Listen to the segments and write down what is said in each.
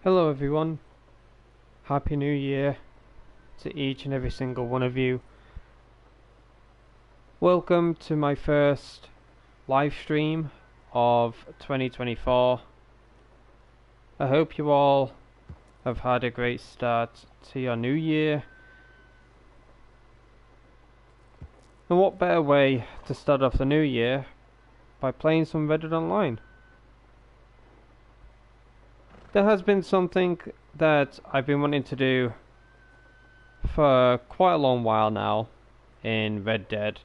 Hello everyone, Happy New Year to each and every single one of you. Welcome to my first live stream of 2024. I hope you all have had a great start to your new year. And what better way to start off the new year by playing some Reddit Online. There has been something that I've been wanting to do for quite a long while now in Red Dead,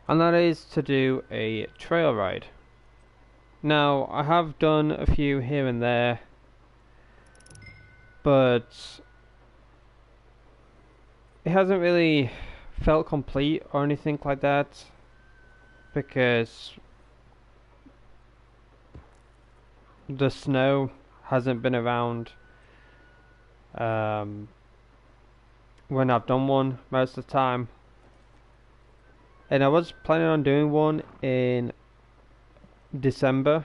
and that is to do a trail ride. Now, I have done a few here and there, but it hasn't really felt complete or anything like that, because the snow hasn't been around when I've done one most of the time. And I was planning on doing one in December,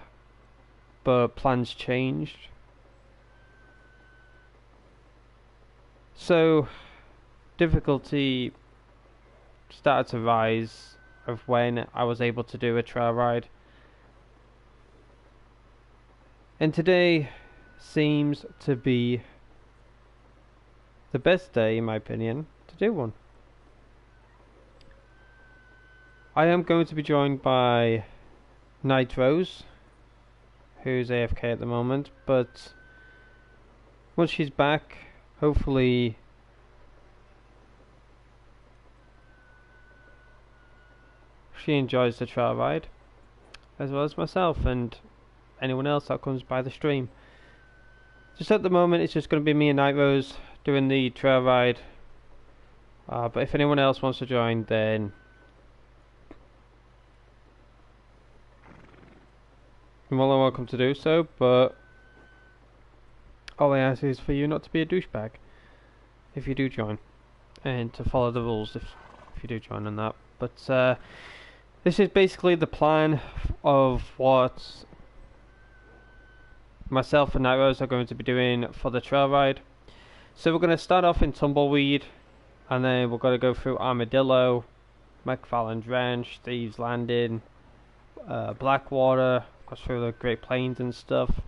but plans changed. So difficulty started to rise of when I was able to do a trail ride. And today seems to be the best day, in my opinion, to do one. I am going to be joined by Night Rose, who's AFK at the moment, but once she's back, hopefully she enjoys the trail ride, as well as myself and anyone else that comes by the stream. Just at the moment, it's just going to be me and Night Rose doing the trail ride. But if anyone else wants to join, then you're more than welcome to do so. But all I ask is for you not to be a douchebag if you do join, and to follow the rules if you do join on that. But this is basically the plan of what myself and Night Rose are going to be doing for the trail ride. So we're going to start off in Tumbleweed, and then we're going to go through Armadillo, McFarland's Ranch, Thieves Landing, Blackwater, go through the Great Plains and stuff.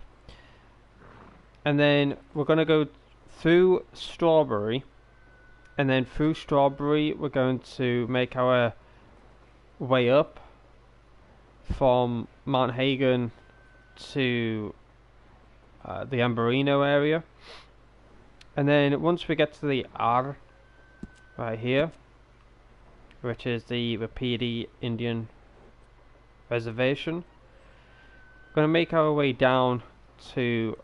And then we're going to go through Strawberry, and then through Strawberry we're going to make our way up from Mount Hagen to the Amberino area. And then once we get to the R right here, which is the Wapiti Indian Reservation, we're going to make our way down to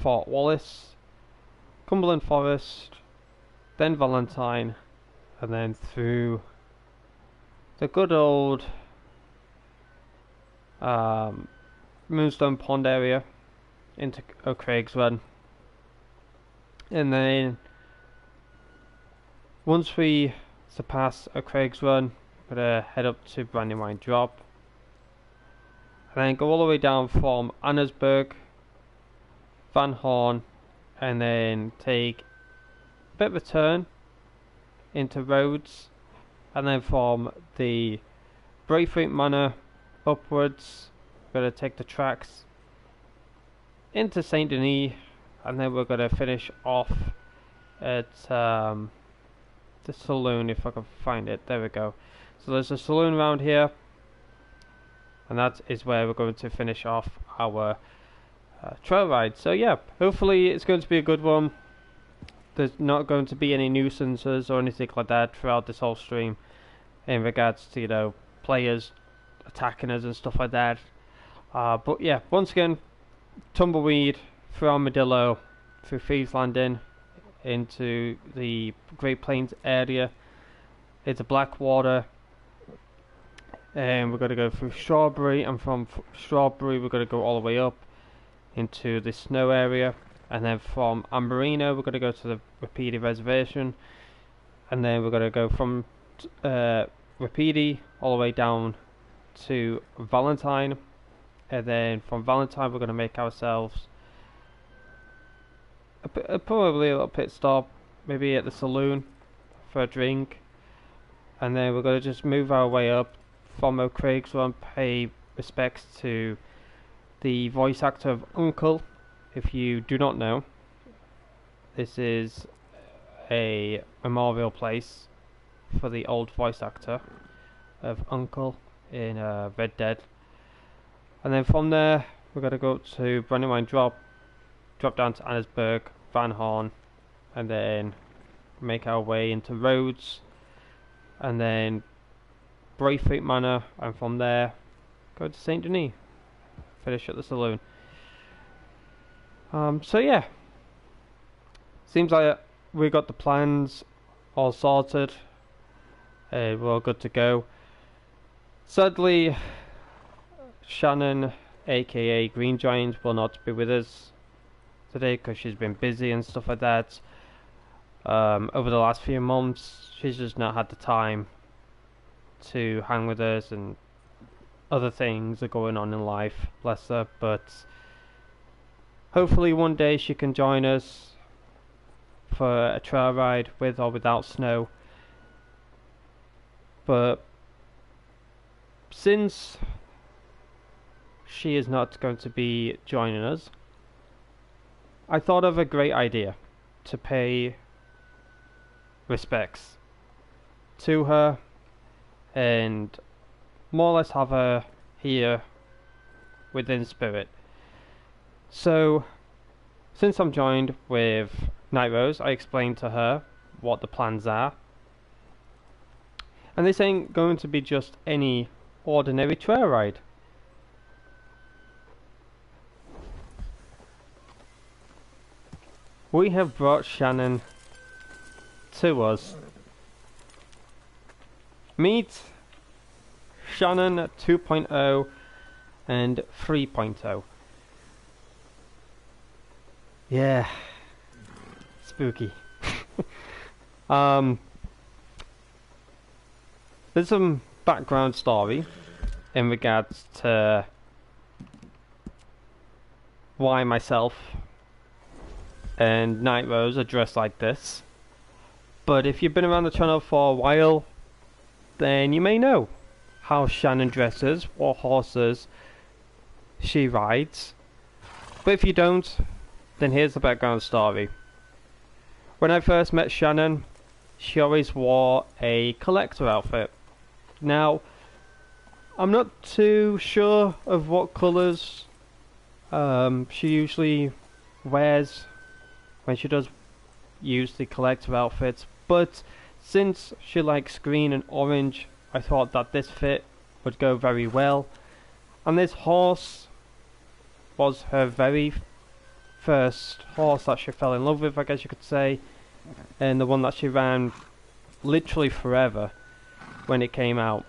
Fort Wallace, Cumberland Forest, then Valentine, and then through the good old Moonstone Pond area into O'Craig's Run. And then once we surpass O'Craig's Run, we're going to head up to Brandywine Drop, and then go all the way down from Annesburg, Van Horn, and then take a bit of a turn into Rhodes, and then from the Braithwaite Manor upwards, we're going to take the tracks into Saint Denis, and then we're going to finish off at the saloon, if I can find it. There we go. So there's a saloon around here, and that is where we're going to finish off our trail ride. So yeah, hopefully it's going to be a good one. There's not going to be any nuisances or anything like that throughout this whole stream in regards to, you know, players attacking us and stuff like that. But yeah, once again, Tumbleweed, through Armadillo, through Thieves Landing, into the Great Plains area, into Blackwater, and we're going to go through Strawberry, and from Strawberry we're going to go all the way up into the snow area, and then from Amberino we're going to go to the Wapiti Reservation, and then we're going to go from Wapiti all the way down to Valentine, and then from Valentine we're going to make ourselves probably a little pit stop, maybe at the saloon for a drink, and then we're going to just move our way up from O'Craig's Run, pay respects to the voice actor of Uncle. If you do not know, this is a memorial place for the old voice actor of Uncle in Red Dead. And then from there, we're going to go to Brandywine Drop down to Annesburg, Van Horn, and then make our way into Rhodes, and then Braithwaite Manor, and from there go to Saint Denis, finish at the saloon. So yeah, seems like we got the plans all sorted. We're all good to go. Sadly, Shannon, aka Green Giant, will not be with us today because she's been busy and stuff like that. Over the last few months, she's just not had the time to hang with us, and other things are going on in life, bless her. But hopefully one day she can join us for a trail ride with or without snow. But since she is not going to be joining us, I thought of a great idea to pay respects to her and more or less have her here within spirit. So, since I'm joined with Night Rose, I explained to her what the plans are. And this ain't going to be just any ordinary trail ride. We have brought Shannon to us. Meet Shannon 2.0 and 3.0. Yeah, spooky. There's some background story in regards to why myself and Night Rose are dressed like this. But if you've been around the channel for a while, then you may know how Shannon dresses, what horses she rides. But if you don't, then here's the background story. When I first met Shannon, she always wore a collector outfit. Now, I'm not too sure of what colours she usually wears when she does use the collector outfits, but since she likes green and orange, I thought that this fit would go very well. And this horse was her very first horse that she fell in love with, I guess you could say, and the one that she ran literally forever when it came out.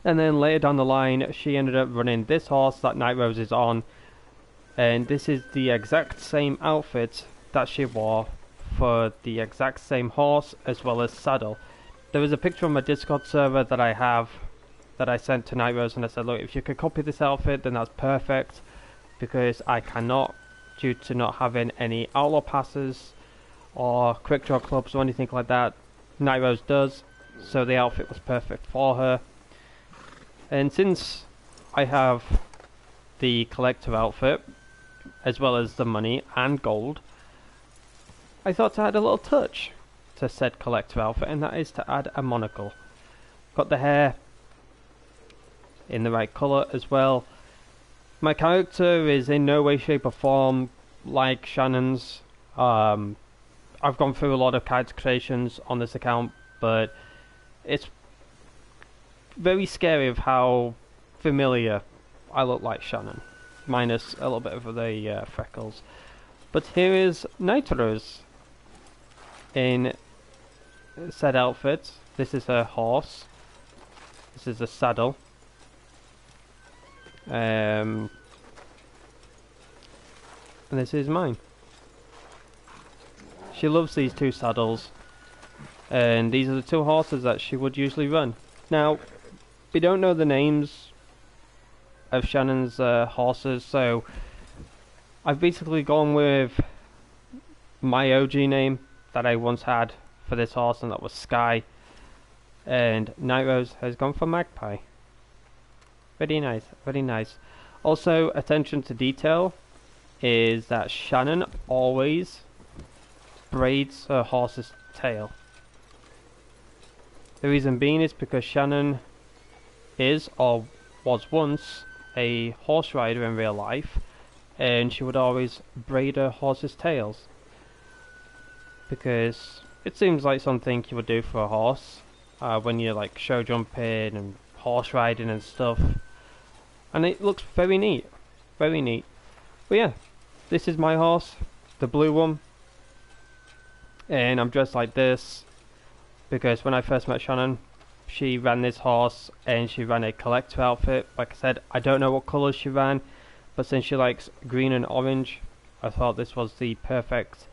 And then later down the line, she ended up running this horse that Night Rose is on, and this is the exact same outfit that she wore for the exact same horse as well as saddle. There was a picture on my Discord server that I have that I sent to Night Rose, and I said, look, if you could copy this outfit, then that's perfect, because I cannot, due to not having any outlaw passes or quick draw clubs or anything like that. Night Rose does, so the outfit was perfect for her. And since I have the collector outfit as well as the money and gold, I thought to add a little touch to said collector outfit, and that is to add a monocle. Got the hair in the right colour as well. My character is in no way, shape or form like Shannon's. I've gone through a lot of character creations on this account, but it's very scary of how familiar I look like Shannon, minus a little bit of the freckles. But here is Night Rose in said outfit. This is her horse. This is the saddle. And this is mine. She loves these two saddles, and these are the two horses that she would usually run. Now, we don't know the names of Shannon's horses, so I've basically gone with my OG name that I once had for this horse, and that was Sky. And Night Rose has gone for Magpie. Very nice, very nice. Also, attention to detail is that Shannon always braids her horse's tail. The reason being is because Shannon is, or was once, a horse rider in real life, and she would always braid her horse's tails. Because it seems like something you would do for a horse when you're like show jumping and horse riding and stuff. And it looks very neat. Very neat. But yeah, this is my horse, the blue one. And I'm dressed like this because when I first met Shannon, she ran this horse and she ran a collector outfit. Like I said, I don't know what colours she ran, but since she likes green and orange, I thought this was the perfect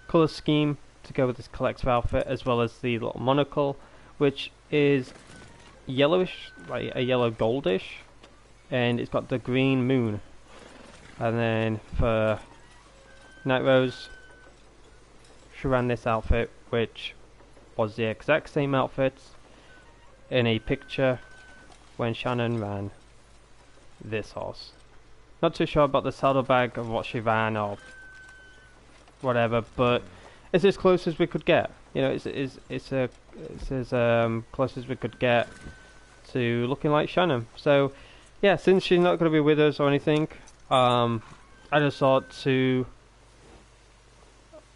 colour scheme to go with this collector outfit, as well as the little monocle, which is yellowish, like a yellow goldish, and it's got the green moon. And then for Night Rose, she ran this outfit, which was the exact same outfit in a picture when Shannon ran this horse. Not too sure about the saddlebag of what she ran or whatever, but it's as close as we could get. You know, it's as close as we could get to looking like Shannon. So yeah, since she's not going to be with us or anything, I just thought to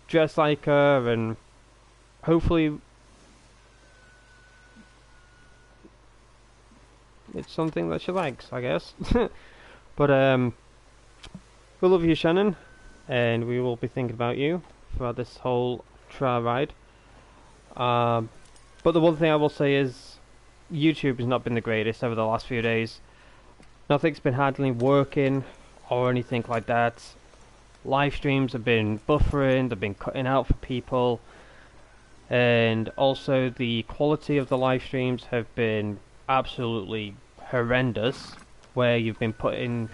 dress like her and hopefully it's something that she likes, I guess. But we love you, Shannon, and we will be thinking about you throughout this whole trial ride. But the one thing I will say is YouTube has not been the greatest over the last few days. Nothing's been hardly working or anything like that. Live streams have been buffering, they've been cutting out for people, and also the quality of the live streams have been absolutely horrendous, where you've been put in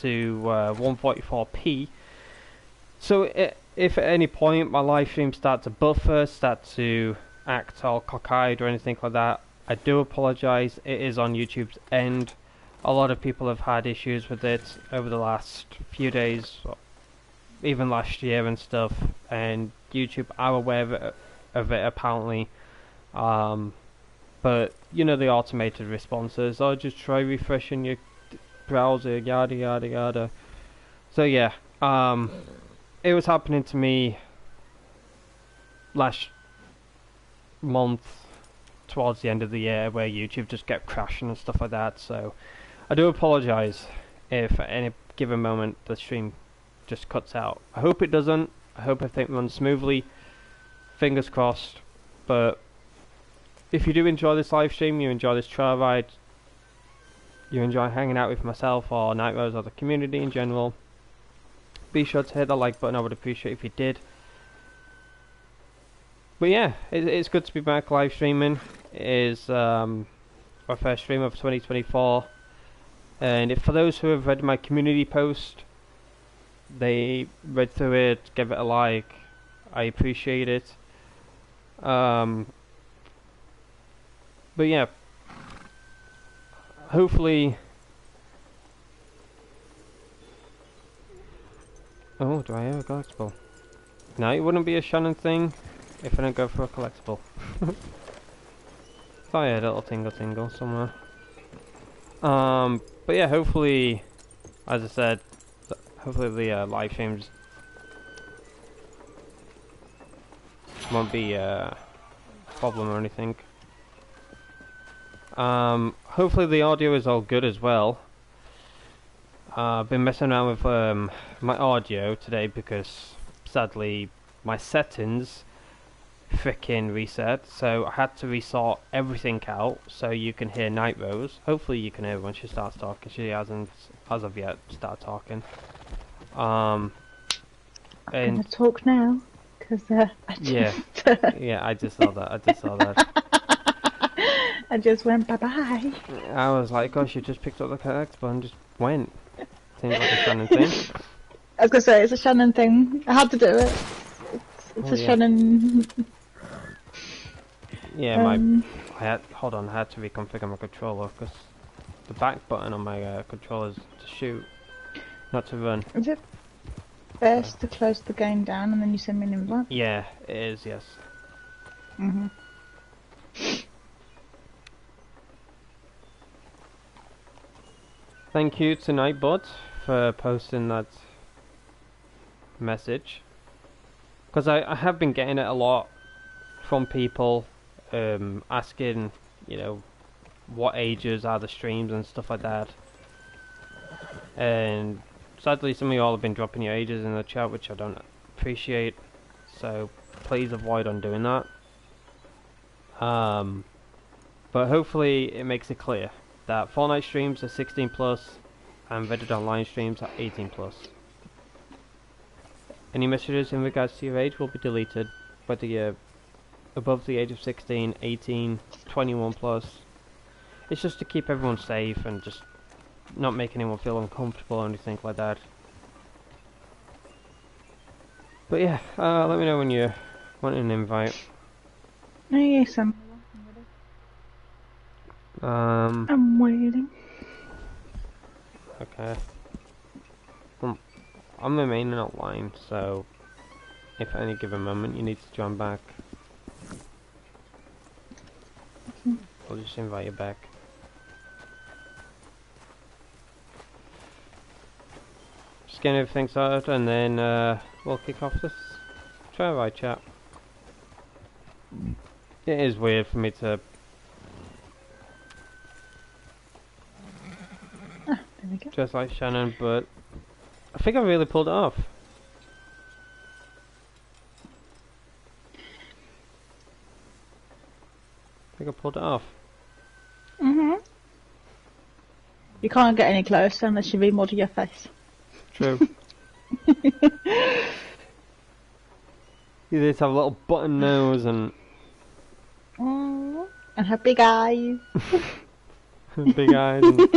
to 144p. So if at any point my live streams start to buffer, start to act all cockeyed or anything like that, I do apologise. It is on YouTube's end. A lot of people have had issues with it over the last few days, even last year and stuff, and YouTube are aware of it apparently. But you know the automated responses, oh just try refreshing your browser, yada yada yada. So yeah, it was happening to me last month towards the end of the year, where YouTube just kept crashing and stuff like that. So I do apologise if at any given moment the stream just cuts out. I hope it doesn't. I hope everything runs smoothly. Fingers crossed. But if you do enjoy this live stream, you enjoy this trial ride, you enjoy hanging out with myself or Night Rose or the community in general, be sure to hit that like button. I would appreciate if you did. But yeah, it's good to be back live streaming. It is our first stream of 2024. And if for those who have read my community post, they read through it, gave it a like, I appreciate it. But yeah, hopefully. Oh, do I have a collectible? No, it wouldn't be a Shannon thing if I don't go for a collectible. Thought I had a little tingle somewhere. But yeah, hopefully, as I said, hopefully the live streams won't be a problem or anything. Hopefully the audio is all good as well. I've been messing around with my audio today because sadly my settings frickin' reset, so I had to resort everything out so you can hear Night Rose. Hopefully you can hear her when she starts talking. She hasn't as of yet started talking. I'm gonna talk now because yeah, yeah, I just saw that. I just went bye bye. I was like, gosh, you just picked up the collectible and just went. Seems like a Shannon thing. I was gonna say it's a Shannon thing. I had to do it. It's Oh, a yeah. Shannon. Yeah, I had to reconfigure my controller because the back button on my controller is to shoot, not to run. Is it best to close the game down and then you send me an invite? Yeah, it is. Yes. Mhm. Thank you to Nightbot for posting that message, because I have been getting it a lot from people asking, you know, what ages are the streams and stuff like that. And sadly, some of you all have been dropping your ages in the chat, which I don't appreciate. So please avoid on doing that. But hopefully it makes it clear that Fortnite streams are 16 plus and Reddit Online streams are 18 plus. Any messages in regards to your age will be deleted, whether you're above the age of 16, 18, 21 plus. It's just to keep everyone safe and just not make anyone feel uncomfortable or anything like that. But yeah, let me know when you want an invite. Oh, yes, I'm ready. I'm waiting. Okay. I'm remaining online, so if at any given moment you need to join back, I'll just invite you back. Just getting everything sorted, and then we'll kick off this try chat. It is weird for me to. There we go. Just like Shannon, but I think I really pulled it off. I think I pulled it off. Mhm. You can't get any closer unless you remodel your face. True. You just have a little button nose and And her big eyes. big eyes and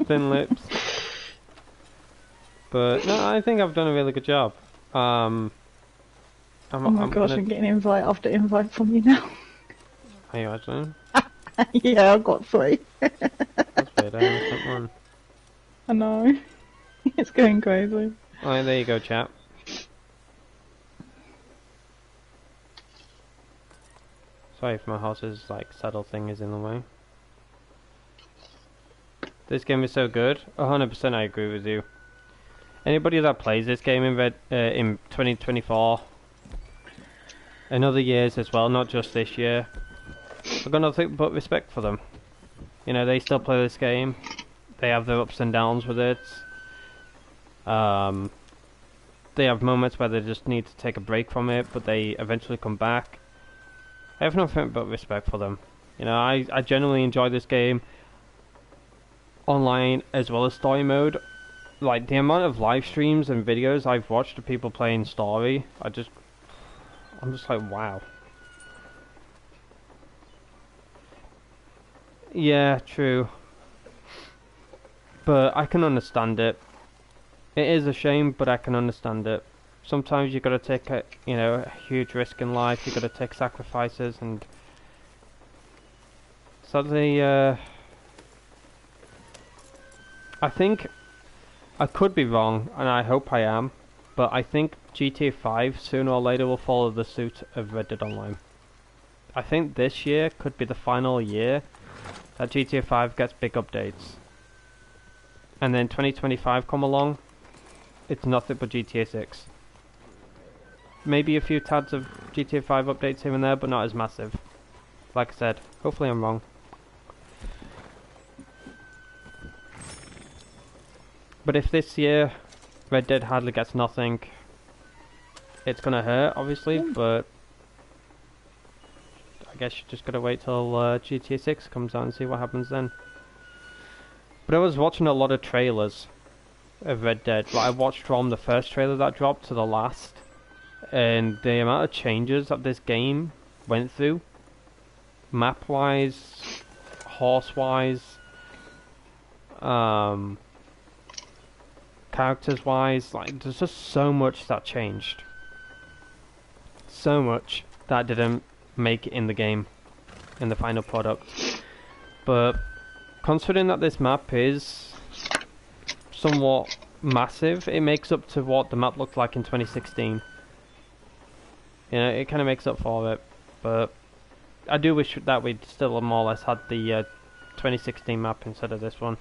thin lips. But no, I think I've done a really good job. Oh my gosh, I'm getting invite after invite from you now. Are you actually? Yeah, I've got 3. That's weird, I only sent one. I know. It's going crazy. Alright, there you go, chap. Sorry if my horse's like saddle thing is in the way. This game is so good. 100% I agree with you. Anybody that plays this game in 2024 and other years as well, not just this year, I've got nothing but respect for them. You know, they still play this game. They have their ups and downs with it. They have moments where they just need to take a break from it, but they eventually come back. I have nothing but respect for them. You know, I genuinely enjoy this game online as well as story mode. Like, the amount of live streams and videos I've watched of people playing story, I'm just like, wow. Yeah, true. But I can understand it. It is a shame, but I can understand it. Sometimes you gotta take a huge risk in life. You gotta take sacrifices, and sadly, I think I could be wrong, and I hope I am, but I think GTA 5 sooner or later will follow the suit of Red Dead Online. I think this year could be the final year that GTA 5 gets big updates. And then 2025 come along, it's nothing but GTA 6. Maybe a few tads of GTA 5 updates here and there, but not as massive. Like I said, hopefully I'm wrong. But if this year Red Dead hardly gets nothing, it's gonna hurt, obviously, but I guess you just gotta wait till GTA 6 comes out and see what happens then. But I was watching a lot of trailers of Red Dead. Like, I watched from the first trailer that dropped to the last, and the amount of changes that this game went through, map-wise, horse-wise, kind characters wise, like there's just so much that changed. So much that didn't make it in the game, in the final product. But considering that this map is somewhat massive, it makes up to what the map looked like in 2016. You know, it kind of makes up for it. But I do wish that we'd still more or less had the 2016 map instead of this one.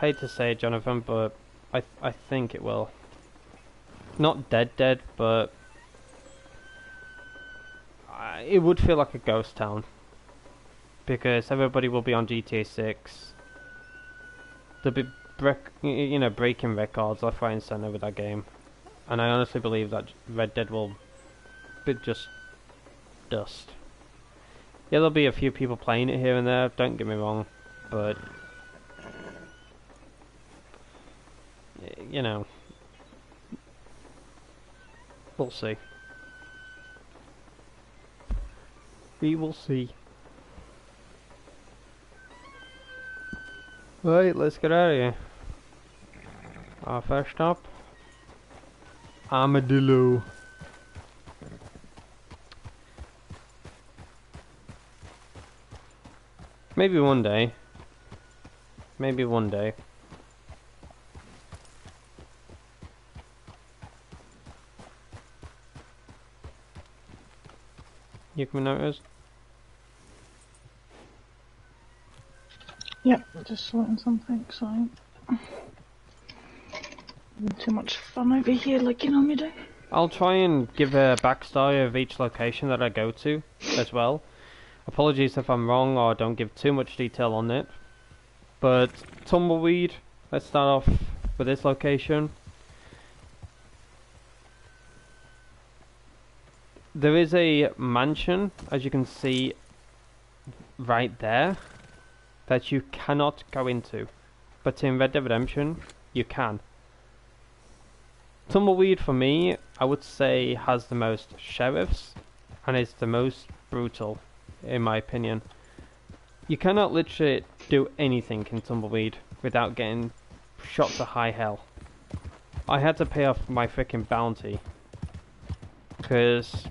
Hate to say it, Jonathan, but I think it will. Not dead, but it would feel like a ghost town. Because everybody will be on GTA 6. They'll be breaking records left, right and centre with that game. And I honestly believe that Red Dead will be just dust. Yeah, there'll be a few people playing it here and there, don't get me wrong, but you know, we'll see. We will see. Right, let's get out of here. Our first stop, Armadillo. Maybe one day. Maybe one day. You can notice. Yep, just sorting something, so too much fun over here like you normally do. I'll try and give a backstory of each location that I go to as well. Apologies if I'm wrong or don't give too much detail on it. But Tumbleweed, let's start off with this location. There is a mansion, as you can see right there, that you cannot go into, but in Red Dead Redemption you can. Tumbleweed for me, I would say, has the most sheriffs and is the most brutal in my opinion. You cannot literally do anything in Tumbleweed without getting shot to high hell. I had to pay off my freaking bounty because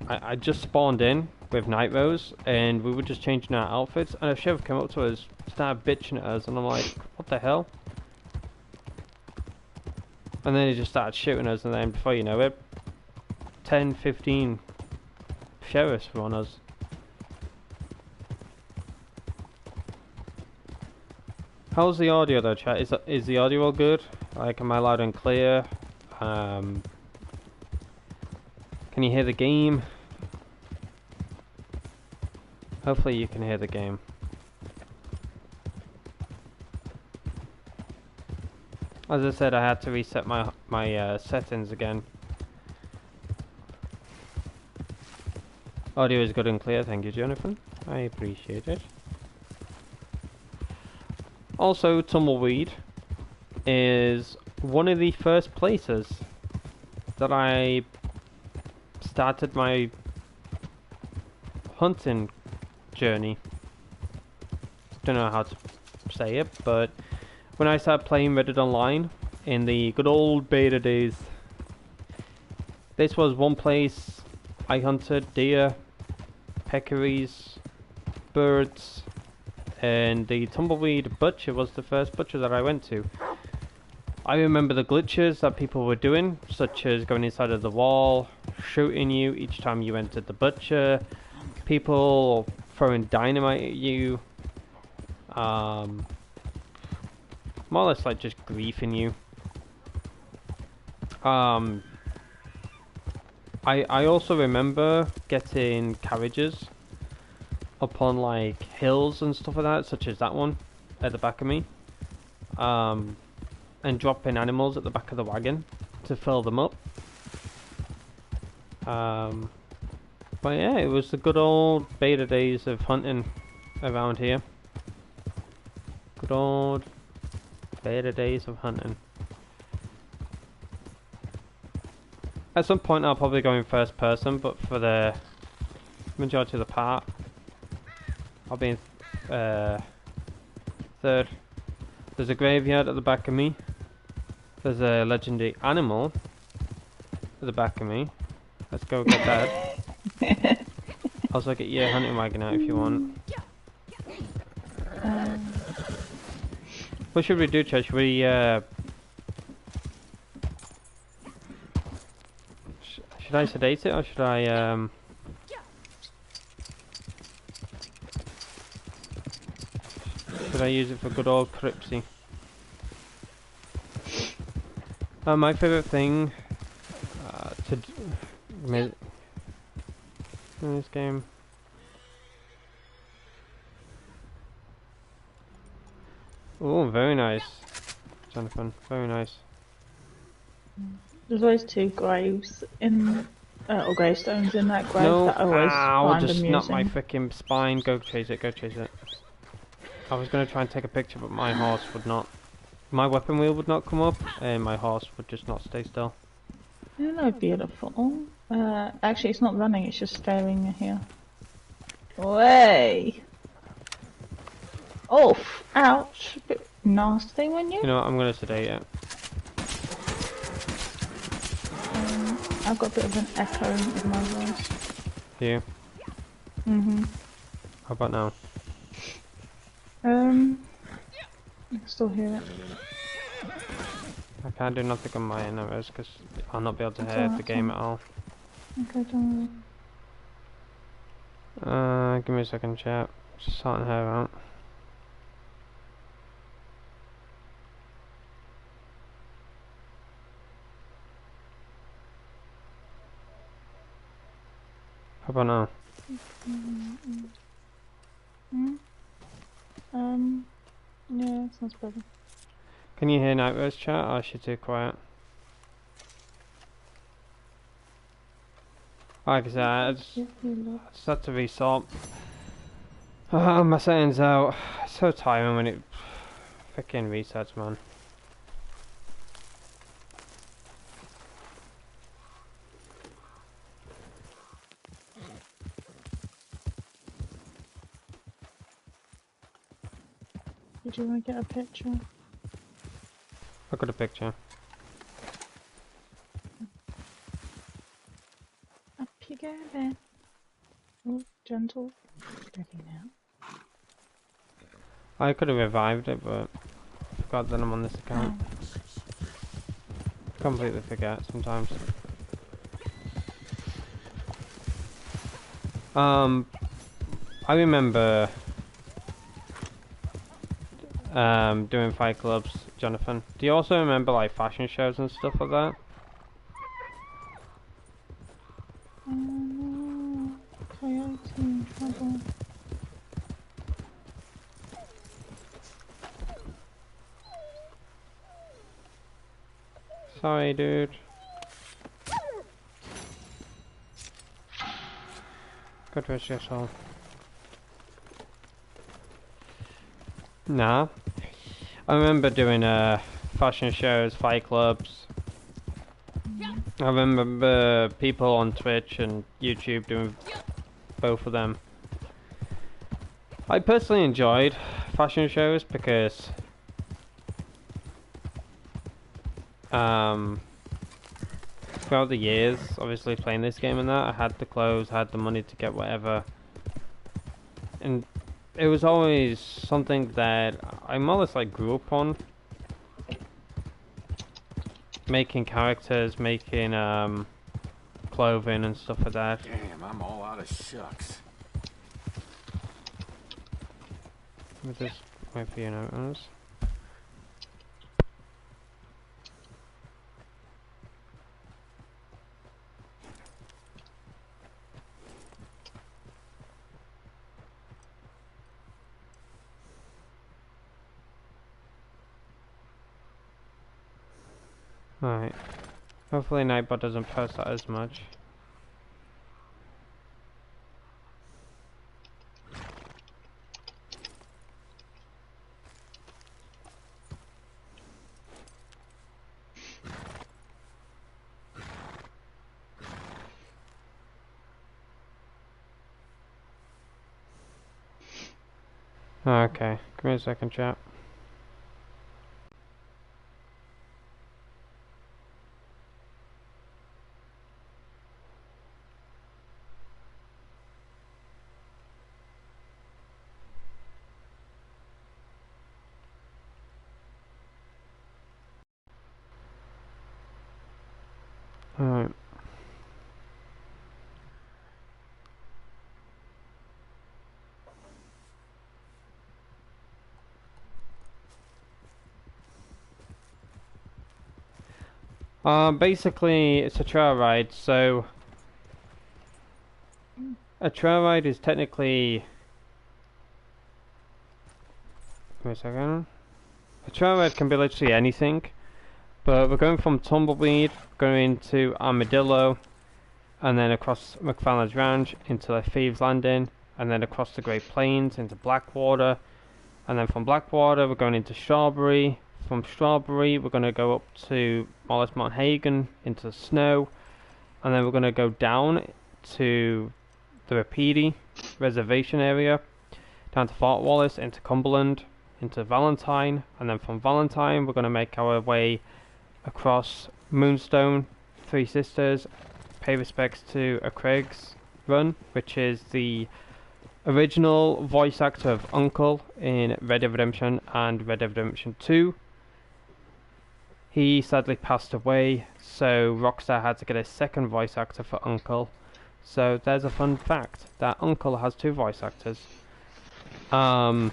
I just spawned in with Night Rose and we were just changing our outfits and a sheriff came up to us, started bitching at us, and I'm like, what the hell? And then he just started shooting us, and then before you know it, 10, 15 sheriffs were on us. How's the audio though, chat? Is the audio all good? Like, am I loud and clear? Can you hear the game? Hopefully you can hear the game. As I said, I had to reset my settings again. Audio is good and clear, thank you, Jonathan. I appreciate it. Also, Tumbleweed is one of the first places that I started my hunting journey. Don't know how to say it, but when I started playing Red Dead Online in the good old beta days, this was one place I hunted deer, peccaries, birds, and the Tumbleweed Butcher was the first butcher that I went to. I remember the glitches that people were doing, such as going inside of the wall, shooting you each time you entered the butcher, people throwing dynamite at you, more or less like just griefing you. I also remember getting carriages upon like hills and stuff like that, such as that one at the back of me, and dropping animals at the back of the wagon to fill them up. But yeah, it was the good old beta days of hunting around here. Good old beta days of hunting. At some point I'll probably go in first person, but for the majority of the part I'll be in Third, there's a graveyard at the back of me. There's a legendary animal at the back of me. Let's go get that. Also get your hunting wagon out if you want. What should we do, Chad? Should we should I sedate it or should I use it for good old Cripsy? My favourite thing to do in this game. Oh, very nice, Jonathan. Very nice. There's always two graves in, or gravestones in that grave No, that I always find just amusing. knocked my freaking spine. Go chase it. Go chase it. I was gonna try and take a picture, but my horse would not. My weapon wheel would not come up, and my horse would just not stay still. Hello, beautiful. Actually, it's not running, it's just staring here. Way! Oh, ouch. A bit nasty, weren't you? You know what, I'm gonna sedate it. I've got a bit of an echo of my voice. Do you? How about now? I can still hear it. I can't do nothing on my end of because I'll not be able to That's hear alright, the game at all. Okay, don't worry. Give me a second, chat. Just sorting her out. How about now? Yeah, sounds better. Can you hear Nightmare's chat or is she too quiet? Like I said, I just had to resort. Oh, my settings out. It's so tiring when it freaking resets, man. Did you want to get a picture? I got a picture. Up you go then. Oh, gentle. Steady now. I could have revived it, but I forgot that I'm on this account. Completely forget sometimes. I remember doing fight clubs, Jonathan. Do you also remember like fashion shows and stuff like that? Coyote in trouble. Sorry, dude. Good rest your soul. Nah. I remember doing fashion shows, fight clubs. I remember people on Twitch and YouTube doing both of them. I personally enjoyed fashion shows because throughout the years, obviously playing this game and that, I had the clothes, I had the money to get whatever, and it was always something that I more or less like grew up on. Making characters, making clothing and stuff like that. Damn, I'm all out of shucks. Let me just wait for your notes. Alright. Hopefully Nightbot doesn't post that as much. Okay, give me a second, chat. Alright. Basically, it's a trail ride, so a trail ride is technically... Wait a second. A trail ride can be literally anything, but we're going from Tumbleweed, going to Armadillo, and then across McFarland's Ranch into the Thieves Landing, and then across the Great Plains into Blackwater, and then from Blackwater we're going into Strawberry. From Strawberry we're going to go up to Mollis Mount Hagen into the snow, and then we're going to go down to the Rapidi reservation area, down to Fort Wallace, into Cumberland, into Valentine, and then from Valentine we're going to make our way across Moonstone, Three Sisters, pay respects to a Craig's Run, which is the original voice actor of Uncle in Red Dead Redemption and Red Dead Redemption 2. He sadly passed away, so Rockstar had to get a second voice actor for Uncle. So there's a fun fact that Uncle has two voice actors. But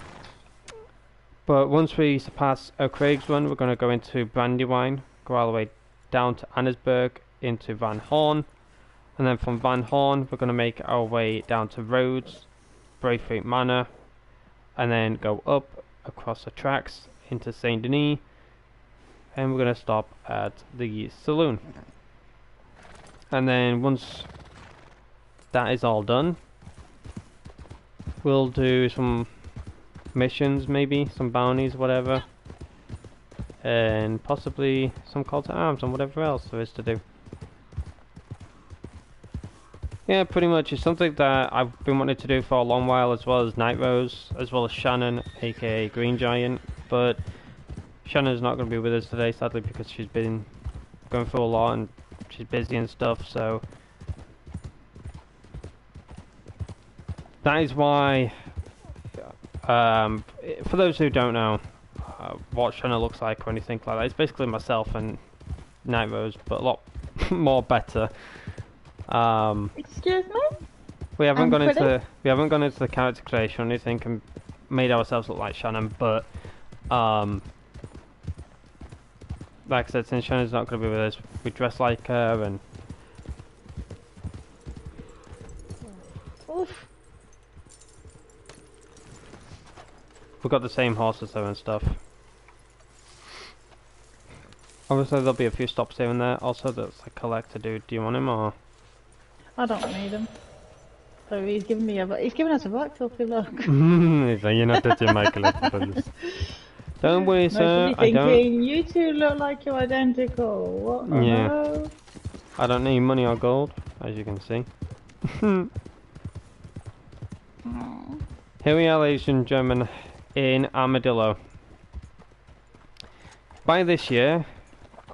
once we surpass O'Craig's Run, we're going to go into Brandywine, go all the way down to Annesburg, into Van Horn, and then from Van Horn we're going to make our way down to Rhodes, Braithwaite Manor, and then go up across the tracks into Saint Denis, and we're going to stop at the saloon. And then once that is all done, we'll do some missions, maybe some bounties, whatever, and possibly some call to arms and whatever else there is to do. Yeah, pretty much. It's something that I've been wanting to do for a long while, as well as Night Rose, as well as Shannon, aka Green Giant, but Shannon's not going to be with us today, sadly, because she's been going through a lot and she's busy and stuff, so that is why, for those who don't know what Shannon looks like or anything like that, it's basically myself and Night Rose, but a lot more better. Excuse me? We haven't gone into the character creation or anything and made ourselves look like Shannon, but like I said, since Shannon's not going to be with us, we dress like her and Oof. we've got the same horses though and stuff. Obviously there'll be a few stops here and there. Also, that's a collector dude. Do you want him or? I don't need him. So he's giving us a black filthy look. He's like, you're not touching my collectibles. Don't worry, sir. Mostly thinking, you two look like you're identical. What? Oh, yeah. no. I don't need money or gold, as you can see. Here we are, ladies and gentlemen, in Armadillo. By this year,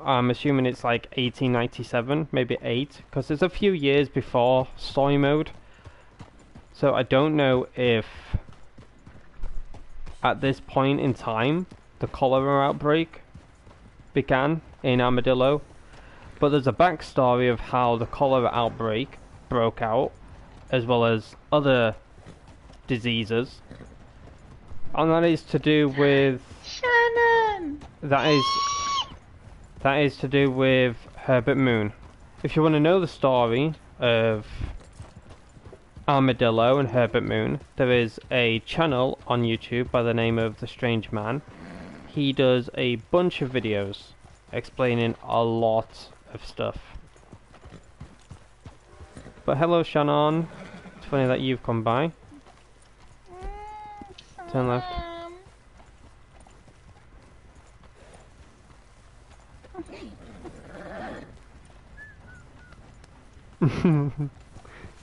I'm assuming it's like 1897, maybe 8, because there's a few years before story mode. So I don't know if at this point in time the cholera outbreak began in Armadillo, but there's a backstory of how the cholera outbreak broke out, as well as other diseases, and that is to do with Shannon! that is to do with Herbert Moon. If you want to know the story of Armadillo and Herbert Moon, there is a channel on YouTube by the name of The Strange Man. He does a bunch of videos explaining a lot of stuff. But hello, Shannon. It's funny that you've come by. Turn left.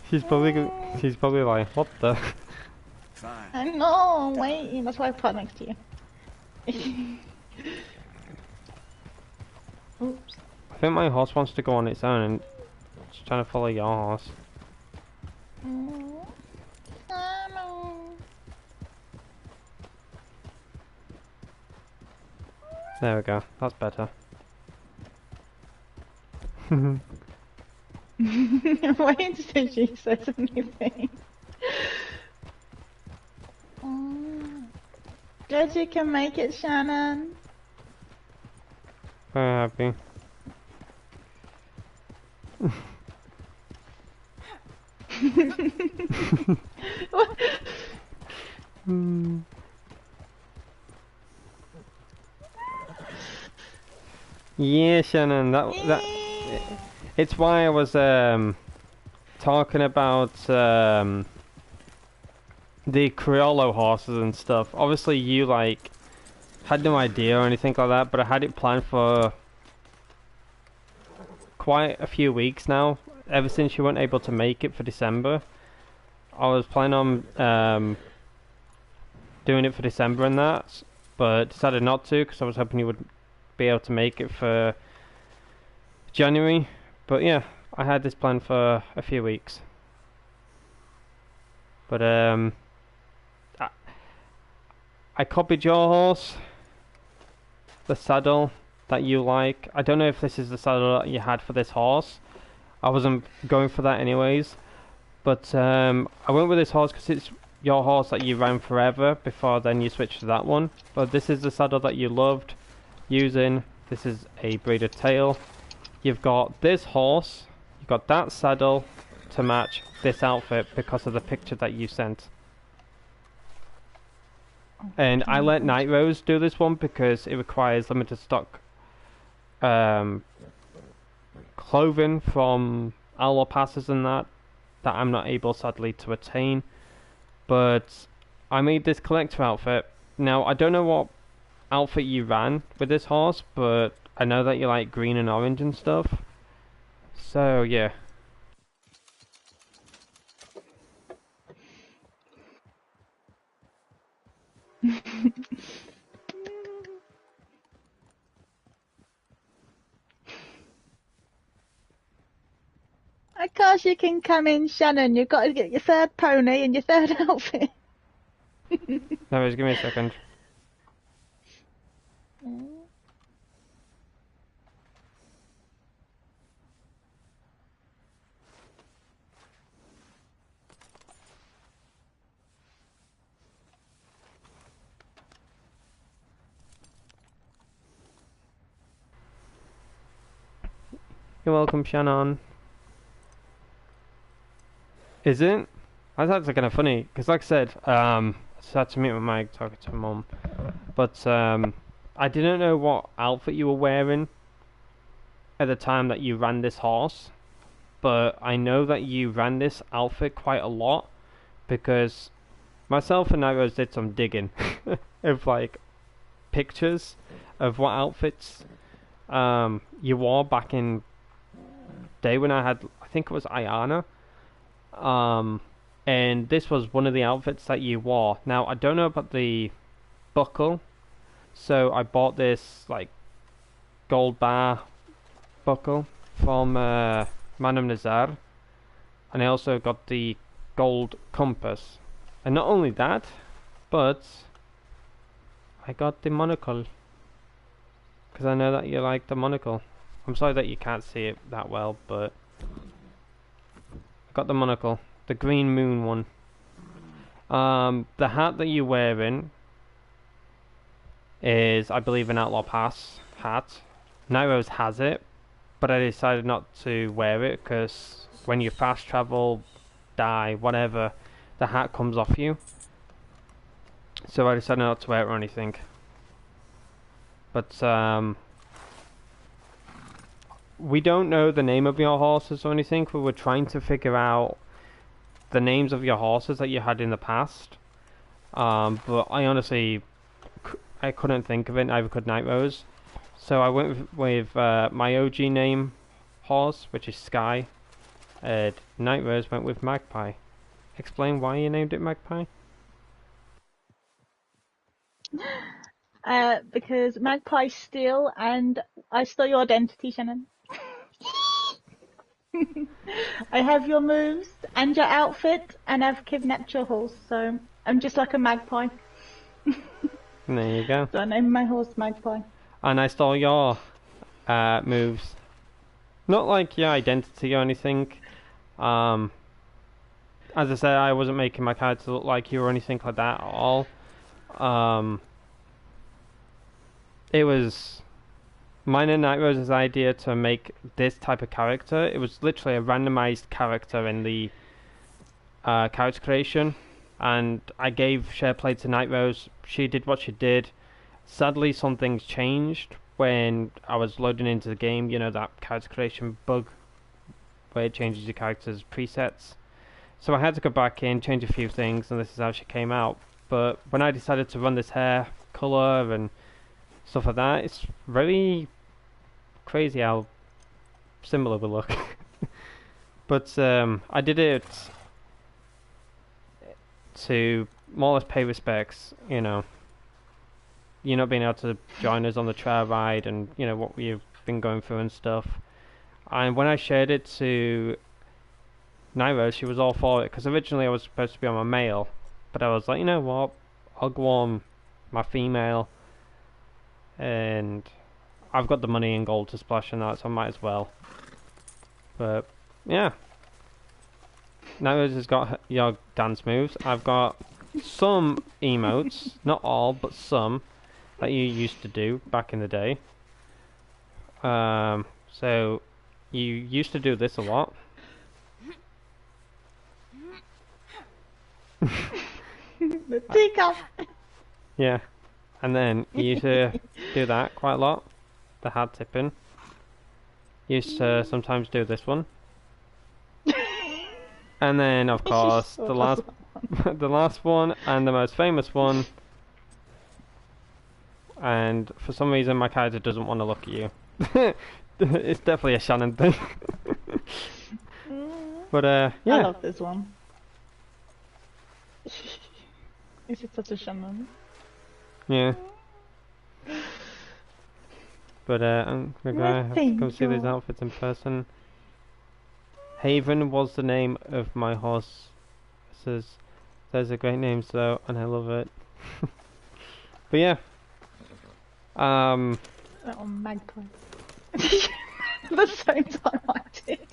She's probably like, what the? Fine. I know, I'm waiting. That's why I put next to you. Oops. I think my horse wants to go on its own and it's trying to follow your horse. There we go, that's better. I'm waiting to see if she says anything. Good, you can make it, Shannon. Very happy. Yeah, Shannon, that it's why I was talking about the Criollo horses and stuff. Obviously you like had no idea or anything like that, but I had it planned for quite a few weeks now, ever since you weren't able to make it for December. I was planning on doing it for December and that, but decided not to because I was hoping you would be able to make it for January. But yeah, I had this planned for a few weeks. But I copied your horse, the saddle that you like. I don't know if this is the saddle that you had for this horse. I wasn't going for that anyways. But I went with this horse because it's your horse that you ran forever before then you switched to that one. But this is the saddle that you loved using. This is a breeder tail. You've got this horse, you've got that saddle to match this outfit because of the picture that you sent. And I let Night Rose do this one because it requires limited stock clothing from Outlaw passes and that I'm not able sadly to attain. But I made this collector outfit. Now I don't know what outfit you ran with this horse, but I know that you like green and orange and stuff. So yeah. Of course you can come in, Shannon. You've got to get your third pony and your third outfit. No worries, give me a second. You're welcome, Shannon. Is it? That's actually kind of funny, because like I said, I just had to meet with Mike, talking to Mum. But I didn't know what outfit you were wearing at the time that you ran this horse. But I know that you ran this outfit quite a lot, because myself and Nightrose did some digging of like pictures of what outfits you wore back in day when I had, I think it was Ayana. And this was one of the outfits that you wore. Now I don't know about the buckle, so I bought this like gold bar buckle from Madame Nazar, and I also got the gold compass. And not only that, but I got the monocle, because I know that you like the monocle. I'm sorry that you can't see it that well, but I got the monocle, the green moon one. The hat that you're wearing is, I believe, an Outlaw Pass hat. Nairos has it, but I decided not to wear it because when you fast travel, die, whatever, the hat comes off you. So I decided not to wear it or anything. But we don't know the name of your horses or anything. We were trying to figure out the names of your horses that you had in the past. But I honestly, I couldn't think of it, neither could Night Rose. So I went with my OG name horse, which is Sky. And Night Rose went with Magpie. Explain why you named it Magpie? Because Magpie steal and I stole your identity, Shannon. I have your moves and your outfit, and I've kidnapped your horse, so I'm just like a magpie. And there you go. So I named my horse Magpie. And I stole your moves. Not like your identity or anything. As I said, I wasn't making my character look like you or anything like that at all. It was mine and Night Rose's idea to make this type of character. It was literally a randomized character in the character creation, and I gave SharePlay to Night Rose. She did what she did. Sadly, some things changed when I was loading into the game. You know, that character creation bug where it changes your character's presets. So I had to go back in, change a few things, and this is how she came out. But when I decided to run this hair color and stuff like that, it's very crazy how similar we look. But I did it to more or less pay respects, you know. You not being able to join us on the trail ride and, you know, what we've been going through and stuff. And when I shared it to Naira, she was all for it, because originally I was supposed to be on my male, but I was like, you know what, I'll go on my female, and I've got the money and gold to splash on that, so I might as well. But yeah, Naira's has got your dance moves. I've got some emotes, not all, but some that you used to do back in the day. So you used to do this a lot. The teacup. Yeah, and then you used to do that quite a lot. The hard tipping. You used to sometimes do this one. And then, of course, the last, the last one and the most famous one. And for some reason, my character doesn't want to look at you. It's definitely a Shannon thing. But yeah. I love this one. Is it such a Shannon? Yeah. But I'm gonna have to come see these outfits in person. Haven was the name of my horse. Those are great names though, and I love it. But yeah. Oh, Magpie. At the same time I did.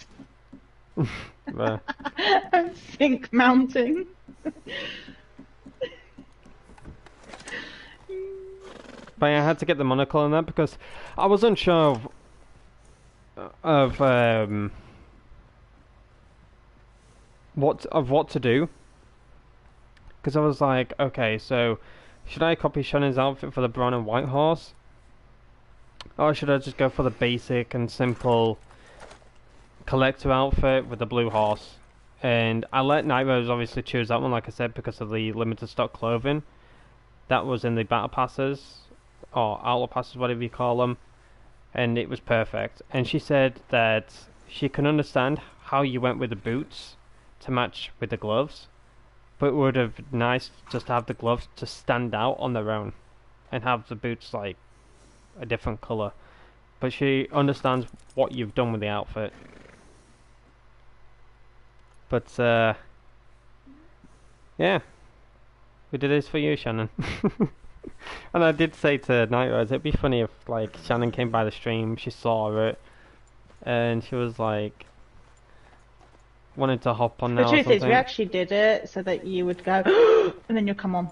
I'm sync mounting. But yeah, I had to get the monocle on that because I wasn't sure of what to do. Because I was like, okay, so should I copy Shannon's outfit for the brown and white horse? Or should I just go for the basic and simple collector outfit with the blue horse? And I let Night Rose obviously choose that one, like I said, because of the limited stock clothing. That was in the battle passes, or outlaw passes, whatever you call them. And it was perfect. And she said that she can understand how you went with the boots to match with the gloves. But it would have been nice just to have the gloves to stand out on their own. And have the boots like a different colour. But she understands what you've done with the outfit. But yeah, we did this for you, Shannon. And I did say to Night Rose, it'd be funny if like Shannon came by the stream, she saw it, and she was like wanted to hop on now. The truth is, we actually did it so that you would go, and then you'll come on.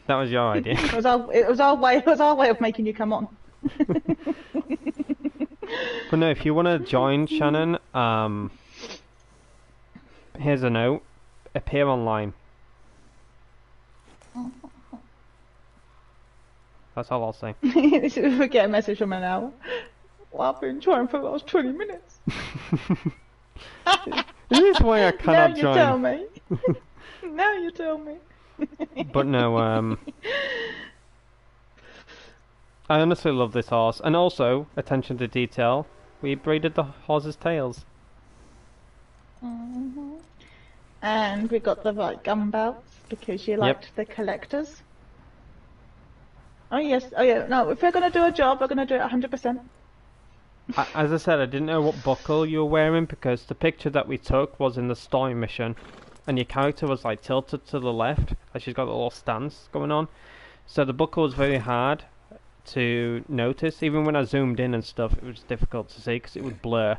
That was your idea. It was our way of making you come on. But no, if you want to join Shannon, here's a note: appear online. That's all I'll say. We get a message from an hour. Well, I've been trying for the last 20 minutes. This is why I cannot join. Now you tell me. Now you tell me. But no, I honestly love this horse. And also, attention to detail, we braided the horse's tails. And we got the right gun belts because you liked the collectors. Oh yes. Oh yeah. No, if we're gonna do a job, we're gonna do it 100%. As I said, I didn't know what buckle you were wearing because the picture that we took was in the story mission, and your character was like tilted to the left, like she's got a little stance going on. So the buckle was very hard to notice. Even when I zoomed in and stuff, it was difficult to see because it would blur.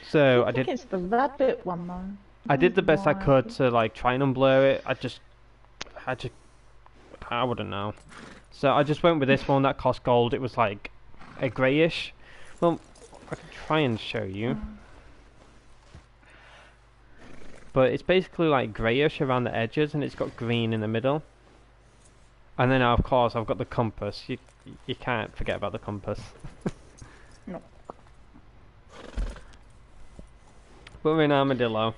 So I think it's the rabbit one though. I did the best I could to like try and unblur it. I wouldn't know. So I just went with this one that cost gold. It was like a greyish. Well, I can try and show you. But it's basically like greyish around the edges, and it's got green in the middle. And then of course I've got the compass. You can't forget about the compass. No. But we're in Armadillo.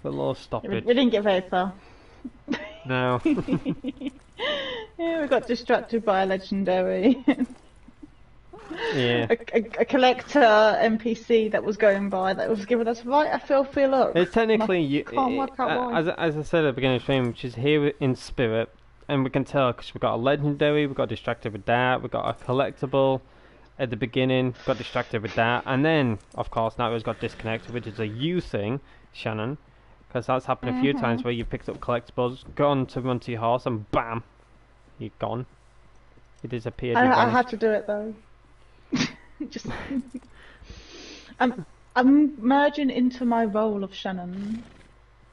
A little We stoppage. didn't get very far. No. Yeah, we got distracted by a legendary. Yeah. A collector NPC that was going by that was giving us right a filthy look. It's technically you. Can't work out why. As I said at the beginning of the stream, she's here in spirit, and we can tell because we've got a legendary, we got distracted with that, we got a collectible at the beginning, got distracted with that, and then of course now it's got disconnected, which is a you thing, Shannon, because that's happened a few times where you picked up collectibles, gone to run to your horse, and bam, you're gone. You disappeared. I had to do it though. Just I'm merging into my role of Shannon.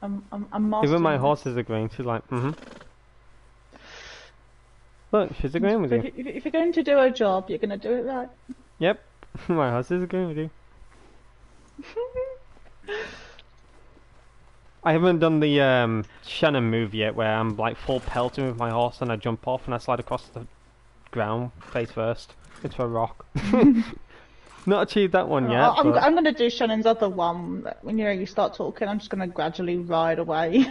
I'm mastering. Even my horse is agreeing. She's like, Look, she's agreeing with you. If you're going to do a job, you're going to do it right. Yep, my horse is agreeing with you. I haven't done the Shannon move yet, where I'm like full pelting with my horse and I jump off and I slide across the ground face first into a rock. Not achieved that one yet. I'm going to do Shannon's other one. When you start talking, I'm just going to gradually ride away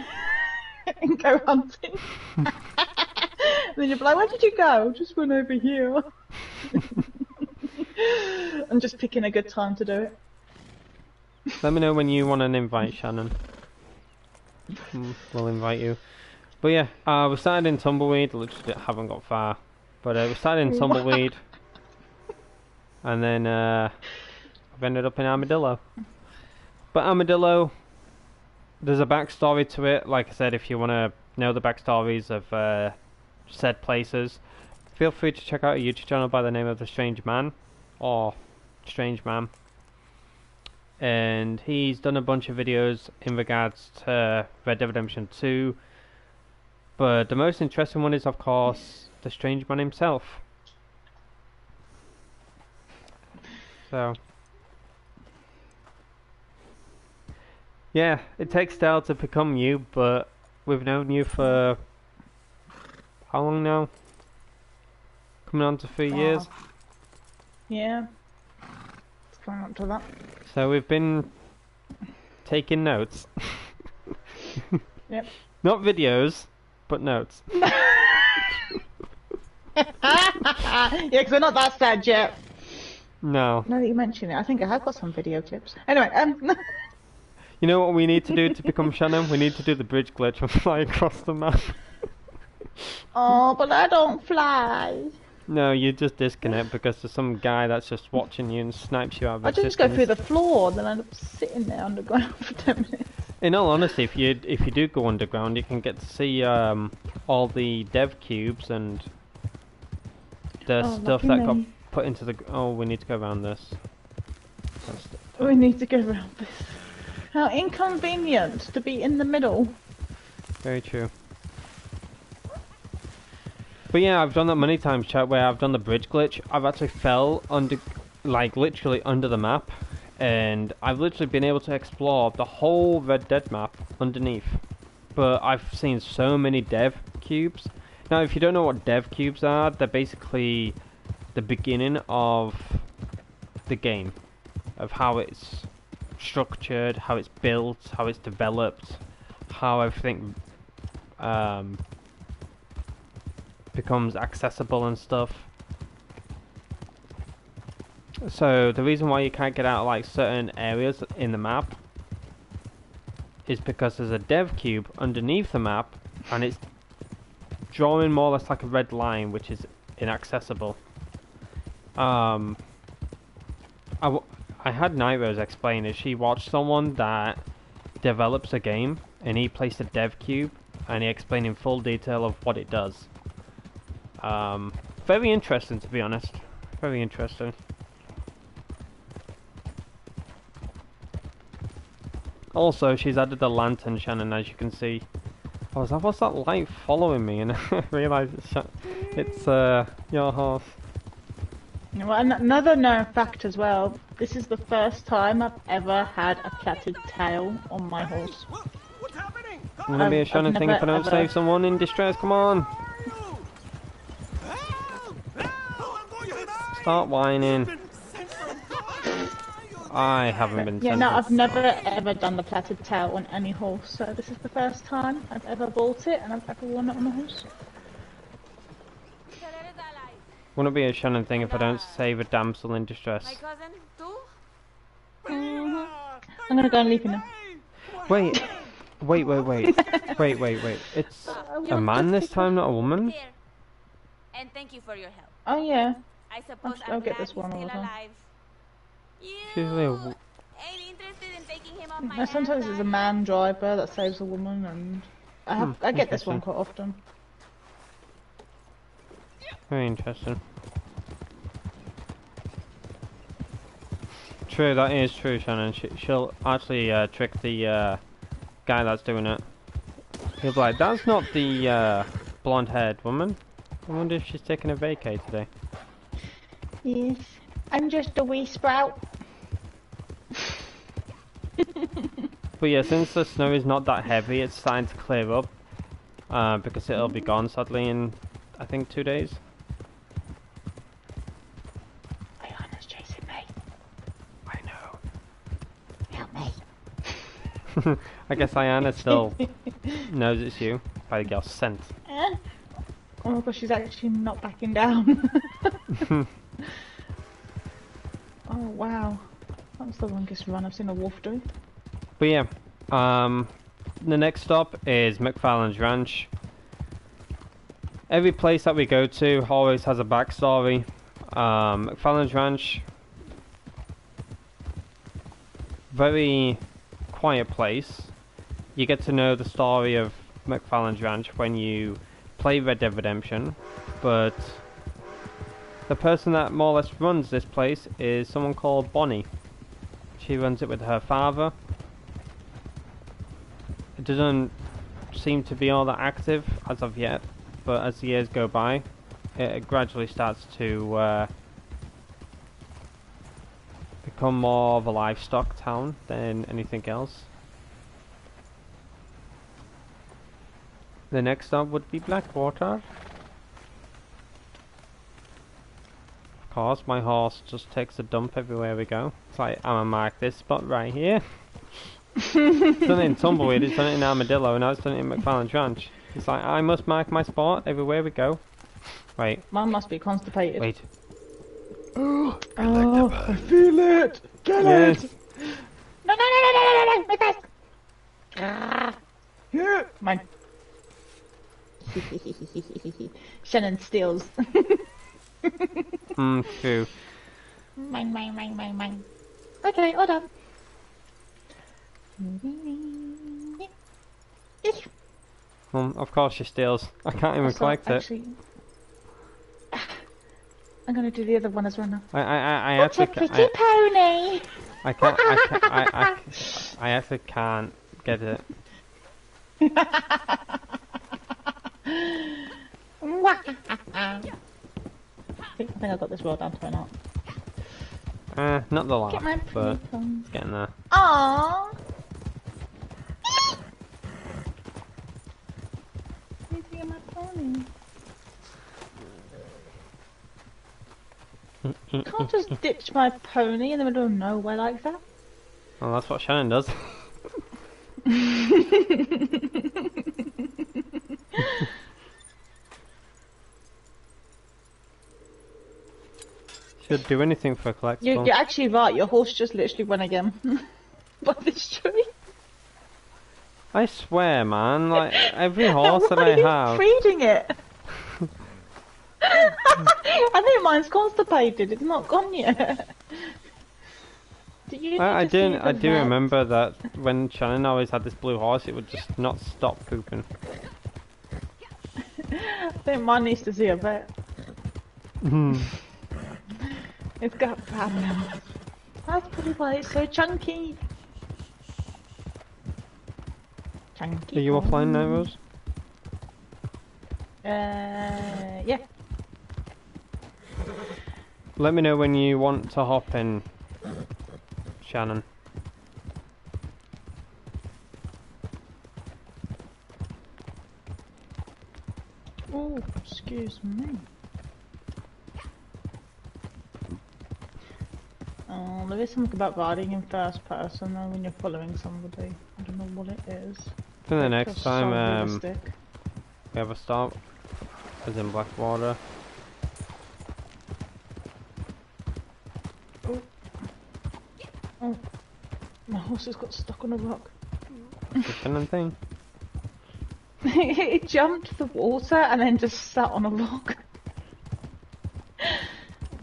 and go hunting. Then you'll be like, where did you go? Just went over here. I'm just picking a good time to do it. Let me know when you want an invite, Shannon. We'll invite you. But yeah, we started in Tumbleweed. Literally haven't got far. But we started in Tumbleweed. And then I've ended up in Armadillo. But Armadillo, there's a backstory to it. Like I said, if you want to know the backstories of said places, feel free to check out a YouTube channel by the name of The Strange Man, or Strange Man. And he's done a bunch of videos in regards to Red Dead Redemption 2. But the most interesting one is, of course, The Strange Man himself. So, yeah, it takes Dale to become you, but we've known you for how long now? Coming on to 3 years. Yeah, it's coming up to that. So we've been taking notes. Yep. Not videos, but notes. Yeah, because we're not that sad yet. No. Now that you mention it, I think I have got some video clips. Anyway, You know what we need to do to become Shannon? We need to do the bridge glitch and fly across the map. Oh, but I don't fly. No, you just disconnect because there's some guy that's just watching you and snipes you out of I just go through the floor, then I end up sitting there underground for 10 minutes. In all honesty, if you do go underground, you can get to see all the dev cubes and the stuff that got put into the. Oh, we need to go around this. We need to go around this. How inconvenient to be in the middle. Very true. But yeah, I've done that many times, chat, where I've done the bridge glitch. I've actually fell under, like literally under the map, and I've literally been able to explore the whole Red Dead map underneath. But I've seen so many dev cubes. Now, if you don't know what dev cubes are, they're basically the beginning of the game, of how it's structured, how it's built, how it's developed, how everything becomes accessible and stuff. So the reason why you can't get out of like certain areas in the map is because there's a dev cube underneath the map, and it's drawing more or less like a red line, which is inaccessible. I had Nightros explain it. She watched someone that develops a game, and he placed a dev cube, and he explained in full detail of what it does. Very interesting, to be honest. Very interesting. Also, she's added the lantern, Shannon, as you can see. Oh, what's that light following me? And I realised it's your horse. Well, another known fact as well. This is the first time I've ever had a plaited tail on my horse. What's happening? I'm gonna be a Shannon thing if I don't save someone in distress. Come on, start whining. I haven't been. Yeah, no, I've never ever done the plaited tail on any horse. So this is the first time I've ever bought it and I've ever worn it on a horse. Wouldn't be a Shannon thing if I don't save a damsel in distress. My cousin, too? I'm gonna go and leave you now. Wait. It's a man this time, not a woman? Here. And thank you for your help. Oh yeah. I suppose I'll I'm get glad this one he's all the still time. alive. You It's usually a ain't interested in taking him off my No, sometimes hands, there's a man driver that saves a woman, and I get this one interesting. quite often. Very interesting. True, that is true, Shannon. She'll actually trick the guy that's doing it. He'll be like, that's not the blonde-haired woman. I wonder if she's taking a vacay today. Yes, I'm just a wee sprout. But yeah, since the snow is not that heavy, it's starting to clear up. Because it'll be gone, sadly, in, I think, 2 days. Ayana's chasing me. I know. Help me. I guess Ayana still knows it's you by the girl's scent. Oh my gosh, she's actually not backing down. Oh wow, that was the longest run I've seen a wolf do. But yeah, the next stop is McFarlane's Ranch. Every place that we go to always has a backstory. McFarlane's Ranch, very quiet place. You get to know the story of McFarlane's Ranch when you play Red Dead Redemption, but the person that more or less runs this place is someone called Bonnie. She runs it with her father. It doesn't seem to be all that active as of yet, but as the years go by, it gradually starts to become more of a livestock town than anything else. The next stop would be Blackwater. Of course, my horse just takes a dump everywhere we go. It's like, I'm gonna mark this spot right here. It's done it in Tumbleweed, it's done it in Armadillo, and now it's done it in McFarlane's Ranch. It's like, I must mark my spot everywhere we go. Wait, Mine must be constipated. wait. Oh, I feel it! Get Yes. it! No, my face! Yeah, mine. Shannon steals. True. Mine. Okay, all done. Of course she steals. I can't even Also, collect it. actually, I'm gonna do the other one as well now. I What a actually pretty pony! I actually can't get it. I think I got this well down to an art. Not the Get my laugh, but pony. it's getting there. Aww! Need to get my pony. Can't just ditch my pony in the middle of nowhere like that. Well, that's what Shannon does. Should do anything for a collectible. You're actually right, your horse just literally went again. By this tree. I swear, man, like, every horse that Why I are you have... feeding it? I think mine's constipated. It's not gone yet. Do you need I to see the do vet? remember that when Shannon always had this blue horse, it would just not stop pooping. I think mine needs to see a vet. It's got problems. That's probably why it's so chunky. Chunky. Are you offline now, Rose? Yeah. Let me know when you want to hop in, Shannon. Oh, excuse me. Oh, there is something about riding in first person though when you're following somebody. I don't know what it is. For the It next feels time, so realistic. we have a stop, as in Blackwater. Oh, my horse has got stuck on a rock. The Shannon thing. It jumped the water and then just sat on a rock.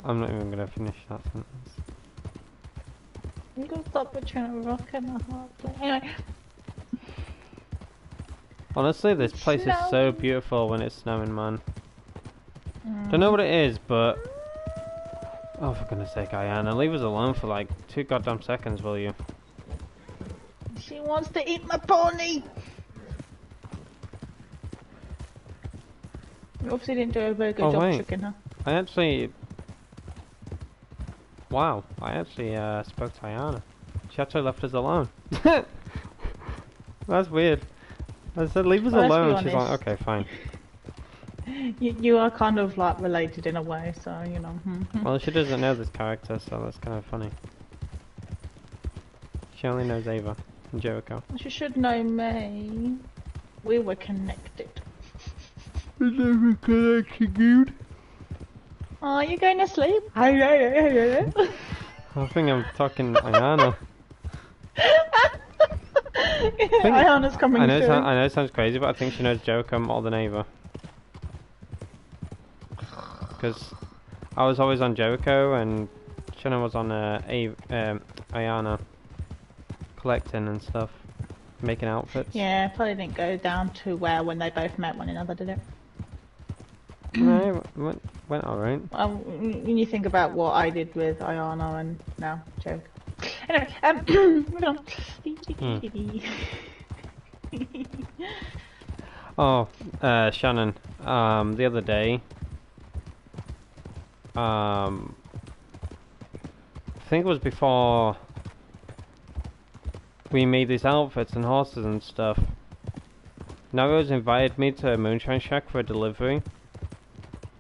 I'm not even gonna finish that sentence. You gotta stop between a rock and a hard place. Anyway, Honestly, this place is so snowing. beautiful when it's snowing, man. Don't know what it is, but... Oh, for goodness sake, Aidan, leave us alone for like 2 goddamn seconds, will you? She wants to eat my pony. You obviously didn't do a very good Oh, job wait. tricking her. I actually... Wow, I actually spoke to Aidan. She actually left us alone. That's weird. I said, leave us Well, let's be alone. She's like, honest. okay, fine. You are kind of like related in a way, so you know. Well, she doesn't know this character, so that's kind of funny. She only knows Ava and Jericho. She should know me. We were connected. Never connection, dude. Are you going to sleep? I I think I'm talking Ayana. Ayana's coming I know, through. I know it sounds crazy, but I think she knows Jericho more than Ava. Because I was always on Jericho and Shannon was on Ayana. Collecting and stuff. Making outfits. Yeah, probably didn't go down too well when they both met one another, did it? No, it went alright. When you think about what I did with Ayana and now Joke. Anyway, moving on. Oh, Shannon, the other day, I think it was before we made these outfits and horses and stuff. Narrows invited me to a moonshine shack for a delivery.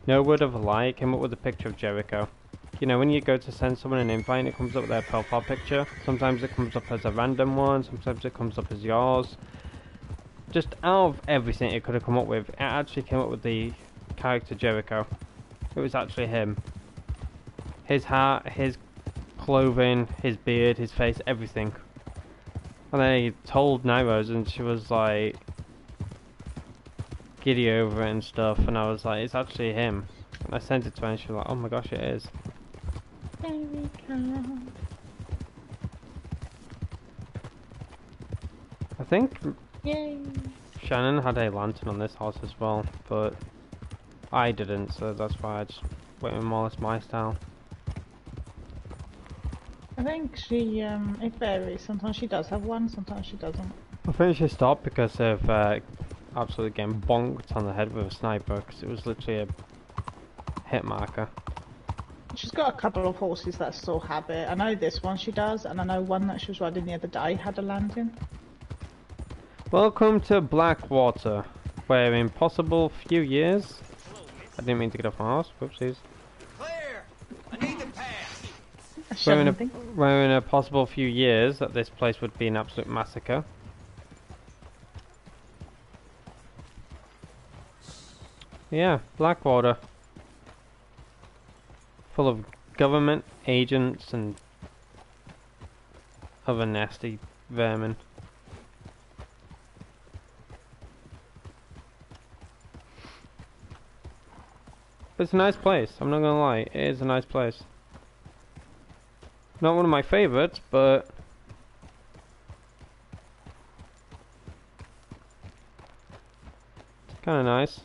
No word of a lie, it came up with a picture of Jericho. You know, when you go to send someone an invite and it comes up with their profile picture, sometimes it comes up as a random one, sometimes it comes up as yours. Just out of everything it could have come up with, it actually came up with the character Jericho. It was actually him. His hat, his clothing, his beard, his face, everything. And then he told Nairos and she was like giddy over it and stuff, and I was like, it's actually him. And I sent it to her and she was like, oh my gosh, it is. There we go. I think Yay. Shannon had a lantern on this horse as well, but I didn't, so that's why I just went with more or less my style. I think she, it varies. Sometimes she does have one, sometimes she doesn't. I think she stopped because of absolutely getting bonked on the head with a sniper, because it was literally a hit marker. She's got a couple of horses that still have it. I know this one she does, and I know one that she was riding the other day had a lantern. Welcome to Blackwater, where in possible few years... I didn't mean to get off my horse, whoopsies. Clear! I need to pass! Where in a possible few years that this place would be an absolute massacre. Yeah, Blackwater. Full of government agents and other nasty vermin. It's a nice place, I'm not gonna lie, it is a nice place. Not one of my favourites, but it's kinda nice.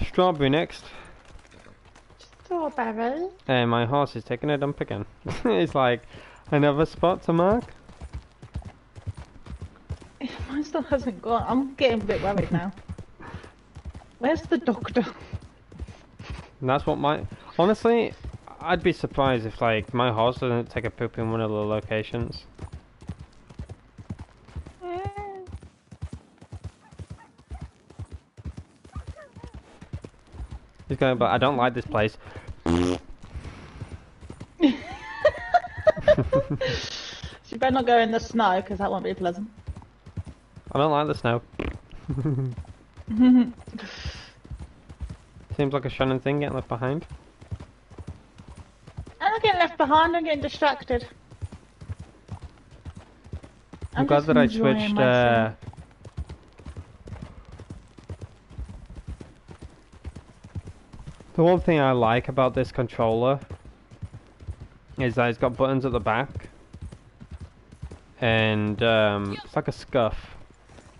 Strawberry next. Strawberry. And my horse is taking a dump again. It's like another spot to mark. Mine still hasn't gone. I'm getting a bit worried now. Where's the doctor? And that's what my... Honestly, I'd be surprised if like my horse doesn't take a poop in one of the locations. He's going, but I don't like this place. So you better not go in the snow, because that won't be pleasant. I don't like the snow. Seems like a Shannon thing, getting left behind. I'm not getting left behind, I'm getting distracted. I'm glad just that I enjoying switched myself. The one thing I like about this controller is that it's got buttons at the back, and it's like a scuff.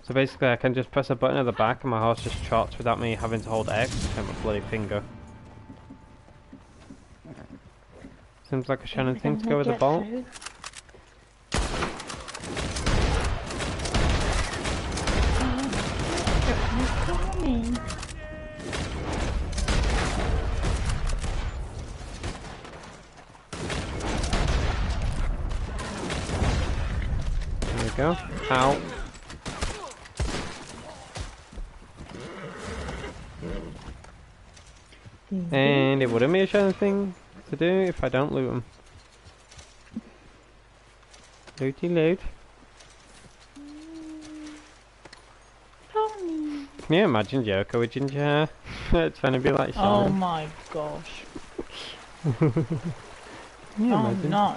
So basically I can just press a button at the back and my horse just trots without me having to hold X and my bloody finger. Seems like a Shannon thing to go with the bolt. There we go. Ow. And it wouldn't be a Shannon thing to do if I don't loot them. Looty loot. Can you imagine Joko with ginger hair? Trying to be like Oh Shannon. my gosh. Can you Oh imagine? no.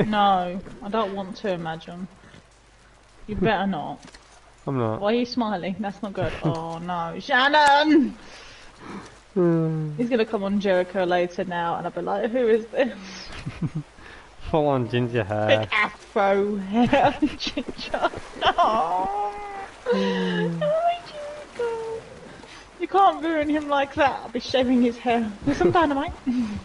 No, I don't want to imagine. You better not. I'm not. Why are you smiling? That's not good. Oh no. Shannon! He's gonna come on Jericho later now and I'll be like, who is this? Full on ginger hair. Big afro hair ginger. No! Oh, Jericho. You can't ruin him like that. I'll be shaving his hair with some dynamite. I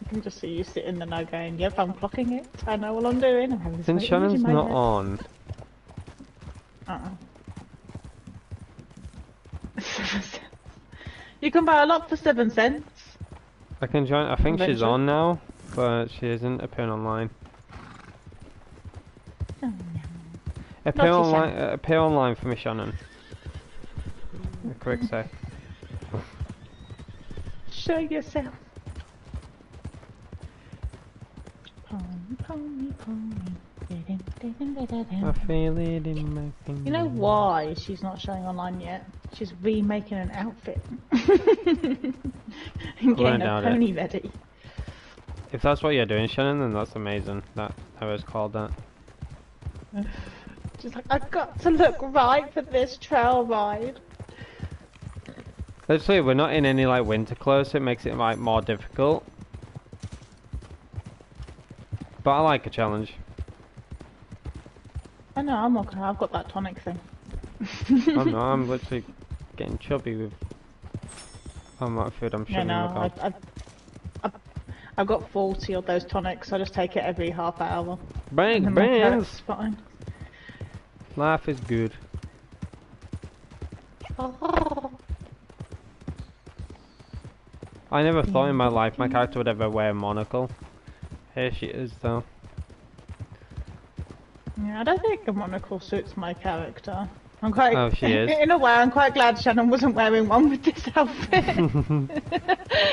can just see you sitting there now going, yep, I'm clocking it. I know what I'm doing. I'm having this Since great Shannon's image in my not head. on, You can buy a lot for 7 cents. I can join. I think she's Eventually. on now, but she isn't appearing online. Appear Naughty online. Appear online for me, Shannon. A quick sec. Show yourself. Pony, pony, pony. I feel it in my finger. You know why she's not showing online yet? She's remaking an outfit. And getting a doubt it. pony ready. If that's what you're doing, Shannon, then that's amazing. That I was called that. She's like, I've got to look right for this trail ride. Literally, we're not in any like winter clothes, so it makes it like more difficult. But I like a challenge. I know, I'm okay. I've got that tonic thing. I'm not. I'm literally getting chubby with how much food I'm Yeah, shoving in my no, mouth. I've got 40 of those tonics. I just take it every half hour. Bang, And then my bangs! throat's fine. Life is good. I never thought in my life my character would ever wear a monocle. Here she is, though. Yeah, I don't think a monocle suits my character. I'm quite. Oh, she is. In a way, I'm quite glad Shannon wasn't wearing one with this outfit.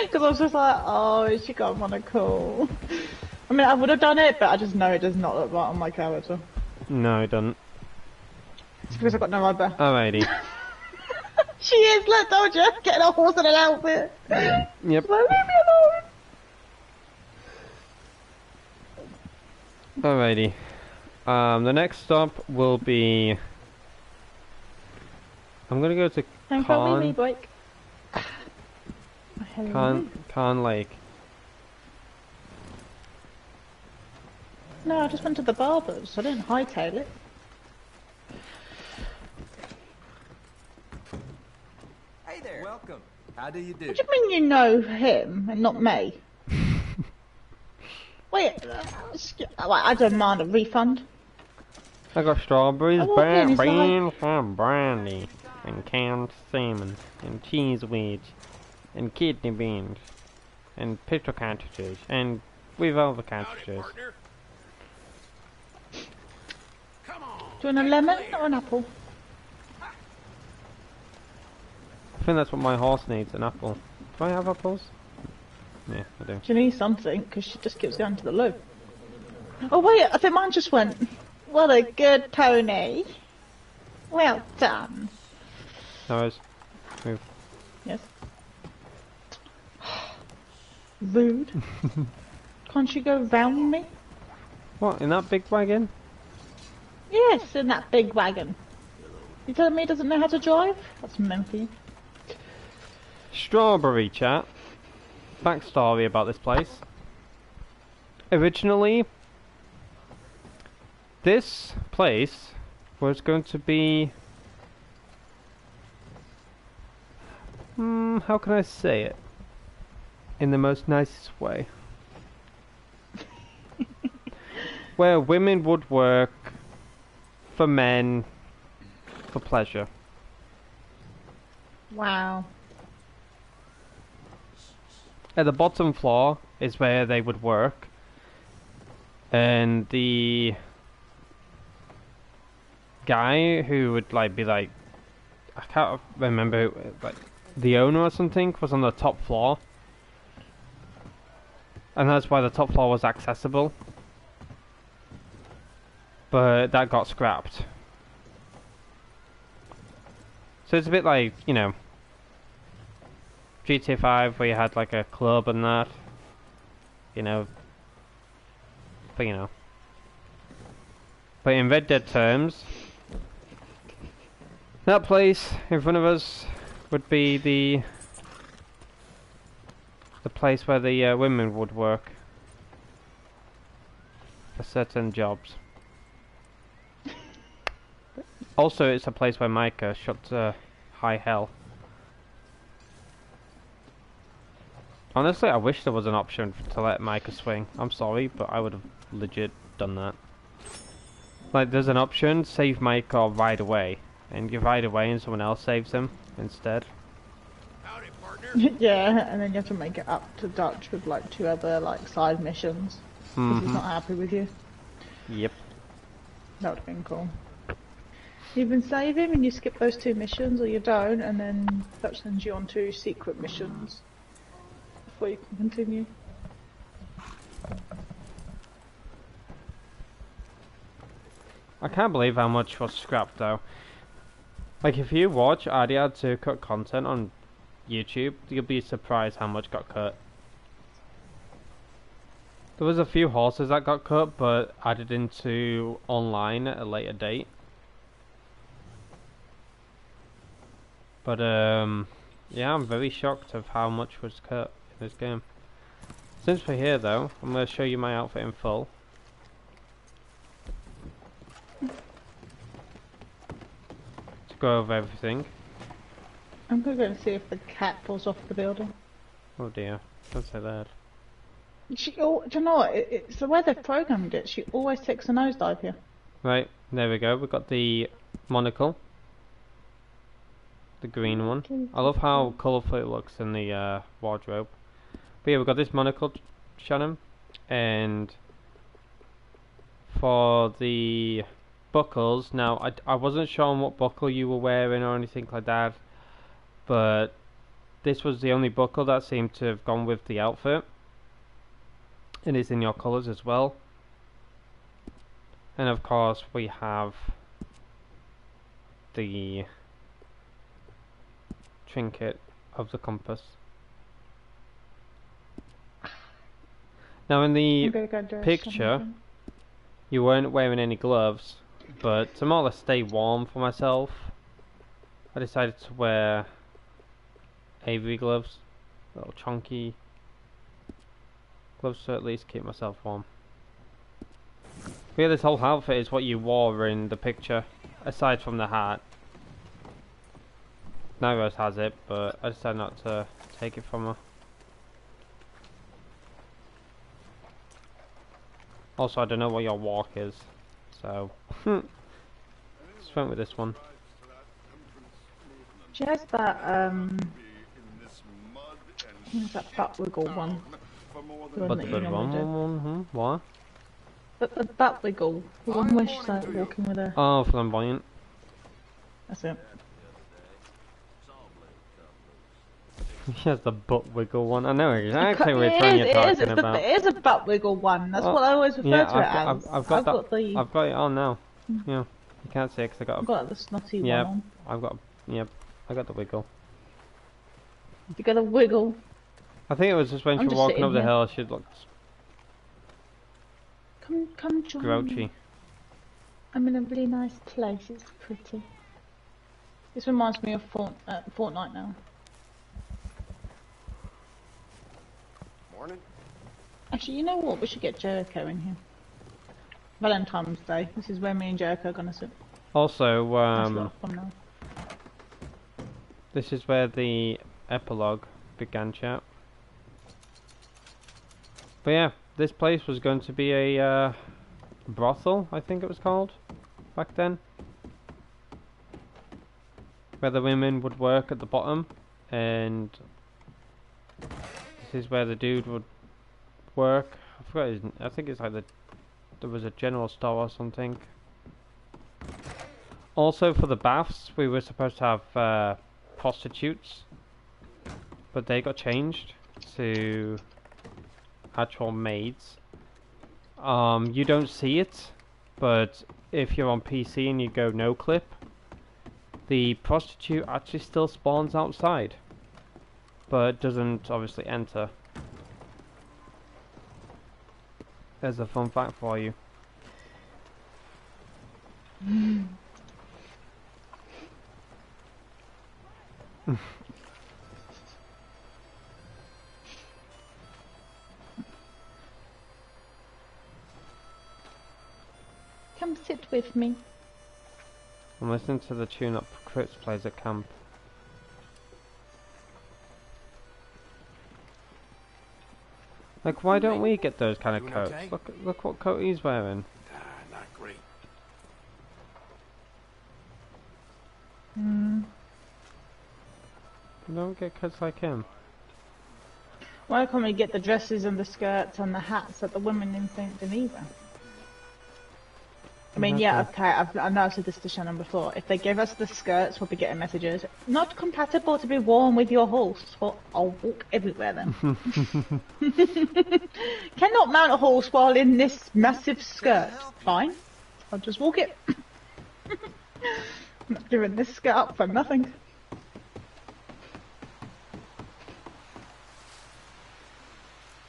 Because I was just like, oh, she got a monocle. I mean, I would have done it, but I just know it does not look right on my character. No, it doesn't. It's because I've got no eyebrow. Alrighty. She is, look, told you, getting a horse in an outfit. Yep. Like, leave me alone. Alrighty. The next stop will be. I'm gonna go to Time for a wee wee break. Hello. Khan Lake. No, I just went to the barber's. I didn't hightail it. Hey there. Welcome. How do you do? What do you mean you know him and not me? Wait, I demand a refund. I got strawberries, I walk in, it's beans, and brandy, and canned salmon, and cheese wedge, and kidney beans, and pistol cartridges, and revolver cartridges. Do you want a lemon or an apple? I think that's what my horse needs, an apple. Do I have apples? Yeah, I do. She needs something because she just keeps going to the loo. Oh wait, I think mine just went. What a good pony. Well done. No, it's move. Yes. Rude. Can't you go round me? What, in that big wagon? Yes, in that big wagon. You telling me he doesn't know how to drive? That's meant for you. Strawberry chat. Backstory about this place. Originally, this place was going to be... how can I say it? In the most nicest way. Where women would work for men for pleasure. Wow. At the bottom floor is where they would work, and the guy who would be like, I can't remember who, like the owner or something, was on the top floor, and that's why the top floor was accessible, but that got scrapped. So it's a bit like, you know, GTA 5 where you had like a club and that, you know, but you know. But in Red Dead terms, that place in front of us would be the place where the women would work for certain jobs. Also, it's a place where Micah shot to high hell. Honestly, I wish there was an option to let Micah swing. I'm sorry, but I would have legit done that. Like, there's an option, save Micah or ride away. And you ride away and someone else saves him instead. Howdy, partner. Yeah, and then you have to make it up to Dutch with like 2 other like side missions. Because he's not happy with you. Yep. That would have been cool. You even save him and you skip those 2 missions, or you don't, and then Dutch sends you on 2 secret missions before you can continue. I can't believe how much was scrapped though. Like, if you watch Adi had to cut content on YouTube, you'll be surprised how much got cut. There was a few horses that got cut, but added into online at a later date. But yeah, I'm very shocked of how much was cut in this game. Since we're here though, I'm going to show you my outfit in full. To go over everything. I'm gonna go and see if the cat falls off the building. Oh dear, don't say that. She, oh, do you know what? It's the way they've programmed it. She always takes a nosedive here. Right, there we go. We've got the monocle. The green one. I love how colourful it looks in the wardrobe. But yeah, we've got this monocle, Shannon. And for the buckles, now I wasn't sure on what buckle you were wearing or anything like that. But this was the only buckle that seemed to have gone with the outfit. It is in your colours as well. And of course we have the trinket of the compass. Now in the I'm gonna go do a picture, something. you weren't wearing any gloves, but to more or less stay warm for myself, I decided to wear Avery gloves, little chunky gloves to at least keep myself warm. But yeah, this whole outfit is what you wore in the picture, aside from the hat. Nairos has it, but I decided not to take it from her. Also, I don't know what your walk is, so just went with this one. She has that, what's that butt wiggle one? The one But that the you good normally do. one, what? But the butt wiggle, the one where she's like walking with her. Oh, flamboyant. That's it. She has the butt wiggle one. I know exactly which one you're It talking is, about. it is a butt wiggle one. That's Oh, what I always refer yeah, to it as. I've got that. the, I've got it on now. Yeah, you can't see it 'cause I got. I've got the snotty Yep, one on. I've got. Yep, I got the wiggle. You got a wiggle. I think it was just when I'm she was just walking sitting up the here. hill, she looked Come join grouchy. me. I'm in a really nice place. It's pretty. This reminds me of Fortnite now. Morning. Actually, you know what? We should get Jericho in here. Valentine's Day. This is where me and Jericho are gonna sit. Also, That's a lot of fun now. this is where the epilogue began, chat. But yeah, this place was going to be a brothel, I think it was called, back then. Where the women would work at the bottom, and this is where the dude would work. I forgot his. I think it's like there was a general store or something. Also, for the baths, we were supposed to have prostitutes, but they got changed to actual maids. You don't see it, but if you're on PC and you go no clip, the prostitute actually still spawns outside, but doesn't obviously enter. There's a fun fact for you. Come sit with me. I'm listening to the tune up Crits plays at camp. Like, why don't we get those kind of Doing coats? okay? Look what coat he's wearing. Not great. We don't get coats like him. Why can't we get the dresses and the skirts and the hats that the women in St. Geneva? I mean, yeah, okay, I know I've said this to Shannon before. If they give us the skirts, we'll be getting messages. Not compatible to be worn with your horse. Well, I'll walk everywhere then. Cannot mount a horse while in this massive skirt. Fine. I'll just walk it. I'm not giving this skirt up for nothing.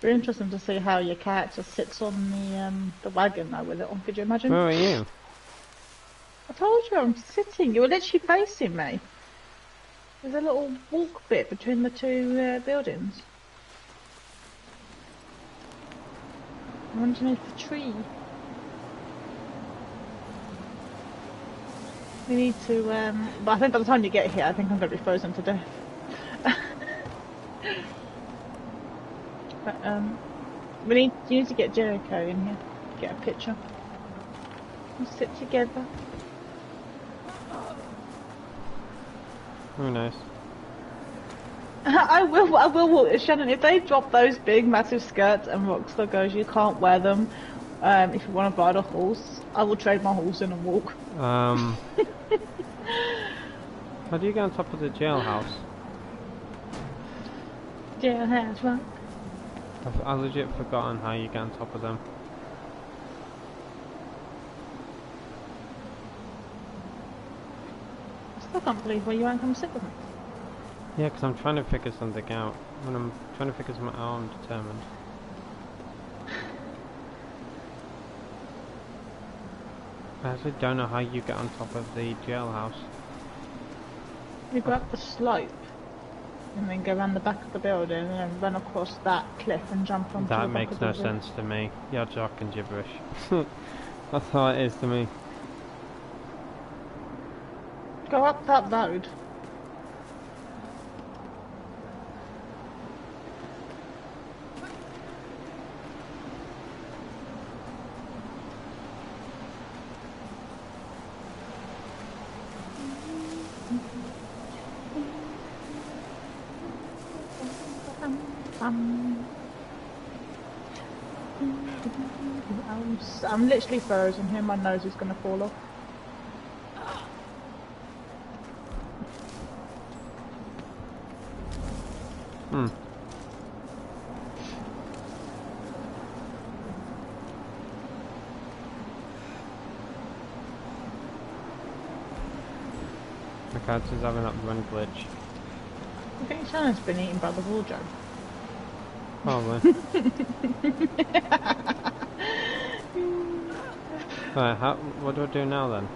Very interesting to see how your character sits on the wagon though with it on. Could you imagine? Where are you? I told you I'm sitting. You were literally facing me. There's a little walk bit between the two buildings. I'm underneath the tree. We need to, but I think by the time you get here, I think I'm going to be frozen to death. But, you need to get Jericho in here. Get a picture. We'll sit together. Very nice. I will walk. Shannon, if they drop those big, massive skirts and Rockstar goes, you can't wear them if you want to ride a horse, I will trade my horse in and walk. How do you get on top of the jailhouse? Jailhouse, right? I've legit forgotten how you get on top of them. I still can't believe why you won't come sit with me. Yeah, because I'm trying to figure something out. When I'm trying to figure something out, I'm determined. I actually don't know how you get on top of the jailhouse. You go up the slope and then go around the back of the building and then run across that cliff and jump onto the That back makes of the no roof. sense to me. You're talking gibberish. That's how it is to me. Go up that road. I'm literally frozen here, my nose is gonna fall off. Hmm. My character's having that run glitch. I think Shannon's been eaten by the wardrobe. Probably. Right, what do I do now then?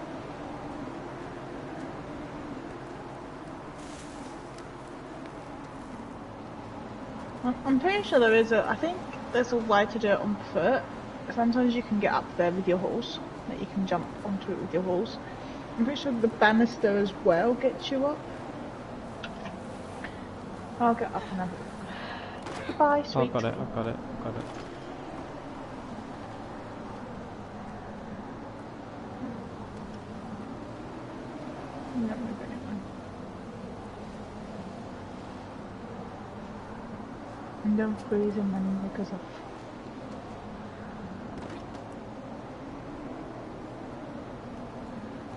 I'm pretty sure there is I think there's a way to do it on foot. Sometimes you can get up there with your horse, that you can jump onto it with your horse. I'm pretty sure the banister as well gets you up. I'll get up and have a look. Goodbye, Oh, sweet. I've got it, I've got it, I've got it. Not move anyway. And don't freeze him when he goes off.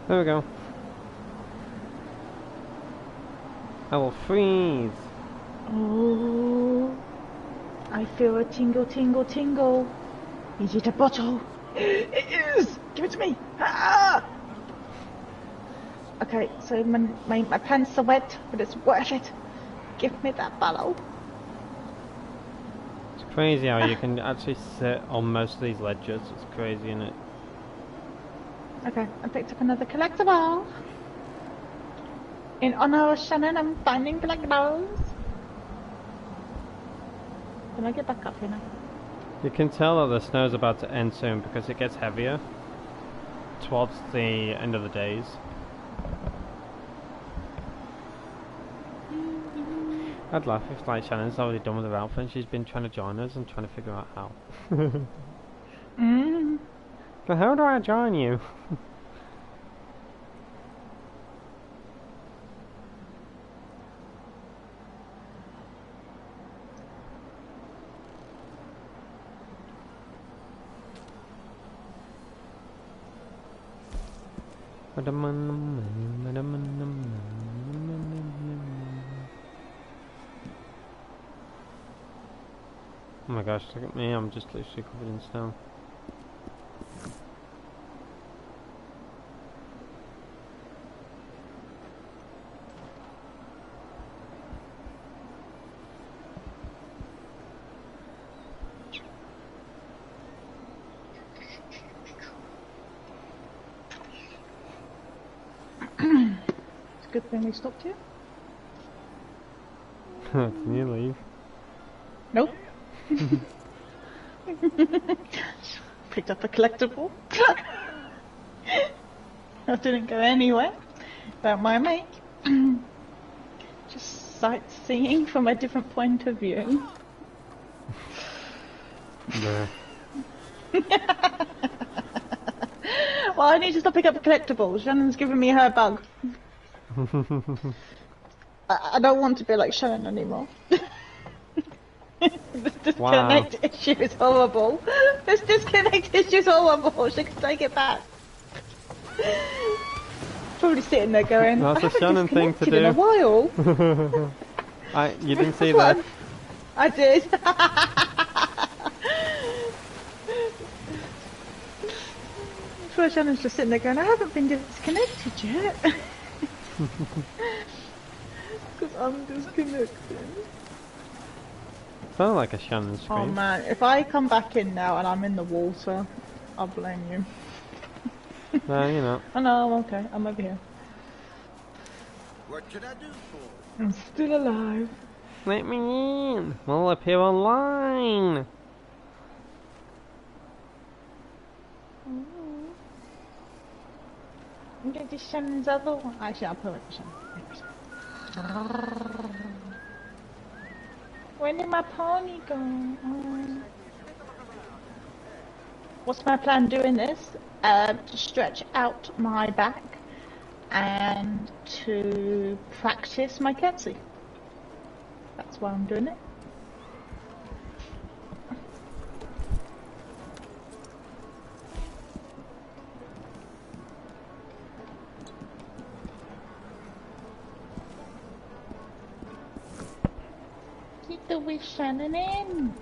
There we go. I will freeze. Oh, I feel a tingle, tingle, tingle. Is it a bottle? It is! Give it to me! Ah! Okay, so my pants are wet, but it's worth it. Give me that bottle. It's crazy how you can actually sit on most of these ledges. It's crazy, isn't it? Okay, I picked up another collectible. In honor of Shannon, I'm finding collectibles. Can I get back up here now? You can tell that the snow's about to end soon because it gets heavier towards the end of the days. I'd laugh if like Shannon's already done with her outfit and she's been trying to join us and trying to figure out how. But how do I join you? Oh my gosh, look at me, I'm just literally covered in snow. It's a good thing we stopped here. Can you leave? Nope. Picked up a collectible. I didn't go anywhere. Don't mind me. Just sightseeing from a different point of view. Yeah. Well, I need to stop picking up the collectibles. Shannon's giving me her bug. I don't want to be like Shannon anymore. This disconnect issue is horrible. This disconnect issue is horrible. She can take it back. Probably sitting there going, That's I a haven't Shannon thing to disconnected in a while. You didn't see that? I did. Poor Shannon's just sitting there going, I haven't been disconnected yet. Because I'm disconnected. Sounded like a Shannon scream. Oh man, if I come back in now and I'm in the water, I'll blame you. Well, you know. Oh no, I'm okay. I'm over here. What can I do for? I'm still alive. Let me in. We'll appear online. I'm going to Shannon's other one. Actually, I'll put it to Shannon. When did my pony go? What's my plan doing this? To stretch out my back and to practice my curtsy. That's why I'm doing it. Keep the wish Shannon in.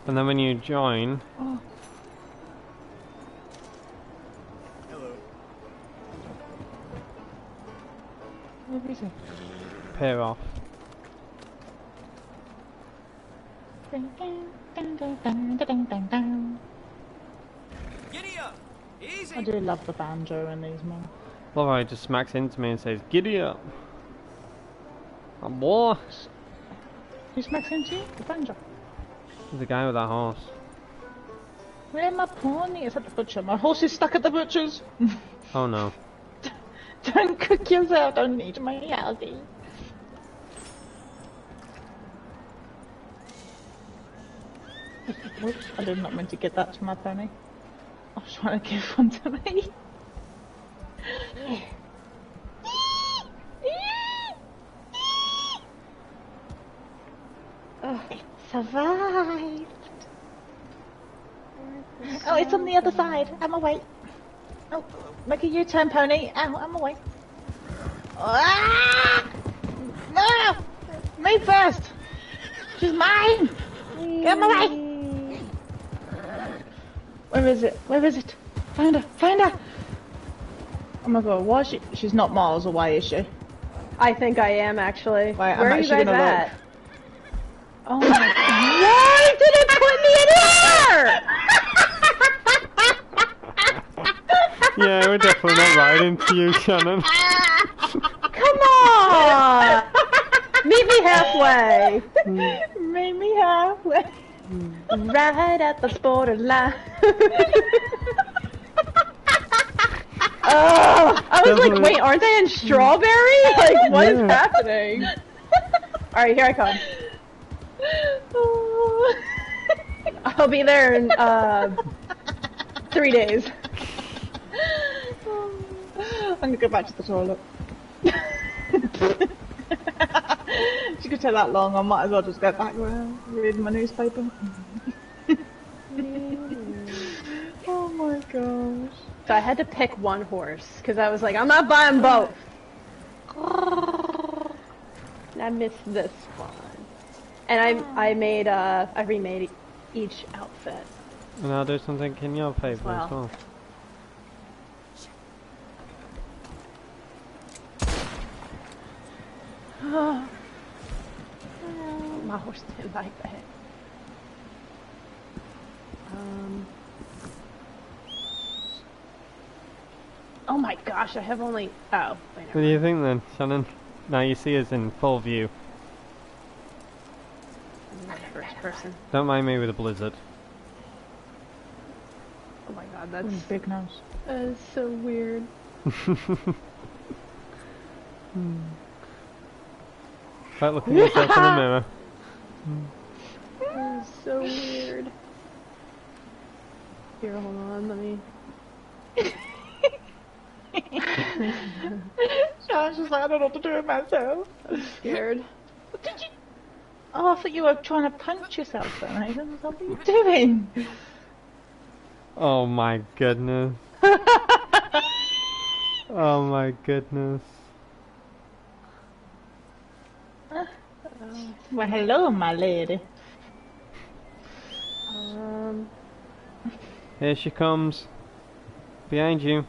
And then when you join, Oh. Hello. Where is it? pair off. Dun, dun, dun, dun, dun, dun, dun, dun. Giddy up! Easy! I do love the banjo in these more. Love how he just smacks into me and says, "Giddy up, oh, boy." Who smacks into you? The banjo. The guy with that horse. Where my pony? It's at the butcher. My horse is stuck at the butcher's. Oh no. Don't cook yourself. Don't need my healthy. Whoops, I did not mean to get that to my pony. I was trying to give one to me. Oh, it survived. Oh, it's on the other side. I'm away. Oh, make a U-turn, pony. Ow, I'm away. Ah! No! Me first! She's mine! Get away! Where is it? Where is it? Find her! Find her! Oh my god, why is she? She's not miles away, is she? I think I am actually. Wait, I'm Where are you actually guys gonna at? look. Oh my god. Why did it put me in here? Yeah, we're definitely not riding to you, Shannon. Come on! Meet me halfway. Meet me halfway. Right at the borderline. Oh, I was like, wait, aren't they in strawberry? Like, what is Yeah. happening? Alright, here I come. I'll be there in 3 days. I'm gonna go back to the toilet. She could take that long, I might as well just go back reading my newspaper. Oh my gosh. So I had to pick one horse, because I was like, I'm not buying both. And I missed this one. And I remade each outfit. And I'll do something in your favour as Well. well. My horse didn't like that. Oh my gosh, I have only. Oh, wait. What do you think then, Shannon? Now you see us in full view. I'm not the first person. Don't mind me with a blizzard. Oh my god, that's Big nose. that is so weird. Like looking at yourself in the mirror. That is so weird. Here, hold on, let me. Shannon's just like, I don't know what to do with myself. I'm scared. What did you... Oh, I thought you were trying to punch yourself then, Aidan. What are you doing? Oh my goodness. Oh my goodness. Well, hello, my lady. Here she comes. Behind you.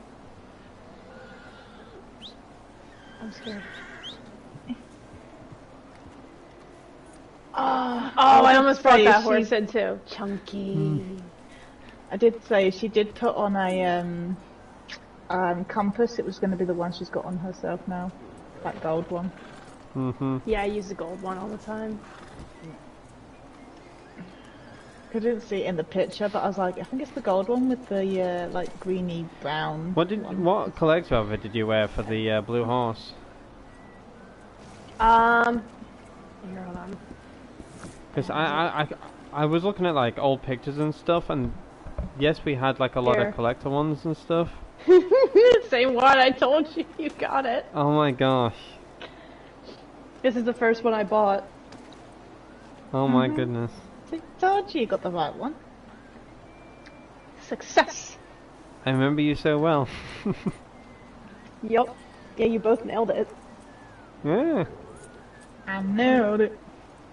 I'm scared. Oh, Oh, I did almost brought say that she- horse in too. Chunky. I did say she did put on a compass. It was going to be the one she's got on herself now, that gold one. Yeah, I use the gold one all the time. I didn't see it in the picture, but I was like, I think it's the gold one with the like greeny brown. What collector outfit did you wear for the blue horse? Here, hold on. Because I was looking at like old pictures and stuff, and yes, we had like a lot Here. of collector ones and stuff. Same one, I told you, you got it. Oh my gosh. This is the first one I bought. Oh my goodness. I told you got the right one. Success! I remember you so well. Yup. Yeah, you both nailed it. Yeah. I nailed it.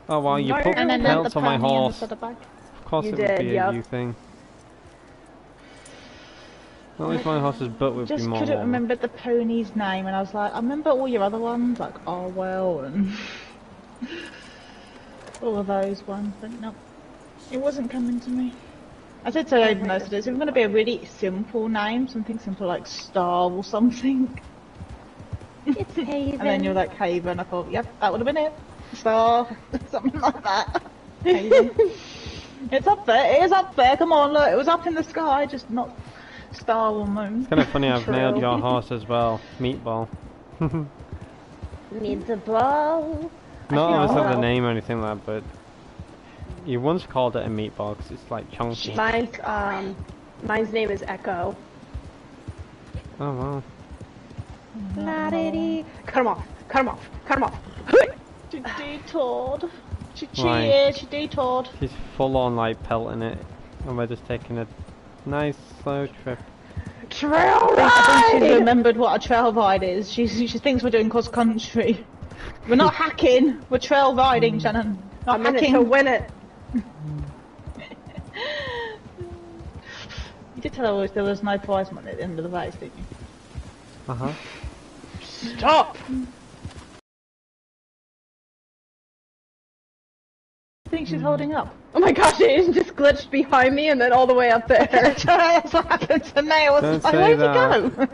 Oh wow, you put And then pelts the on my pony on the horse. side of the back. Of course You it would did, be a yep. you thing. At least my horse's butt would Just be more couldn't long. remember the pony's name, and I was like, I remember all your other ones, like Arwell and all of those ones, but no, it wasn't coming to me. I did say Aidan knows it's going to be a really simple name, something simple like Star or something. It's Haven. And then you're like Haven. I thought, yep, that would have been it. Star, something like that. Haven. It's up there. It is up there. Come on, look. It was up in the sky, just not star or moon. It's kind of funny I've nailed True. your horse as well. Meatball. Needs a ball. Not think obviously the I'll- name or anything like that, but you once called it a meatball because it's like chunky. Mine's name is Echo. Oh wow. La-di-di. Cut him off. Cut him off. Cut him off. She detoured. She Right. cheered. She detoured. She's full on like pelting it, and we're just taking a nice slow trip. Trail I think she's ride! remembered what a trail ride is. She thinks we're doing cross country. We're not hacking. We're trail riding, Shannon. Not I'm in it hacking. to win it. You did tell her there was no prize money at the end of the race, didn't you? Uh huh. Stop! I think she's holding up. Oh my gosh, it just glitched behind me and then all the way up there. That's what happened to me. I was Don't like, say where'd you go?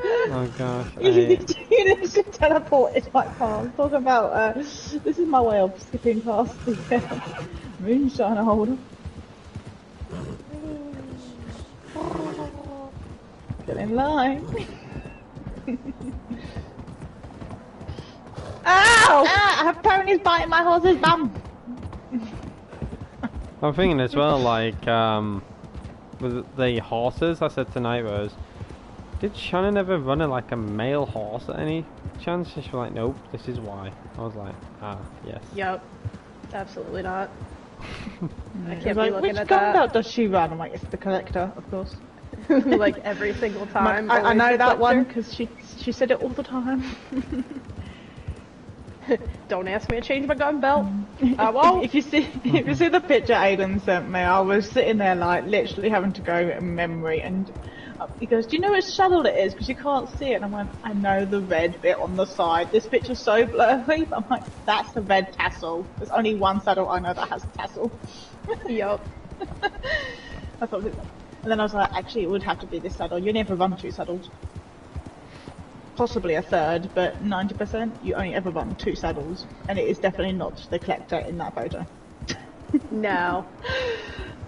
Oh gosh. You literally teleported my car. Talk about, this is my way of skipping past the moonshine holder. Get in line. Ow! Ah, I have ponies biting my horse's bum. I'm thinking as well, like, with the horses, I said tonight was, did Shannon ever run like a male horse at any chance? She was like, nope, this is why. I was like, ah, yes. Yep. Absolutely not. I She's can't like, be looking which at gun that. belt does she run? I'm like, it's the collector, of course. Like every single time. I always know the that one collector. because she said it all the time. Don't ask me to change my gun belt. I won't. If you see the picture Aidan sent me, I was sitting there like literally having to go in memory, and he goes, "Do you know which saddle it is? Because you can't see it." And I went, "I know the red bit on the side. This picture's so blurry." I'm like, "That's the red tassel. There's only one saddle I know that has a tassel." Yup. I thought, and then I was like, "Actually, it would have to be this saddle. You never run two saddles." Possibly a third, but 90% you only ever run two saddles, and it is definitely not the collector in that photo. No.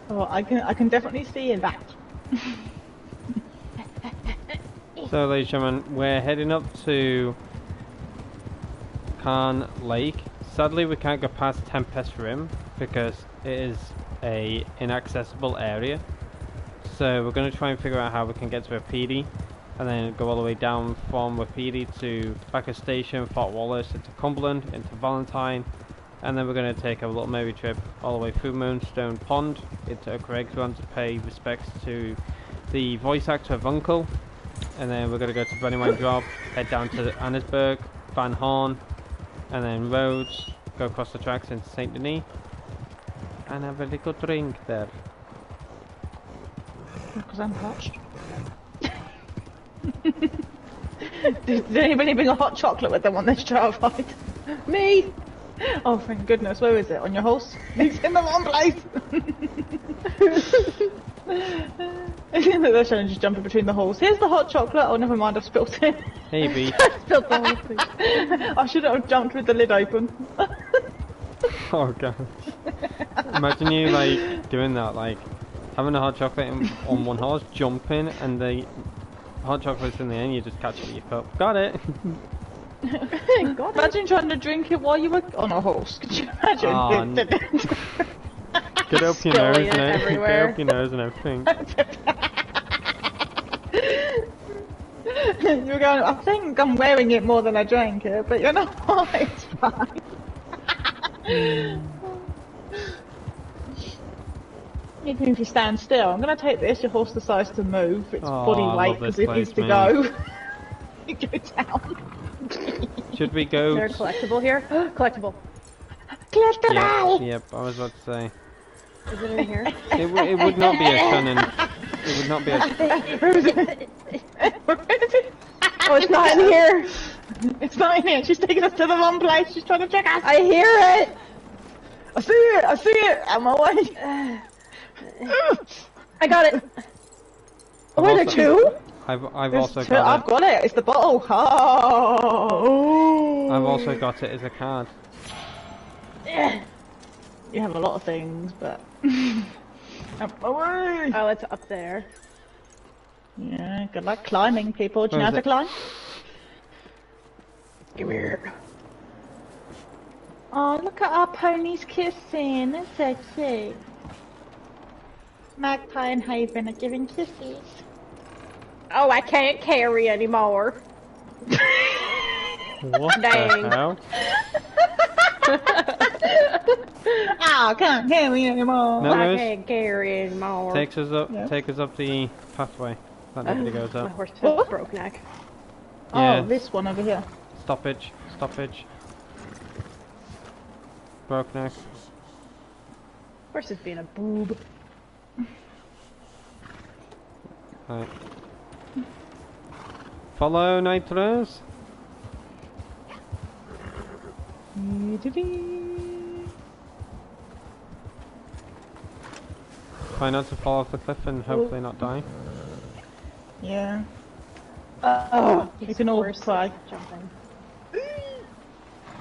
Oh, I can definitely see that. So, ladies and gentlemen, we're heading up to Khan Lake. Sadly, we can't go past Tempest Rim because it is a inaccessible area. So we're going to try and figure out how we can get to Wapiti, and then go all the way down from Wapiti to Backer Station, Fort Wallace, into Cumberland, into Valentine, and then we're going to take a little merry trip all the way through Moonstone Pond into Craig's Run to pay respects to the voice actor of Uncle, and then we're going to go to Brandywine Drop, head down to Annesburg, Van Horn, and then Rhodes, go across the tracks into Saint Denis, and have a little drink there. Because I'm parched. did anybody bring a hot chocolate with them on this trail ride? Me! Oh, thank goodness. Where is it? On your horse? It's in the wrong place. They're trying to just jump in between the holes. Here's the hot chocolate. Oh, never mind. I've spilt it. Hey, Beach. Spilled the whole thing. I should have jumped with the lid open. Oh gosh. Imagine you like doing that, like having a hot chocolate on one horse, jumping, and the hot chocolate's in the end. You just catch it with your cup. Got it. Imagine trying to drink it while you were on a horse. Could you imagine? Oh, get up your nose Spilling and it get everywhere. up your nose and everything. You're going, I think I'm wearing it more than I drank it, but you're not. It's fine. Even if you stand still, I'm going to take this. Your horse decides to move its Oh, body I weight love this because it needs to place, go. You go down. Should we Is go? there a collectible here? Collectible. Yep, I was about to say. Is it in here? It would not be a shunning. It would not be a. Oh, it's not in here. It's not in here. She's taking us to the wrong place. She's trying to trick us. I hear it. I see it. I see it. I'm away. I got it. Oh, wait, there are two? I've There's also two. got I've it. got it. It's the bottle. Oh. I've also got it as a card. You have a lot of things, but. Up away. Oh, it's up there. Yeah, good luck climbing, people. Do you Where know is how to it? climb? Come here. Oh, look at our ponies kissing. That's so cute. Magpie and Haven are giving kisses. Oh, I can't carry anymore. What Dang. the hell? Oh, I can't hear me anymore. No, I Lewis. can't carry anymore. Takes us up. Yeah. Take us up the pathway. That nobody goes My up. horse has a broke neck. Yeah. Oh, this one over here. Stoppage. Stoppage. Broke neck. Horse is being a boob. Right. Follow Nitros. Try not to fall off the cliff and hopefully not die. Yeah. Oh, You can all horse cry. jumping.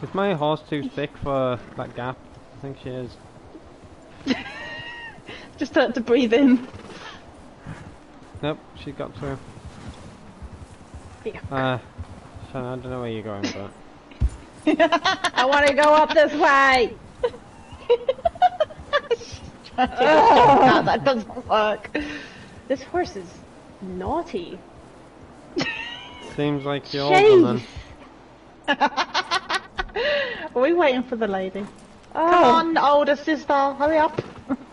Is my horse too thick for that gap? I think she is. Just to breathe in. Nope, she got through. Yeah. Shannon, I don't know where you're going, but... I want to go up this way. No, that doesn't work. This horse is naughty. Seems like the old one then. Are we waiting for the lady? Oh, Come on, older sister, hurry up.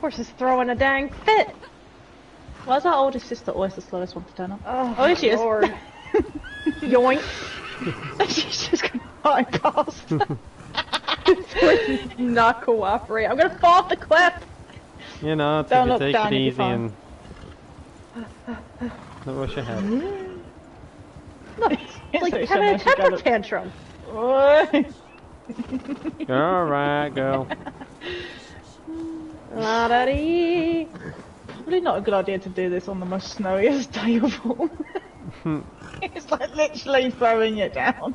horse is throwing a dang fit. Why's our older sister always the slowest one to turn up? Oh, Oh, here she is. Lord. Yoink. She's just going right past. This horse is not cooperating. I'm gonna fall off the cliff. You know, Don't to look take down, it you'll be easy fine. and... Not rush ahead. It's like having a temper tantrum. Alright, go. La-da-dee. Probably not a good idea to do this on the most snowiest day of all. It's like literally throwing it down.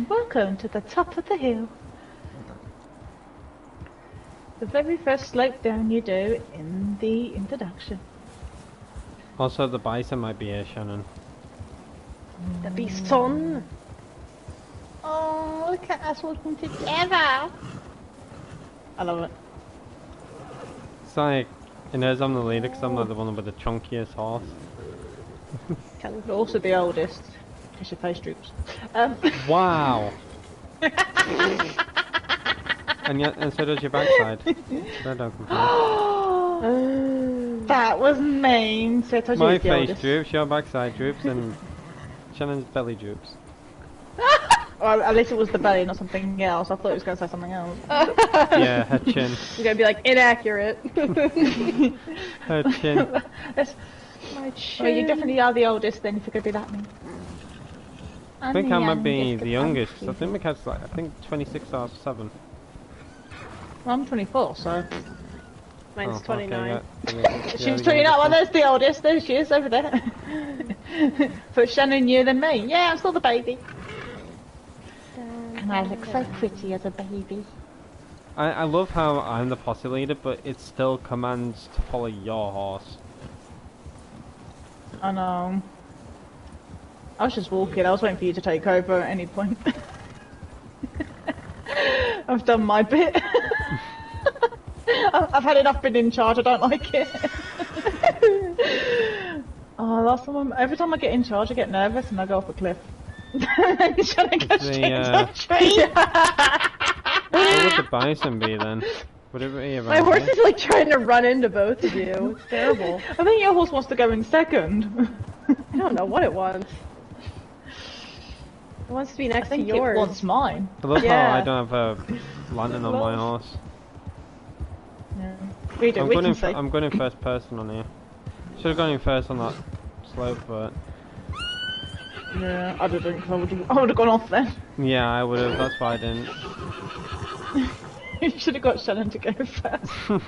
Welcome to the top of the hill. The very first slope down you do in the introduction. Also, the bison might be here, Shannon. The beast's on. Oh, look at us working together. I love it. It's like, it knows I'm the leader because I'm like the one with the chunkiest horse. You'll also be oldest, because your face droops. Wow! and so does your backside. So don't complain. That was mean. So I told you My he's the face oldest. droops, your backside droops, and Shannon's belly droops. Or at least it was the belly, not something else. I thought it was going to say something else. Yeah, her chin. You're gonna be like inaccurate. Her chin. Let's, My Oh, you definitely are the oldest then, if you're going to be that mean. I think I might be the youngest. 'Cause I think my cat's like, I think 26 or 7. Well, I'm 24, so... Mine's Oh, 29. Okay, She's 29, well, there's the oldest, there she is, over there. But Shannon, you than me. Yeah, I'm still the baby. And I look so pretty as a baby. I love how I'm the posse leader, but it still commands to follow your horse. I know. I was just walking, I was waiting for you to take over at any point. I've done my bit. I've had enough being in charge, I don't like it. Oh, last time every time I get in charge I get nervous and I go off a cliff. Shannon goes straight into a tree. What would the bison be then? Would it be around My horse here? is like trying to run into both of you. It's terrible. I think your horse wants to go in second. I don't know what it wants. It wants to be I next to think yours. it wants mine. I love Yeah. how I don't have a lantern on my horse. Yeah. We do, we can see. I'm going in first person on here. Should have gone in first on that slope, but Yeah, I didn't, 'cause I would have gone off then. yeah, I would have. That's why I didn't. You should have got Shannon to go first. I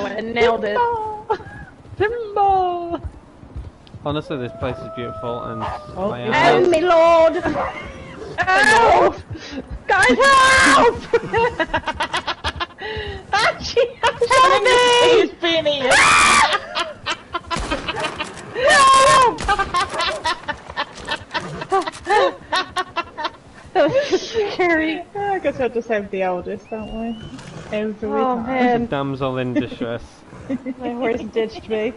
would have nailed it. Timber! Honestly, this place is beautiful, and Oh, I you am. Oh, my lord! Help! Guys, help! Shannon is being eaten. That was scary. I guess we'll just have the eldest, don't we? Every Oh time. man, Damsel in distress. my horse ditched me.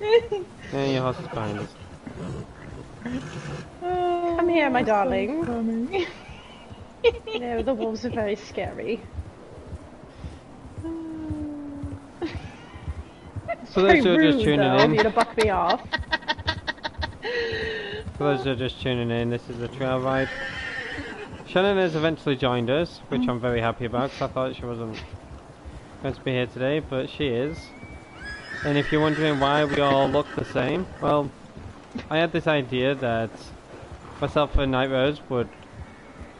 Yeah, your horse is behind us. Come here, my darling. Funny. You know, the wolves are very scary. For Very those who are rude, just tuning though, of you in, to buck me off. for those who are just tuning in, this is a trail ride. Shannon has eventually joined us, which I'm very happy about, because I thought she wasn't going to be here today, but she is. And if you're wondering why we all look the same, well, I had this idea that myself and Night Rose would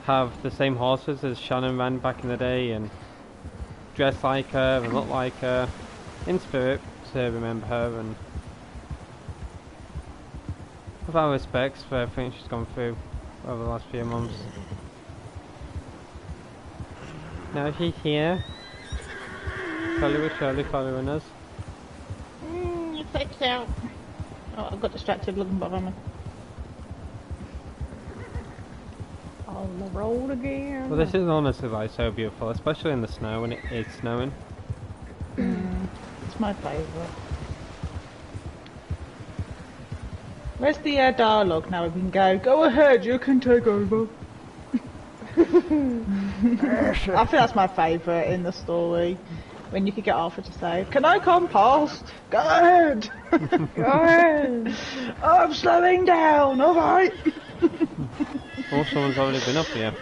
have the same horses as Shannon ran back in the day, and dress like her and look like her, in spirit, to remember her, and with our respects for everything she's gone through over the last few months. Now she's here, slowly but surely following us. You fixed out. Oh, I got distracted looking behind me. On the road again. Well, this is honestly like so beautiful, especially in the snow when it is snowing. It's my favourite. Where's the dialogue now? We can go ahead, you can take over. I think that's my favourite in the story. When you could get Arthur to say, "Can I come past?" Go ahead! Go ahead. I'm slowing down, alright! Oh, someone's already been up here.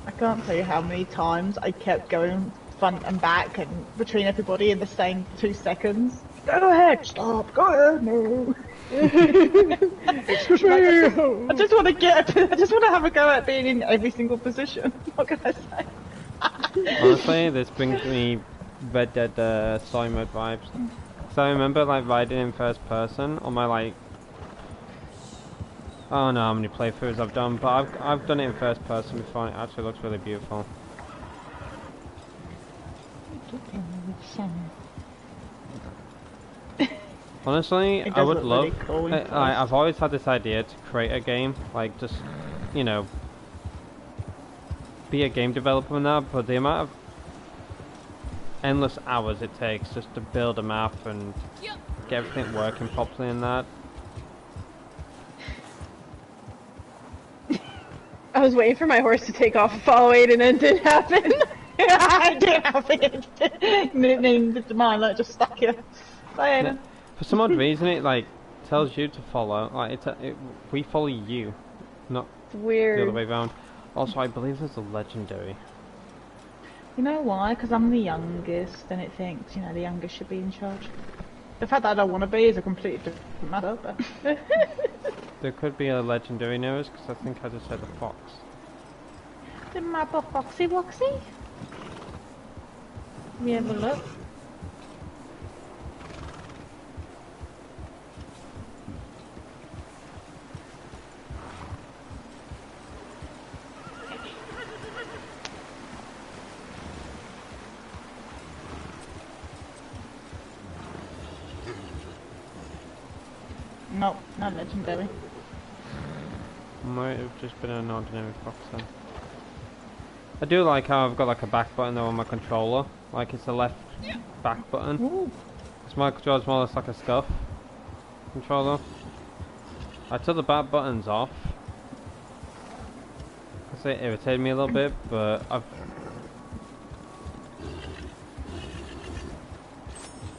I can't tell you how many times I kept going front and back and between everybody in the same 2 seconds. Go ahead, stop, go ahead, no. Excuse me. I just want to have a go at being in every single position. What can I say? Honestly, this brings me Red Dead story mode vibes. So I remember like riding in first person on my like, I don't know how many playthroughs I've done, but I've done it in first person before and it actually looks really beautiful. Honestly, It I does would look love, really cool in I've always had this idea to create a game, like just, you know, be a game developer and that, but the amount of endless hours it takes just to build a map and get everything working properly in that. I was waiting for my horse to take off and follow Aidan and it didn't happen. I didn't have it. Named mine, like just stuck here. Bye, Aidan. For some odd reason it like tells you to follow, like we follow you, not It's the weird. other way around. Also, I believe there's a legendary. You know why? Because I'm the youngest, and it thinks, you know, the youngest should be in charge. The fact that I don't want to be is a completely different matter, but... There could be a legendary nearest, because I think I just said a fox. The map of Foxy Woxy? Let me have a look. Nope, not legendary. Might have just been an ordinary fox then. I do like how I've got like a back button though on my controller. Like it's a left back button. Ooh. Because my controller's more or less like a scuff controller. I took the back buttons off. Because it irritated me a little bit, but I've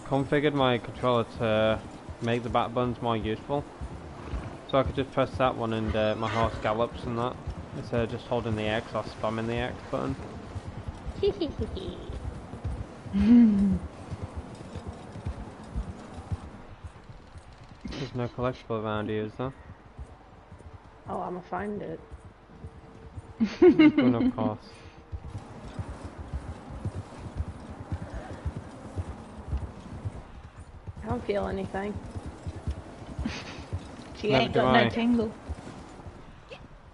configured my controller to make the back buttons more useful. So I could just press that one and my horse gallops and that. Instead of just holding the X or spamming the X button. There's no collectible around here, is there? Oh, I'ma find it. Gun, of course. I don't feel anything. She Never ain't do got I. no tingle.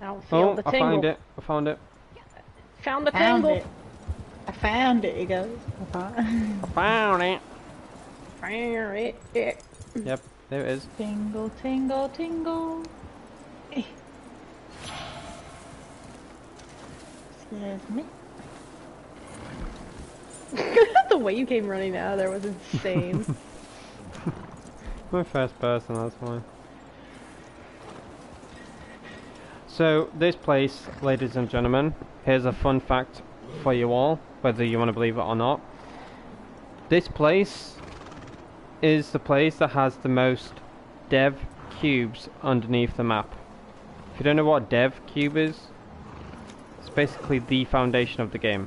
I don't feel Oh, the I tingle. found it. I found it. Found the Found tingle. it. I found it, he goes. I found it. Found it. Yep, there it is. Tingle, tingle, tingle. Eh. Excuse me. The way you came running out of there was insane. My first person, that's why. So, this place, ladies and gentlemen, here's a fun fact for you all, whether you want to believe it or not. This place is the place that has the most dev cubes underneath the map. If you don't know what dev cube is, it's basically the foundation of the game.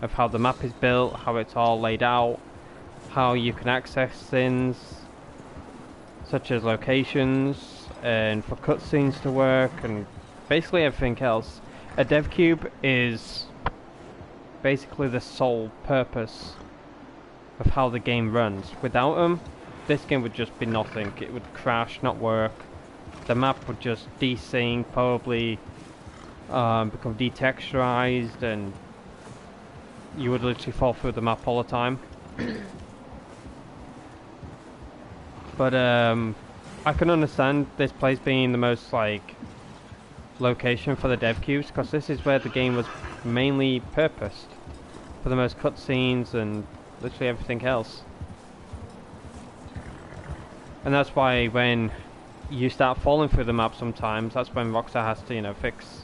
Of how the map is built, how it's all laid out, how you can access things, such as locations, and for cutscenes to work, and basically everything else. A dev cube is basically the sole purpose of how the game runs. Without them, this game would just be nothing. It would crash, not work. The map would just desync, probably become detexturized, and you would literally fall through the map all the time. But I can understand this place being the most like location for the dev cubes, because this is where the game was mainly purposed for the most cutscenes and literally everything else. And that's why when you start falling through the map sometimes, that's when Rockstar has to, you know, fix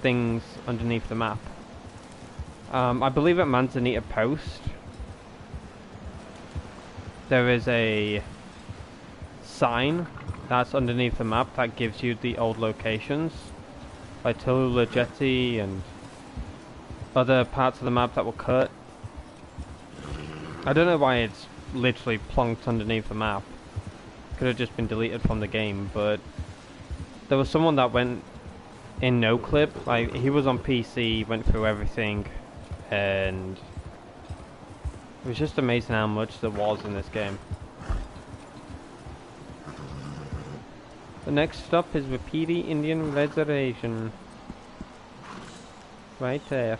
things underneath the map. I believe at Manzanita Post there is a sign that's underneath the map that gives you the old locations, like Tallulah Jetty and other parts of the map that were cut. I don't know why it's literally plonked underneath the map. Could have just been deleted from the game, but there was someone that went in no clip, like he was on PC, went through everything, and it was just amazing how much there was in this game. The next stop is Wapiti Indian Reservation. Right there.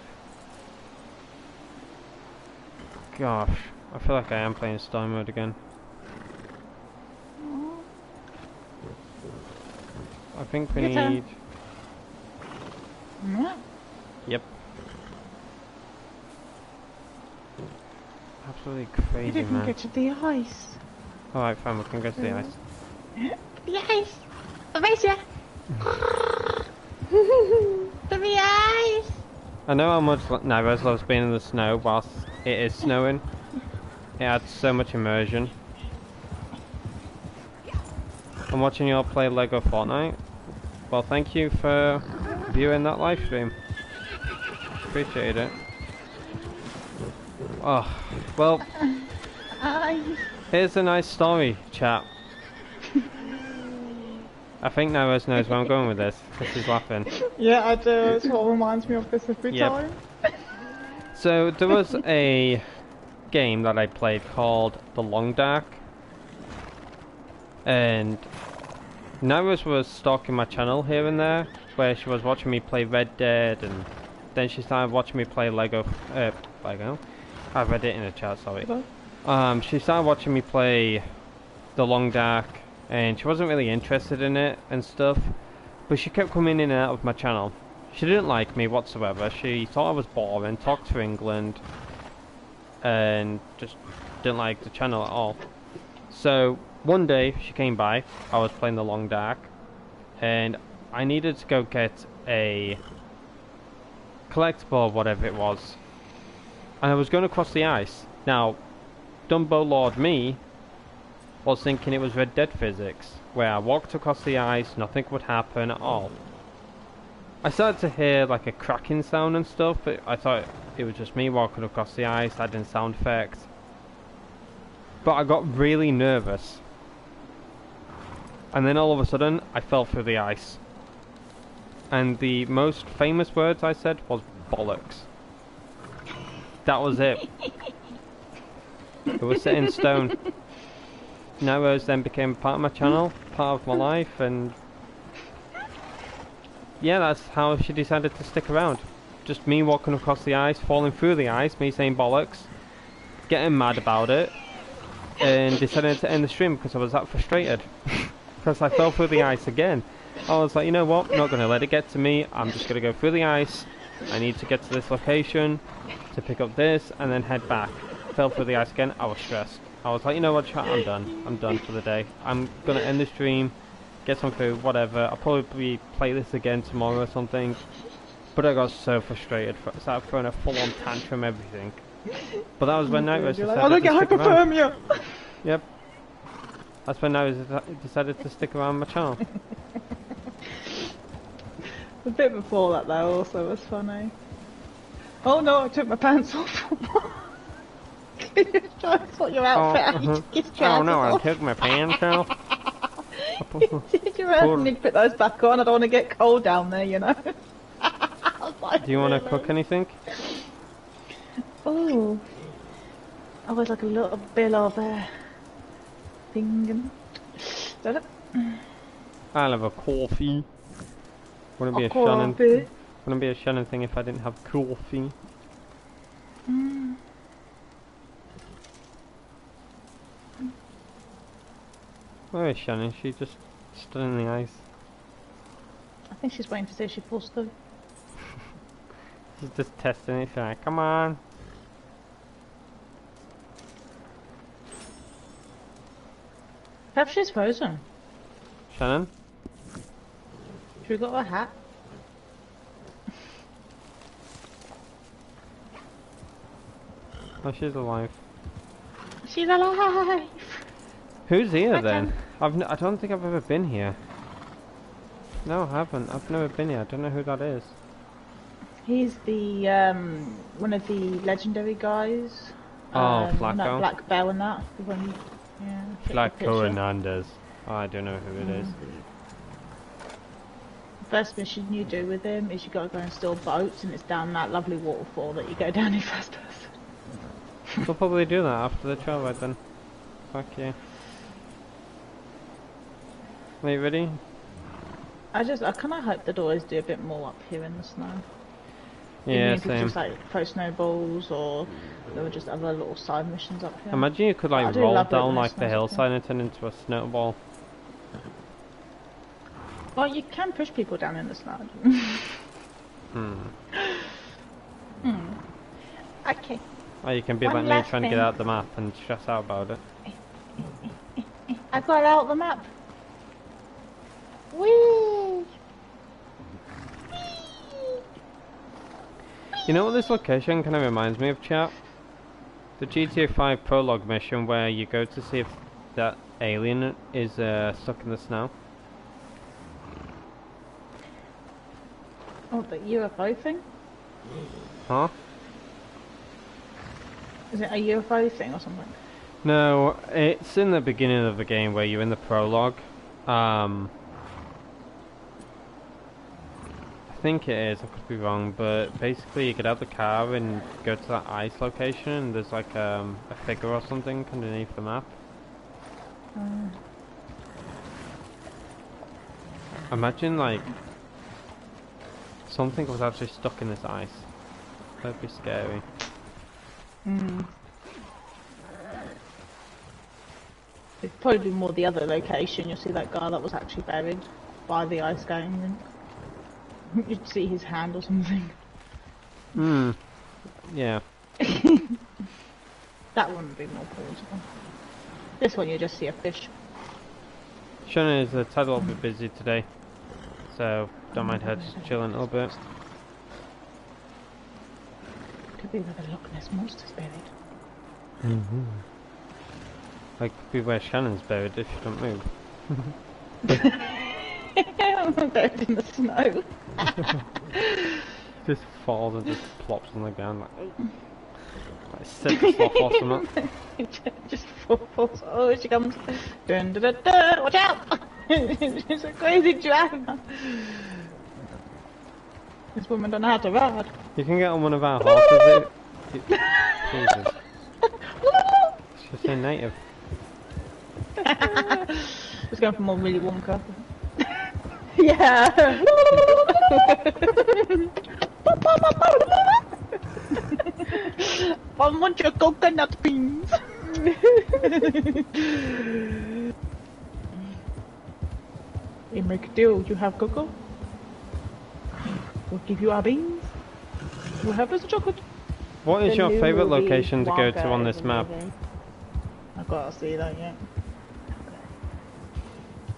Gosh, I feel like I am playing story mode again. I think we Your turn. need... Yep. Absolutely You crazy, didn't man. get to the ice. Alright, fine, we can go to the ice. The ice! Amasia! The ice! I know how much Naros loves being in the snow whilst it is snowing. It adds so much immersion. I'm watching you all play Lego Fortnite. Well, thank you for viewing that live stream. Appreciate it. Oh, well, Hi. here's a nice story, chap. I think Naros knows where I'm going with this, because he's laughing. Yeah, I do. It's what reminds me of this every Yep. time. So, there was a game that I played called The Long Dark. And Naros was stalking my channel here and there, where she was watching me play Red Dead, and then she started watching me play Lego. I read it in the chat, sorry. She started watching me play The Long Dark, and she wasn't really interested in it and stuff, but she kept coming in and out of my channel. She didn't like me whatsoever. She thought I was boring, talked for England, and just didn't like the channel at all. So one day she came by, I was playing The Long Dark, and I needed to go get a collectible or whatever it was, and I was going across the ice. Now, Dumbo Lord me was thinking it was Red Dead physics, where I walked across the ice, nothing would happen at all. I started to hear like a cracking sound and stuff, but I thought it was just me walking across the ice, adding sound effects. But I got really nervous, and then all of a sudden I fell through the ice, and the most famous words I said was bollocks. That was it. It was set in stone. Naros then became part of my channel, part of my life, and yeah, that's how she decided to stick around. Just me walking across the ice, falling through the ice, me saying bollocks, getting mad about it, and decided to end the stream because I was that frustrated. Because I fell through the ice again. I was like, you know what, I'm not going to let it get to me, I'm just going to go through the ice. I need to get to this location to pick up this and then head back. Fell through the ice again, I was stressed. I was like, you know what, chat, I'm done. I'm done for the day. I'm going to end the stream, get some food, whatever. I'll probably play this again tomorrow or something. But I got so frustrated, started throwing a full-on tantrum, everything. But that was when Nightwish decided I don't to get stick around. hypothermia. Yep. That's when Nightwish decided to stick around my channel. The bit before that though also was funny. Oh no, I took my pants off. Trying to sort your outfit out. Oh no, I took my pants off. Did you really need to put those back on? I don't want to get cold down there, you know. Do you want to cook anything? Oh, I was like a little bit of thing. I'll have a coffee. Wouldn't be a Shannon thing if I didn't have coffee. Where is Shannon? She just stood in the ice. I think she's waiting to see if she pulls through. She's just testing it. She's like, come on. Perhaps she's frozen. Shannon? Should we got her hat? Oh, she's alive. She's alive! Who's here Hi, then? Ken. I don't think I've ever been here. No, I haven't. I've never been here. I don't know who that is. He's the one of the legendary guys. Oh, Flacco. No, Black Bell and that. The one, yeah. Flacco Hernandez. Oh, I don't know who it is. First mission you do with him is you got to go and steal boats, and it's down that lovely waterfall that you go down in first person. We'll probably do that after the trail ride then. Fuck yeah. Are you ready? I kind of hope they'd always do a bit more up here in the snow. Yeah, Even if it's same. just like throw snowballs, or there were just other little side missions up here. Imagine you could I like do roll love it down when it like the snows up hillside and turn into a snowball. Well, you can push people down in the snow. Okay. Or you can be One like me last trying to thing. get out the map and stress out about it. I got out the map. Whee! You know what this location kind of reminds me of, chat? The GTA 5 prologue mission where you go to see if that alien is stuck in the snow. Oh, the UFO thing? Huh? Is it a UFO thing or something? No, it's in the beginning of the game where you're in the prologue. I think it is, I could be wrong, but basically you get out the car and go to that ice location and there's like a figure or something underneath the map. Imagine like something was actually stuck in this ice. That'd be scary. It'd probably be more the other location. You'll see that guy that was actually buried by the ice skating rink. You'd see his hand or something. Yeah. That one would be more plausible. This one you just see a fish. Shannon is a tad little bit busy today, so don't mind her just chilling a little bit. Could be where the Loch Ness monster's buried. Like, could be where Shannon's buried if you don't move. I'm buried in the snow. Just falls and just plops on the ground like six off or something. Just falls. Oh, here she comes. Dun, dun, dun, dun. Watch out! She's a crazy driver. This woman don't know how to ride. You can get on one of our horses. Jesus. She's so native. It's going for more Willy Wonka. Yeah. I want your coconut beans. We make a deal. You have cocoa. We'll give you our beans. We'll have this chocolate. What is The your new favourite movie location to go to Wonka on is this map? amazing. I've got to see that yet.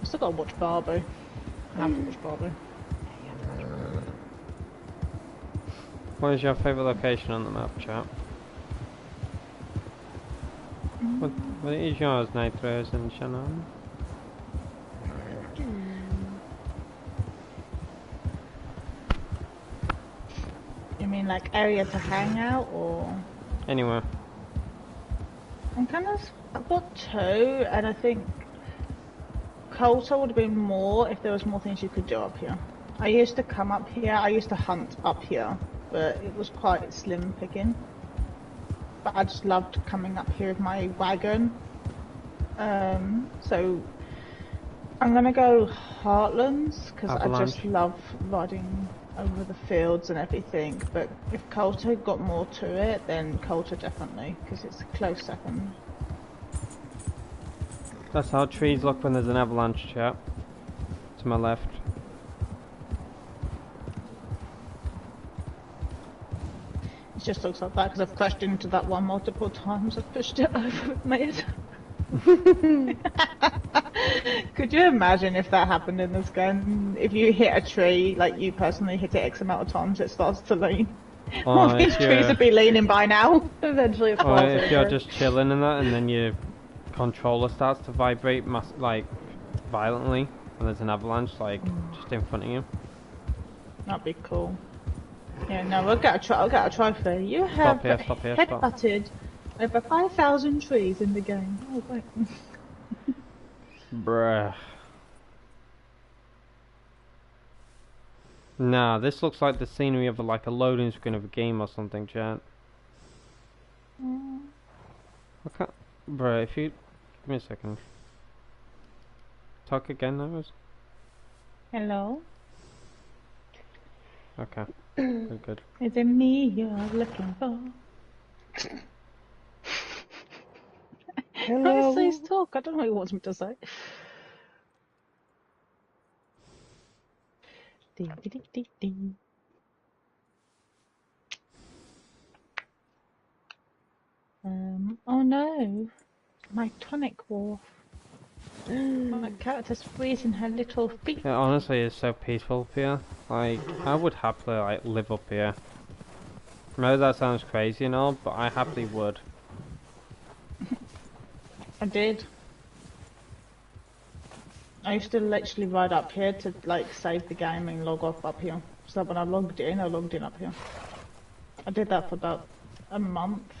I still got to watch Barbie. I have to watch Barbie. What is your favourite location on the map, chap? What is yours, Nitros and Shannon? You mean like area to hang out or? Anywhere. I've got two, and I think Coulter would have been more if there was more things you could do up here. I used to come up here, I used to hunt up here, but it was quite slim picking. But I just loved coming up here with my wagon. So I'm gonna go Heartlands, because I just Avalanche. love riding over the fields and everything, but if Coulter got more to it, then Coulter definitely, because it's a close second. That's how trees look when there's an avalanche, chap. To my left. It just looks like that because I've crashed into that one multiple times. I've pushed it over with my head. Could you imagine if that happened in this game? If you hit a tree, like you personally hit it X amount of times, it starts to lean. All these trees would be leaning by now. Eventually it Or falls if you're over. just chilling and that, and then your controller starts to vibrate like violently when there's an avalanche, like just in front of you. That'd be cool. Yeah, no, I'll get a trophy. You have Stop here, headbutted over 5,000 trees in the game. Oh wait. Bruh. Nah, this looks like the scenery of like a loading screen of a game or something, chat. I can't. Bruh, if you. Give me a second. Talk again, Nose? Hello? Okay. Good. Is it me you're looking for? Hello. Please talk. I don't know what he wants me to say. Ding, ding, ding, ding, ding. Oh no. My tonic wharf. My character's freezing her little feet. Yeah, honestly, it's so peaceful up here. Like, I would happily like live up here. I know that sounds crazy and all, but I happily would. I did. I used to literally ride up here to like save the game and log off up here. So when I logged in up here. I did that for about a month,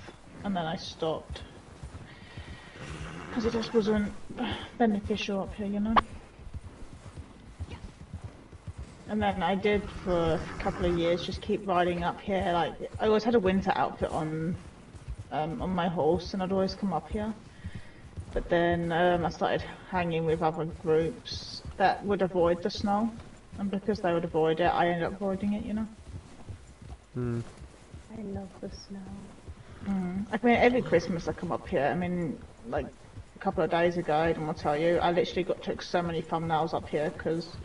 and then I stopped. Because it just wasn't beneficial up here, you know? And then I did for a couple of years just keep riding up here. Like, I always had a winter outfit on my horse, and I'd always come up here. But then I started hanging with other groups that would avoid the snow. And because they would avoid it, I ended up avoiding it, you know? I love the snow. I mean, every Christmas I come up here. I mean, like, a couple of days ago, I don't want to tell you, I literally took so many thumbnails up here because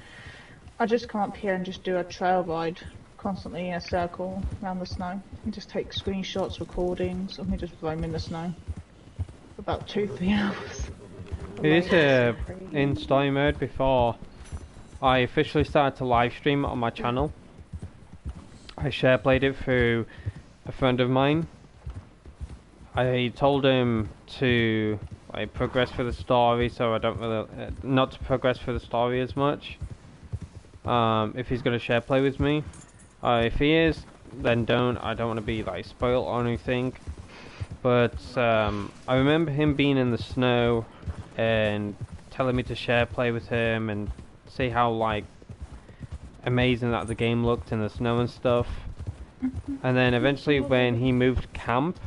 I just come up here and just do a trail ride constantly in a circle around the snow and just take screenshots, recordings of me just roaming the snow for about 2-3 hours. It is in story mode before I officially started to live stream it on my channel. I share played it through a friend of mine. I told him to progress through the story, so I don't really not to progress through the story as much. If he's gonna share play with me, if he is, then don't. I don't want to be like spoiled or anything. But I remember him being in the snow and telling me to share play with him and see how like amazing that the game looked in the snow and stuff. And then eventually when he moved camp,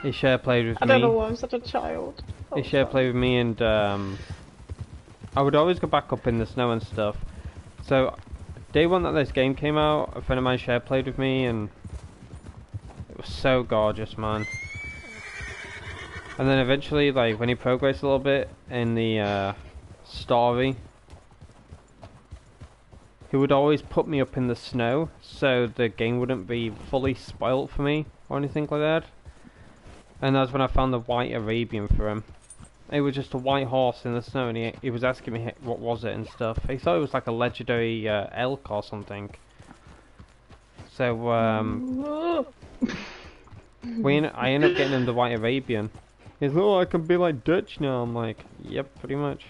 he shared played with me. I don't know why I'm such a child. He shared play with me, and I would always go back up in the snow and stuff. So day one that this game came out, a friend of mine shared played with me, and it was so gorgeous, man. And then eventually, like when he progressed a little bit in the story, he would always put me up in the snow so the game wouldn't be fully spoilt for me or anything like that. And that's when I found the white Arabian for him. It was just a white horse in the snow, and he was asking me what was it and stuff. He thought it was like a legendary elk or something. So I ended up getting him the white Arabian. He's like, oh, I can be like Dutch now. I'm like, yep, pretty much.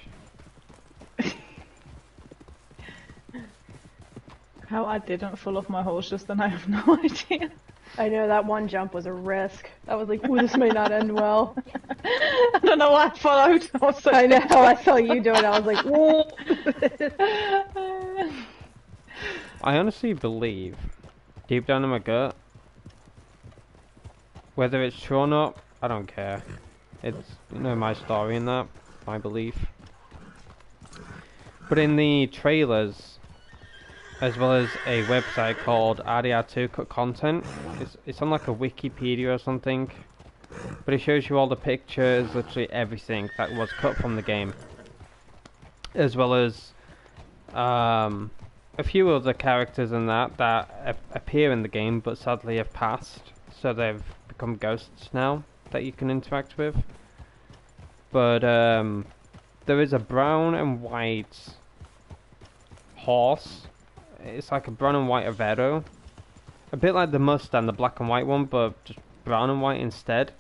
How I didn't fall off my horse just then, I have no idea. I know that one jump was a risk. I was like, ooh, this may not end well. I don't know why I followed. I know, I saw you do it, I was like, whoa. I honestly believe, deep down in my gut, whether it's true or not, I don't care. It's, you know, my story in that, my belief. But in the trailers, as well as a website called RDR2 Cut Content, it's on like a Wikipedia or something, but it shows you all the pictures, literally everything that was cut from the game, as well as a few other characters in that appear in the game but sadly have passed, so they've become ghosts now that you can interact with. But there is a brown and white horse. It's like a brown and white Avero, a bit like the Mustang, the black and white one, but just brown and white instead.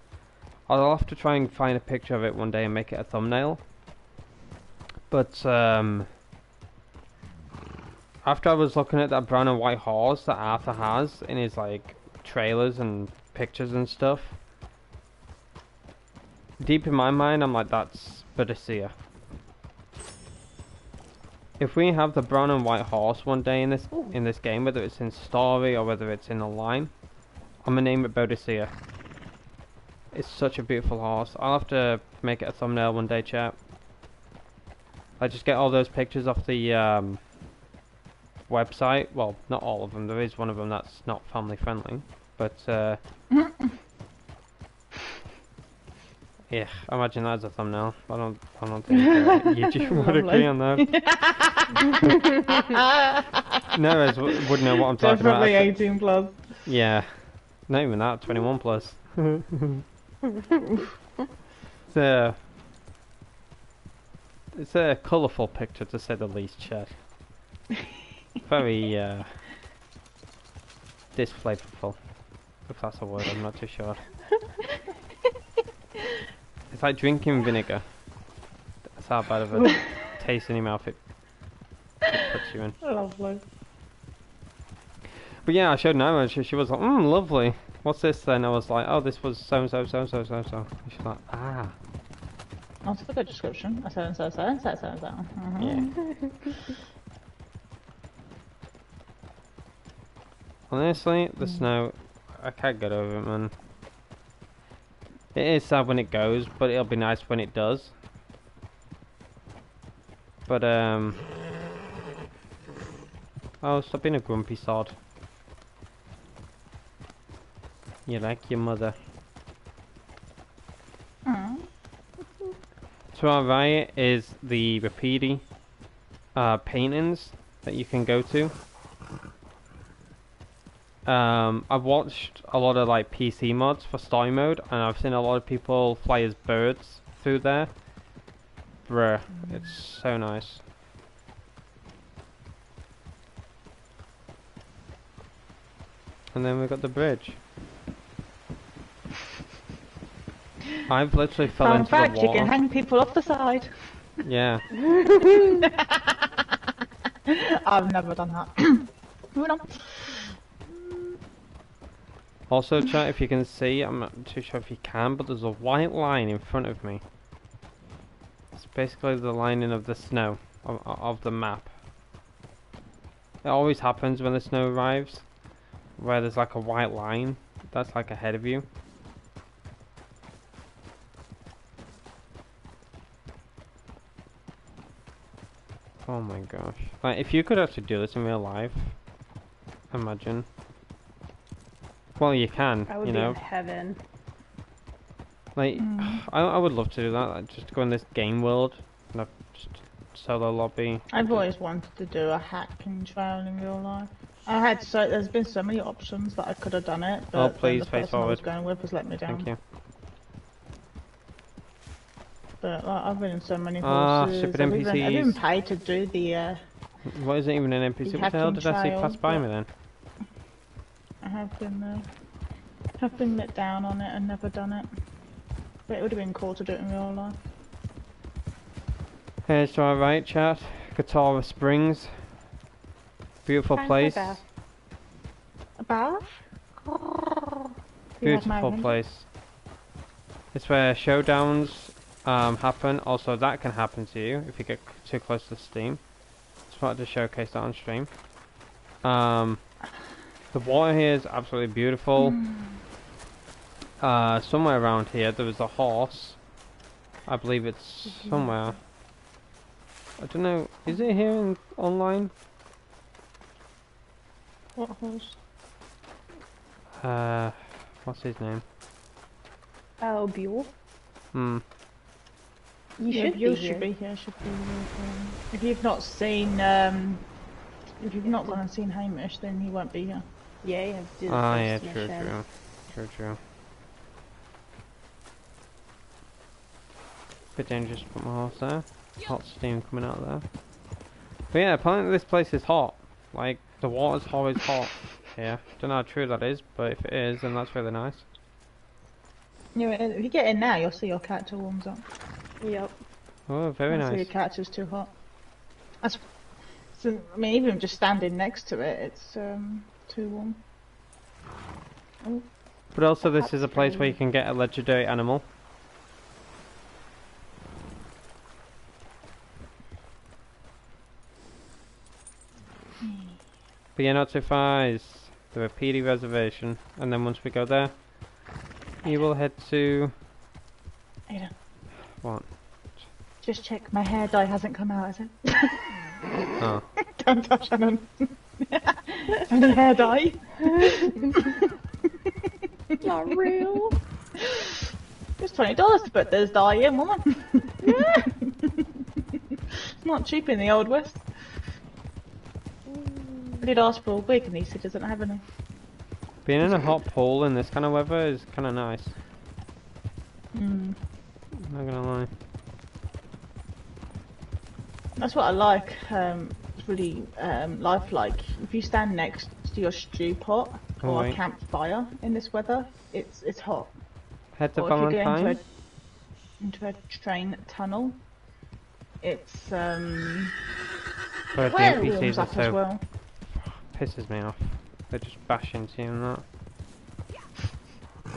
I'll have to try and find a picture of it one day and make it a thumbnail. But after I was looking at that brown and white horse that Arthur has in his like trailers and pictures and stuff, deep in my mind I'm like, that's Boadicea. If we have the brown and white horse one day in this game, whether it's in story or whether it's in online, I'm gonna name it Boadicea. It's such a beautiful horse. I'll have to make it a thumbnail one day, chat. I just get all those pictures off the website. Well, not all of them. There is one of them that's not family friendly, but yeah, I imagine that as a thumbnail. I don't think YouTube would agree on that. No, I would know what I'm talking about. Definitely 18 plus. Yeah, not even that, 21 plus. It's a colourful picture to say the least, Chad. Very disflavorful, if that's a word. I'm not too sure. It's like drinking vinegar. That's how bad of a taste in your mouth it puts you in. Lovely. But yeah, I showed Naima and she was like, lovely. What's this then? I was like, oh, this was so and so, so and so, so and so. And she's like, ah. That's a good description. So and so, so and so, so and so. Yeah. Honestly, the snow, I can't get over it, man. It is sad when it goes, but it'll be nice when it does. But, oh, stop being a grumpy sod. You like your mother. To our right is the Rapidi paintings that you can go to. I've watched a lot of like PC mods for story mode, and I've seen a lot of people fly as birds through there. Bruh, it's so nice. And then we've got the bridge. I've literally fell Fun into fact, the you water. can hang people off the side. Yeah. I've never done that. Moving on. Also, chat, if you can see, I'm not too sure if you can, but there's a white line in front of me. It's basically the lining of the snow, of the map. It always happens when the snow arrives, where there's like a white line that's like ahead of you. Oh my gosh. Like, if you could actually do this in real life, imagine. Well, you can, I would you be know. in heaven. Like, I would love to do that, like, just go in this game world, and have just solo lobby. I've always wanted to do a hacking trail in real life. There's been so many options that I could have done it, but Oh, then please, the face person I was forward. going with has let me down. Thank you. But like, I've been in so many Ah, horses. stupid I've even NPCs. paid to do the. What isn't even an NPC? What the hell hacking did I see trail, pass by but- me then? I have been let down on it and never done it. But it would have been cool to do it in real life. Here's to our right, chat. Katara Springs. Beautiful Find my place. bath. A bath? You have my Beautiful ring? place. It's where showdowns happen. Also, that can happen to you if you get too close to Steam. Just wanted to showcase that on stream. The water here is absolutely beautiful. Somewhere around here there was a horse. I believe it's somewhere. I don't know. Is it here online? What horse? What's his name? Oh, Buell. Hmm. You Yeah, should you be should here. be here. Should be If you've not seen, if you've not gone and seen Hamish, then he won't be here. Yeah, you have to do the Ah, first yeah, mission. true. Bit dangerous to put my horse there. Hot steam coming out there. But yeah, apparently this place is hot. Like, the water's always hot here. Don't know how true that is, but if it is, then that's really nice. Yeah, if you get in now, you'll see your character warms up. Yep. Oh, very So your nice. character's too hot. So, I mean, even just standing next to it, it's too warm. Oh, But also this That's is a place where you great. can get a legendary animal. But yeah, not too far is the Rapidi Reservation, and then once we go there, you will head to... Aidan, what? just check my hair dye hasn't come out, has it? Oh. Don't touch Shannon. Any hair dye? Not real. It's $20 to put this dye in, woman. It's not cheap in the Old West. I did ask for a wig and he said doesn't have any. Being in a hot pool in this kind of weather is kind of nice. Mm. Not gonna lie. That's what I like. It's really lifelike. If you stand next to your stew pot Oh, or a wait. campfire in this weather, it's hot. Head to Or if you go Valentine. into a train tunnel, it's But the well, it NPCs warms are up as so well. pisses me off. They just bash into you and that.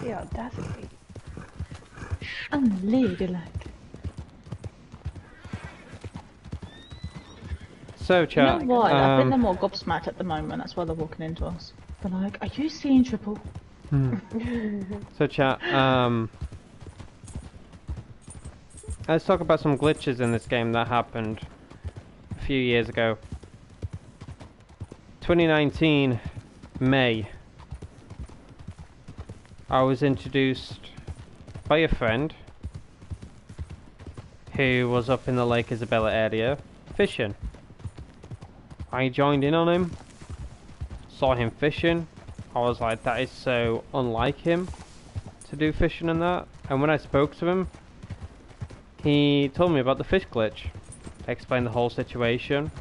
The audacity. Unladylike. So You chat. know what? I think they're more gobsmacked at the moment. That's why they're walking into us. They're like, "Are you seeing triple?" So chat. Let's talk about some glitches in this game that happened a few years ago. 2019, May. I was introduced by a friend who was up in the Lake Isabella area fishing. I joined in on him, saw him fishing. I was like, that is so unlike him to do fishing and that. And when I spoke to him, he told me about the fish glitch, explained the whole situation.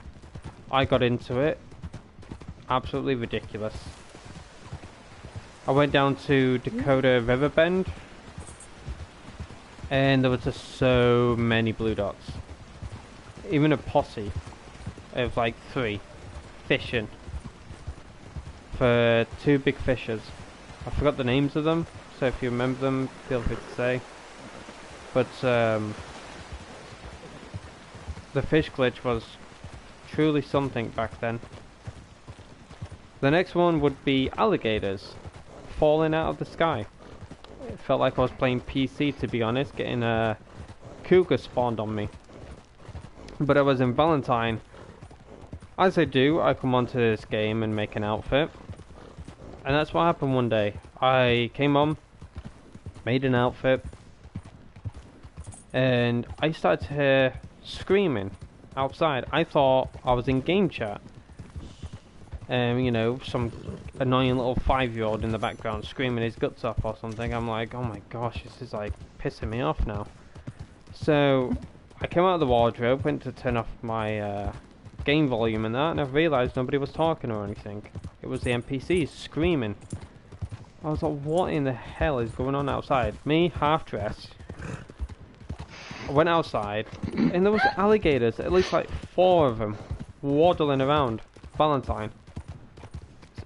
I got into it. Absolutely ridiculous. I went down to Dakota Riverbend, and there was just so many blue dots. Even a posse of like 3 fishing for 2 big fishers. I forgot the names of them, so if you remember them, feel free to say. But the fish glitch was truly something back then. The next one would be alligators falling out of the sky. It felt like I was playing PC, to be honest, getting a cougar spawned on me. But I was in Valentine. As I do, I come onto this game and make an outfit. And that's what happened one day. I came on, made an outfit, and I started to hear screaming outside. I thought I was in game chat. You know, some annoying little 5-year-old in the background screaming his guts off or something. I'm like, oh my gosh, this is like pissing me off now. So I came out of the wardrobe, went to turn off my game volume and that, and I realised nobody was talking or anything. It was the NPCs screaming. I was like, what in the hell is going on outside? Me, half dressed. I went outside, and there was alligators, at least like 4 of them, waddling around Valentine.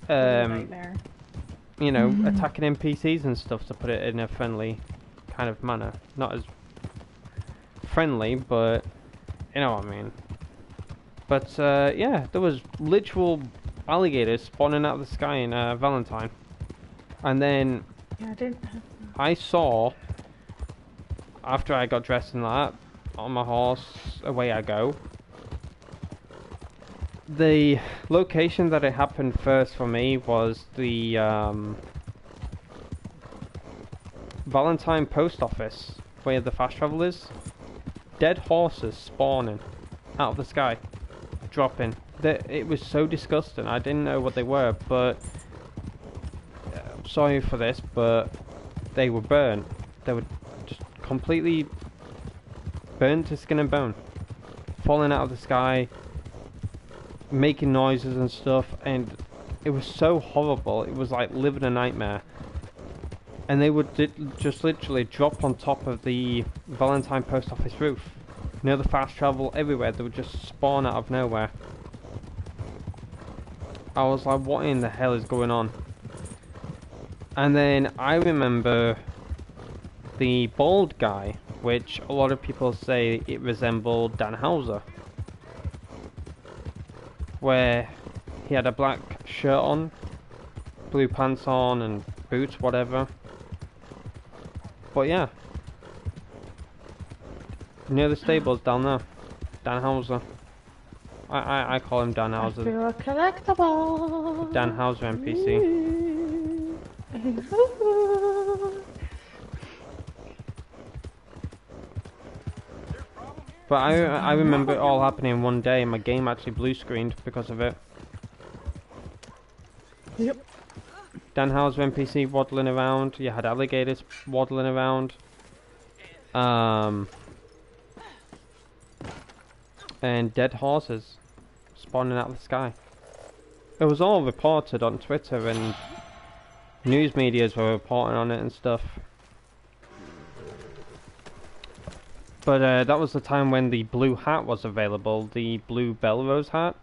Nightmare. You know, attacking NPCs and stuff, to put it in a friendly kind of manner. Not as friendly, but you know what I mean. But yeah, there was literal alligators spawning out of the sky in Valentine. And then Yeah, I didn't. I saw, after I got dressed in that, on my horse, away I go. The location that it happened first for me was the Valentine post office, where the fast travel is. Dead horses spawning out of the sky, dropping. It was so disgusting. I didn't know what they were, but sorry for this, but they were burnt. They were just completely burnt to skin and bone, falling out of the sky, making noises and stuff, and it was so horrible. It was like living a nightmare. And they would just literally drop on top of the Valentine post office roof. You know, the fast travel everywhere. They would just spawn out of nowhere. I was like, what in the hell is going on? And then I remember the bald guy, which a lot of people say it resembled Dan Houser, where he had a black shirt on, blue pants on, and boots, whatever. But yeah, near the stables down there, Dan Houser. I call him Dan I Houser. feel a collectible. Dan Houser NPC. But I remember it all happening one day, and my game actually blue screened because of it. Yep. Dan Houser NPC waddling around. You had alligators waddling around. And dead horses spawning out of the sky. It was all reported on Twitter, and news medias were reporting on it and stuff. But that was the time when the blue hat was available, the blue Belrose hat.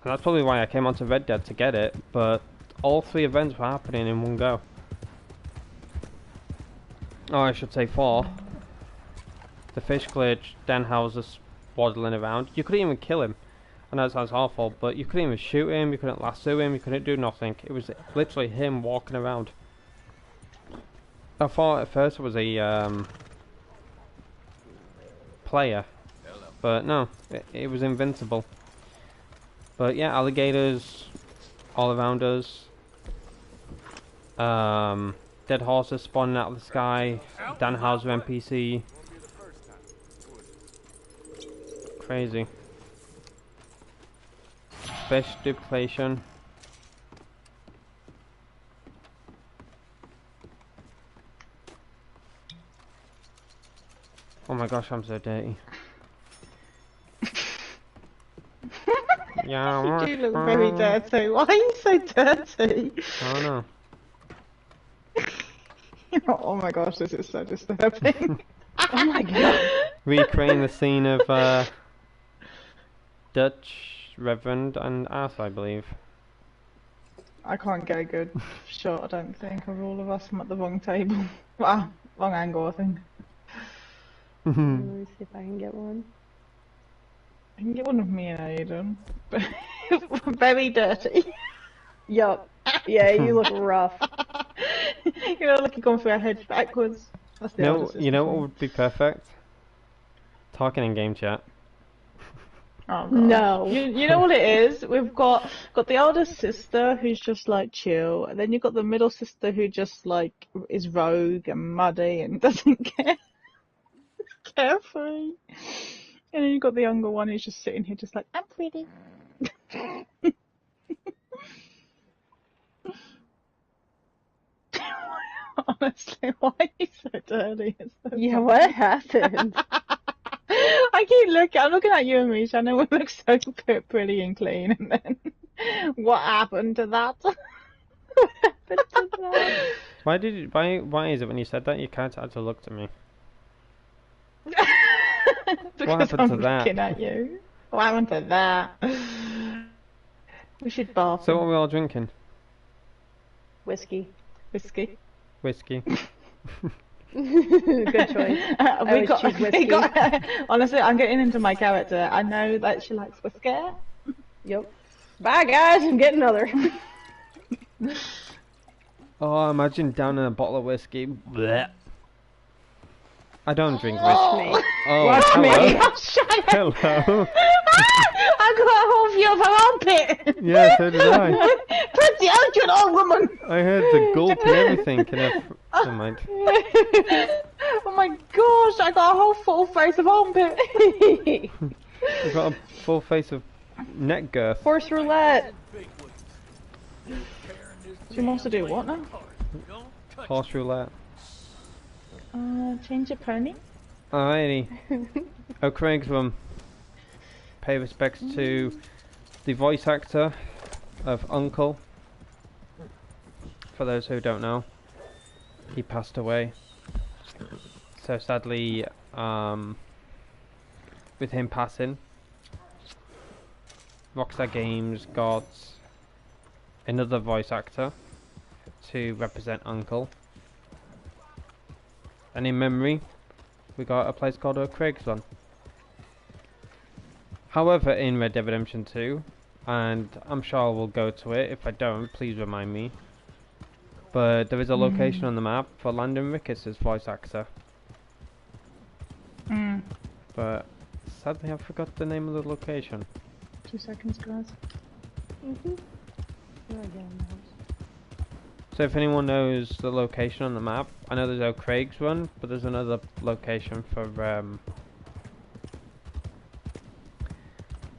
And that's probably why I came onto Red Dead to get it, but all 3 events were happening in one go. Oh, I should say 4. The fish glitch, Denhauser's waddling around. You couldn't even kill him. I know it sounds awful, but you couldn't even shoot him, you couldn't lasso him, you couldn't do nothing. It was literally him walking around. I thought at first it was a player, but no, it was invincible. But yeah, alligators all around us. Dead horses spawning out of the sky. Danhauser NPC. Crazy. Fish duplication. Oh my gosh, I'm so dirty. Yeah, You do look very dirty. Why are you so dirty? I don't know. Oh my gosh, this is so disturbing. Oh my god. Recreating the scene of Dutch, Reverend, and Arthur, I believe. I can't get a good shot, I don't think, of all of us. I'm at the wrong table. Well, wrong angle, I think. Let me see if I can get one. I can get one of me and Aidan. Very dirty. Yup. Yeah, you look rough. You know, like you're going through our heads backwards. That's the elder sister You know what thing. would be perfect? Talking in game chat. Oh, gosh. No. You know what it is? We've got the elder sister who's just like chill, and then you've got the middle sister who just like is rogue and muddy and doesn't care, carefree. And then you've got the younger one who's just sitting here just like, I'm pretty. Honestly, why are you so dirty? It's so Yeah, funny. what happened? I'm looking at you and Misha. I know we look so pretty and clean, and then what happened to that? Why why is it when you said that your character had to look at me? Because happened I'm to that? looking at you. What happened to that? We should bath So what in are we all drinking? Whiskey. whiskey. Whiskey. Good choice. always choose whiskey. Honestly, I'm getting into my character. I know that she likes whiskey. Yep. Bye guys, I'm getting another. Oh, imagine down in a bottle of whiskey. Blech. I don't drink Watch whiskey. me. Oh, Watch hello. me. Hello. I got a whole view of her armpit. Yeah, so did I. Put the outfit on, woman. I heard the gulp and everything. Never mind. Oh my gosh, I got a whole full face of armpit. I've got a full face of neck girth. Horse roulette. She wants to do what now? Horse roulette. Change your pony. Alrighty. Oh, Craig's pay respects to the voice actor of Uncle. For those who don't know, he passed away. So sadly, with him passing, Rockstar Games got another voice actor to represent Uncle. And in memory, we got a place called Craig's Run. However, in Red Dead Redemption 2, and I'm sure I will go to it, if I don't, please remind me. But there is a location on the map for Landon Ricketts' voice actor. But sadly I forgot the name of the location. 2 seconds, guys. So if anyone knows the location on the map, I know there's O'Craig's Run, but there's another location for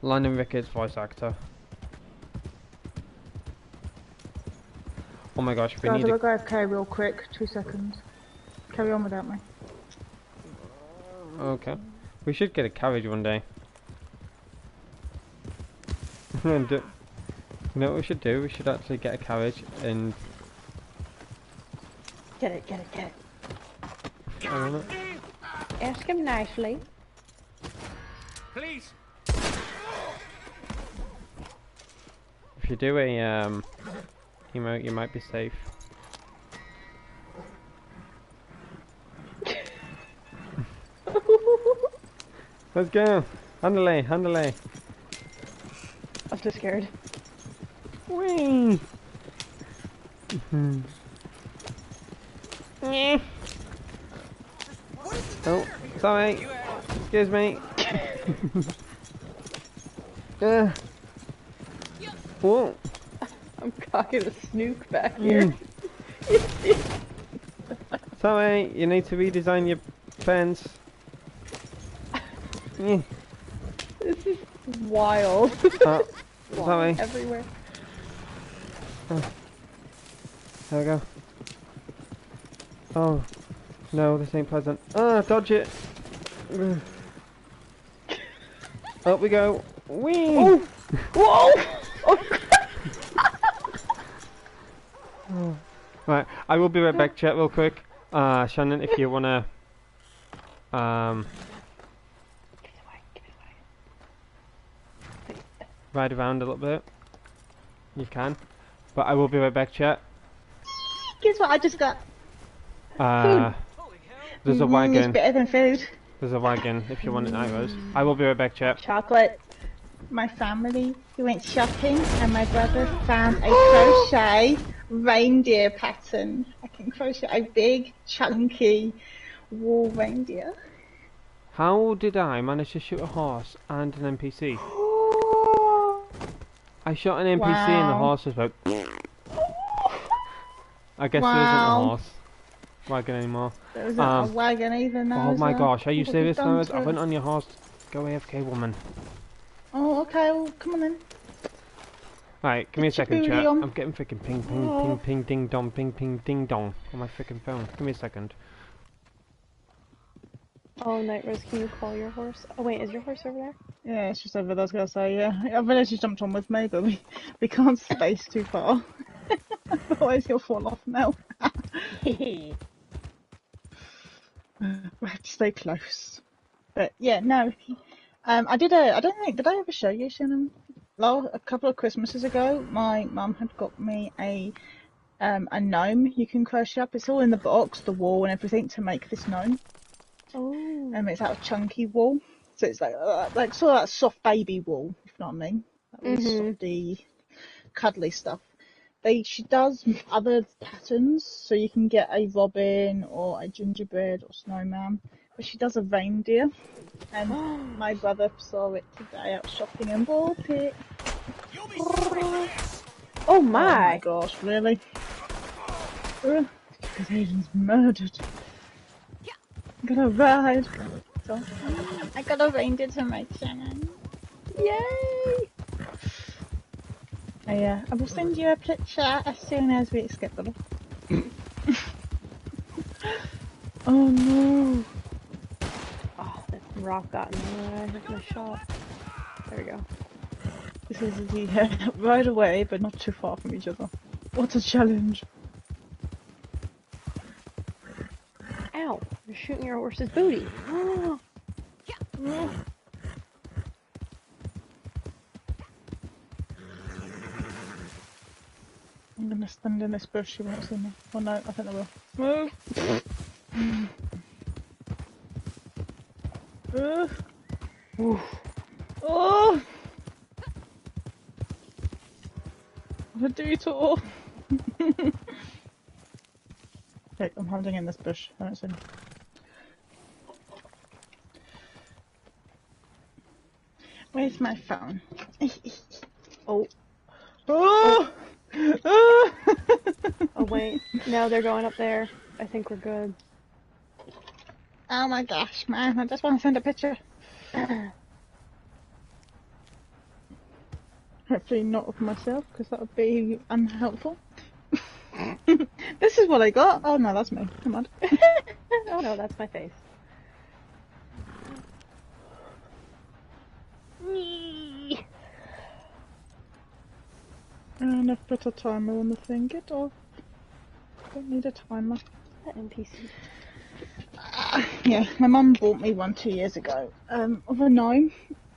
Landon Ricketts' voice actor. Oh my gosh, we Guys, need I'll a... go AFK real quick. 2 seconds. Carry on without me. Okay. We should get a carriage one day. And, you know what we should do? We should actually get a carriage and... Get it, get it, get it. I don't know. Ask him nicely. Please. If you do a chemo, you might be safe. Let's go! Handle, handle. I'm too scared. Whee! Oh, sorry. Excuse me. Whoa. I'm cocking a snook back here. Sorry, you need to redesign your fence. This is wild. Sorry. Everywhere. There we go. Oh, no, this ain't pleasant. Ah, dodge it. Up we go. Whee! Oh! Whoa! Oh. Right, I will be right back, chat, real quick. Shannon, if you wanna, ride around a little bit, you can. But I will be right back, chat. Guess what I just got? There's a It's wagon. better than food. There's a wagon if you want it, Iros. I will be right back, chat. Chocolate. My family, we went shopping and my brother found a crochet reindeer pattern. I can crochet a big, chunky wool reindeer. How did I manage to shoot a horse and an NPC? I shot an NPC and the Wow. horse was like... I guess there isn't a Wow. horse wagon anymore. There wasn't a wagon either now. Oh is my there? gosh, are you What have serious, done Lois? to I it? went on your horse. Go AFK, woman. Oh, okay, well, come on then. Right, give me a second, booty chat. on. I'm getting freaking ping, ping, ping, ping, ding dong, ping, ping, ding dong on my freaking phone. Give me a second. Oh, Night Rose, can you call your horse? Oh wait, is your horse over there? Yeah, it's just over there, I was going to say, yeah. I realised you jumped on with me, but we can't space too far. Otherwise he'll fall off now. We have to stay close. But yeah, no. Did I ever show you, Shannon? A couple of Christmases ago, my mum had got me a gnome you can crochet up. It's all in the box, the wool and everything to make this gnome. Oh. It's out of chunky wool. So it's like sort of that soft baby wool, if you know what I mean. That really softy, cuddly stuff. She does other patterns, so you can get a robin or a gingerbread or snowman. But she does a reindeer, and my brother saw it today out shopping and bought it. Oh Oh my! my gosh, really? Because Aidan's murdered. I'm gonna ride. So, I got a reindeer to make, Shannon. Yay! I will send you a picture as soon as we escape the Oh no! Oh, that rock got in the way of my shot. There we go. This is right away, but not too far from each other. What a challenge! Ow! You're shooting your horse's booty. I'm gonna stand in this bush, you won't see me. Oh no, I think I will. Move! Oh! What a detour! Okay, I'm hiding in this bush. I don't see me. Where's my phone? Oh. Oh! Oh wait. No, they're going up there. I think we're good. Oh my gosh, man, I just want to send a picture. Hopefully not of myself, because that would be unhelpful. This is what I got. Oh no, that's me. Come on. Oh no, that's my face. And I've put a timer on the thing. Get off. Don't need a timer. That NPC. Yeah, my mum bought me one 2 years ago of a gnome,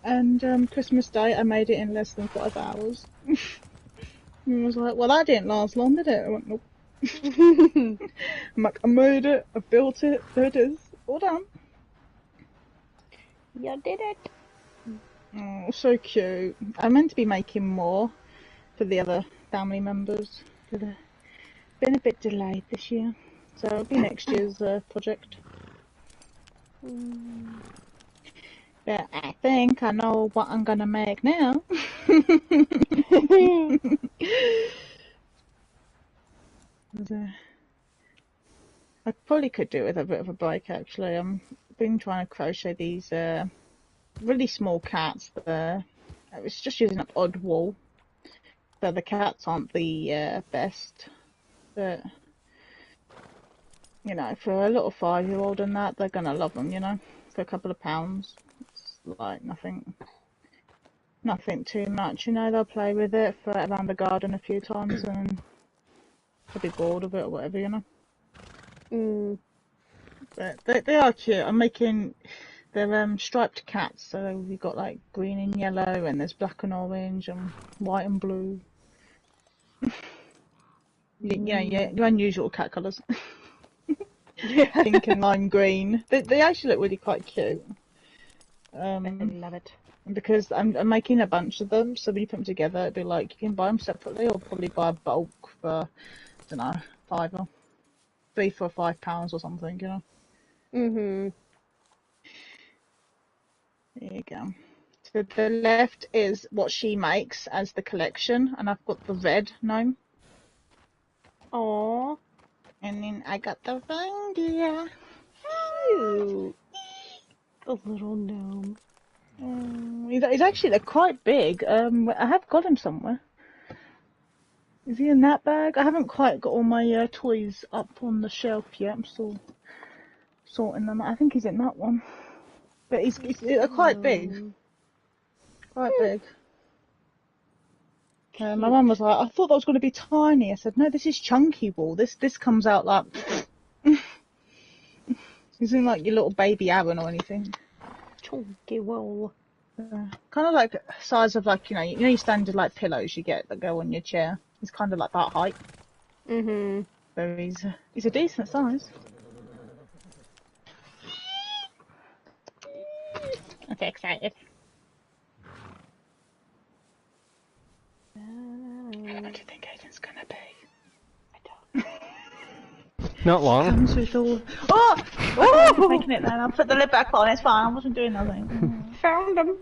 and Christmas Day I made it in less than 5 hours. And I was like, well, that didn't last long, did it? I went, nope. I'm like, I made it, I built it, there it is, all done. You did it. Oh, so cute. I meant to be making more for the other family members, but been a bit delayed this year, so it'll be next year's project. But I think I know what I'm gonna make now. I probably could do with a bit of a break actually. I've been trying to crochet these really small cats. I was just using up odd wool, so the cats aren't the best. But you know, for a little 5-year-old and that, they're gonna love them. You know, for a couple of pounds, it's like nothing too much. You know, they'll play with it for around the garden a few times and they'll be bored of it or whatever. You know. But they are cute. I'm making. They're striped cats, so we've got like green and yellow, and there's black and orange, and white and blue. Yeah, your unusual cat colours. Pink and lime green. They actually look really quite cute. I love it. Because I'm making a bunch of them, so when you put them together, it'd be like you can buy them separately, or probably buy a bulk for, I don't know, £3, £4, £5 or something, you know. There you go. To the left is what she makes as the collection, and I've got the red gnome. Aww. And then I got the reindeer. Cute. The little gnome. They're quite big. I have got him somewhere. Is he in that bag? I haven't quite got all my toys up on the shelf yet. I'm still sorting them. I think he's in that one. But he's quite big. Quite big. My mum was like, I thought that was going to be tiny. I said, no, this is chunky wool. This comes out like... He's in like your little baby Aaron or anything. Chunky wool. Kind of like the size of like, you know your standard like pillows you get that go on your chair. He's kind of like that height. So he's a decent size. I'm so excited. What do you think Aidan's gonna be? I don't. Not long. Comes with all. Oh! I'm making it then. I'll put the lid back on. It's fine. I wasn't doing nothing. Found him.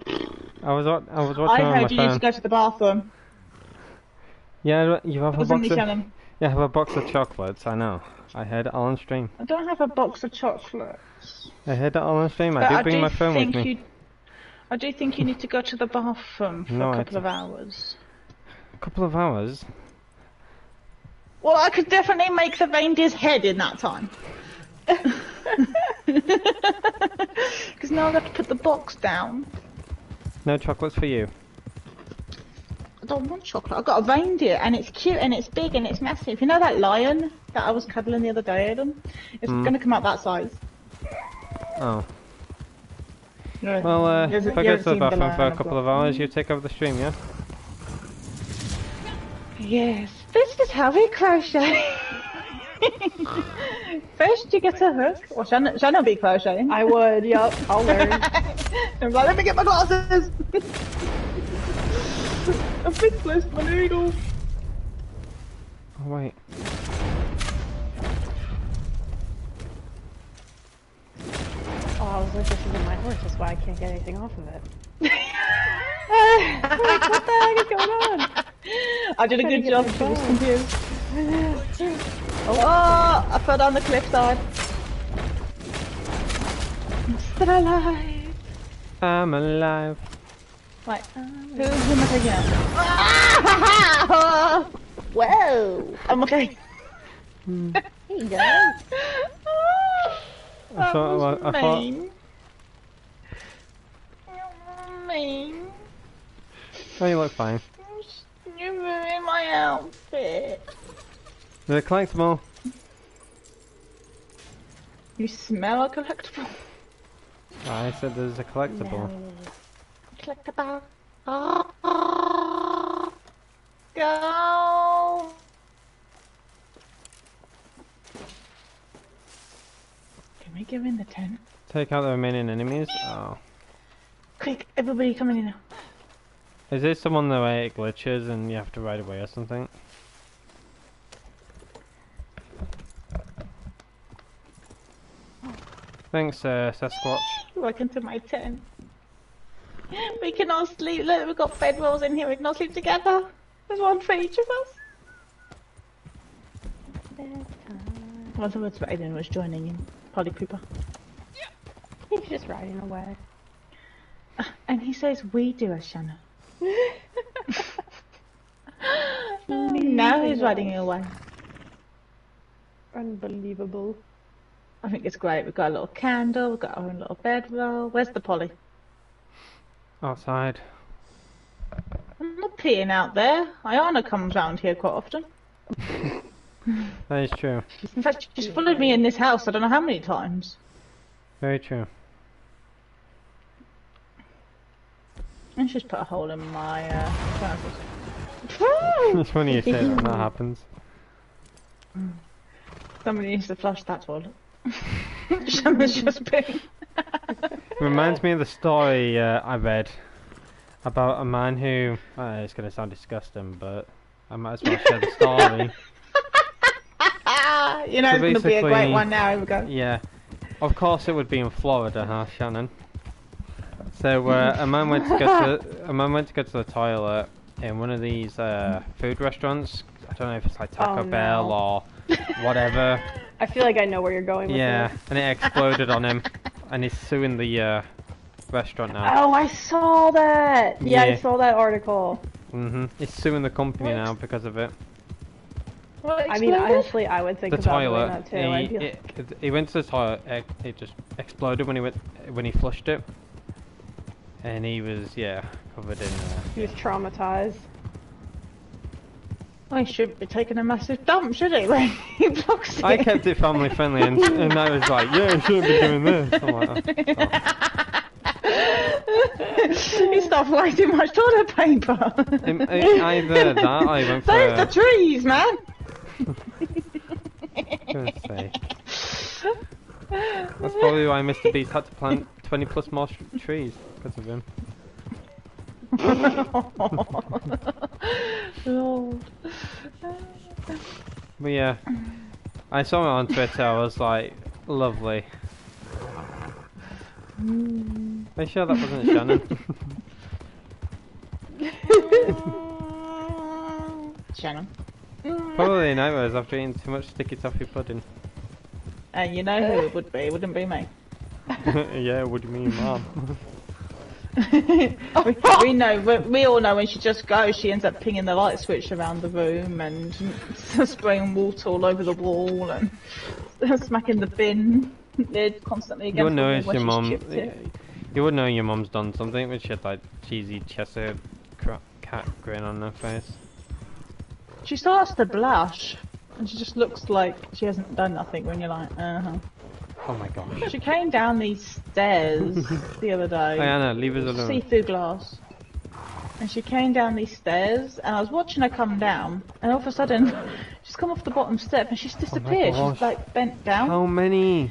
I was watching I on my heard you need to phone. go to the bathroom. Yeah, you have a Wasn't box me of... telling? Yeah, I have a box of chocolates, I know. I heard it all on stream. I don't have a box of chocolates. I heard it all on stream. But I do bring my phone with me. I do think you need to go to the bathroom for No, a couple of hours. A couple of hours? Well, I could definitely make the reindeer's head in that time. Because now I have to put the box down. No chocolates for you. I don't want chocolate. I've got a reindeer, and it's cute, and it's big, and it's massive. You know that lion that I was cuddling the other day, Aidan? It's going to come out that size. Oh. Yeah. Well, You if I haven't go to the seen bathroom lion for a I've couple got. of hours, you take over the stream, yeah? Yes, this is how we crochet. First you get a hook. Or shall I be crocheting? I would, yup. I'll learn. I'm like, let me get my glasses. I've misplaced my needle. Oh, wait. Oh, I was like, this isn't my horse, that's why I can't get anything off of it. What the heck is going on? I did a good job. She was confused. Oh, I fell down the cliffside. I'm still alive. I'm alive. Right, who am I taking out? Whoa! I'm okay. Hey, guys. That was I thought... mean. Mean. Oh, you look fine. You ruined my outfit. They're collectible. You smell a collectible. I said there's a collectible. Collectible. Go. Get in the tent. Take out the remaining enemies? Oh. Quick, everybody come in now. Is this someone the way it glitches and you have to ride away or something? Thanks, Sasquatch. Welcome to my tent. We can all sleep. Look, we've got bedrolls in here. We can all sleep together. There's one for each of us. I wonder what Aidan was joining in. Polly Cooper. He's just riding away. And he says we do as Shannon. Now he's riding away. Unbelievable. I think it's great. We've got a little candle. We've got our own little bedroll. Where's the Polly? Outside. I'm not peeing out there. Ayana comes round here quite often. That is true. In fact, she's followed me in this house I don't know how many times. Very true. And she's put a hole in my trousers. It's funny you say that when that happens. Somebody needs to flush that toilet. Shannon's just peeing. Reminds me of the story I read about a man who... it's going to sound disgusting, but I might as well share the story. You know, So it's going to be a great basically- one now. Here we go. Yeah, of course it would be in Florida, huh, Shannon? So a man went to go to the toilet in one of these food restaurants. I don't know if it's like Taco Bell or whatever. I feel like I know where you're going with Yeah, this. and it exploded on him, and he's suing the restaurant now. Oh, I saw that! Yeah, I Yeah. saw that article. He's suing the company now because of it. What I mean, exploded? honestly, I would think The about doing toilet. that too. I'd be like, He went to the toilet. It just exploded when he flushed it, and he was covered in. he was traumatized. Well, he shouldn't be taking a massive dump, should he? When he blocks it. I kept it family friendly, and I was like, yeah, I shouldn't be doing this. I'm like, oh. He stopped wasting much toilet paper. Either that, or I went for. Save the trees, man. Goodness sake. That's probably why Mr. Beast had to plant 20 plus more trees because of him. Lord. But yeah, I saw it on Twitter. I was like, lovely. Are you sure that wasn't Shannon? Shannon. Probably nightmares after eating too much sticky toffee pudding. And you know who it would be? It wouldn't be me. Yeah, what do you mean, Mom? we know. We all know when she just goes, she ends up pinging the light switch around the room and spraying water all over the wall and smacking the bin lid constantly You against would the know wall it's when your she's mum. chipped it. You would know your mum's done something when she had like cheesy Cheshire cat grin on her face. She starts to blush, and she just looks like she hasn't done nothing when you're like, uh-huh. Oh my gosh. She came down these stairs the other day. Diana, leave us alone. See-through glass. And she came down these stairs, and I was watching her come down, and all of a sudden, she's come off the bottom step, and she's disappeared. gosh. She's like bent down. How many?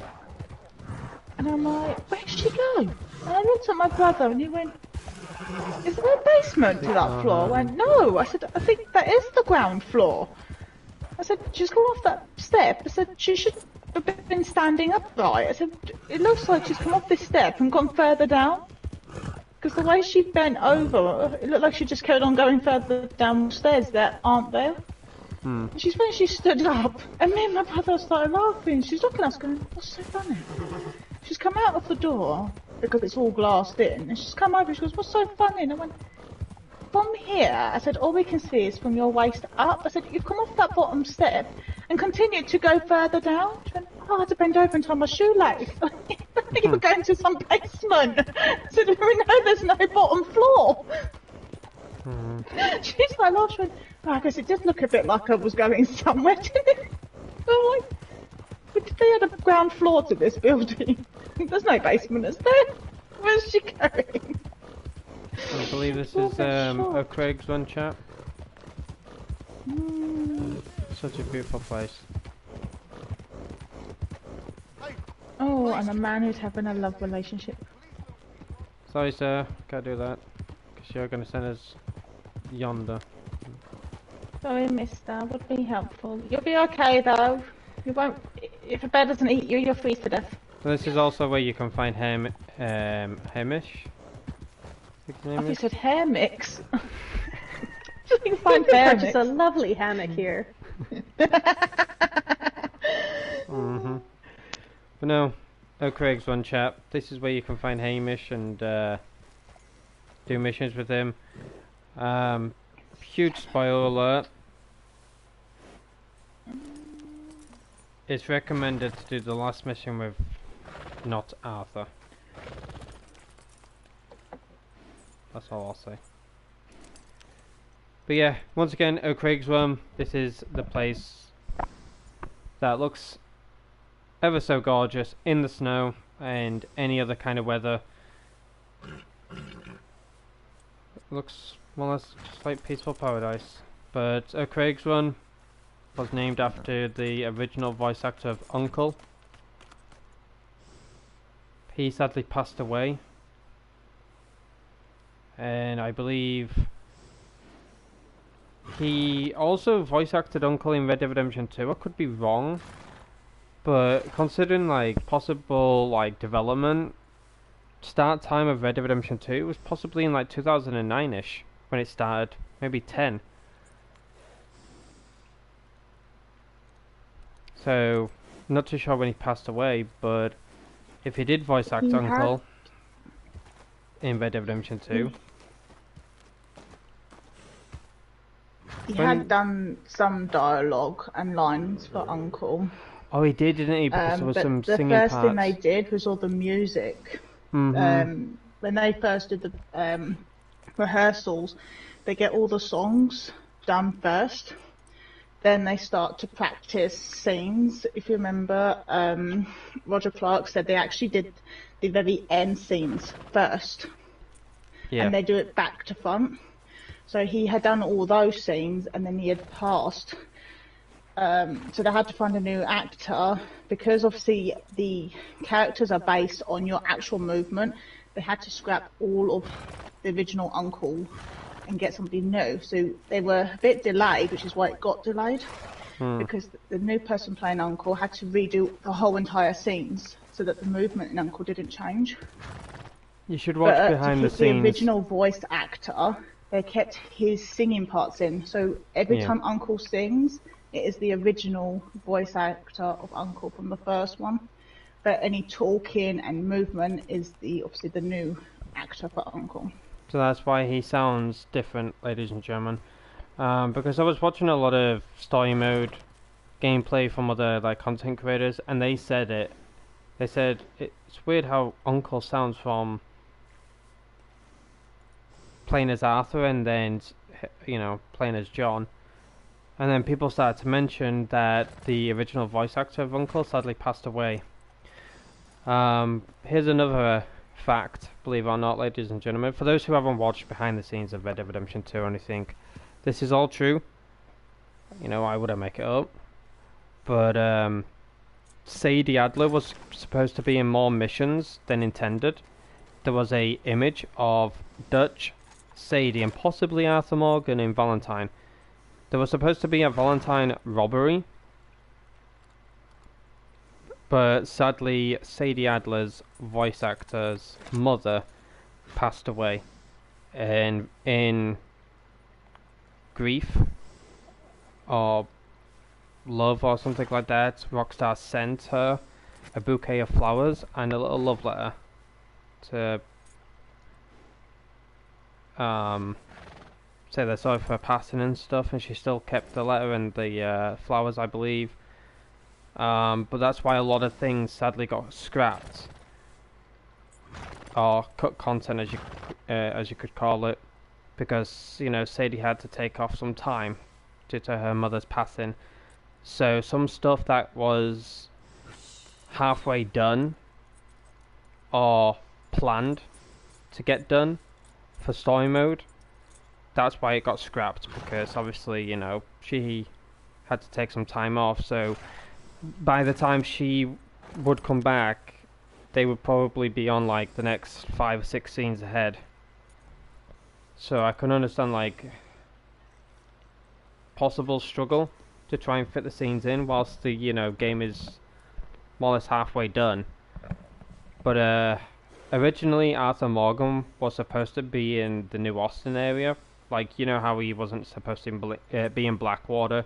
And I'm like, where'd she go? And I looked at my brother, and he went, is there a basement to that floor? I went, no. I said, I think that is the ground floor. I said, she's come off that step. I said, she should have been standing upright. I said, it looks like she's come off this step and gone further down. Because the way she bent over, it looked like she just carried on going further down the stairs that aren't there. And when she stood up, and me and my brother started laughing. She's looking at us going, what's so funny? She's come out of the door, because it's all glassed in, and she's come over and she goes, what's so funny? And I went, from here, I said, all we can see is from your waist up. I said, you've come off that bottom step and continued to go further down. She went, oh, I had to bend over and tie my shoelace. You were going to some basement. I said, we know there's no bottom floor. She's like, oh, she went, oh, I guess it did look a bit like I was going somewhere, didn't it? I'm like, but they had a ground floor to this building. There's no basement, is there? Where's she going? I believe this is a Craig's Run chat. Such a beautiful place. Oh, I'm a man who's having a love relationship. Sorry, sir. Can't do that. Because you're going to send us yonder. Sorry, mister. Would be helpful. You'll be okay, though. You won't... If a bear doesn't eat you, you'll freeze to death. So this is also where you can find Hamish. I think his I name thought you is. said hair mix. You can find hair Purchase mix. a lovely hammock here. But no, Craig's one chap. This is where you can find Hamish and do missions with him. Huge spoiler alert. It's recommended to do the last mission with not Arthur. That's all I'll say. But yeah, once again, O'Craig's one. This is the place that looks ever so gorgeous in the snow and any other kind of weather. Looks more or less just like peaceful paradise. But O'Craig's one was named after the original voice actor of Uncle. He sadly passed away, and I believe he also voice acted Uncle in Red Dead Redemption 2. I could be wrong, but considering like possible like development start time of Red Dead Redemption 2 was possibly in like 2009ish when it started, maybe 10. So not too sure when he passed away, but if he did voice act He Uncle in Red Dead Redemption 2, He When- had done some dialogue and lines for Uncle. oh he did, didn't he? Because there was But some the singing first parts. thing they did was all the music. Mhm. When they first did the rehearsals, they get all the songs done first. Then they start to practice scenes. If you remember, Roger Clark said they actually did the very end scenes first, Yeah. and they do it back to front. So he had done all those scenes, and then he had passed. So they had to find a new actor, because obviously the characters are based on your actual movement. They had to scrap all of the original Uncle and get somebody new. So they were a bit delayed, which is why it got delayed, because the new person playing Uncle had to redo the whole entire scenes so that the movement in Uncle didn't change. You should watch But behind to the keep scenes. the original voice actor, they kept his singing parts in. So every Yeah. time Uncle sings, it is the original voice actor of Uncle from the first one. But any talking and movement is obviously the new actor for Uncle. So that's why he sounds different, ladies and gentlemen. Because I was watching a lot of story mode gameplay from other like content creators, and they said it. They said it's weird how Uncle sounds from playing as Arthur and then playing as John. And then people started to mention that the original voice actor of Uncle sadly passed away. Here's another fact, believe it or not, ladies and gentlemen. For those who haven't watched behind the scenes of Red Dead Redemption 2 or anything, this is all true. I wouldn't make it up. But Sadie Adler was supposed to be in more missions than intended. There was a image of Dutch, Sadie, and possibly Arthur Morgan in Valentine. There was supposed to be a Valentine robbery, but sadly Sadie Adler's voice actor's mother passed away, and in grief or love or something like that, Rockstar sent her a bouquet of flowers and a little love letter to say they're sorry for her passing and stuff, and she still kept the letter and the flowers, I believe. But that's why a lot of things sadly got scrapped or cut content, as you could call it, because Sadie had to take off some time due to her mother's passing. So some stuff that was halfway done or planned to get done for story mode, that's why it got scrapped, because obviously she had to take some time off. So by the time she would come back, they would probably be on like the next 5 or 6 scenes ahead. So I can understand like possible struggle to try and fit the scenes in whilst the game is more or less halfway done. But originally Arthur Morgan was supposed to be in the New Austin area, like how he wasn't supposed to be in Blackwater.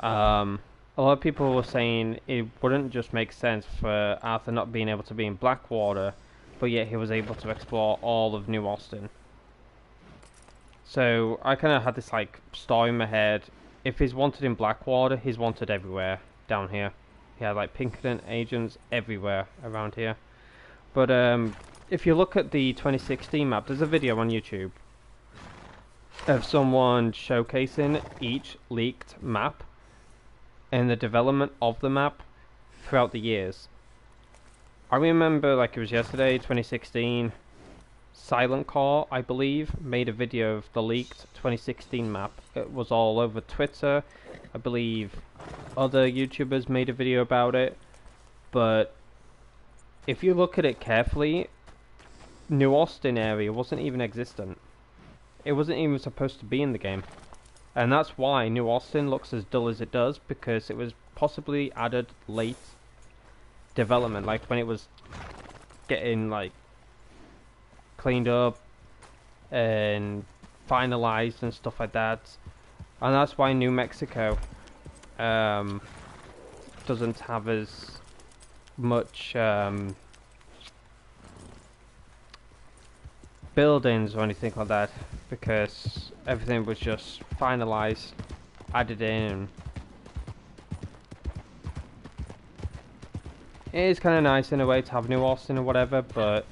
A lot of people were saying it wouldn't just make sense for Arthur not being able to be in Blackwater, but yet he was able to explore all of New Austin. So I kind of had this like story in my head. If he's wanted in Blackwater, he's wanted everywhere down here. He had like Pinkerton agents everywhere around here. But if you look at the 2016 map, there's a video on YouTube of someone showcasing each leaked map and the development of the map throughout the years. I remember like it was yesterday, 2016, Silent Core, I believe, made a video of the leaked 2016 map. It was all over Twitter. I believe other YouTubers made a video about it. But if you look at it carefully, New Austin area wasn't even existent. It wasn't even supposed to be in the game. And that's why New Austin looks as dull as it does, because it was possibly added late development, like when it was getting like cleaned up and finalized and stuff like that. And that's why New Mexico doesn't have as much buildings or anything like that, because everything was just finalized, added in. It is kind of nice in a way to have New Austin or whatever, but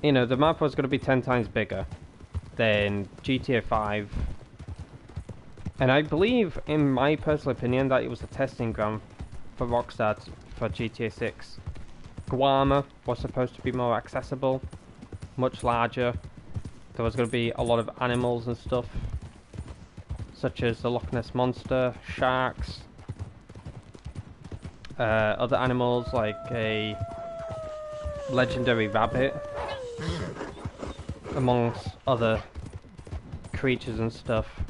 the map was going to be 10 times bigger than GTA 5, and I believe, in my personal opinion, that it was a testing ground for Rockstar for GTA 6. Guarma was supposed to be more accessible, much larger. There was going to be a lot of animals and stuff, such as the Loch Ness Monster, sharks, other animals like a legendary rabbit, amongst other creatures and stuff.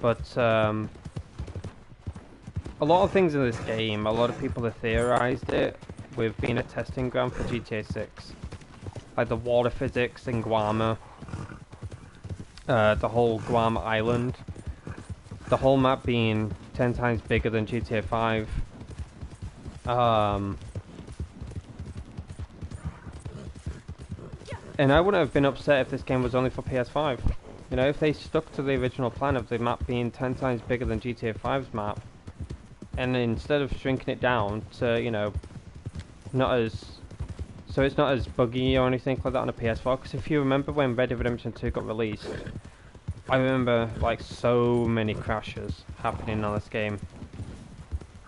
But a lot of things in this game, a lot of people have theorized it with being a testing ground for GTA 6. Like the water physics in Guarma, the whole Guarma Island, the whole map being 10 times bigger than GTA 5. And I wouldn't have been upset if this game was only for PS5. If they stuck to the original plan of the map being 10 times bigger than GTA 5's map, and instead of shrinking it down to, so it's not as buggy or anything like that on a PS4, because if you remember when Red Dead Redemption 2 got released, I remember like so many crashes happening on this game.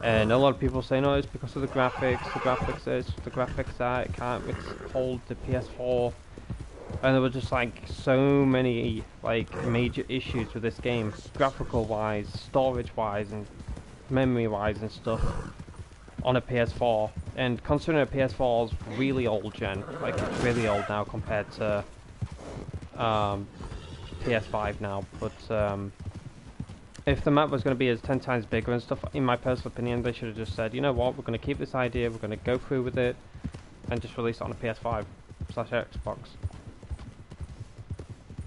And a lot of people say, no, it's because of the graphics, the graphics that it can't hold the PS4. And there were just like so many like major issues with this game, graphical wise, storage wise, and memory wise and stuff on a PS4. And considering a PS4 is really old gen, like it's really old now compared to PS5 now, but if the map was going to be as 10 times bigger and stuff, in my personal opinion, they should have just said, you know what, we're going to keep this idea, we're going to go through with it, and just release it on a PS5/Xbox.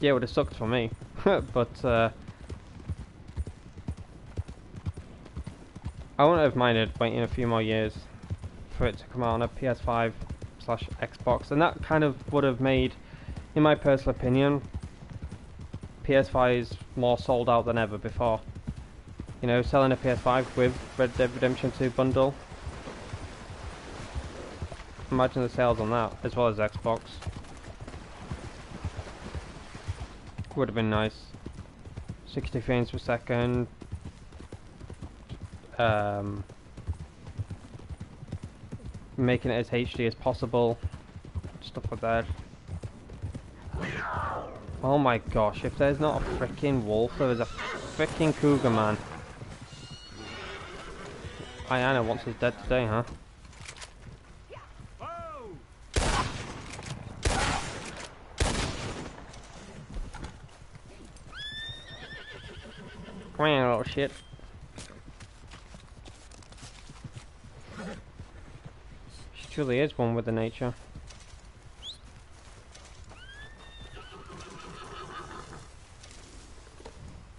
Yeah, it would have sucked for me, but I wouldn't have minded waiting a few more years for it to come out on a PS5/Xbox, and that kind of would have made, in my personal opinion, PS5 is more sold out than ever before. Selling a PS5 with Red Dead Redemption 2 bundle. Imagine the sales on that, as well as Xbox. Would have been nice. 60 frames per second. Making it as HD as possible. Stuff like that. Oh my gosh, if there's not a freaking wolf, there is a freaking cougar, man. Aidan wants us dead today, huh? Whoa! Come here, little shit. She truly is one with the nature.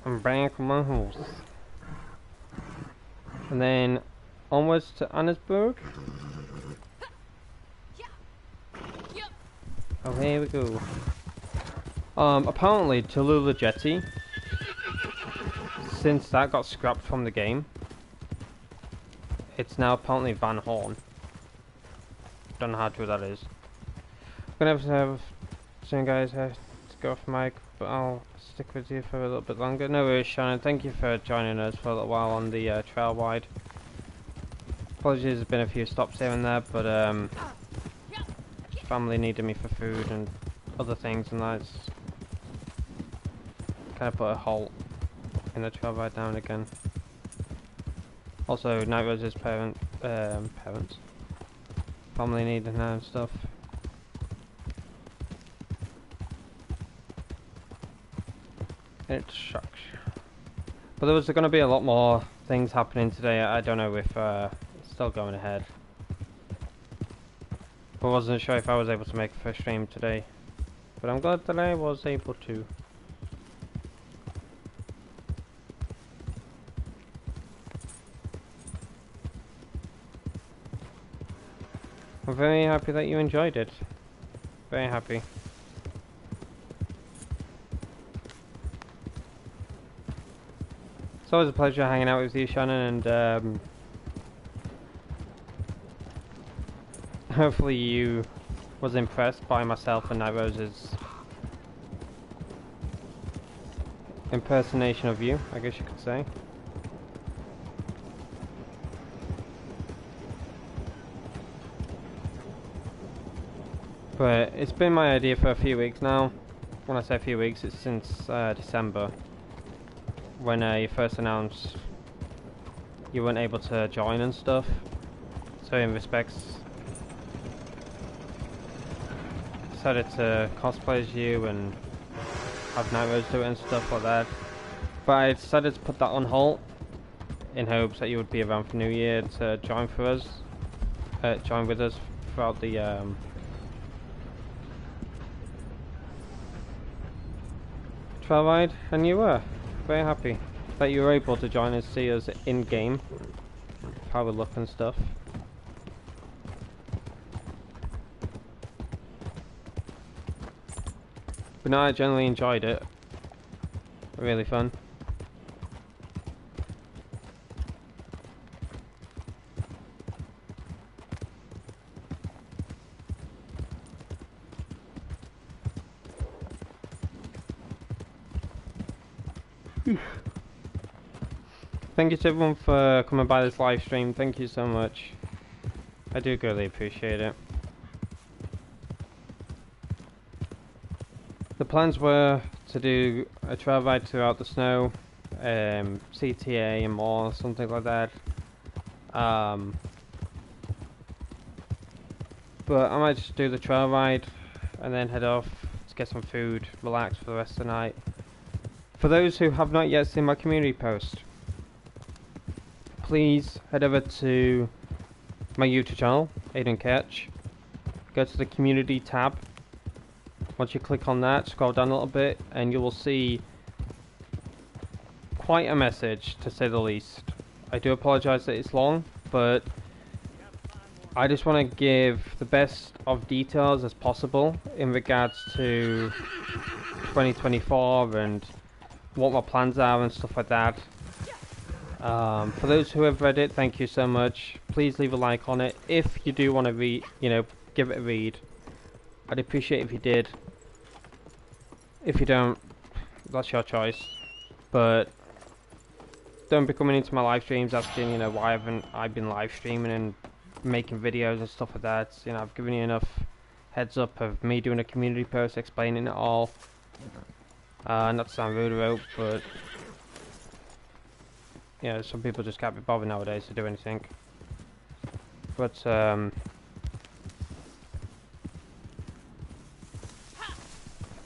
I'm back on my horse. And then onwards to Annesburg. Oh, here we go. Apparently Tallulah Jetty, since that got scrapped from the game, it's now apparently Van Horn. Don't know how true that is. I'm gonna have soon, guys. I have to go off mic, but I'll stick with you for a little bit longer. No worries, Shannon. Thank you for joining us for a little while on the trail wide. Apologies, there's been a few stops here and there, but family needed me for food and other things, and that's kind of put a halt in the trail ride now and again. Also, Night Rose's parents, family needed her and stuff. It sucks. But there was going to be a lot more things happening today. I don't know if it's still going ahead. I wasn't sure if I was able to make a first stream today. But I'm glad that I was able to. I'm very happy that you enjoyed it. Very happy. It's always a pleasure hanging out with you, Shannon, and hopefully you was impressed by myself and Night Rose's impersonation of you, I guess you could say. But it's been my idea for a few weeks now. When I say a few weeks, it's since December, when you first announced you weren't able to join and stuff. So in respects, decided to cosplay as you and have Night Rose do it and stuff like that. But I decided to put that on hold in hopes that you would be around for New Year to join for us, join with us throughout the trail ride, and you were very happy that you were able to join us, see us in game, how we look and stuff. But no, I generally enjoyed it. Really fun. Thank you to everyone for coming by this live stream. Thank you so much. I do greatly appreciate it. The plans were to do a trail ride throughout the snow, CTA and more, something like that. But I might just do the trail ride and then head off to get some food, relax for the rest of the night. For those who have not yet seen my community post, please head over to my YouTube channel, Aidan Ketch. Go to the community tab. Once you click on that, scroll down a little bit and you will see quite a message, to say the least. I do apologise that it's long, but I just want to give the best of details as possible in regards to 2024 and what my plans are and stuff like that. For those who have read it, thank you so much. Please leave a like on it if you do want to read, give it a read. I'd appreciate if you did. If you don't, that's your choice. But don't be coming into my live streams asking, why haven't I been live streaming and making videos and stuff like that. I've given you enough heads up of me doing a community post explaining it all. Not to sound rude about, but you know, some people just can't be bothered nowadays to do anything. But for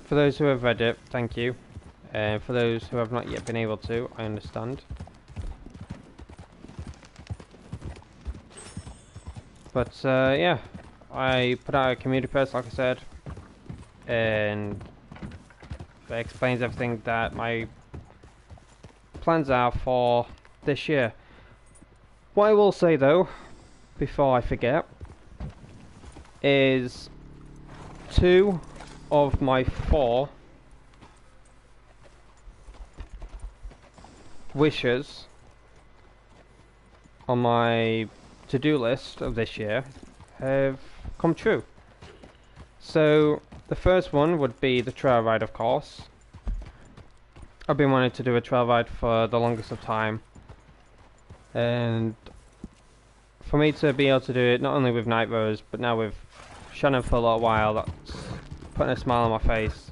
those who have read it, thank you. For those who have not yet been able to, I understand. But yeah, I put out a community post, like I said, and it explains everything that my plans are for this year. What I will say though, before I forget, is 2 of my 4 wishes on my to-do list of this year have come true. So the first one would be the trail ride, of course. I've been wanting to do a trail ride for the longest of time, and for me to be able to do it not only with Night Rose but now with Shannon for a little while, that's putting a smile on my face.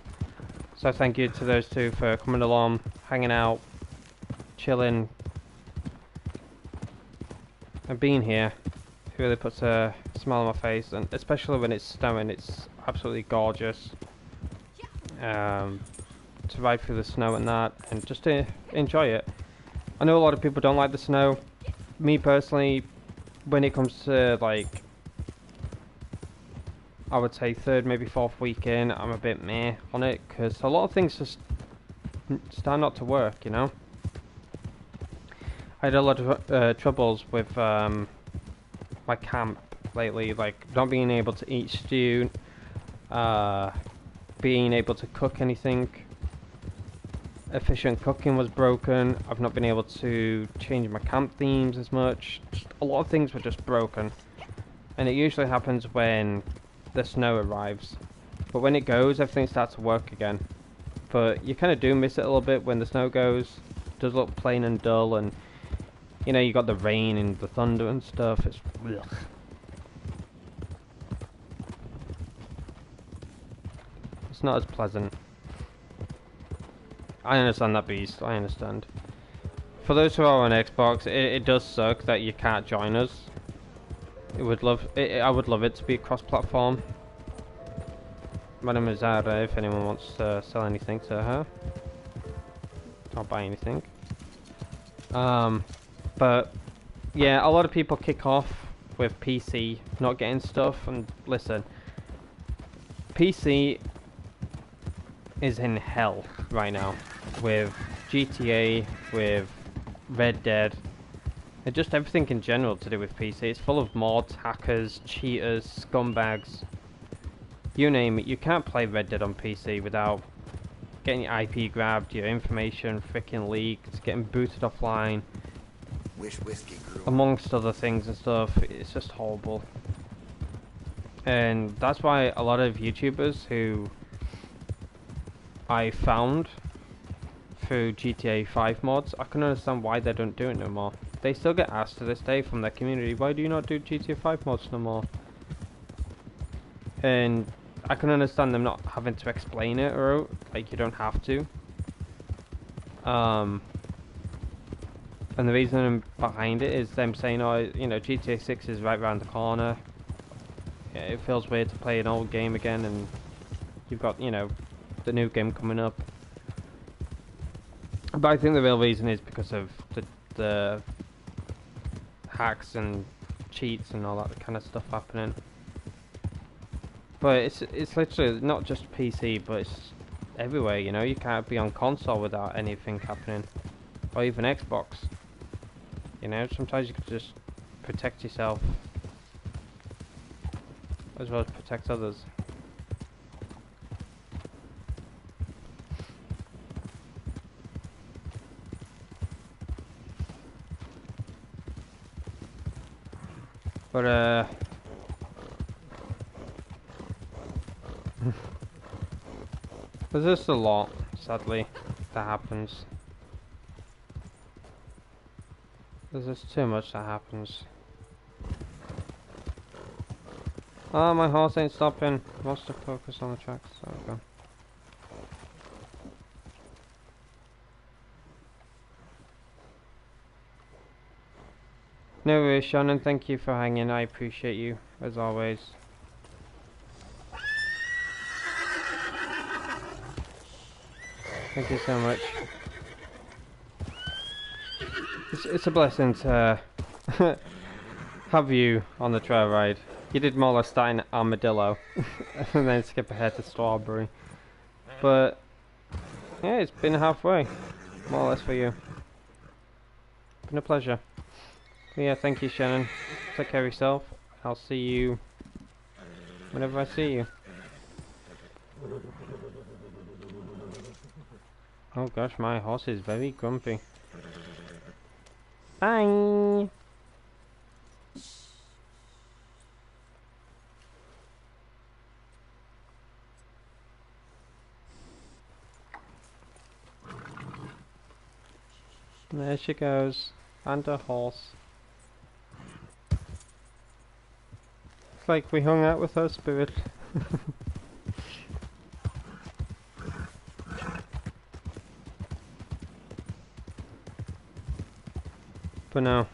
So thank you to those 2 for coming along, hanging out, chilling, and being here. It really puts a smile on my face, and especially when it's snowing, it's absolutely gorgeous. To ride through the snow and that, and just to enjoy it. I know a lot of people don't like the snow. Me personally, when it comes to, like, I would say 3rd, maybe 4th week in, I'm a bit meh on it, because a lot of things just start not to work, you know? I had a lot of troubles with my camp lately, like not being able to eat stew, being able to cook anything. Efficient cooking was broken. I've not been able to change my camp themes as much. Just a lot of things were just broken, and it usually happens when the snow arrives. But when it goes, everything starts to work again. But you kind of do miss it a little bit when the snow goes. It does look plain and dull, and you know, you got the rain and the thunder and stuff. It's ugh. It's not as pleasant. I understand that, beast. I understand. For those who are on Xbox, it does suck that you can't join us. I would love it to be cross-platform. Madam is Zara, if anyone wants to sell anything to her. I'll buy anything. But yeah, a lot of people kick off with PC not getting stuff, and listen, PC is in hell right now with GTA, with Red Dead, and just everything in general to do with PC. It's full of mods, hackers, cheaters, scumbags, you name it. You can't play Red Dead on PC without getting your IP grabbed, your information freaking leaked, getting booted offline, amongst other things and stuff. It's just horrible. And that's why a lot of YouTubers who I found through GTA 5 mods, I can understand why they don't do it no more. They still get asked to this day from their community, why do you not do GTA 5 mods no more? And I can understand them not having to explain it, or like, you don't have to. And the reason behind it is them saying, oh, you know, GTA 6 is right around the corner. Yeah, it feels weird to play an old game again, and you've got, you know, the new game coming up. But I think the real reason is because of the hacks and cheats and all that kind of stuff happening. But it's literally not just PC, but it's everywhere, you know. You can't be on console without anything happening, or even Xbox. You know, sometimes you could just protect yourself as well as protect others. But there's just a lot, sadly, that happens. There's just too much that happens. Oh, my horse ain't stopping. Wants to focus on the tracks. There we go. No worries, Shannon. Thank you for hanging. I appreciate you, as always. Thank you so much. It's a blessing to have you on the trail ride. You did more or less start in Armadillo and then skip ahead to Strawberry. But yeah, it's been halfway, more or less for you. Been a pleasure. But yeah, thank you, Shannon. Take care of yourself. I'll see you whenever I see you. Oh gosh, my horse is very grumpy. Bye! There she goes. And her horse. It's like we hung out with her spirit. But no,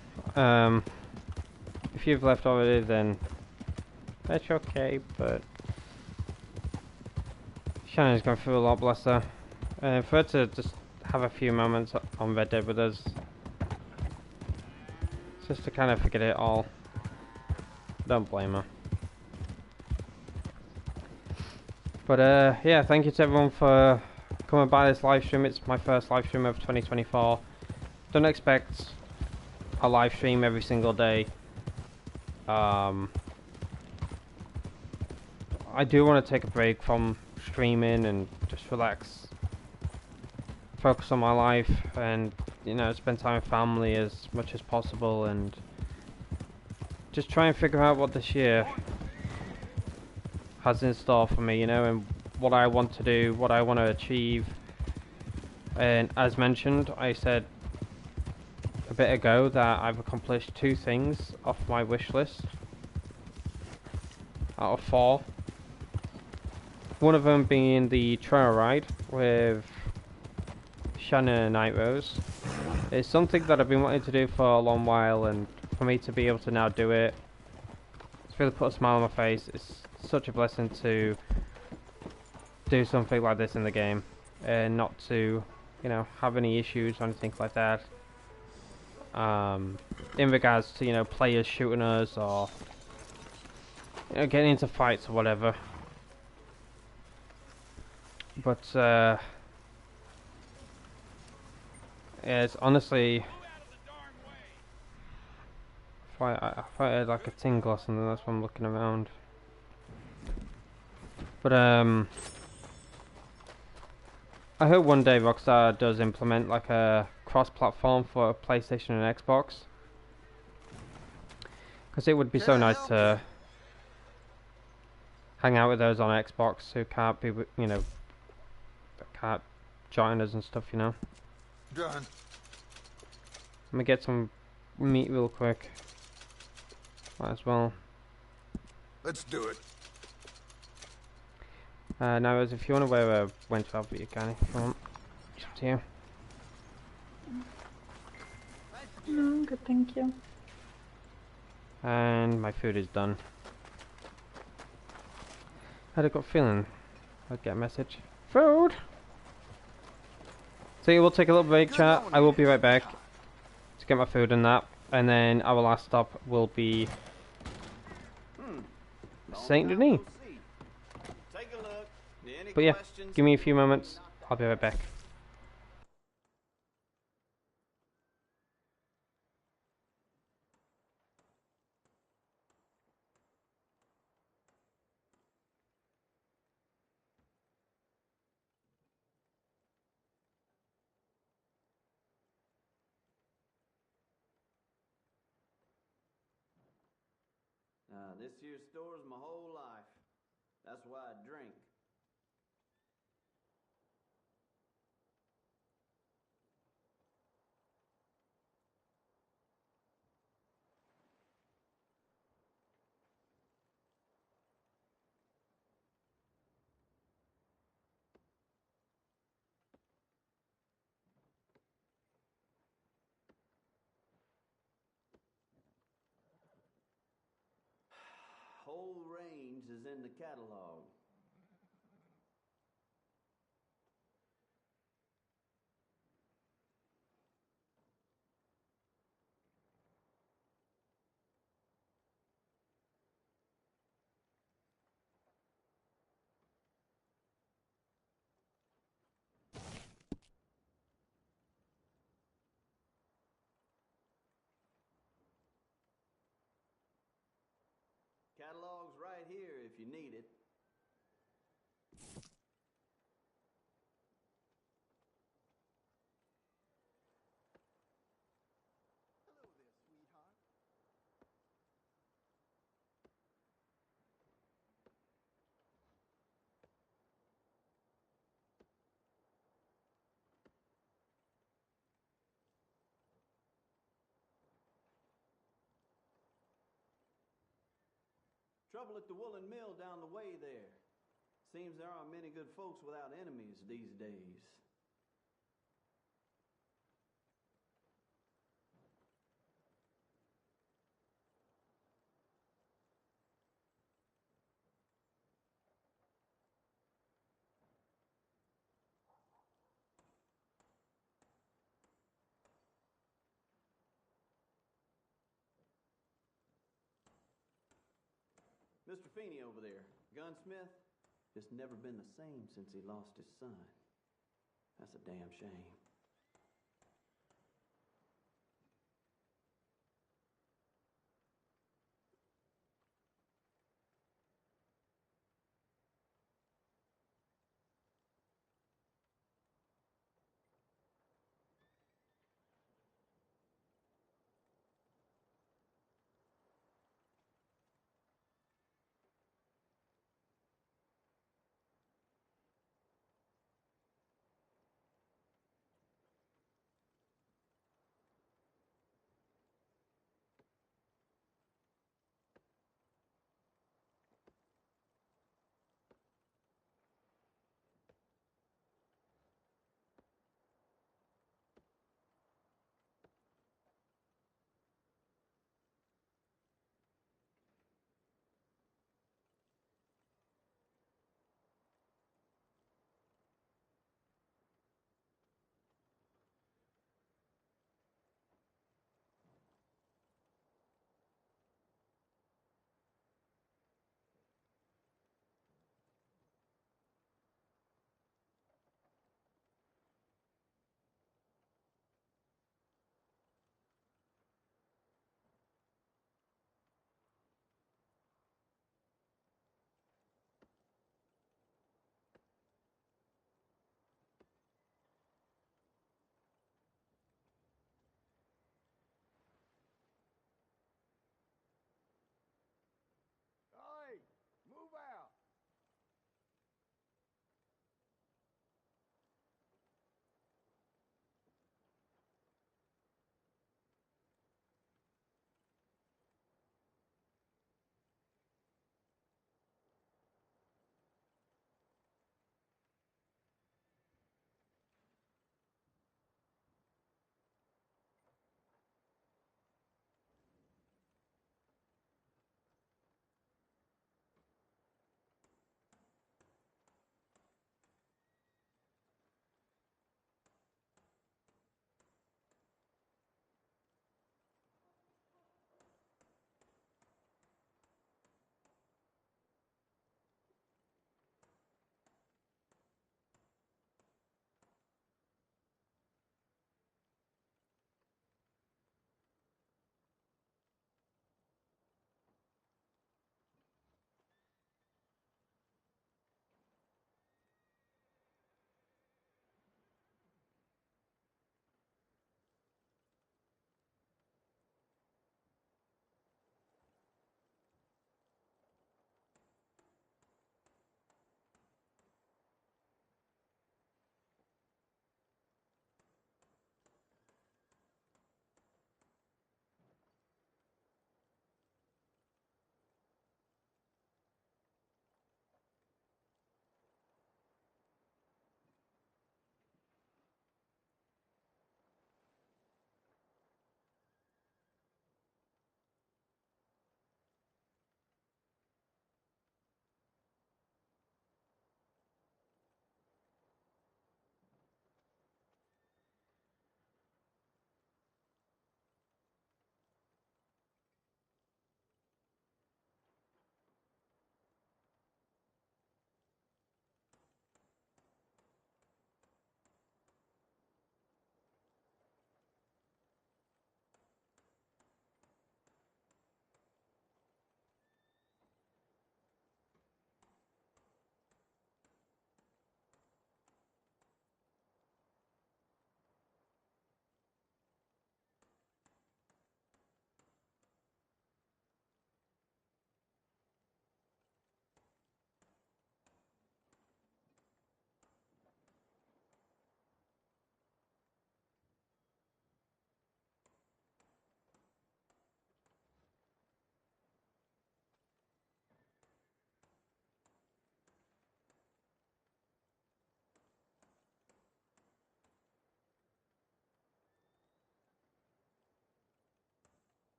if you've left already, then that's okay, but Shannon's going through a lot, bless her. For her to just have a few moments on Red Dead with us, just to kind of forget it all. Don't blame her. But yeah, thank you to everyone for coming by this live stream. It's my first live stream of 2024. Don't expect a live stream every single day. I do want to take a break from streaming and just relax, focus on my life, and you know, spend time with family as much as possible, and just try and figure out what this year has in store for me, you know, and what I want to do, what I want to achieve. And as mentioned, I said a bit ago that I've accomplished 2 things off my wish list out of 4. One of them being the trail ride with Shannon and Night Rose. It's something that I've been wanting to do for a long while, and for me to be able to now do it, it's really put a smile on my face. It's such a blessing to do something like this in the game, and not to, you know, have any issues or anything like that. In regards to, you know, players shooting us or, you know, getting into fights or whatever. But yeah, it's honestly, I had like a tingle or something. That's why I'm looking around. But I hope one day Rockstar does implement like a cross-platform for PlayStation and Xbox, because it would be so nice to hang out with those on Xbox who can't be, you know, that can't join us and stuff, you know. Done. Let me get some meat real quick. Might as well. Let's do it. Now, as if you want to wear a winter outfit, you can if you want. It's up to you. No, good, thank you. And my food is done. I had a gut feeling I'd get a message. Food! So yeah, we'll take a little break, chat. I will be right back to get my food and that. And then our last stop will be Saint Denis. Take a look. Any But yeah, questions? give me a few moments. I'll be right back. This here store's my whole life. That's why I drink. whole range is in the catalog. Catalog's right here if you need it. Hello there, sweetheart. Trouble at the woolen mill down the way there. Seems there aren't many good folks without enemies these days. Mr. Feeney over there, gunsmith, just never been the same since he lost his son. That's a damn shame.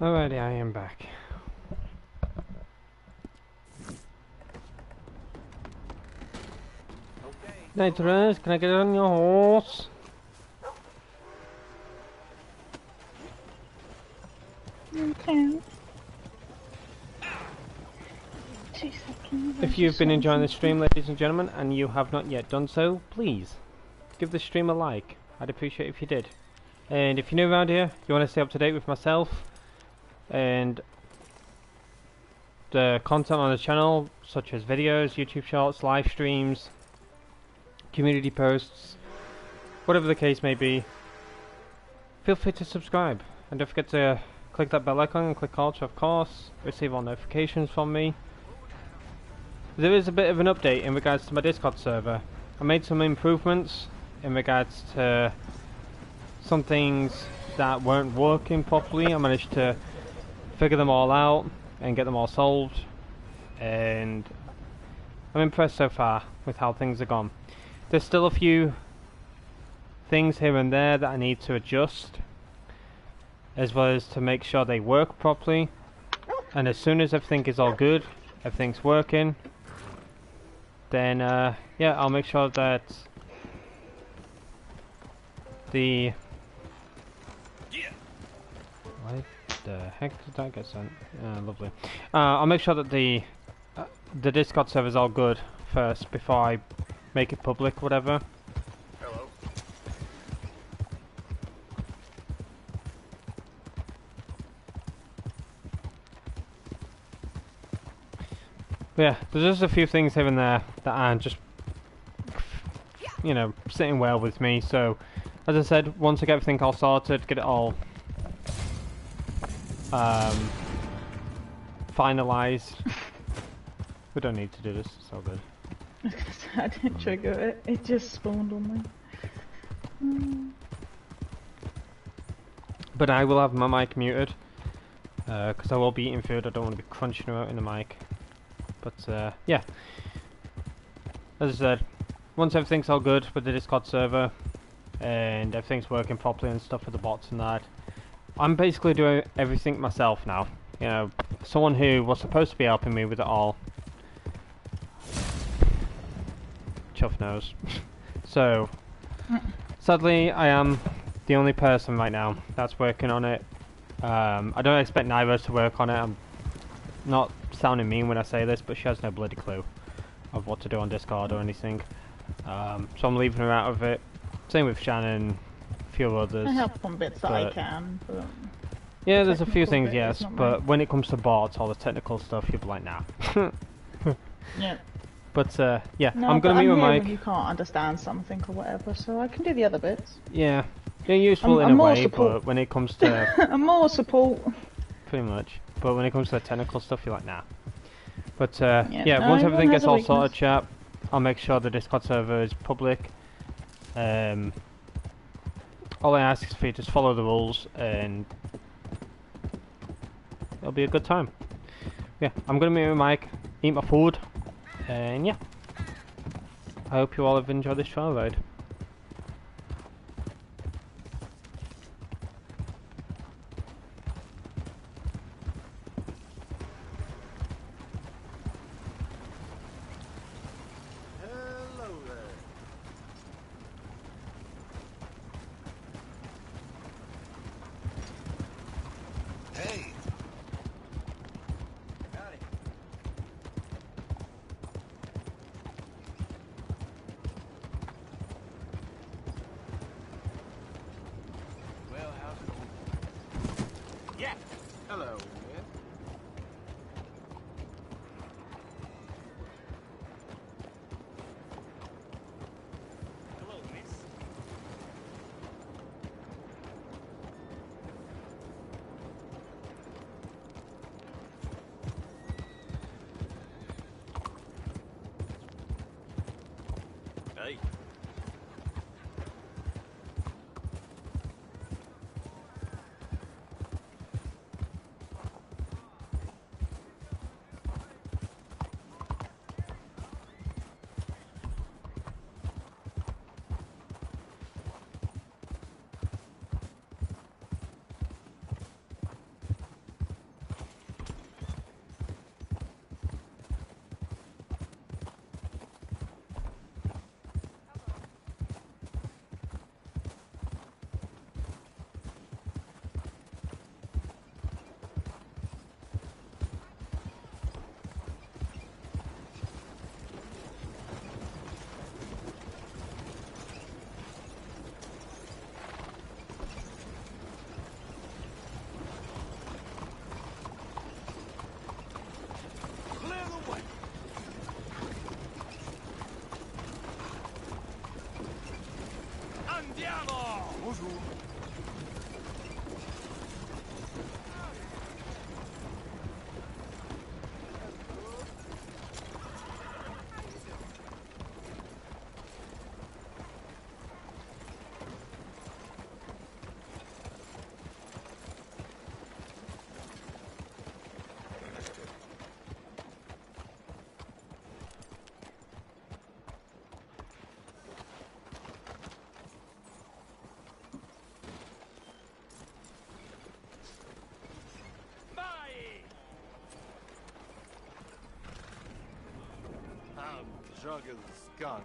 Alrighty, I am back. Nitrous, can I get on your horse? Okay. 2 seconds. If you've been enjoying the stream, ladies and gentlemen, and you have not yet done so, please give the stream a like. I'd appreciate it if you did. And if you're new around here, you want to stay up to date with myself and the content on the channel, such as videos, YouTube shorts, live streams, community posts, whatever the case may be, feel free to subscribe. And don't forget to click that bell icon and click all to, of course, receive all notifications from me. There is a bit of an update in regards to my Discord server. I made some improvements in regards to some things that weren't working properly. I managed to figure them all out and get them all solved, and I'm impressed so far with how things have gone. There's still a few things here and there that I need to adjust, as well as to make sure they work properly. And as soon as everything is all good, everything's working, then yeah, I'll make sure that the... Why the heck did that get sent? Lovely. I'll make sure that the Discord server is all good first before I make it public, whatever. Hello. But yeah, there's just a few things here and there that aren't just, you know, sitting well with me. So, as I said, once I get everything all sorted, get it all finalized. We don't need to do this, it's all good. I didn't trigger it. It just spawned on me. But I will have my mic muted, because I will be eating food. I don't want to be crunching out in the mic. But yeah, as I said, once everything's all good with the Discord server and everything's working properly and stuff with the bots and that, I'm basically doing everything myself now. You know, someone who was supposed to be helping me with it all, chuff knows. So, sadly, I am the only person right now that's working on it. I don't expect neither to work on it. I'm not sounding mean when I say this, but she has no bloody clue of what to do on Discord or anything. So I'm leaving her out of it. Same with Shannon, a few others. I help on bits that I but- can, but... Yeah, there's a few technical things, bit yes, is not but mine. when it comes to bots, all the technical stuff, you'll be like, nah. Yeah. But yeah, No, I'm gonna but mute here my when mic. you can't understand something or whatever, so I can do the other bits. Yeah, they're useful in I'm a more way, support. but when it comes to I'm more support. pretty much, but when it comes to the technical stuff, you're like, nah. But Yeah, yeah, no, once everyone everything has gets a all weakness. sorted, chap, I'll make sure the Discord server is public. All I ask is for you to just follow the rules, and it'll be a good time. Yeah, I'm gonna mute my mic, eat my food, and yeah. I hope you all have enjoyed this trial ride. Hello there. Hey, Howdy. Well, how's it going? Yeah. Hello, man. Hello, miss. Hey. drug as a skunk.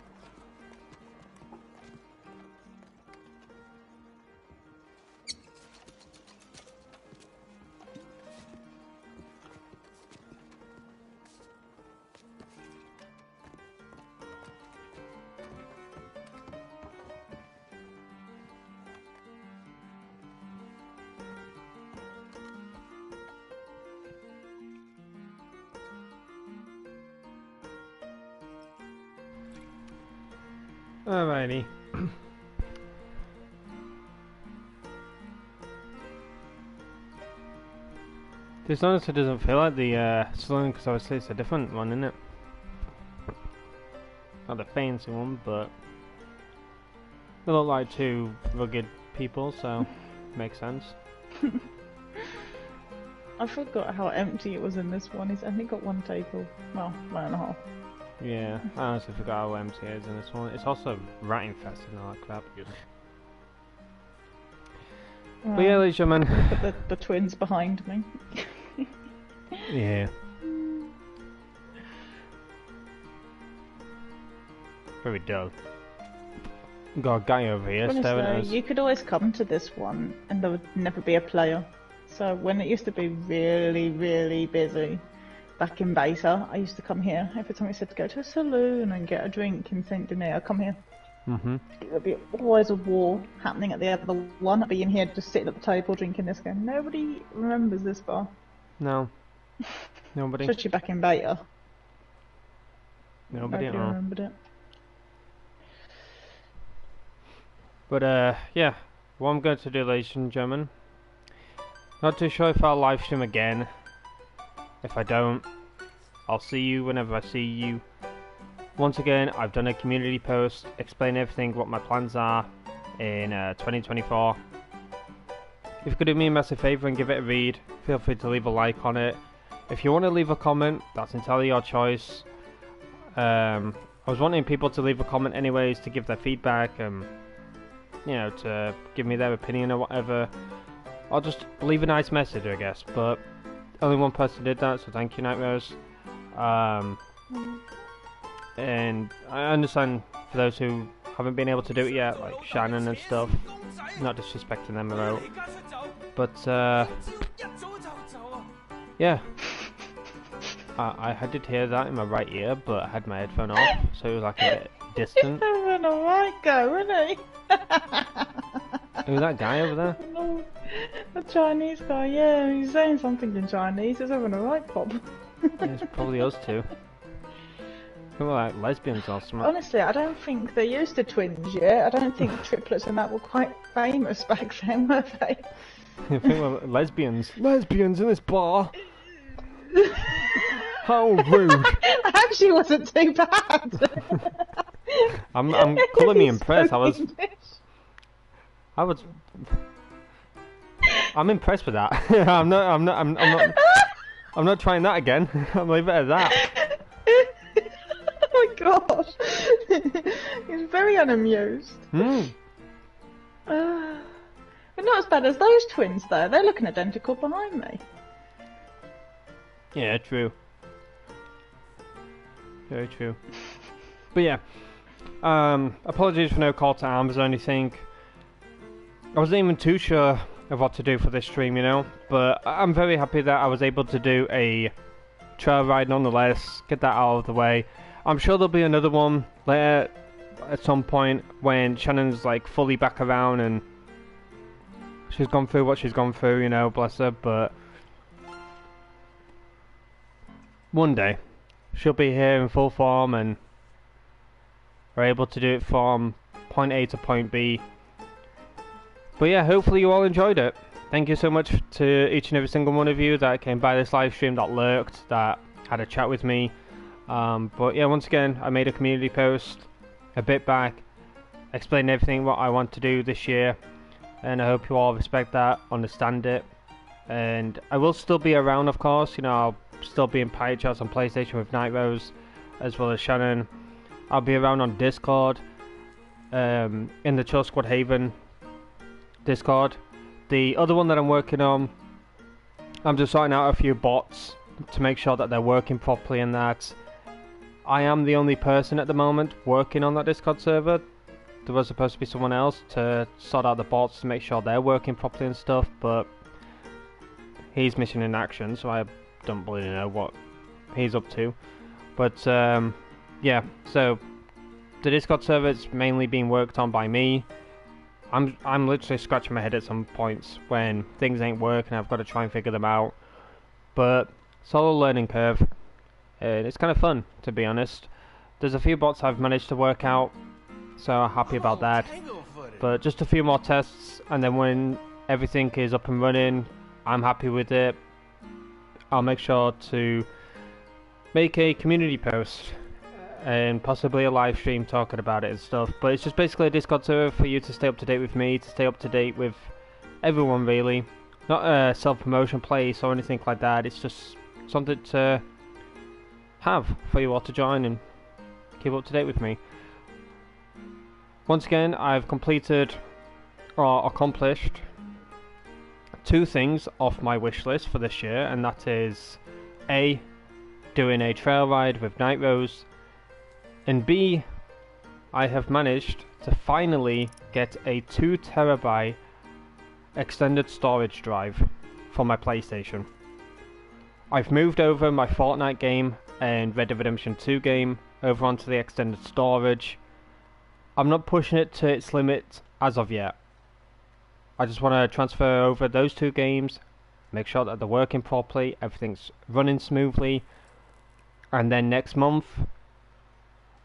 Alrighty. This honestly doesn't feel like the saloon because obviously it's a different one, isn't it? Not the fancy one, but they look like two rugged people, so makes sense. I forgot how empty it was in this one. It's only got one table. Well, 1.5. Yeah, I honestly forgot how empty it is in this one. It's also rat infested and all that crap. But yeah, ladies and gentlemen. Look at the twins behind me. Yeah. Very dull. Got a guy over here staring at us. Honestly, you could always come to this one and there would never be a player. So when it used to be really, really busy, back in Beta, I used to come here. Every time we said to go to a saloon and get a drink in Saint Denis, I'd come here. There'd be always a war happening at the other one. I'd be in here just sitting at the table drinking this game. Nobody remembers this bar. No. Nobody. Especially back in Beta. Nobody at Nobody all. remembered it. But yeah, what I'm going to do, ladies and gentlemen, not too sure if I'll live stream again. If I don't, I'll see you whenever I see you. Once again, I've done a community post explaining everything, what my plans are in 2024. If you could do me a massive favour and give it a read, feel free to leave a like on it. If you want to leave a comment, that's entirely your choice. I was wanting people to leave a comment anyways, to give their feedback, you know, to give me their opinion or whatever. Or just leave a nice message, I guess. But only one person did that, so thank you, Nightmares. And I understand for those who haven't been able to do it yet, like Shannon and stuff, not disrespecting them about. But yeah, I did hear that in my right ear, but I had my headphone off, so it was like a bit distant. He's having a right go, isn't he? Who's that guy over there? No, the Chinese guy, yeah, he's saying something in Chinese. He's having a right pop. Yeah, it's probably us two. We were like lesbians or something. Honestly, I don't think they used the twins yet. I don't think triplets and that were quite famous back then, were they? I think we're lesbians. Lesbians in this bar? How rude. Actually wasn't too bad. I'm calling me impressed. I'm impressed with that. I'm not trying that again. I'll leave it at that. Oh my gosh. He's very unamused. But not as bad as those twins though. They're looking identical behind me. Yeah, true. Very true. But yeah. Apologies for no call to arms or anything. I wasn't even too sure of what to do for this stream, you know, but I'm very happy that I was able to do a trail ride nonetheless, get that out of the way. I'm sure there'll be another one later at some point when Shannon's like fully back around and she's gone through what she's gone through, you know, bless her, but one day she'll be here in full form and we're able to do it from point A to point B. But yeah, hopefully you all enjoyed it. Thank you so much to each and every single one of you that came by this live stream, that lurked, that had a chat with me. But yeah, once again, I made a community post a bit back, explaining everything what I want to do this year, and I hope you all respect that, understand it. And I will still be around, of course. You know, I'll still be in Pirate Chats on PlayStation with Night Rose, as well as Shannon. I'll be around on Discord, in the Chill Squad Haven Discord. The other one that I'm working on, I'm just sorting out a few bots to make sure that they're working properly and that I am the only person at the moment working on that Discord server. There was supposed to be someone else to sort out the bots to make sure they're working properly and stuff, but he's missing in action, so I don't really know what he's up to. But yeah, so the Discord server is mainly being worked on by me. I'm literally scratching my head at some points when things ain't working. I've got to try and figure them out, but it's all a learning curve, and it's kind of fun, to be honest. There's a few bots I've managed to work out, so I'm happy about that. But just a few more tests, and then when everything is up and running, I'm happy with it. I'll make sure to make a community post and possibly a live stream talking about it and stuff. But it's just basically a Discord server for you to stay up to date with me, to stay up to date with everyone really. Not a self-promotion place or anything like that. It's just something to have for you all to join and keep up to date with me. Once again, I've completed or accomplished 2 things off my wish list for this year, and that is A, doing a trail ride with Night Rose, and B, I have managed to finally get a 2 terabyte extended storage drive for my PlayStation. I've moved over my Fortnite game and Red Dead Redemption 2 game over onto the extended storage. I'm not pushing it to its limit as of yet. I just want to transfer over those 2 games, make sure that they're working properly, everything's running smoothly, and then next month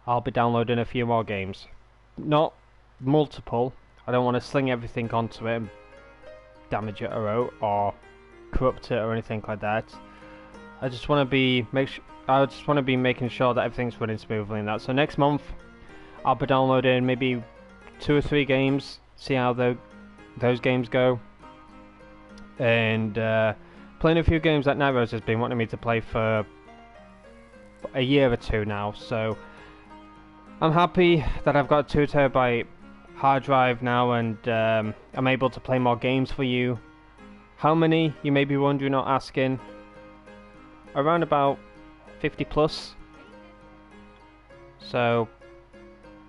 I'll be downloading a few more games. Not multiple. I don't want to sling everything onto it and damage it or corrupt it or anything like that. I just want to be making sure that everything's running smoothly and that. So next month I'll be downloading maybe 2 or 3 games, see how those games go, and playing a few games that Night Rose has been wanting me to play for a year or 2 now. So I'm happy that I've got a 2 terabyte hard drive now, and I'm able to play more games for you. How many, you may be wondering or asking? Around about 50 plus. So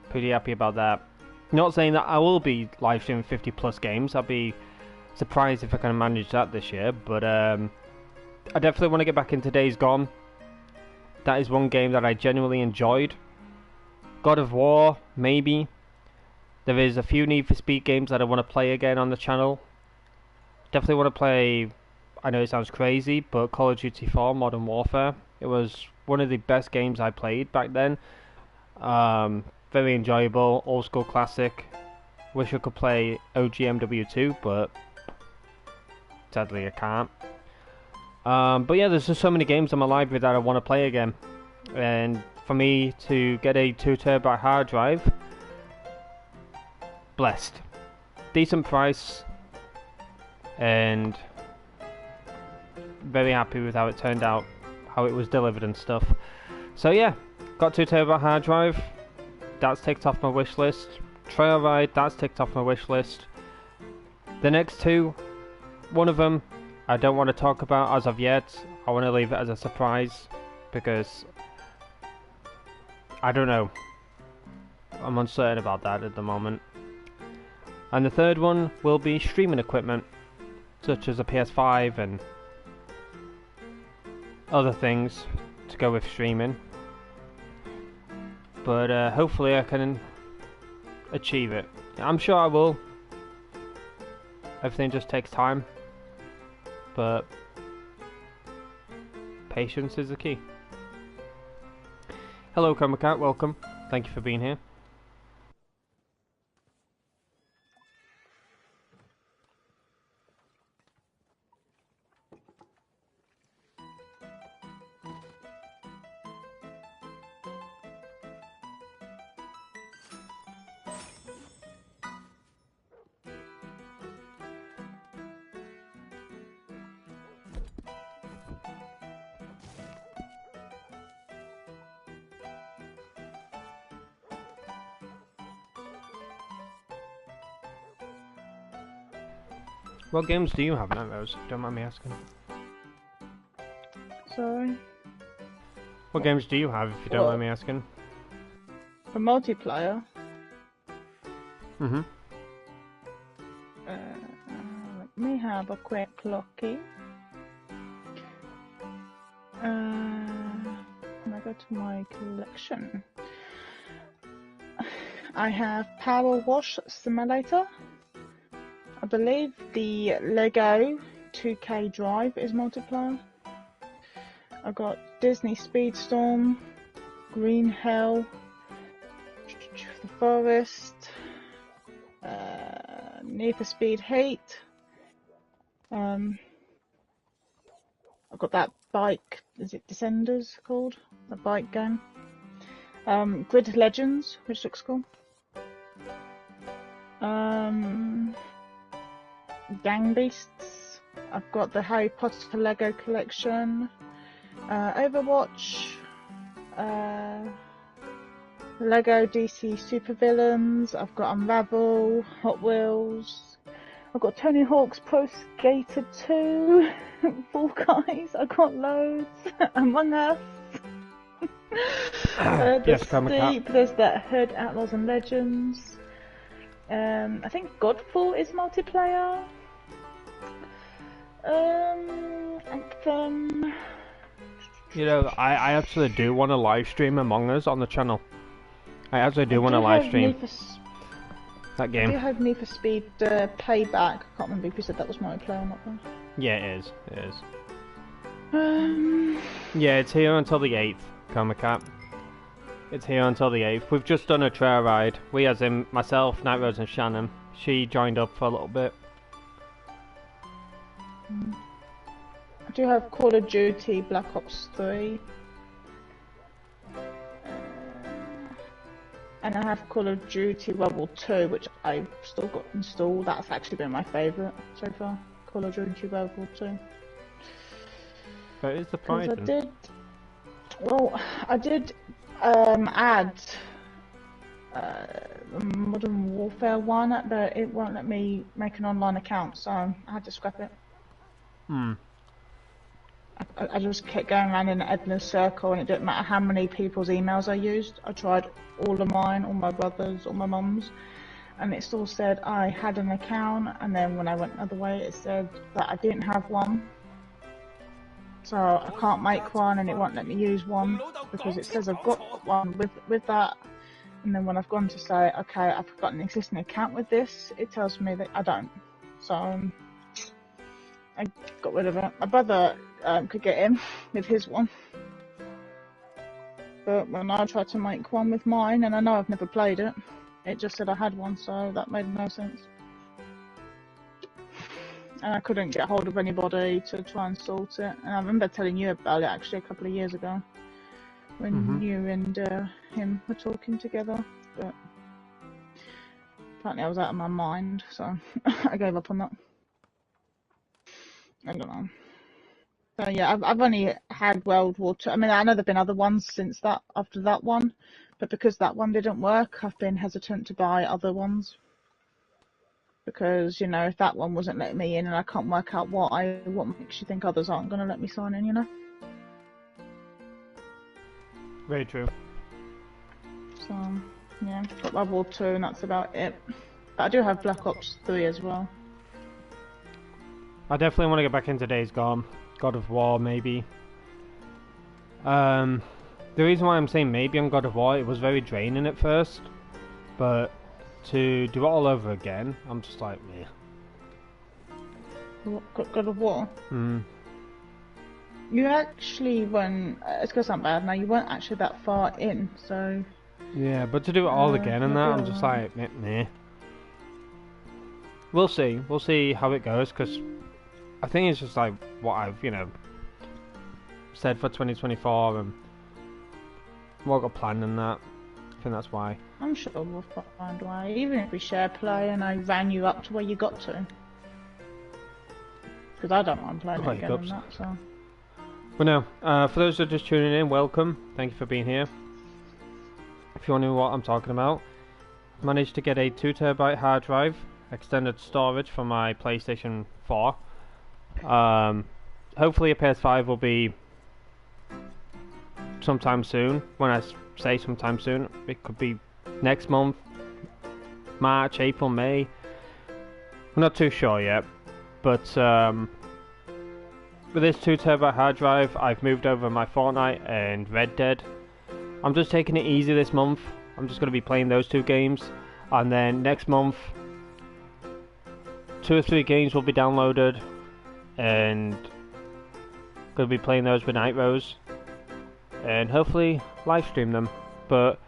pretty happy about that. Not saying that I will be live streaming 50 plus games. I'll be surprised if I can manage that this year, but I definitely want to get back into Days Gone. That is one game that I genuinely enjoyed. God of War, maybe. There is a few Need for Speed games that I want to play again on the channel. Definitely want to play, I know it sounds crazy, but Call of Duty 4 Modern Warfare. It was one of the best games I played back then. Very enjoyable, old school classic. Wish I could play OGMW2, but sadly I can't. But yeah, there's just so many games on my library that I want to play again. And for me to get a 2 terabyte hard drive, blessed. Decent price, and very happy with how it turned out, how it was delivered and stuff. So yeah, got 2 terabyte hard drive. That's ticked off my wish list. Trail ride, that's ticked off my wish list. The next 2, one of them I don't want to talk about as of yet. I want to leave it as a surprise because I don't know. I'm uncertain about that at the moment. And the third one will be streaming equipment, such as a PS5 and other things to go with streaming. But hopefully I can achieve it. I'm sure I will. Everything just takes time, but patience is the key. Hello Chroma Cat, welcome. Thank you for being here. What games do you have, Night Rose? Don't mind me asking. Sorry. What games do you have, if you don't mind me asking? For multiplayer, Mm-hmm. let me have a quick looky. When I go to my collection, I have Power Wash Simulator. I believe the Lego 2K Drive is multiplayer. I've got Disney Speedstorm, Green Hell, The Forest, Need for Speed Heat. I've got that bike, is it Descenders called? The bike game. Grid Legends, which looks cool. Gang Beasts. I've got the Harry Potter Lego collection. Overwatch. Lego DC Supervillains. I've got Unravel, Hot Wheels. I've got Tony Hawk's Pro Skater 2, Fall Guys. I've got loads. Among Us. Yes, Steep. There's that Hood Outlaws and Legends. I think Godfall is multiplayer. Anthem. You know, I actually do want to live stream Among Us on the channel. I actually do want to live stream that game. I do have Need for Speed Payback. I can't remember if you said that was multiplayer or not though. Yeah, it is. It is. Yeah, it's here until the 8th, Comicat. It's here until the 8th. We've just done a trail ride. We, as in myself, Night Rose and Shannon. She joined up for a little bit. I do have Call of Duty Black Ops 3. And I have Call of Duty World War 2, which I've still got installed. That's actually been my favourite so far. Call of Duty World War 2. That is the price. I did add Modern Warfare 1, but it won't let me make an online account, so I had to scrap it. I just kept going around in an endless circle, and it didn't matter how many people's emails I used. I tried all of mine, all my brothers, all my mum's, and it still said I had an account, and then when I went the other way it said that I didn't have one. So I can't make one, and it won't let me use one because it says I've got one with that, and then when I've gone to say, okay, I've got an existing account with this, it tells me that I don't. So I got rid of it. My brother could get in with his one, but when I tried to make one with mine, and I know I've never played it, it just said I had one, so that made no sense. And I couldn't get hold of anybody to try and sort it. And I remember telling you about it actually a couple of years ago, when you and him were talking together, but apparently I was out of my mind, so I gave up on that. I don't know. So yeah, I've only had World War II. I mean, I know there've been other ones since that, after that one, but because that one didn't work, I've been hesitant to buy other ones. Because, you know, if that one wasn't letting me in and I can't work out what makes you think others aren't going to let me sign in, you know? Very true. So, yeah, got World War II and that's about it. But I do have Black Ops 3 as well. I definitely want to get back into Days Gone. God of War, maybe. The reason why I'm saying maybe on God of War, it was very draining at first. But to do it all over again, I'm just like, meh. God of War? You actually weren't, it's going to sound bad now, you weren't actually that far in, so... Yeah, but to do it all again and that, I'm just like, meh. We'll see how it goes, because I think it's just like what I've, you know, said for 2024 and what I've got planned and that. I think that's why. I'm sure we'll find a way, even if we share play and I ran you up to where you got to. Because I don't mind playing it again and that, so... But no, for those that are just tuning in, welcome. Thank you for being here. If you want to know what I'm talking about, I managed to get a 2TB hard drive, extended storage for my PlayStation 4. Hopefully a PS5 will be sometime soon. When I say sometime soon, it could be next month, March, April, May. I'm not too sure yet, but with this 2TB hard drive, I've moved over my Fortnite and Red Dead. I'm just taking it easy this month. I'm just going to be playing those 2 games, and then next month 2 or 3 games will be downloaded, and going to be playing those with Night Rose, and hopefully live stream them. But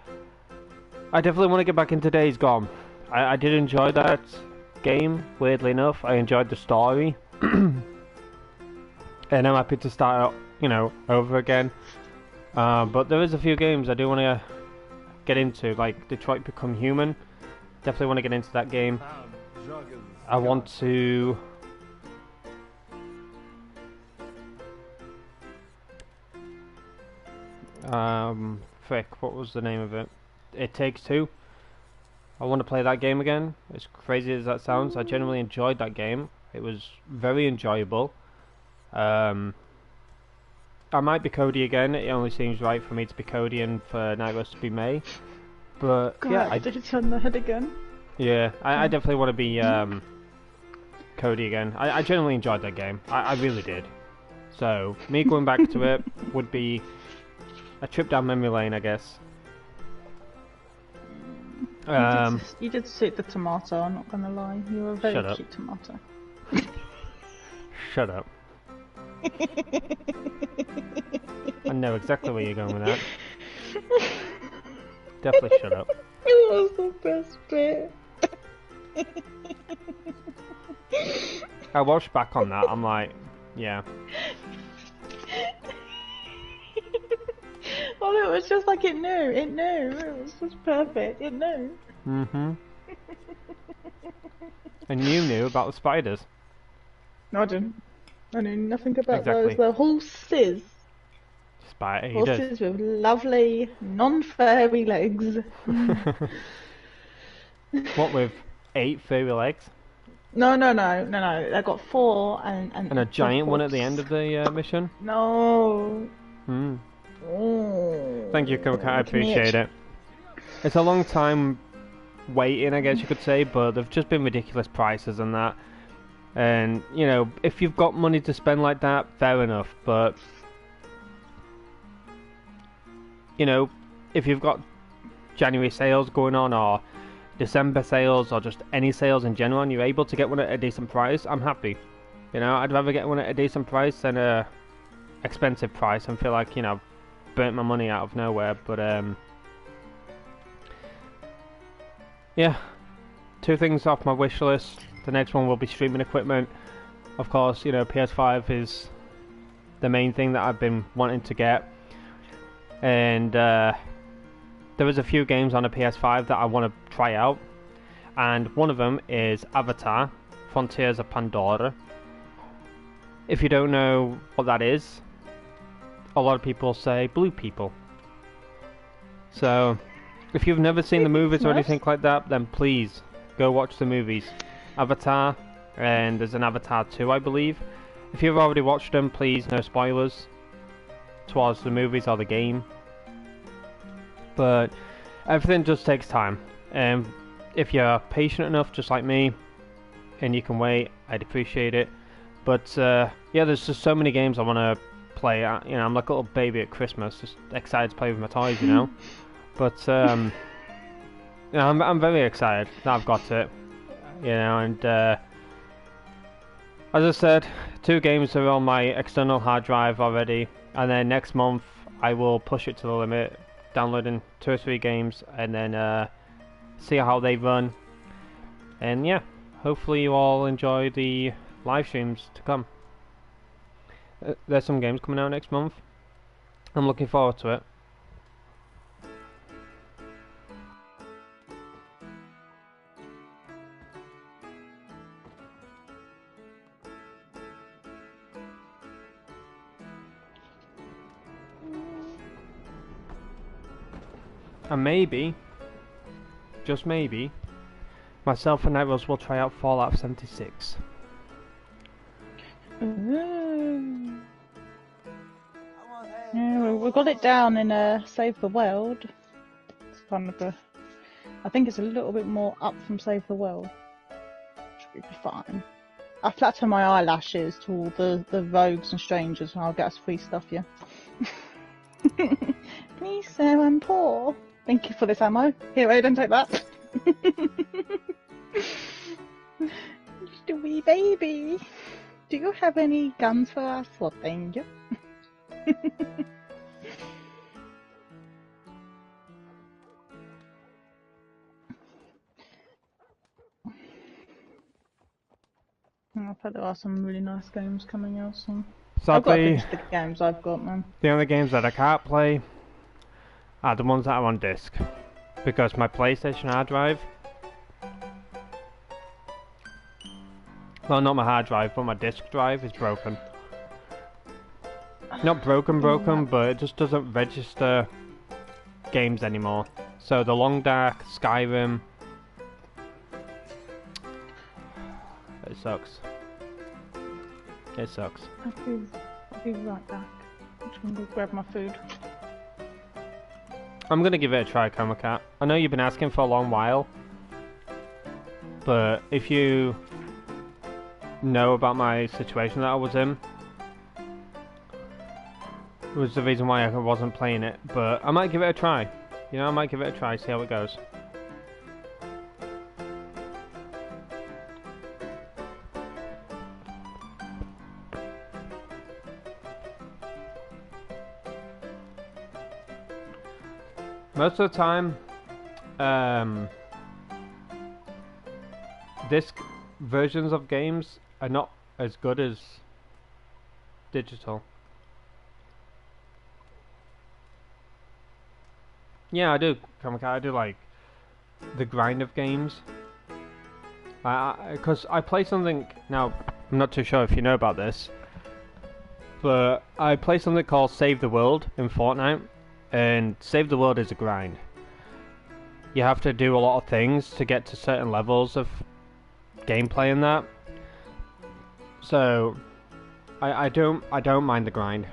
I definitely want to get back into Days Gone. I did enjoy that game, weirdly enough. I enjoyed the story. And I'm happy to start, over again. But there is a few games I do want to get into, like Detroit Become Human. Definitely want to get into that game. I want to... frick, what was the name of it? It Takes Two. I want to play that game again. As crazy as that sounds, I genuinely enjoyed that game. It was very enjoyable. I might be Cody again. It only seems right for me to be Cody and for Night Rose to be May. But God, yeah, did it on the head again? Yeah, I definitely want to be Cody again. I genuinely enjoyed that game. I really did. So me going back to it would be a trip down memory lane, I guess. You did suit the tomato, I'm not gonna lie. You were a very Shut up. cute tomato. Shut up. I know exactly where you're going with that. Definitely shut up. It was the best bit. I watched back on that, I'm like, yeah. Well, it was just like it knew. It was just perfect. It knew. Mm-hmm. And you knew about the spiders. No, I didn't. I knew nothing about Exactly. those. The horses. Spiders. Horses with lovely, non-furry legs. What, with 8 furry legs? No. They got 4 and And a giant one at the end of the mission? No. Hmm. Oh. Thank you, Coca. I appreciate it. It's a long time waiting, I guess you could say, but they've just been ridiculous prices and that. And, if you've got money to spend like that, fair enough, but... if you've got January sales going on, or December sales, or just any sales in general, and you're able to get one at a decent price, I'm happy. I'd rather get one at a decent price than a expensive price and feel like, burnt my money out of nowhere. But yeah, 2 things off my wish list. The next one will be streaming equipment. Of course, PS5 is the main thing that I've been wanting to get, and there was a few games on a PS5 that I want to try out, and one of them is Avatar: Frontiers of Pandora. If you don't know what that is, a lot of people say blue people. So, if you've never seen the movies or anything like that, then please go watch the movies. Avatar, and there's an Avatar 2, I believe. If you've already watched them, please, no spoilers towards the movies or the game. But everything just takes time. And if you're patient enough, just like me, and you can wait, I'd appreciate it. But yeah, there's just so many games I want to play. I'm like a little baby at Christmas, just excited to play with my toys, But I'm very excited that I've got it, and as I said, 2 games are on my external hard drive already, and then next month I will push it to the limit, downloading 2 or 3 games, and then see how they run. And yeah, hopefully you all enjoy the live streams to come. There's some games coming out next month. I'm looking forward to it. And maybe, just maybe, myself and Night Rose will try out Fallout 76. Yeah, we got it down in Save the World. It's kind of a... I think it's a little bit more up from Save the World. Should be fine. I flatter my eyelashes to all the rogues and strangers and I'll get us free stuff, yeah. Please, sir, I'm poor. Thank you for this ammo. Here, Aidan, take that. Just a wee baby. Do you have any guns for us? Well, thank you. I bet there are some really nice games coming out soon. I've got to Sadly, finish the games I've got, man. the only games that I can't play are the ones that are on disc. Because my PlayStation hard drive... Well, not my hard drive, but my disc drive is broken. Not broken, but it just doesn't register games anymore. So the Long Dark, Skyrim... It sucks. It sucks. I'll be right back. I'm just gonna go grab my food. I'm gonna give it a try, Coma Cat. I know you've been asking for a long while, but if you know about my situation that I was in, it was the reason why I wasn't playing it. But I might give it a try. You know, I might give it a try, see how it goes. Most of the time, disc versions of games are not as good as digital. Yeah, I do, I do like the grind of games. Because I play something, now, I'm not too sure if you know about this, but I play something called Save the World in Fortnite. And Save the World is a grind. You have to do a lot of things to get to certain levels of gameplay in that. So I don't mind the grind.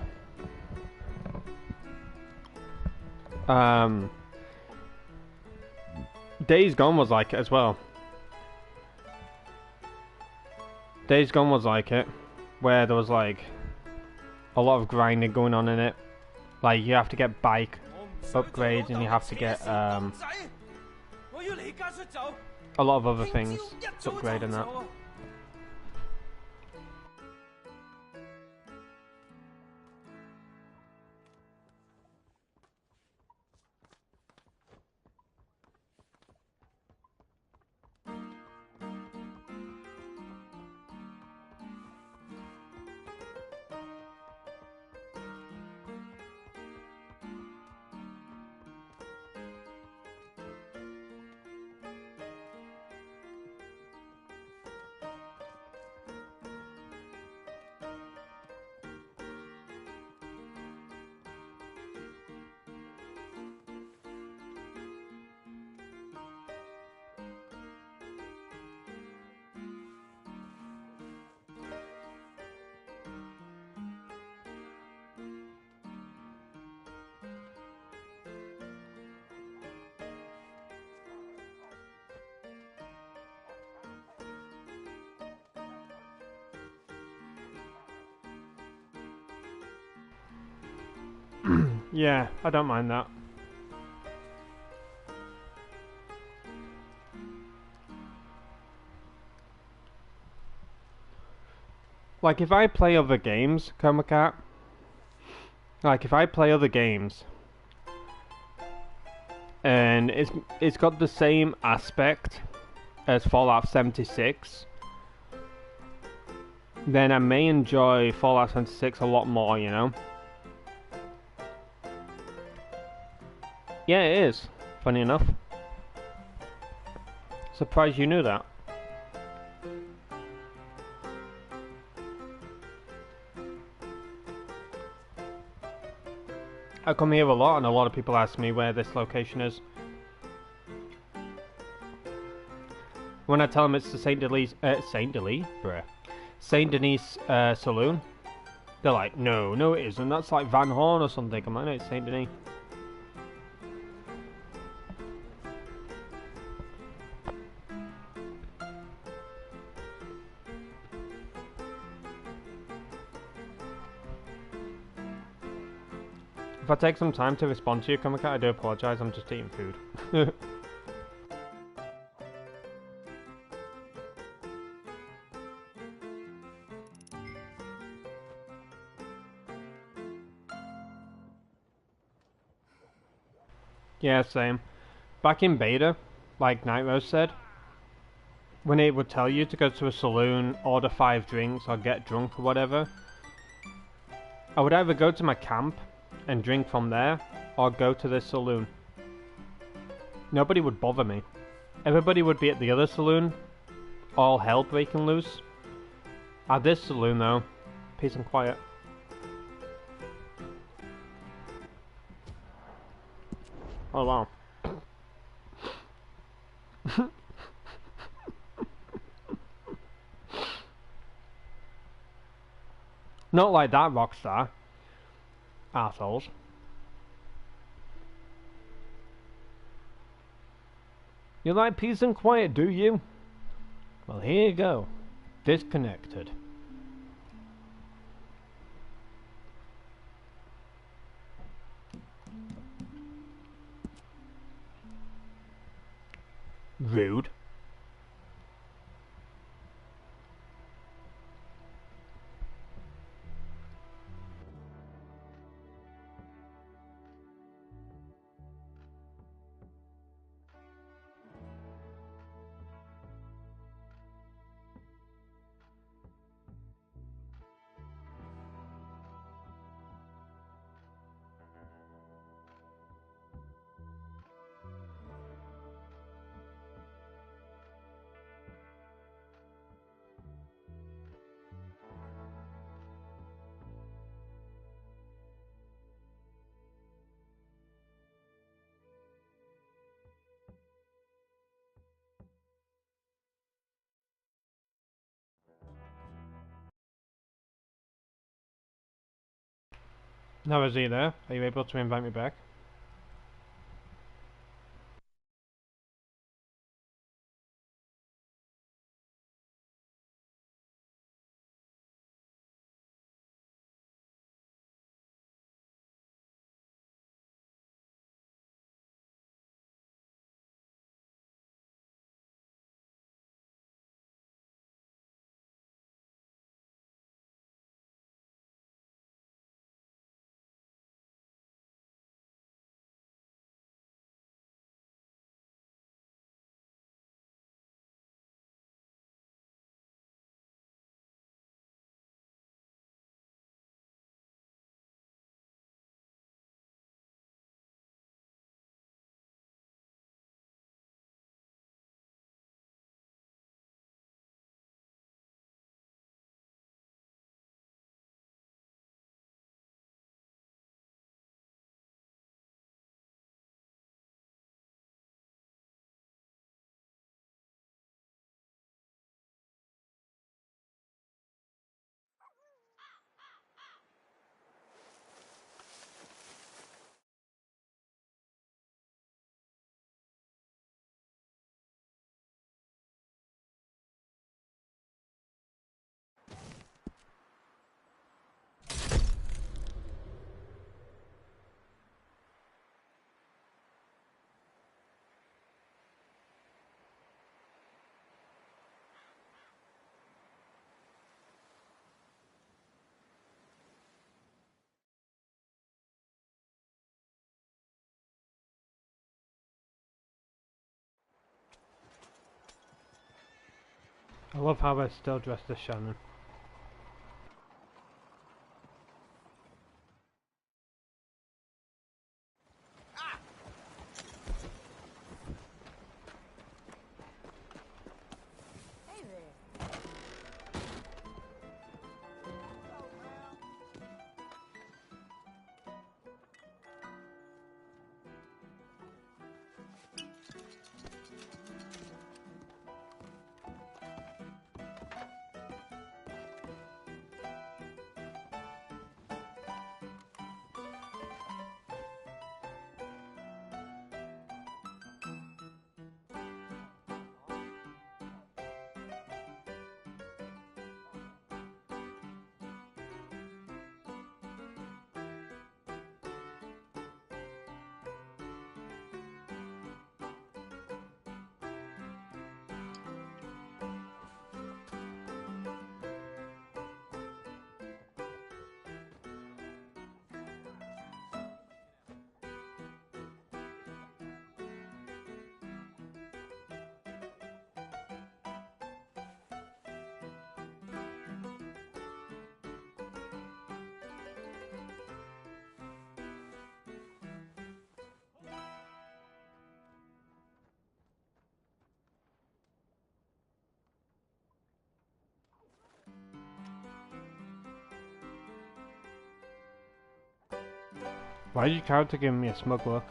Days Gone was like it as well. Days Gone was like it, where there was like a lot of grinding going on in it. Like, you have to get bike upgrades and you have to get a lot of other things to upgrade in that. Yeah, I don't mind that. Like, if I play other games, Coma Cat, like, if I play other games, and it's got the same aspect as Fallout 76, then I may enjoy Fallout 76 a lot more, you know? Yeah, it is. Funny enough. Surprised you knew that. I come here a lot and a lot of people ask me where this location is. When I tell them it's the Saint Denis saloon, They're like, no, no it isn't. That's like Van Horn or something. I'm like, no, it's Saint Denis. If I take some time to respond to you, Comic I do apologise. I'm just eating food. Yeah, same. Back in beta, like Night Rose said, when it would tell you to go to a saloon, order 5 drinks, or get drunk or whatever, I would either go to my camp and drink from there, or go to this saloon. Nobody would bother me. Everybody would be at the other saloon, all hell breaking loose. At this saloon though, peace and quiet. Oh wow. Not like that, Rockstar. Arseholes. You like peace and quiet, do you? Well, here you go. Disconnected. Rude. Now is he there? Are you able to invite me back? I love how we're still dressed as Shannon. Why did you character give me a smug look?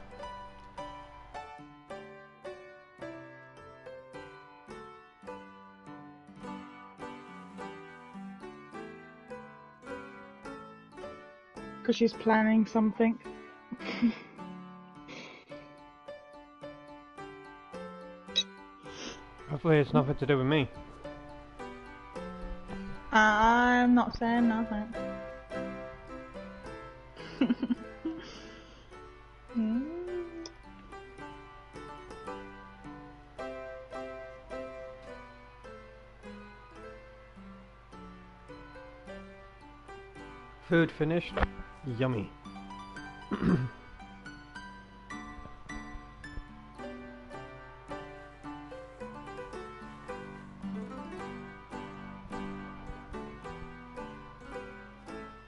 Because she's planning something. Hopefully it's nothing to do with me. I'm not saying nothing. Food finished. Yummy.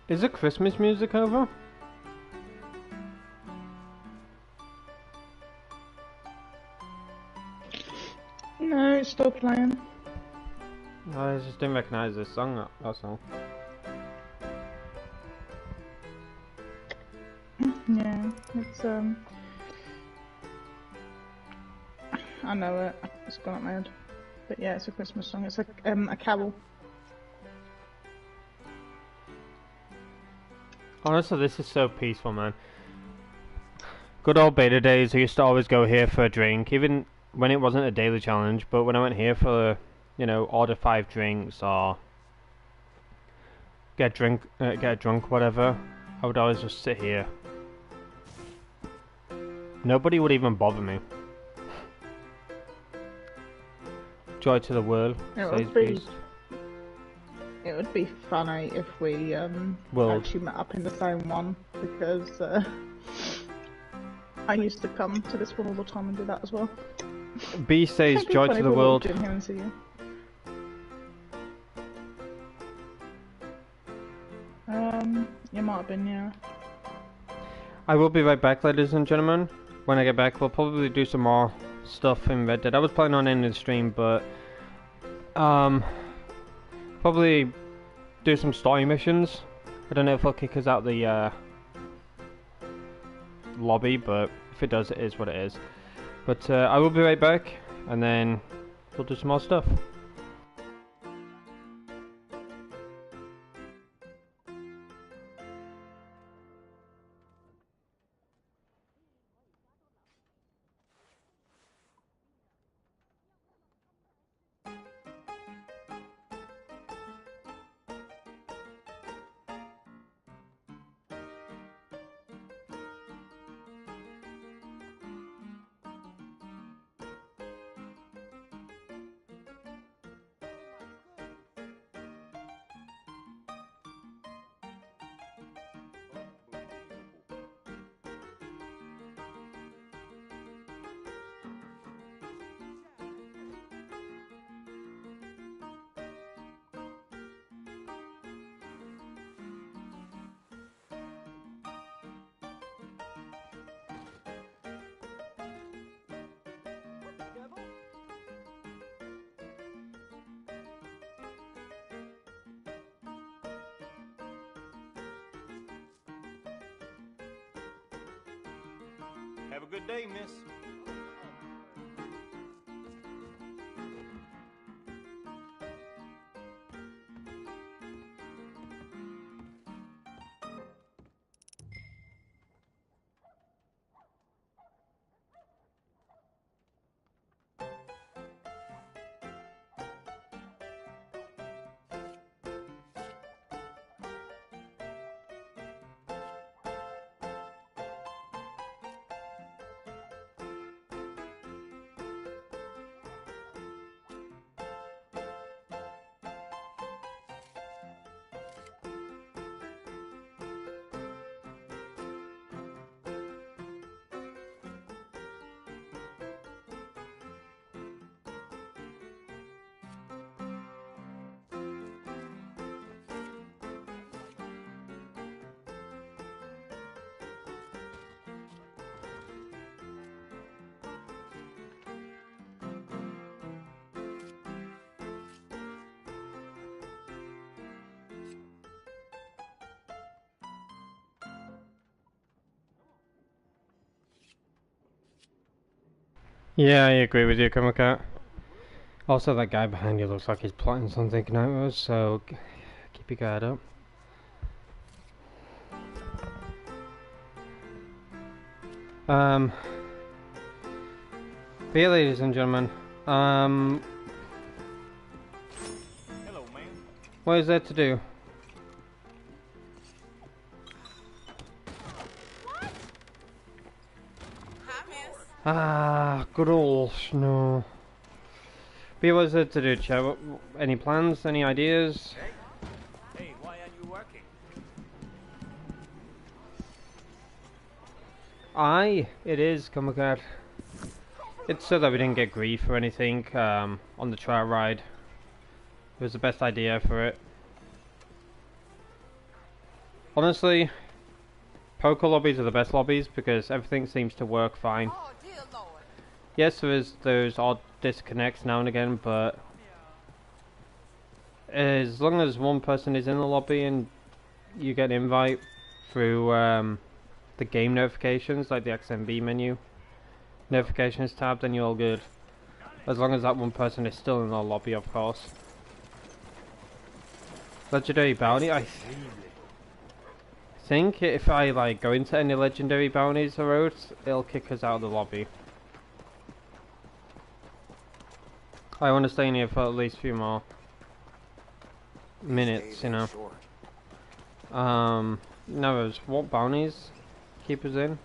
Is the Christmas music over? No, it's still playing. I just didn't recognise this song, that's all. Yeah, it's I know it. It's gone up my head. But yeah, it's a Christmas song. It's a carol. Honestly, this is so peaceful, man. Good old beta days, I used to always go here for a drink, even when it wasn't a daily challenge, but when I went here for, you know, order 5 drinks or get drunk, whatever, I would always just sit here. Nobody would even bother me. Joy to the world, says Beast. It would be funny if we actually met up in the same one, because I used to come to this one all the time and do that as well. B says joy to the world. In here and see you. You might have been, yeah. I will be right back, ladies and gentlemen. When I get back, we'll probably do some more stuff in Red Dead. I was planning on ending the stream, but probably do some story missions. I don't know if it'll kick us out the lobby, but if it does, it is what it is. But I will be right back, and then we'll do some more stuff. Have a good day, miss. Yeah, I agree with you, Kumaka. Also, that guy behind you looks like he's plotting something now, so keep your guard up. But yeah, ladies and gentlemen, Hello, man. what is there to do? Hi, miss. Ah, good old snow. But yeah, what is there to do, Chad? Any plans? Any ideas? Hey, why aren't you working? Aye, it is, Kumaka. It's so that we didn't get grief or anything on the trial ride. It was the best idea for it. Honestly, poker lobbies are the best lobbies because everything seems to work fine. Oh, dear Lord. Yes, there is those odd disconnects now and again, but as long as one person is in the lobby and you get an invite through the game notifications, like the XMB menu notifications tab, then you're all good. As long as that one person is still in the lobby, of course. Legendary bounty, I think if I like go into any legendary bounties or roads, it'll kick us out of the lobby. I want to stay in here for at least a few more minutes, you know. No, what bounties keep us in?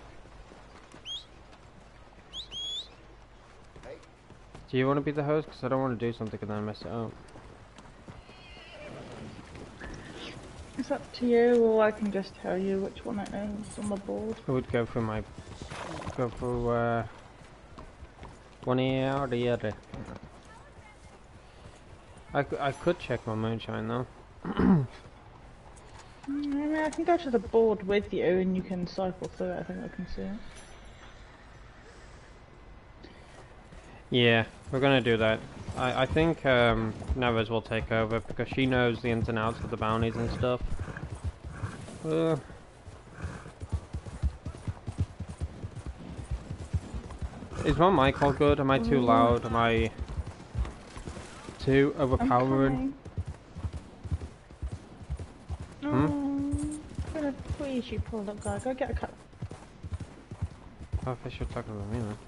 Do you want to be the host? Because I don't want to do something and then mess it up. It's up to you, or I can just tell you which one it is on the board. I would go for one ear or the other. I could check my moonshine though. I mean, I can go to the board with you and you can cycle through it. I think I can see it. Yeah, we're gonna do that. I think Neves will take over because she knows the ins and outs of the bounties and stuff. Is my mic all good? Am I too loud? Am I too overpowering? I'm gonna squeeze you, poor little guy. Go get a cup. Oh, I should talk about me then.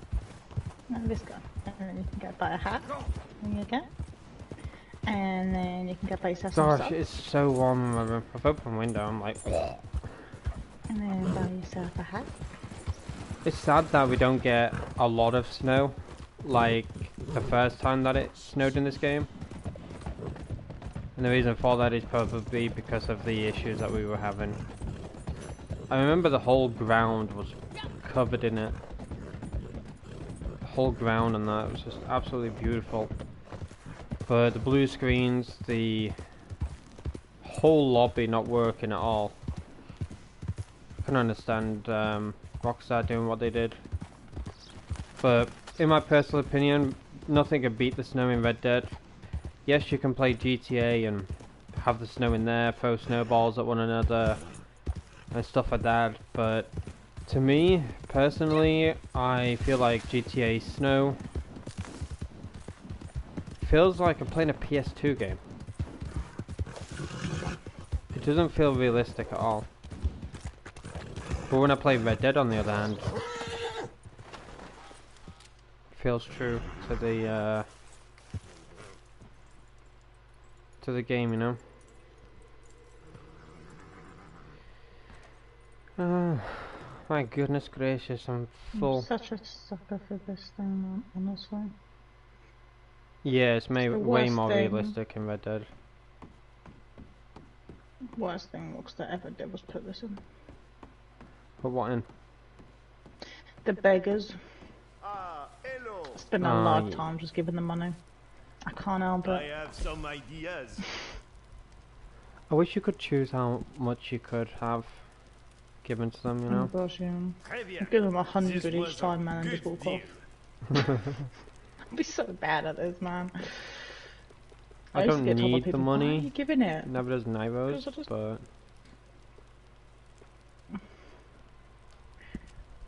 No, this guy. And then you can go buy a hat. There you go. And then you can go buy yourself some Gosh, socks. it's so warm in my room. I've opened the window, I'm like... And then buy yourself a hat. It's sad that we don't get a lot of snow, like the first time that it snowed in this game. And the reason for that is probably because of the issues that we were having. I remember the whole ground was covered in it. The whole ground and that was just absolutely beautiful. But the blue screens, the whole lobby not working at all. I can understand Rockstar doing what they did. But in my personal opinion, nothing can beat the snow in Red Dead. Yes, you can play GTA and have the snow in there, throw snowballs at one another and stuff like that, but to me, personally, I feel like GTA Snow feels like I'm playing a PS2 game. It doesn't feel realistic at all. But when I play Red Dead, on the other hand, it feels true to the game, you know. My goodness gracious, I'm full. I'm such a sucker for this thing, man, honestly. Yeah, it's the way worst more thing. realistic in Red Dead. Worst thing Rockstar ever did was put this in. Put what in? The beggars. Hello. Spend a Ah, lifetime just giving them money. I can't help I it. have some ideas. I wish you could choose how much you could have given to them, you Oh know? gosh, yeah. Très bien. I'd give them This 100 was each a time, man, and just good walk off. deal. I'd be so bad at this, man. I used to don't get told by need the people, "Why are money. you giving it?" Never does Nivos, Because I just- but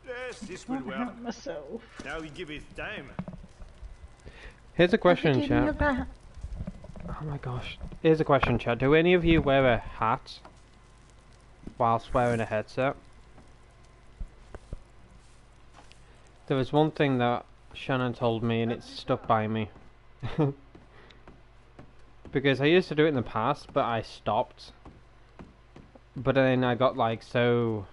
Yes, this I will can't work. help myself. Now we give it time. Here's a question, Give me your chat. bat. Oh my gosh. Here's a question, chat. Do any of you wear a hat whilst wearing a headset? There was one thing that Shannon told me and it stuck by me. Because I used to do it in the past, but I stopped. But then I got like so...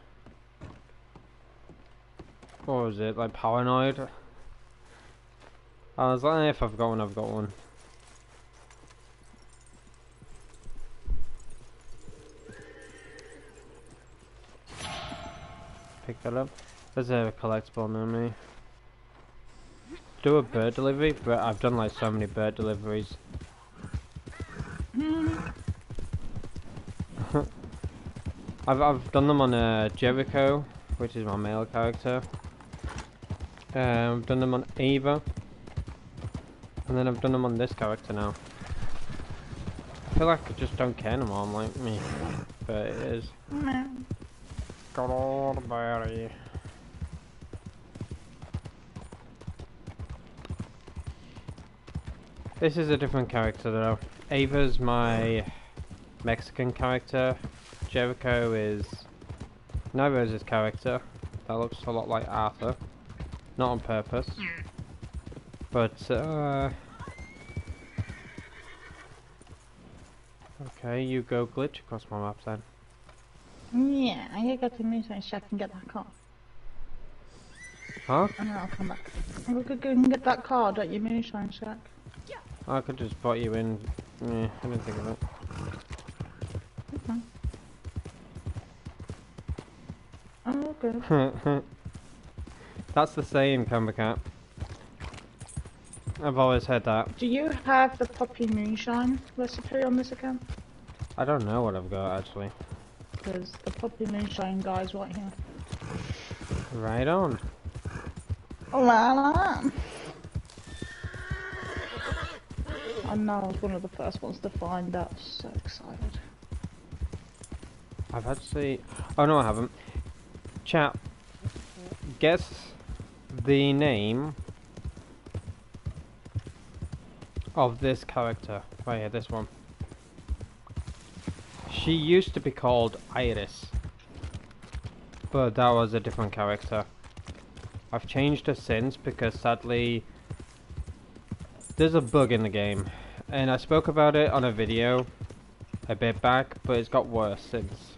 What was it? Like paranoid? I was like, if I've got one, I've got one. Pick that up. There's a collectible near me. Do a bird delivery, but I've done like so many bird deliveries. I've done them on Jericho, which is my male character. I've done them on Ava, and then I've done them on this character now. I feel like I just don't care anymore. I'm like me, but it is. Got all the berry. This is a different character though. Ava's my Mexican character. Jericho is Narose's character. That looks a lot like Arthur. Not on purpose. But, okay, you go glitch across my map then. Yeah, I gotta go to the munition shack and get that car. Huh? And then I'll come back. I'll go and get that card at your munition shack. I could just put you in. Yeah, I didn't think of it. Okay. Oh, good. That's the saying, Cambercat. I've always heard that. Do you have the poppy moonshine recipe on this account? I don't know what I've got actually. Because the poppy moonshine guy's right here. Right on. Well, I know I was one of the first ones to find that. So excited. I've actually... Oh no, I haven't. Chat. Guess the name of this character. Right here, this one. She used to be called Iris, but that was a different character. I've changed her since because sadly there's a bug in the game, and I spoke about it on a video a bit back, but it's got worse since.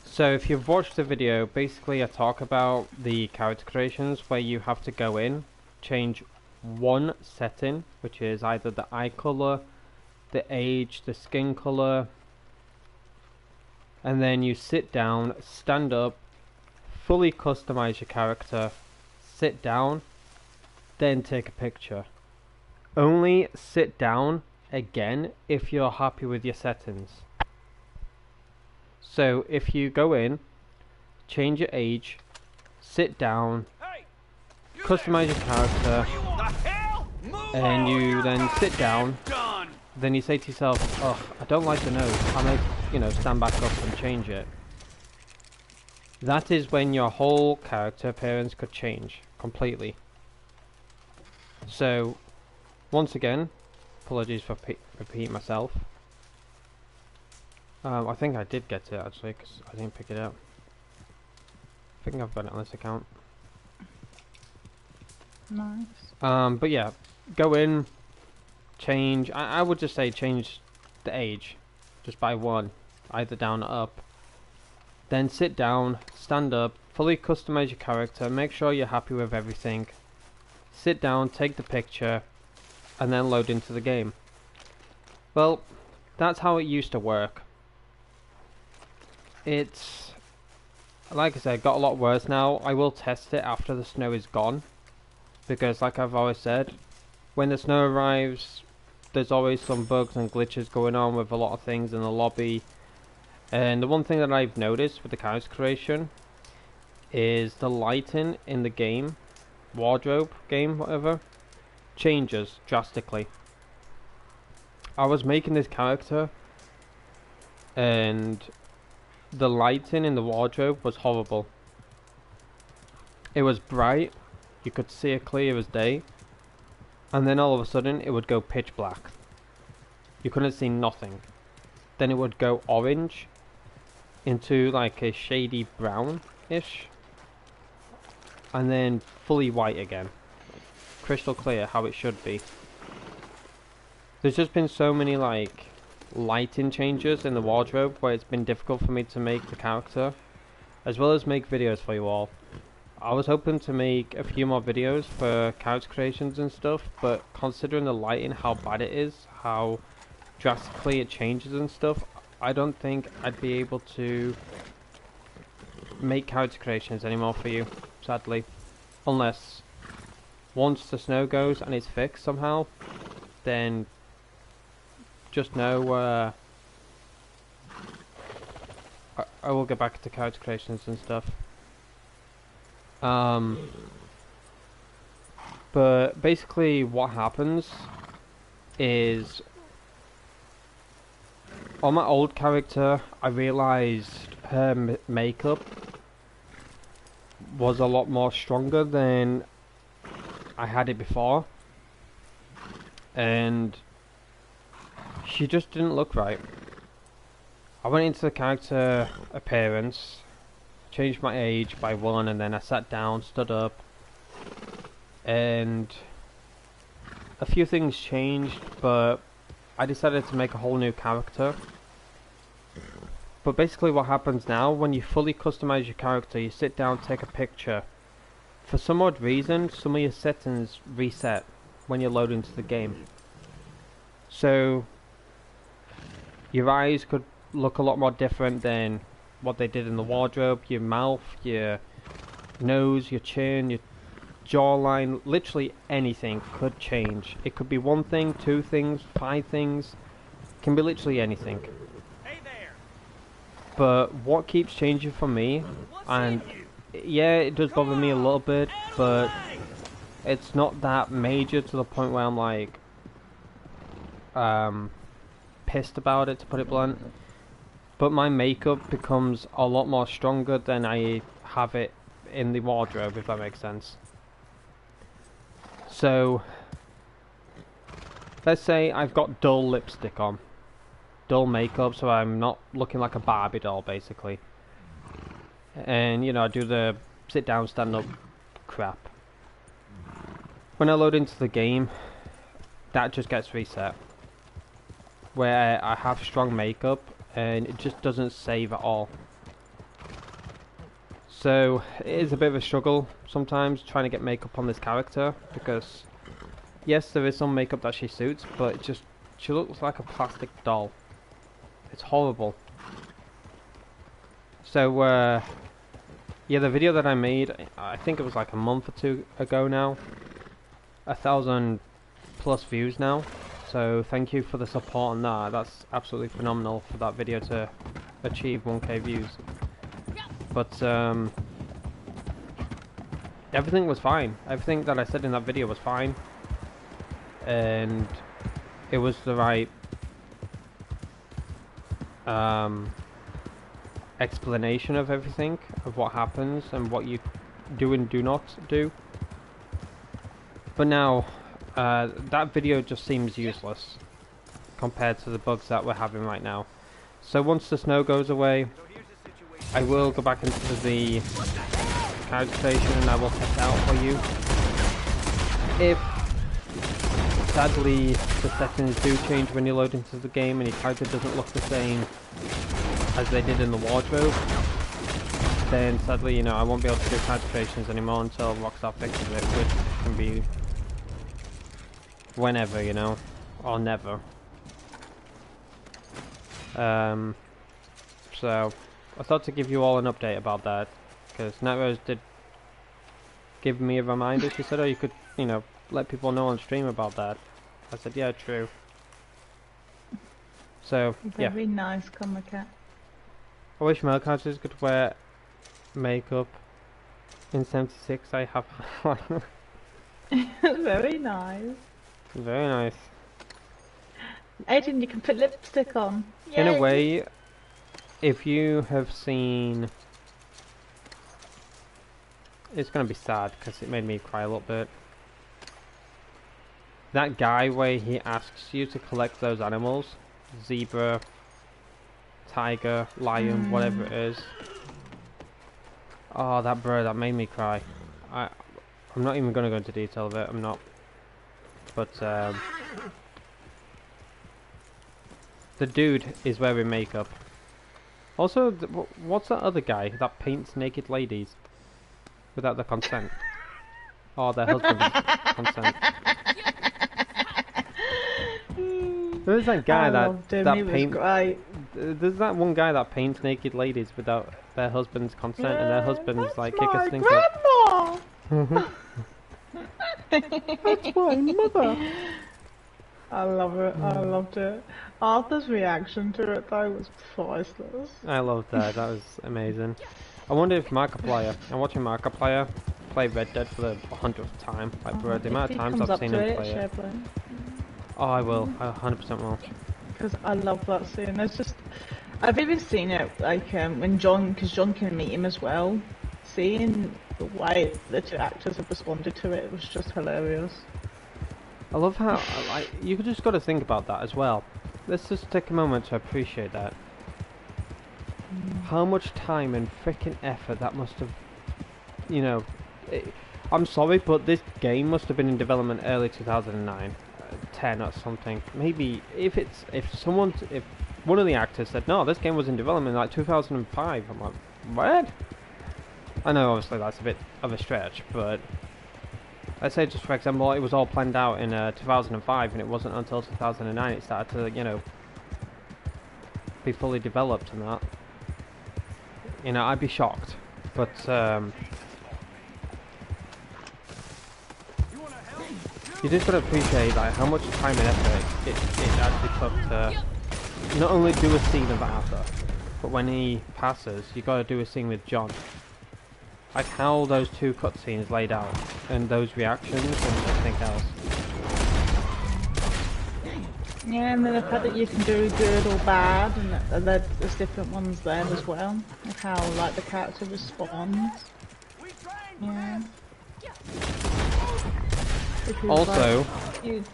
So if you've watched the video, basically I talk about the character creations where you have to go in, change one setting, which is either the eye color, the age, the skin color, and then you sit down, stand up, fully customize your character, sit down, then take a picture. Only sit down again if you're happy with your settings. So if you go in, change your age, sit down, customize your character, and you then sit down, then you say to yourself, oh, I don't like the nose, I may, you know, stand back up and change it. That is when your whole character appearance could change completely. So, once again, apologies for repeating myself. I think I did get it actually, because I didn't pick it up. I think I've got it on this account. Nice. But yeah, go in, change, I would just say change the age, just by one, either down or up. Then sit down, stand up, fully customize your character, make sure you're happy with everything. Sit down, take the picture, and then load into the game. Well, that's how it used to work. It's, like I said, got a lot worse now. I will test it after the snow is gone, because like I've always said, when the snow arrives, there's always some bugs and glitches going on with a lot of things in the lobby. And the one thing that I've noticed with the character creation is the lighting in the game, wardrobe game, whatever, changes drastically. I was making this character and the lighting in the wardrobe was horrible. It was bright, you could see it clear as day, and then all of a sudden it would go pitch black. You couldn't see nothing. Then it would go orange into like a shady brown-ish, and then fully white again. Crystal clear, how it should be. There's just been so many like lighting changes in the wardrobe where it's been difficult for me to make the character, as well as make videos for you all. I was hoping to make a few more videos for character creations and stuff, but considering the lighting, how bad it is, how drastically it changes and stuff, I don't think I'd be able to make character creations anymore for you, sadly. Unless once the snow goes and it's fixed somehow, then just know I will get back to character creations and stuff. But basically what happens is, on my old character, I realised her makeup was a lot more stronger than I had it before, and she just didn't look right. I went into the character appearance, changed my age by 1, and then I sat down, stood up, and a few things changed, but I decided to make a whole new character. But basically what happens now, when you fully customize your character, you sit down, take a picture. For some odd reason, some of your settings reset when you load into the game. So your eyes could look a lot more different than what they did in the wardrobe. Your mouth, your nose, your chin, your jawline, literally anything could change. It could be 1 thing, 2 things, 5 things. It can be literally anything. Hey there! But what keeps changing for me, and yeah, it does bother me a little bit, but it's not that major to the point where I'm like pissed about it, to put it blunt. But my makeup becomes a lot more stronger than I have it in the wardrobe, if that makes sense. So let's say I've got dull lipstick on, dull makeup, so I'm not looking like a Barbie doll basically, and you know, I do the sit down, stand up crap. When I load into the game, that just gets reset, where I have strong makeup and it just doesn't save at all. So it is a bit of a struggle sometimes trying to get makeup on this character, because yes, there is some makeup that she suits, but she looks like a plastic doll. It's horrible. So yeah, the video that I made, I think it was like a month or 2 ago now, 1,000+ views now. So thank you for the support on that. That's absolutely phenomenal for that video to achieve 1k views. But everything was fine. Everything that I said in that video was fine, and it was the right explanation of everything, of what happens and what you do and do not do. But now that video just seems useless compared to the bugs that we're having right now. So once the snow goes away, I will go back into the character station and I will test out for you. If sadly the settings do change when you load into the game and your character doesn't look the same as they did in the wardrobe, then sadly, you know, I won't be able to do character creations anymore until Rockstar fixes it, which can be whenever, you know, or never. So I thought to give you all an update about that, because Netrose did give me a reminder. She said, oh, you could, you know, let people know on stream about that. I said, yeah, true. So, yeah. Very nice, Comic Cat. I wish male characters could wear makeup. In 76 I have one. Very nice. Very nice. Aidan, you can put lipstick on. In a Yay. way, if you have seen... It's gonna be sad, because it made me cry a little bit. that guy where he asks you to collect those animals, zebra, tiger, lion, whatever it is. Oh, that bird, that made me cry. I'm not even gonna go into detail of it. I'm not. But the dude is wearing makeup. Also, what's that other guy that paints naked ladies without their consent? Oh, their husband's consent. There's that guy that paints. Great. There's that one guy that paints naked ladies without their husband's consent, and their husband's That's like kick a my stinker. grandma. That's my mother. I love it. I loved it. Arthur's reaction to it though was priceless. I loved that. That was amazing. I wonder if Markiplier. I'm watching Markiplier play Red Dead for the 100th time. Like, bro, the amount of times I've seen him play it. Oh, I will. I 100% will. Because I love that scene. There's just, I've even seen it like when John, because John can meet him as well. Seeing the way the two actors have responded to it was just hilarious. I love how like you just got to think about that as well. Let's just take a moment to appreciate that. How much time and freaking effort that must have, you know. I'm sorry, but this game must have been in development early 2009, 10 or something. Maybe if one of the actors said no, this game was in development like 2005. I'm like, what? I know obviously that's a bit of a stretch, but let's say just for example, it was all planned out in 2005, and it wasn't until 2009 it started to, you know, be fully developed and that. You know, I'd be shocked, but you just gotta appreciate like how much time and effort it actually took to not only do a scene of Arthur, but when he passes, you gotta do a scene with John. Like how those two cutscenes laid out, and those reactions and everything else. Yeah, and then the fact that you can do good or bad, and there's different ones there as well. Of how like the character responds. Yeah. Because, Also, like,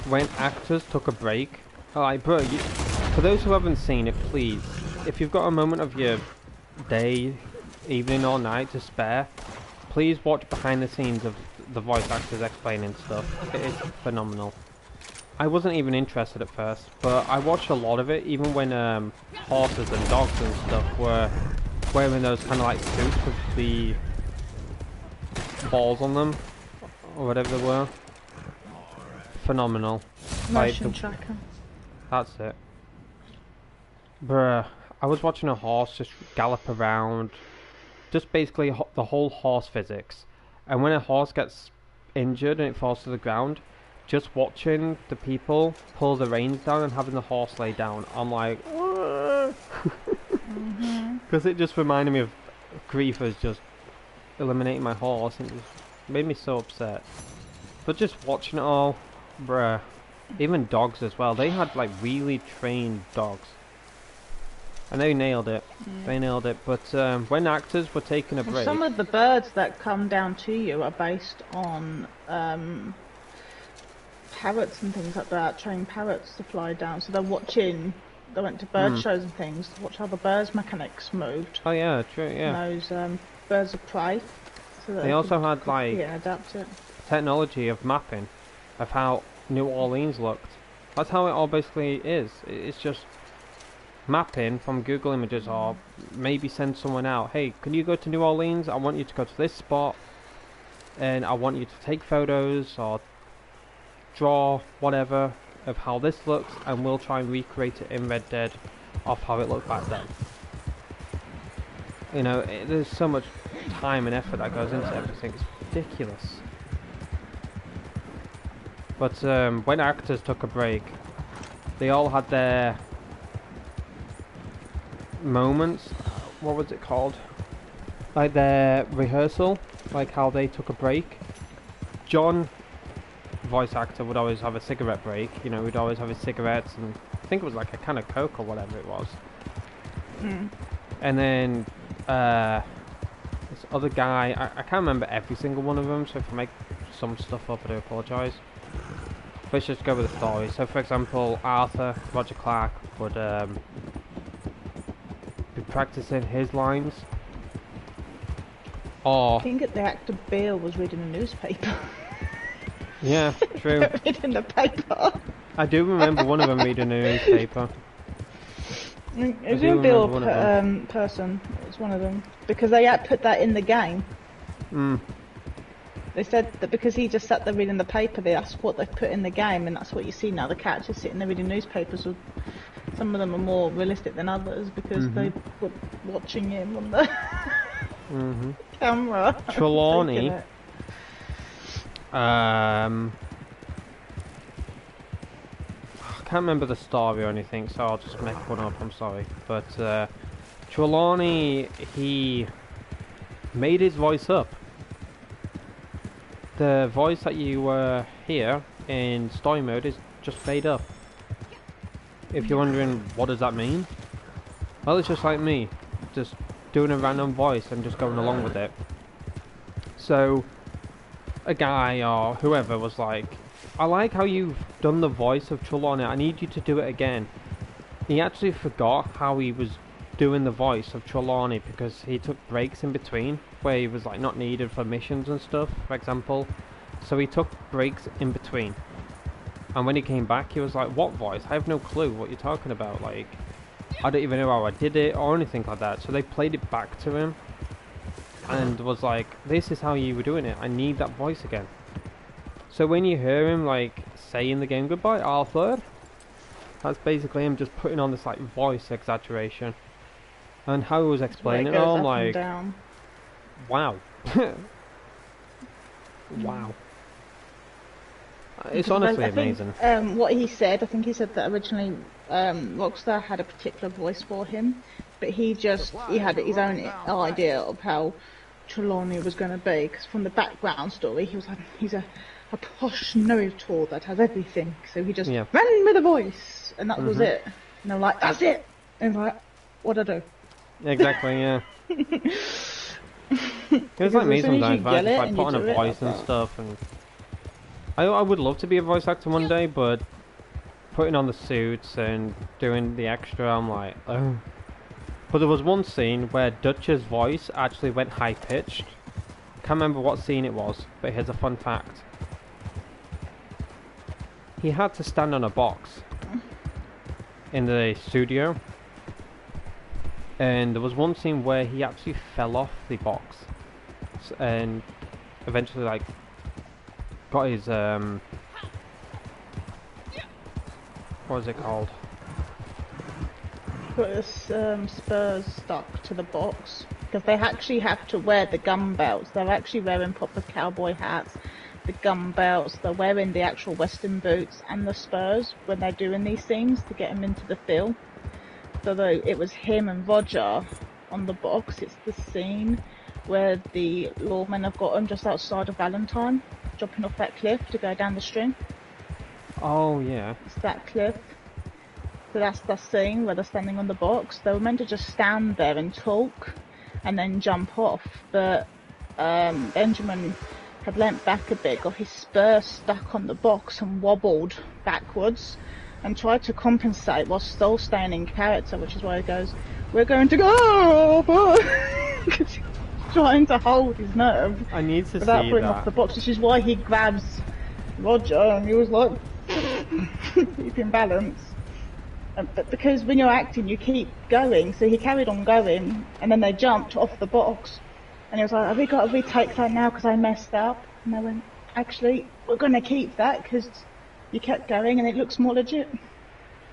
when actors took a break, like bro, for those who haven't seen it, please, if you've got a moment of your day, evening or night to spare, please watch behind the scenes of the voice actors explaining stuff. It is phenomenal. I wasn't even interested at first, but I watched a lot of it, even when horses and dogs and stuff were wearing those kind of like suits with the balls on them, or whatever they were. Phenomenal. motion tracker. That's it. Bruh, I was watching a horse just gallop around, just basically the whole horse physics. And when a horse gets injured and it falls to the ground, just watching the people pull the reins down and having the horse lay down, I'm like, because it just reminded me of grief as just eliminating my horse, and it just made me so upset. But just watching it all, bruh. Even dogs as well, they had like really trained dogs. And they nailed it. They nailed it. But when actors were taking a break, Some of the birds that come down to you are based on parrots and things like that, trained parrots to fly down. So they're watching, they went to bird shows and things to watch how the birds' mechanics moved. oh yeah, true, yeah. And those birds of prey. So that They also had copy like and adapt it. technology of mapping of how New Orleans looked. That's how it all basically is. It's just mapping from Google Images, or maybe send someone out. Hey, can you go to New Orleans? I want you to go to this spot, and I want you to take photos or draw whatever of how this looks, and we'll try and recreate it in Red Dead of how it looked back then. You know, there's so much time and effort that goes into everything. It's ridiculous. But when actors took a break, they all had their moments. What was it called? Like their rehearsal, like how they took a break. John, voice actor, would always have a cigarette break. You know, we'd always have his cigarettes, and I think it was like a can of Coke or whatever it was. And then this other guy, I can't remember every single one of them, so if I make some stuff up, I do apologise. let's just go with the story. So, for example, Arthur, Roger Clark would be practicing his lines, or I think the actor Bill was reading a newspaper. yeah, true. Reading the paper. I do remember one of them reading a newspaper. It was do a Bill remember one of them. person. It was one of them because they had put that in the game. Mm. They said that because he just sat there reading the paper, that's what they put in the game, and that's what you see now. The cats are sitting there reading newspapers. Some of them are more realistic than others because they were watching him on the camera. Trelawney. Taking it. I can't remember the story or anything, so I'll just make one up, I'm sorry. But Trelawney, he made his voice up. The voice that you hear in story mode is just made up. If you're wondering what does that mean, well, it's just like me, just doing a random voice and just going along with it. So a guy or whoever was like, I like how you've done the voice of Trelawney, I need you to do it again. He actually forgot how he was doing the voice of Trelawney because he took breaks in between where he was like not needed for missions and stuff, for example. So he took breaks in between. And when he came back, he was like, what voice? I have no clue what you're talking about. Like, I don't even know how I did it or anything like that. So they played it back to him and was like, this is how you were doing it. I need that voice again. So when you hear him like say in the game, goodbye Arthur, that's basically him just putting on this like voice exaggeration. And how he was explaining it all, I'm like, wow. Wow. It's honestly amazing. What he said, I think he said that originally Rockstar had a particular voice for him, but he had his own idea of how Trelawney was going to be, because from the background story, he was like, he's a posh narrator that has everything, so he just ran with a voice, and that was it. And they're like, that's it! And I'm like, what'd I do? Exactly, yeah. It was like me sometimes, I just like put on a voice and stuff, and I would love to be a voice actor one day, but putting on the suits and doing the extra, I'm like, oh. But there was one scene where Dutch's voice actually went high-pitched. Can't remember what scene it was, but here's a fun fact. He had to stand on a box in the studio, and there was one scene where he actually fell off the box and eventually like got his what is it called? Got his spurs stuck to the box because they actually have to wear the gun belts. They're actually wearing proper cowboy hats, the gun belts. They're wearing the actual western boots and the spurs when they're doing these things to get them into the field. So though it was him and Roger on the box, it's the scene where the lawmen have got him just outside of Valentine, dropping off that cliff to go down the stream. Oh yeah. It's that cliff. So that's the scene where they're standing on the box. They were meant to just stand there and talk and then jump off, but Benjamin had leant back a bit, got his spur stuck on the box and wobbled backwards and tried to compensate while still staying in character, which is why he goes, we're going to go! Because he's trying to hold his nerve I need to without see putting that. off the box, which is why he grabs Roger and he was like, keeping balance. But because when you're acting, you keep going, so he carried on going, and then they jumped off the box. And he was like, have we got to retake that now because I messed up? And I went, actually, we're going to keep that because you kept going and it looks more legit.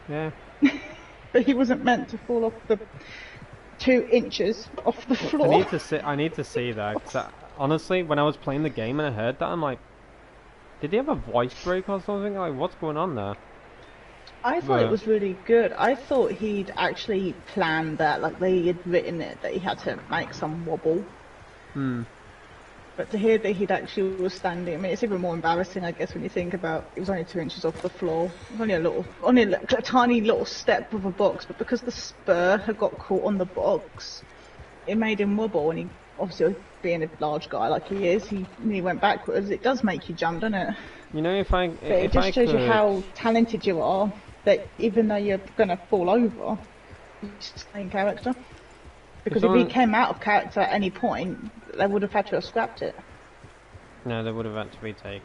Yeah. But he wasn't meant to fall off the 2 inches off the floor. I need to see that. 'Cause honestly, when I was playing the game and I heard that, I'm like, did he have a voice break or something? Like, what's going on there? I thought it was really good. I thought he'd actually planned that, like they had written it, that he had to make some wobble. But to hear that he'd actually was standing, I mean, it's even more embarrassing, I guess, when you think about it was only 2 inches off the floor. It was only a tiny little step of a box, but because the spur had got caught on the box, it made him wobble, and he, obviously, being a large guy like he is, he went backwards. It does make you jump, doesn't it? You know, if I But it if just I shows could, you how talented you are, that even though you're gonna fall over, you stay in character. Because if he someone- came out of character at any point, they would have had to have scrapped it. no, they would have had to retake.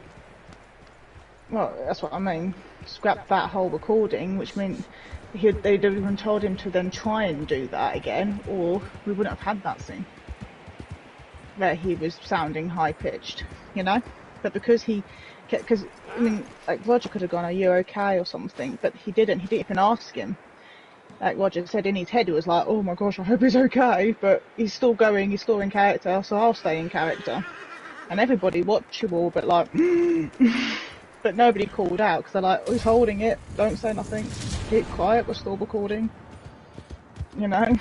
Well, that's what I mean. Scrap that whole recording, which meant they'd have even told him to then try and do that again, or we wouldn't have had that scene where he was sounding high pitched, you know. But because because I mean, like Roger could have gone, "Are you okay?" or something, but he didn't. He didn't even ask him. Like Roger said in his head, he was like, "Oh my gosh, I hope he's okay." But he's still going. He's still in character, so I'll stay in character. And everybody watchable, but like. But nobody called out because they're like, "Oh, he's holding it, don't say nothing, keep quiet, we're still recording." You know?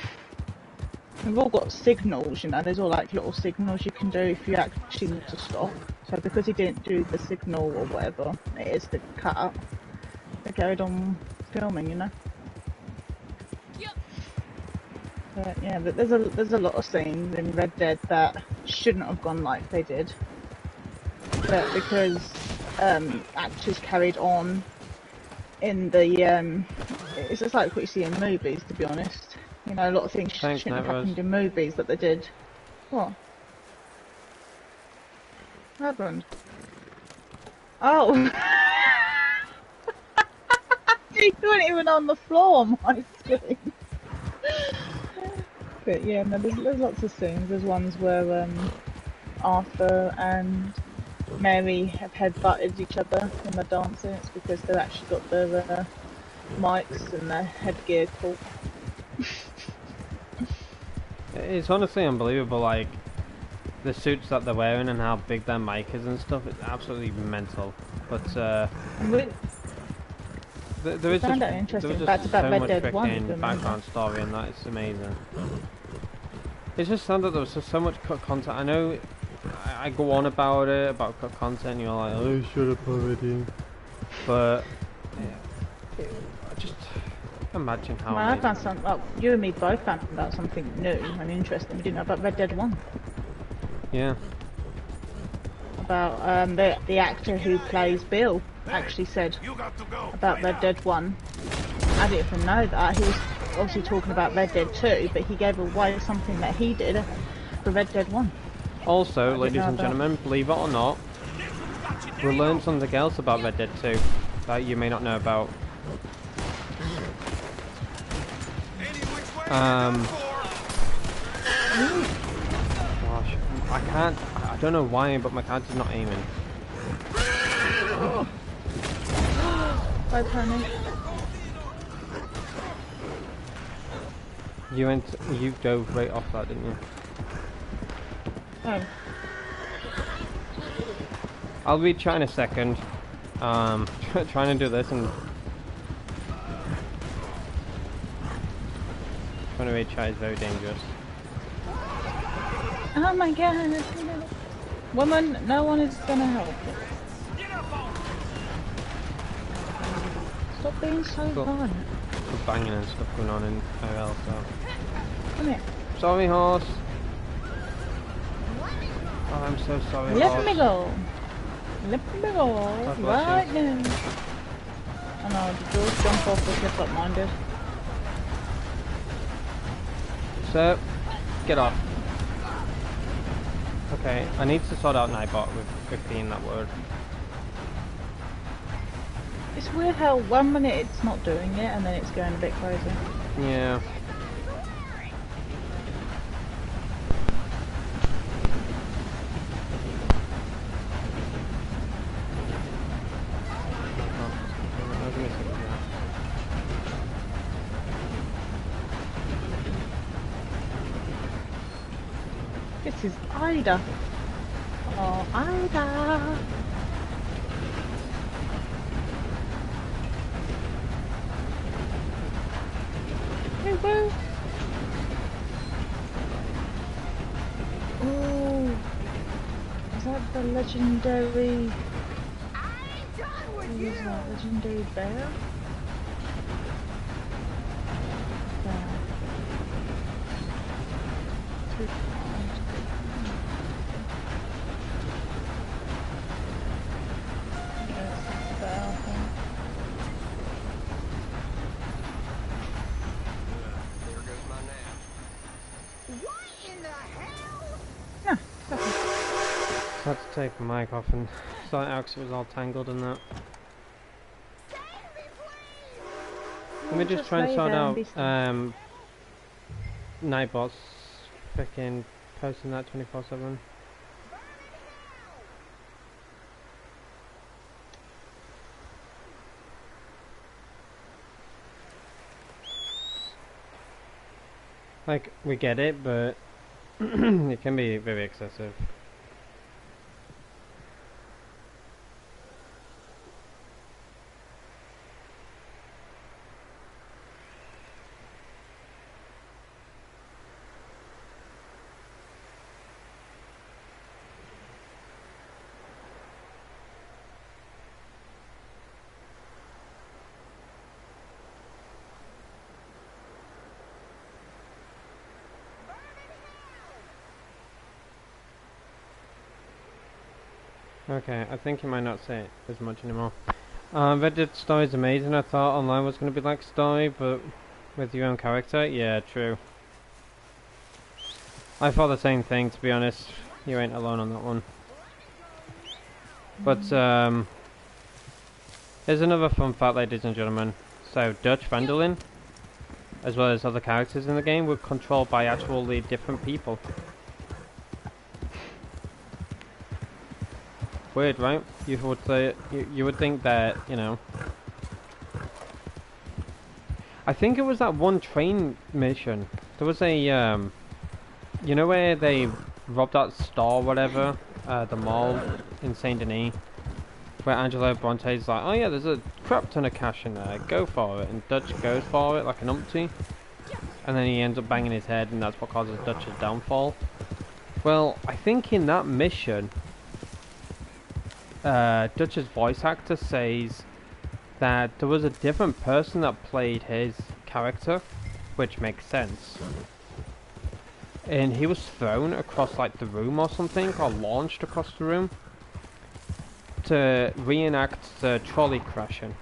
We've all got signals, you know, there's all like little signals you can do if you actually need to stop. So because he didn't do the signal or whatever it is to cut up, they carried on filming, you know? But yeah, but there's a lot of scenes in Red Dead that shouldn't have gone like they did. But because actors carried on in the it's just like what you see in movies, to be honest. You know, a lot of things Thanks, shouldn't have Nat Rose. happened in movies that they did. What happened? Oh, you weren't even on the floor on my screen. But yeah, no, there's lots of scenes. There's ones where Arthur and Mary have headbutted each other in the dancing. It's because they've actually got their mics and their headgear caught. It's honestly unbelievable, like the suits that they're wearing and how big their mic is and stuff. It's absolutely mental. But there is found just, that interesting. there was That's just about so Red much Dead 1, if you freaking remember. background story, and that is amazing. It's just sad that there was just so much cut content. I know I go on about it, about cut content, and you're like, oh, shut up already. But yeah, just imagine how Well, I amazing. found some. Well, you and me both found out something new and interesting. We didn't know about Red Dead 1. Yeah. About the actor who plays Bill actually said You got to go. about Red Dead 1. I didn't even know that. He was obviously talking about Red Dead 2, but he gave away something that he did for Red Dead 1. Also, ladies know and that. gentlemen, believe it or not, we'll learn something else about Red Dead 2 that you may not know about. Gosh, I can't. I don't know why, but my character's not aiming. Bye, Tony. You dove right off that, didn't you? Oh. I'll read chat in a second. Trying to do this and trying to read chat is very dangerous. Oh my god. Woman, no one is gonna help. Stop being so Cool. violent. There's banging and stuff going on in IRL, so. Come here. Sorry, horse. Oh, I'm so sorry, Let horse. me go. Let me go. God bless Right now. I know, the doors jump off the cliff like mine did. So, get off. Okay, I need to sort out Nightbot with 15 that word. It's weird how 1 minute it's not doing it and then it's going a bit crazy. Yeah. This is Ida. Oh, Ida. Hey, woo. Oh, is that the legendary? What is that legendary bear? Bear. had to take my mic off and sort it out 'cause it was all tangled in that. Let me just try and lay sort there and out be still. Nightbot's freaking posting that 24/7. Like, we get it, but it can be very excessive. Okay, I think you might not say it as much anymore. Reddit story is amazing. I thought online was going to be like story, but with your own character? Yeah, true. I thought the same thing, to be honest. You ain't alone on that one. But, here's another fun fact, ladies and gentlemen. So, Dutch Vanderlyn, as well as other characters in the game, were controlled by actually different people. Weird, right? You would say you would think that, you know. I think it was that one train mission. There was a you know where they robbed that store, or whatever, the mall in Saint Denis, where Angelo Bronte's like, oh yeah, there's a crap ton of cash in there, go for it, and Dutch goes for it like an umpty, and then he ends up banging his head, and that's what causes Dutch's downfall. Well, I think in that mission, Dutch's voice actor says that there was a different person that played his character, which makes sense. And he was thrown across like the room or something, or launched across the room to reenact the trolley crashing.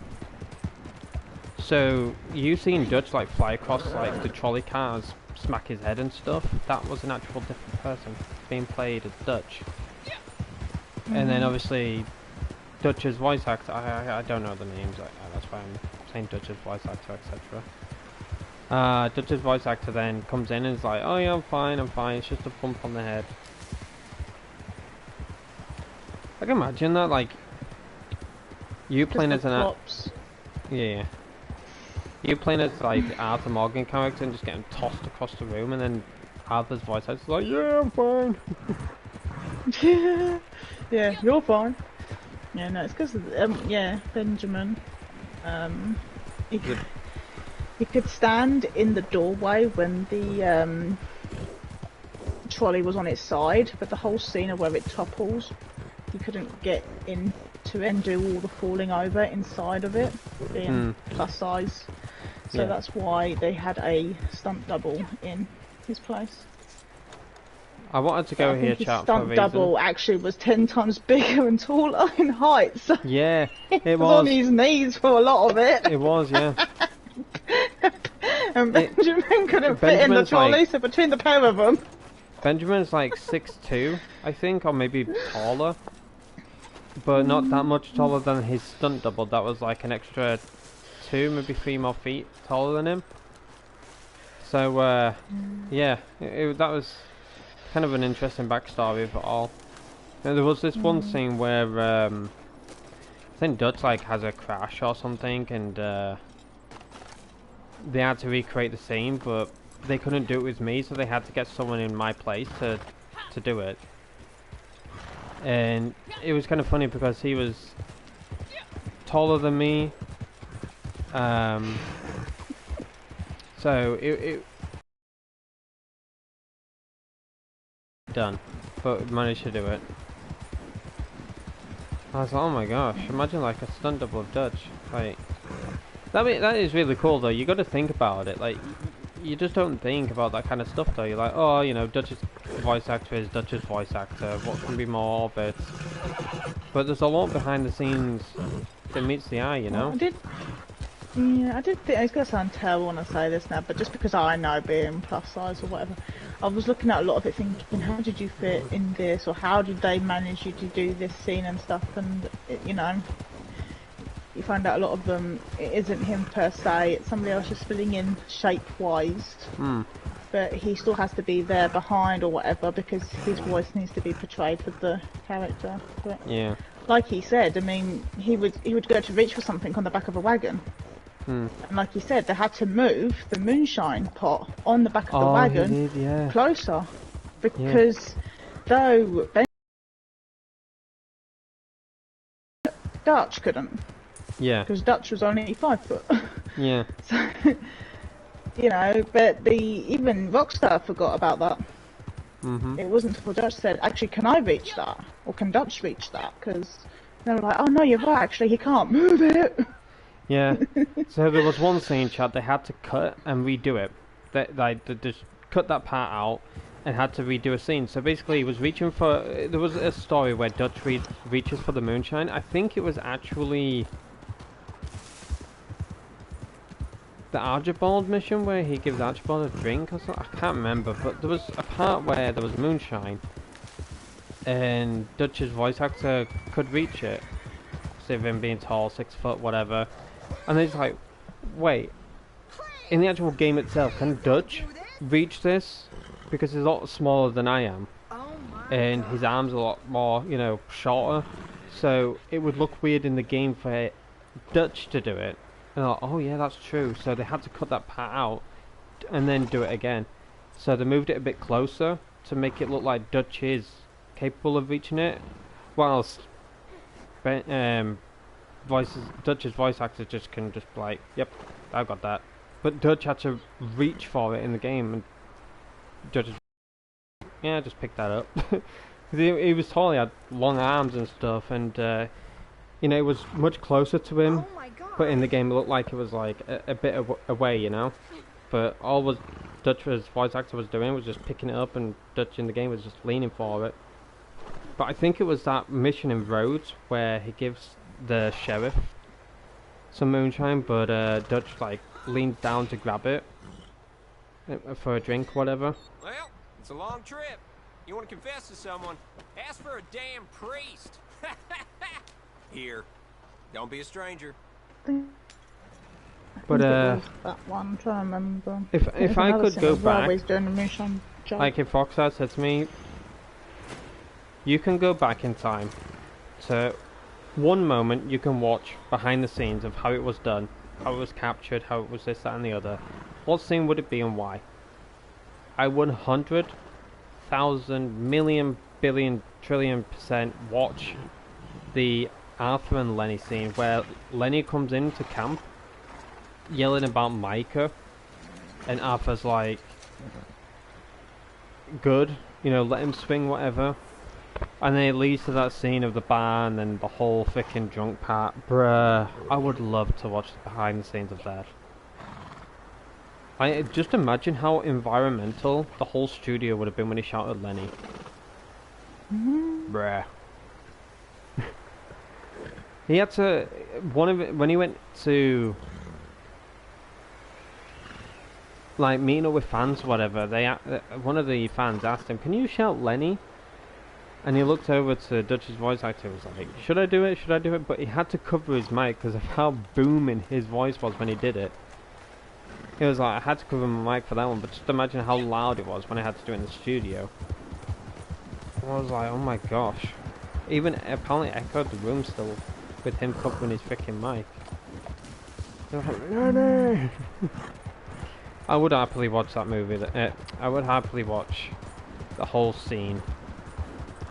So you seen Dutch like fly across like the trolley cars, smack his head and stuff. That was an actual different person being played as Dutch. And then obviously Dutch's voice actor, I don't know the names, that's why I'm saying Dutch's voice actor, etc. Dutch's voice actor then comes in and is like, oh yeah, I'm fine, it's just a bump on the head. I can imagine that, like, you playing as an yeah. You playing as like Arthur Morgan character and just getting tossed across the room, and then Arthur's voice actor's like, yeah, I'm fine. Yeah, you're fine. Yeah, no, it's because yeah, Benjamin. He could stand in the doorway when the trolley was on its side, but the whole scene of where it topples, he couldn't get into it and do all the falling over inside of it, being plus size. So Yeah. that's why they had a stunt double in his place. I wanted to go I here, think his chat, for a stunt reason. double actually was 10 times bigger and taller in height, so Yeah, he it was on was. his knees for a lot of it. It was, yeah. And Benjamin couldn't fit in the Benjamin's trolley, like- so between the pair of them. Benjamin's like 6'2", I think, or maybe taller. But not that much taller than his stunt double. That was like an extra 2, maybe 3 more feet taller than him. So, yeah, that was kind of an interesting backstory of it all. Now, there was this one scene where, I think Dutch like has a crash or something, and they had to recreate the scene, but they couldn't do it with me, so they had to get someone in my place to do it. And it was kind of funny because he was taller than me, so it done, but managed to do it. I was like, oh my gosh, imagine like a stunt double of Dutch. Like, that is really cool though. You got to think about it. Like, you just don't think about that kind of stuff though. You're like, oh, you know, Dutch's voice actor is Dutch's voice actor. What can be more of it? But there's a lot behind the scenes that meets the eye, you know. I did think, it's going to sound terrible when I say this now, but just because I know being plus size or whatever, I was looking at a lot of it thinking, how did you fit in this, or how did they manage you to do this scene and stuff, and you know, you find out a lot of them, it isn't him per se, it's somebody else just filling in shape-wise, but he still has to be there behind or whatever, because his voice needs to be portrayed with the character. But Yeah. like he said, I mean, he would go to reach for something on the back of a wagon. And like he said, they had to move the moonshine pot on the back of the wagon he did, yeah. closer, because though Dutch couldn't, Yeah. because Dutch was only 5 foot. Yeah. So, you know, but even Rockstar forgot about that. It wasn't until Dutch said, actually, can I reach that? Or can Dutch reach that? Because they were like, oh no, you're right, actually, he can't move it. Yeah. So there was one scene, Chad, they had to cut and redo it. They just cut that part out and had to redo a scene. So basically he was reaching for... There was a story where Dutch reaches for the moonshine. I think it was actually... the Archibald mission where he gives Archibald a drink or something. I can't remember, but there was a part where there was moonshine and Dutch's voice actor could reach it. Instead of him being tall, 6 foot, whatever. And he's like, wait, in the actual game itself, can Dutch reach this? Because he's a lot smaller than I am. And his arms are a lot more, you know, shorter. So it would look weird in the game for Dutch to do it. And they're like, oh yeah, that's true. So they had to cut that part out and then do it again. So they moved it a bit closer to make it look like Dutch is capable of reaching it. Whilst Dutch's voice actor just can just be like, yep, I've got that. But Dutch had to reach for it in the game, and Dutch just picked that up. he was tall, he had long arms and stuff, and you know, it was much closer to him. But in the game, it looked like it was like a bit away, you know. But all was Dutch's voice actor was doing was just picking it up, and Dutch in the game was just leaning for it. But I think it was that mission in Rhodes where he gives the sheriff some moonshine, but Dutch like leans down to grab it for a drink, whatever. Well, it's a long trip. You want to confess to someone? Ask for a damn priest. Here, don't be a stranger. But that one, I'm trying to remember. if I could go back, always doing the moonshine job. like if Rockstar said to me, you can go back in time to one moment, you can watch behind the scenes of how it was done, how it was captured, how it was this, that and the other. What scene would it be and why? I 100,000 million billion trillion % watch the Arthur and Lenny scene where Lenny comes into camp yelling about Micah and Arthur's like, good, you know, let him swing, whatever. And then it leads to that scene of the barn and the whole freaking drunk part. Bruh, I would love to watch the behind the scenes of that. I just imagine how environmental the whole studio would have been when he shouted Lenny. Bruh. He had to, when he went to like meeting up with fans or whatever, one of the fans asked him, can you shout Lenny? And he looked over to Dutch's voice actor and was like, should I do it, should I do it? But he had to cover his mic because of how booming his voice was when he did it. He was like, I had to cover my mic for that one, but just imagine how loud it was when I had to do it in the studio. And I was like, oh my gosh. Even apparently echoed the room still with him covering his freaking mic. I was like, no, no. I would happily watch that movie. I would happily watch the whole scene.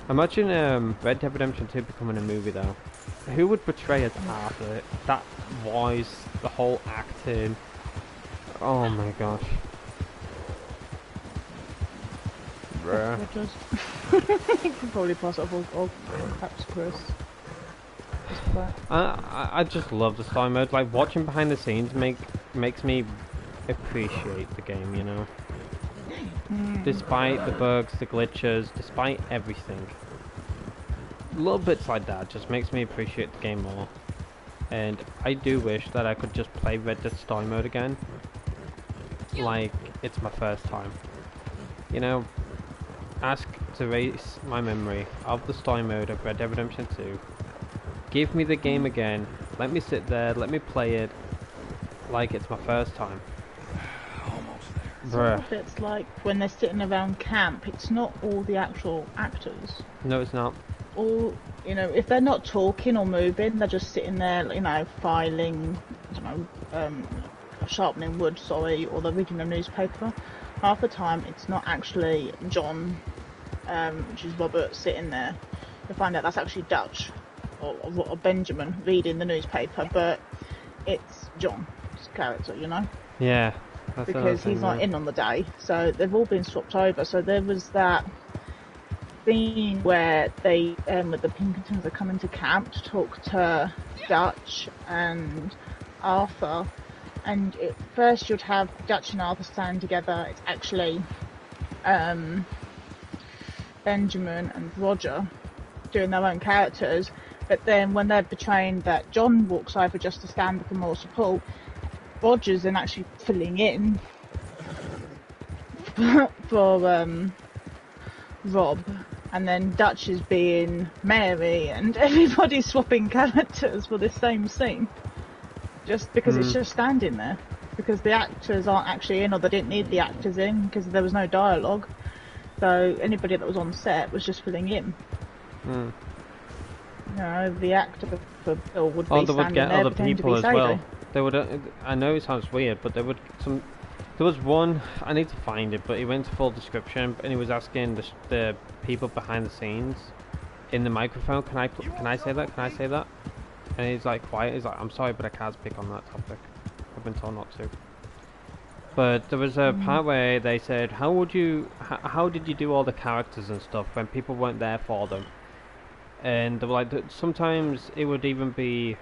Imagine Red Dead Redemption 2 becoming a movie though. Who would portray as Arthur? That voice, the whole acting. Oh my gosh. Bruh. Probably possible, or perhaps Chris. I just love the story mode. Like watching behind the scenes makes me appreciate the game, you know. Despite the bugs, the glitches, despite everything. Little bits like that just makes me appreciate the game more. And I do wish that I could just play Red Dead Story Mode again. Like, it's my first time. you know, ask to erase my memory of the story mode of Red Dead Redemption 2. Give me the game again. Let me sit there. Let me play it like it's my first time. Some Bruh. of it's like when they're sitting around camp, it's not all the actual actors. No, it's not. All, you know, if they're not talking or moving, they're just sitting there, you know, filing, I don't know, sharpening wood, sorry, or they're reading a newspaper. Half the time, it's not actually John, which is Robert, sitting there. You find out that's actually Dutch, or Benjamin reading the newspaper, but it's John's character, you know? Yeah. That's Because he's not in on the day, so they've all been swapped over. So there was that scene where they, the Pinkertons are coming to camp to talk to Dutch and Arthur, and at first you'd have Dutch and Arthur stand together. It's actually Benjamin and Roger doing their own characters, but then when they're betraying that John walks over just to stand for more support, Roger's then actually filling in for Rob, and then Dutch is being Mary, and everybody's swapping characters for this same scene, just because it's just standing there, because the actors aren't actually in, or they didn't need the actors in because there was no dialogue, so anybody that was on set was just filling in. You know, the actor for Bill would be Or they would standing get there other pretending people to be as well. Sadie. They would. I know it sounds weird, but they would. There was one. I need to find it, but he went to full description, and he was asking the people behind the scenes in the microphone, "Can I say that? Can I say that?" And he's like quiet. He's like, "I'm sorry, but I can't speak on that topic. I've been told not to." But there was a part where they said, how did you do all the characters and stuff when people weren't there for them?" And they were like, sometimes it would even be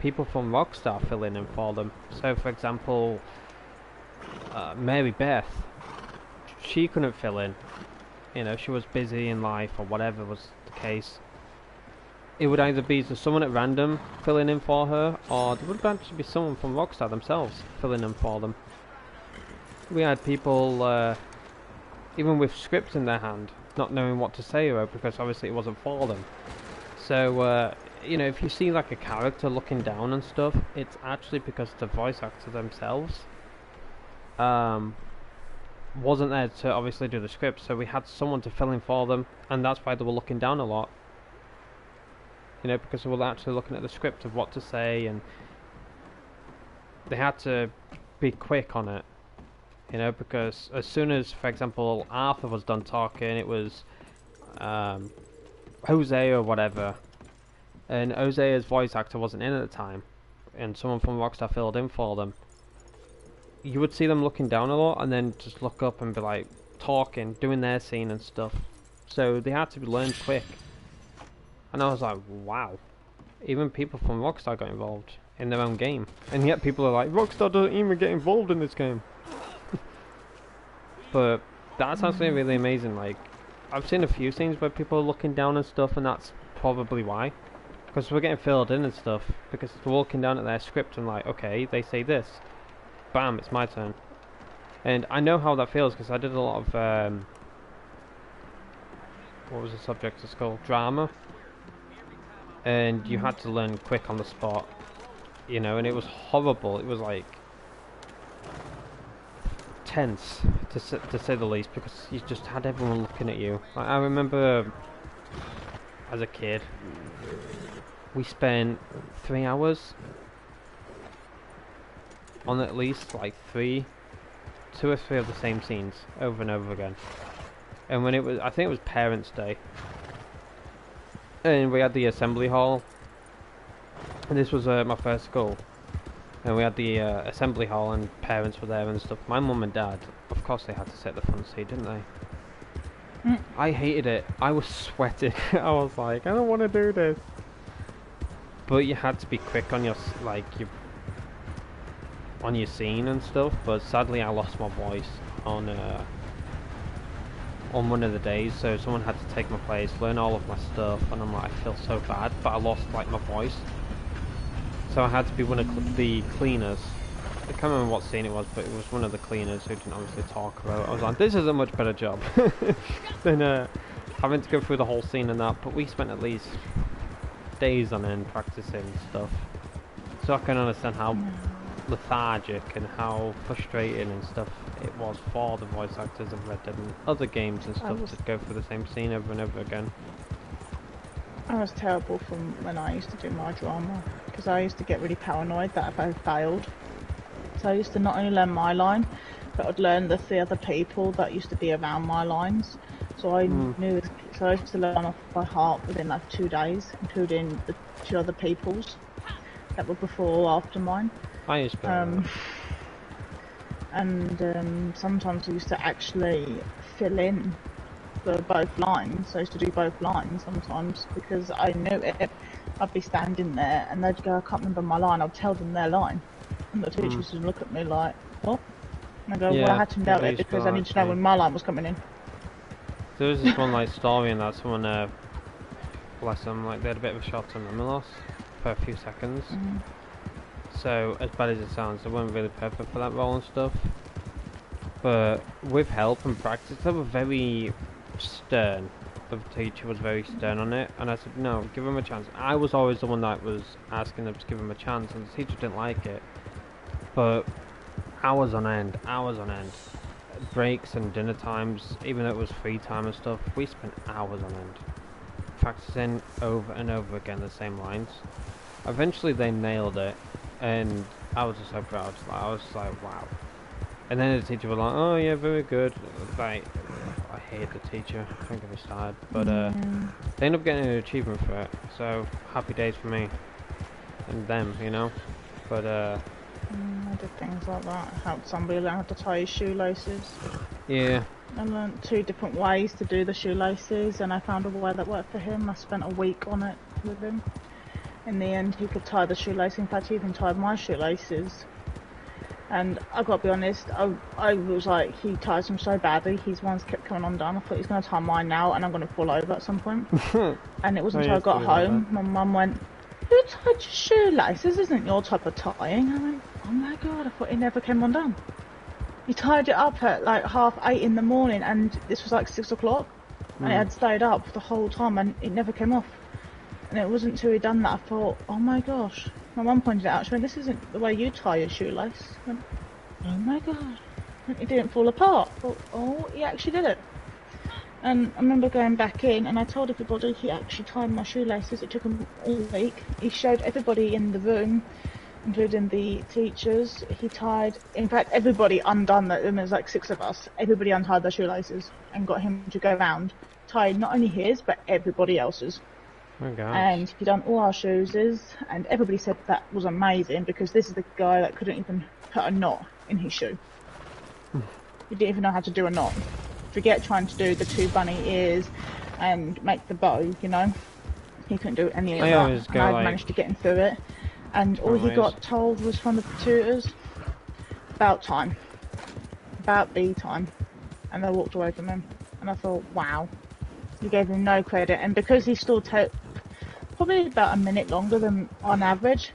people from Rockstar filling in for them. So, for example, Mary Beth, she couldn't fill in. You know, she was busy in life or whatever was the case. It would either be someone at random filling in for her, or there would actually be someone from Rockstar themselves filling in for them. We had people, even with scripts in their hand, not knowing what to say about, because obviously it wasn't for them. So, you know, if you see like a character looking down and stuff, it's actually because the voice actor themselves wasn't there to obviously do the script, so we had someone to fill in for them, and that's why they were looking down a lot. You know, because they were actually looking at the script of what to say, and they had to be quick on it. You know, because as soon as, for example, Arthur was done talking, it was Jose or whatever, and Jose's voice actor wasn't in at the time, and someone from Rockstar filled in for them. You would see them looking down a lot, and then just look up and be like talking, doing their scene and stuff. So they had to be learned quick. And I was like, wow. Even people from Rockstar got involved in their own game. And yet people are like, Rockstar doesn't even get involved in this game. But that's actually really amazing. Like, I've seen a few scenes where people are looking down and stuff, and that's probably why. Because we're getting filled in and stuff. Because they're walking down at their script and like, okay, they say this. Bam, it's my turn. And I know how that feels, because I did a lot of, what was the subject? It's called drama. And you had to learn quick on the spot, you know, and it was horrible. It was like tense to say the least, because you just had everyone looking at you. I remember as a kid, we spent 3 hours on at least like 2 or 3 of the same scenes over and over again. And when it was, I think it was Parents' Day. And we had the assembly hall, and this was my first school, and we had the assembly hall, and parents were there and stuff. My mum and dad, of course they had to sit at the front seat, didn't they? I hated it. I was sweating. I was like, I don't want to do this. But you had to be quick on your on your scene and stuff. But sadly, I lost my voice on one of the days, so someone had to take my place, learn all of my stuff, and I'm like, I feel so bad, but I lost like my voice, so I had to be one of the cleaners I can't remember what scene it was, but it was one of the cleaners who didn't obviously talk about it. I was like, this is a much better job than having to go through the whole scene and that. But we spent at least days on end practicing stuff, so I can understand how lethargic and how frustrating and stuff it was for the voice actors of Red Dead and other games and stuff to go through the same scene over and over again. I was terrible from when I used to do my drama, because I used to get really paranoid that if I failed. So I used to not only learn my line, but I'd learn the three other people that used to be around my lines. So I knew, so I used to learn off by heart within like 2 days, including the 2 other people's that were before or after mine. I used to Sometimes I used to actually fill in for both lines. So I used to do both lines sometimes because I knew it. I'd be standing there and they'd go, I can't remember my line. I'd tell them their line, and the teachers would look at me like, what? And I go, well, I had to know it because I need to know when my line was coming in. There was this one like story in that someone, bless them, like they had a bit of a short-term memory loss for a few seconds. So as bad as it sounds, they weren't really perfect for that role and stuff. But with help and practice, they were very stern. The teacher was very stern on it, and I said, no, give him a chance. I was always the one that was asking them to give him a chance, and the teacher didn't like it. But hours on end, breaks and dinner times, even though it was free time and stuff, we spent hours on end practicing over and over again the same lines. Eventually they nailed it, and I was just so proud. I was just like, wow. And then the teacher was like, oh yeah, very good. Like, I hate the teacher, I don't get me started. But they ended up getting an achievement for it, so happy days for me and them, you know. But I did things like that. I helped somebody learn how to tie his shoelaces. yeah. I learnt 2 different ways to do the shoelaces, and I found a way that worked for him. I spent a week on it with him. In the end, he could tie the shoelace. In fact, he even tied my shoelaces. And I got to be honest, I was like, he ties them so badly, his ones kept coming undone. I thought he's going to tie mine now and I'm going to fall over at some point. And it wasn't until I got home, my mum went, who tied your shoelaces? This isn't your type of tying. I went, oh my god, I thought it never came undone. He tied it up at like 8:30 in the morning, and this was like 6 o'clock. And it had stayed up the whole time and it never came off. And it wasn't until he'd done that I thought, oh my gosh. My mum pointed it out, she went, this isn't the way you tie your shoelace. I went, oh my god. It didn't fall apart. I thought, oh, he actually did it. And I remember going back in and I told everybody he actually tied my shoelaces. It took him all week. He showed everybody in the room, including the teachers. He tied, in fact, everybody undone that. There was like 6 of us. Everybody untied their shoelaces and got him to go round, tie not only his, but everybody else's. Oh gosh. And he done all our shoes, and everybody said that was amazing because this is the guy that couldn't even put a knot in his shoe. He didn't even know how to do a knot. Forget trying to do the 2 bunny ears and make the bow, you know. He couldn't do any of that. And I managed to get him through it. And all he got told was from the tutors, about time. About the time. And they walked away from him. And I thought, wow. You gave him no credit. And because he still took probably about a minute longer than on average,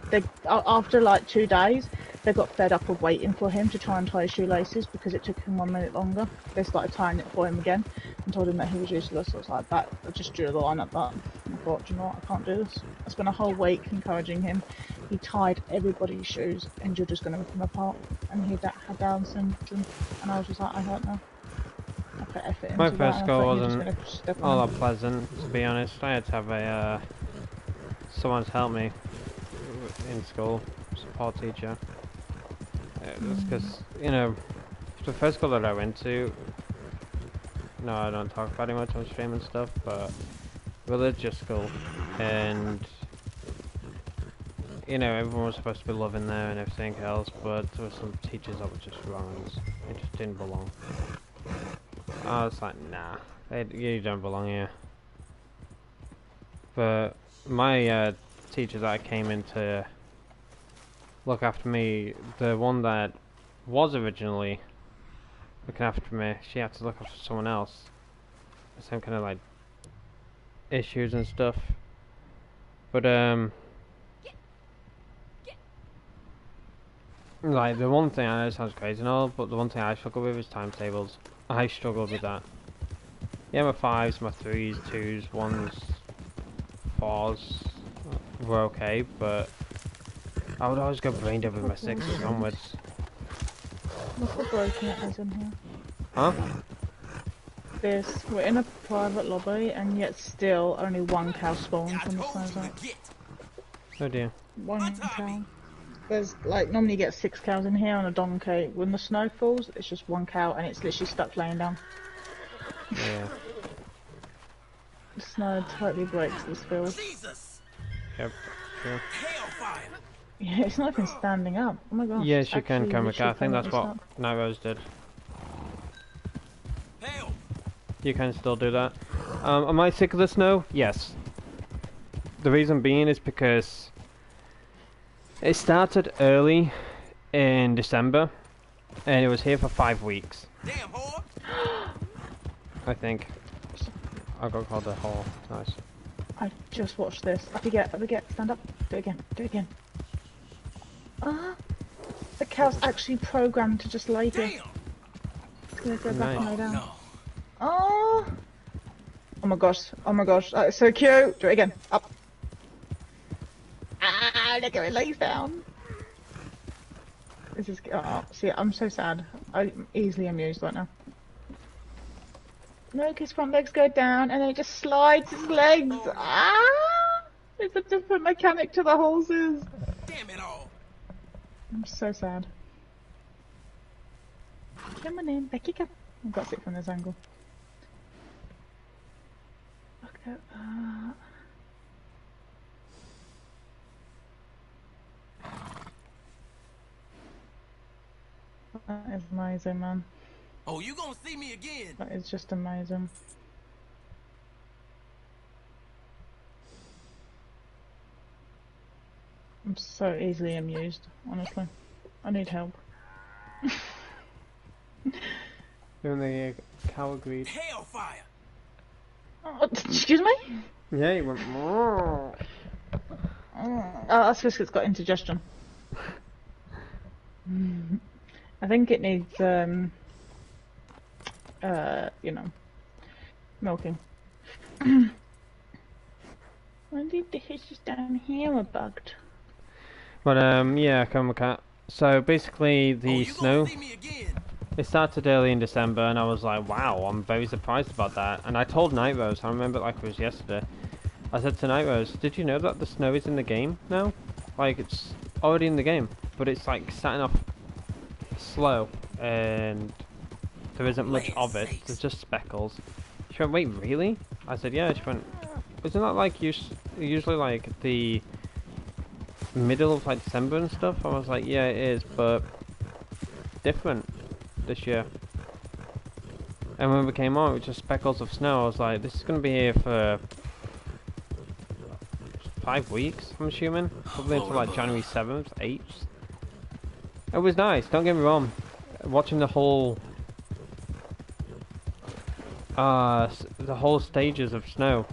after like 2 days, they got fed up of waiting for him to try and tie his shoelaces because it took him 1 minute longer. They started tying it for him again and told him that he was useless. I was like, that, I just drew the line at that. I thought, do you know what, I can't do this. I spent a whole week encouraging him. He tied everybody's shoes and you're just going to rip them apart. And he had Down syndrome. And I was just like, I don't know. I put effort into My first goal wasn't all that pleasant, to be honest. I had to have someone to help me in school, support teacher. That's because, you know, the first school that I went to, no, I don't talk about it much on stream and stuff, but religious school, and you know, everyone was supposed to be loving there and everything else, but there were some teachers that were just wrong, and it just didn't belong. I was like, nah, you don't belong here. But my teacher that came in to look after me, the one that was originally looking after me, she had to look after someone else. The same kind of like issues and stuff. But Like, the one thing, I know it sounds crazy and all, but the one thing I struggle with is timetables. I struggle with that. Yeah, my 5s, my 3s, 2s, 1s, 4s were okay, but I would always go brain dead with my 6s onwards. Look how broken it is in here. Huh? We're in a private lobby, and yet still only one cow spawns when the snow's out. Oh dear. One cow. There's like normally you get 6 cows in here on a donkey. When the snow falls, it's just one cow, and it's literally stuck laying down. Yeah. The snow totally breaks this field. Yep. True. Yeah, it's not even standing up. Oh my gosh. Yes, you can actually come. I literally think that's what permanently Night Rose did. You can still do that. Am I sick of the snow? Yes. The reason being is because it started early in December and it was here for 5 weeks. Damn, whore. I think. I got called a whore. Nice. I just watched this. I forget, stand up. Do it again, do it again. The cow's actually programmed to just lay here. It's gonna go back and lay down. Oh! Oh my gosh, that is so cute! Do it again, up. Ah, look how it lays down. This is, oh, see, I'm so sad. I'm easily amused right now. Look, his front legs go down and then it just slides his legs. Ah! It's a different mechanic to the horses. Damn it all. I'm so sad. Come on in, Becky, come. I've got to sit from this angle. Look at that. That is amazing, man. Oh, you gonna see me again? That is just amazing. I'm so easily amused, honestly. I need help. Even the cow agreed. Hellfire. Oh, excuse me? Yeah, he went. Oh, that's just 'cause it's got indigestion. I think it needs, you know, milking. Why did the hisses down here are bugged? But yeah, come cat. So basically, the snow. It started early in December, and I was like, wow, I'm very surprised about that. And I told Night Rose, I remember it like it was yesterday. I said to Night Rose, did you know that the snow is in the game now? Like, it's already in the game, but it's like starting off slow, and there isn't much of it. There's just speckles. She went, wait, really? I said, yeah. She went, isn't that like usually like the middle of like December and stuff? I was like, yeah, it is, but different this year. And when we came on, it was just speckles of snow. I was like, this is going to be here for 5 weeks, I'm assuming. Probably until like January 7th, 8th. It was nice, don't get me wrong. Watching the whole stages of snow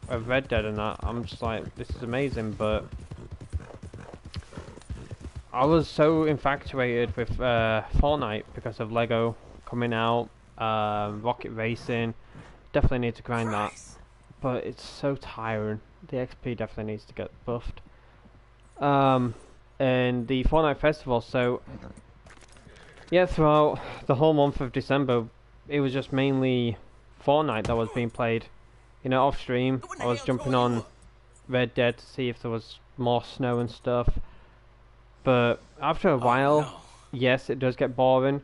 of Red Dead and that, I'm just like, this is amazing, but I was so infatuated with Fortnite because of Lego coming out, Rocket Racing. Definitely need to grind that, but it's so tiring. The XP definitely needs to get buffed. And the Fortnite Festival, so yeah, throughout the whole month of December, it was just mainly Fortnite that was being played. You know, off stream, I was jumping on Red Dead to see if there was more snow and stuff. But after a while, yes, it does get boring.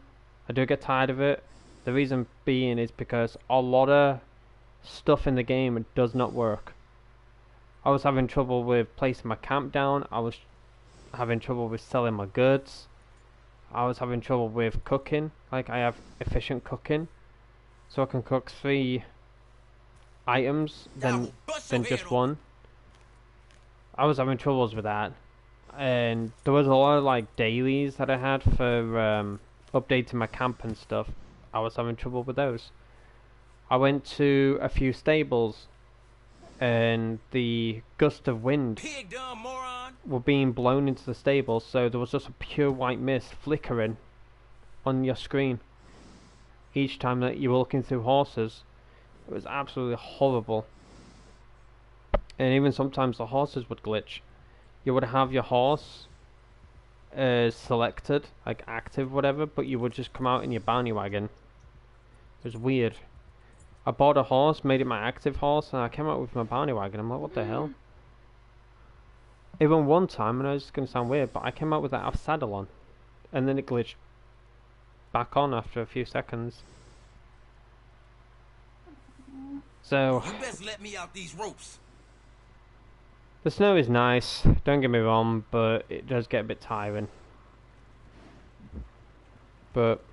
I do get tired of it. The reason being is because a lot of stuff in the game does not work. I was having trouble with placing my camp down. I was having trouble with selling my goods. I was having trouble with cooking. Like, I have efficient cooking, so I can cook 3 items than just one. I was having troubles with that. And there was a lot of like dailies that I had for updating my camp and stuff. I was having trouble with those. I went to a few stables and the gust of wind Pig dumb moron. were being blown into the stable, so there was just a pure white mist flickering on your screen each time that you were looking through horses. It was absolutely horrible. And even sometimes the horses would glitch. You would have your horse selected, like active, whatever, but you would just come out in your bounty wagon. It was weird. I bought a horse, made it my active horse, and I came out with my bounty wagon. I'm like, what the hell? Even one time, and it's going to sound weird, but I came out with that saddle on, and then it glitched back on after a few seconds. So, You best let me out these ropes. the snow is nice, don't get me wrong, but it does get a bit tiring. But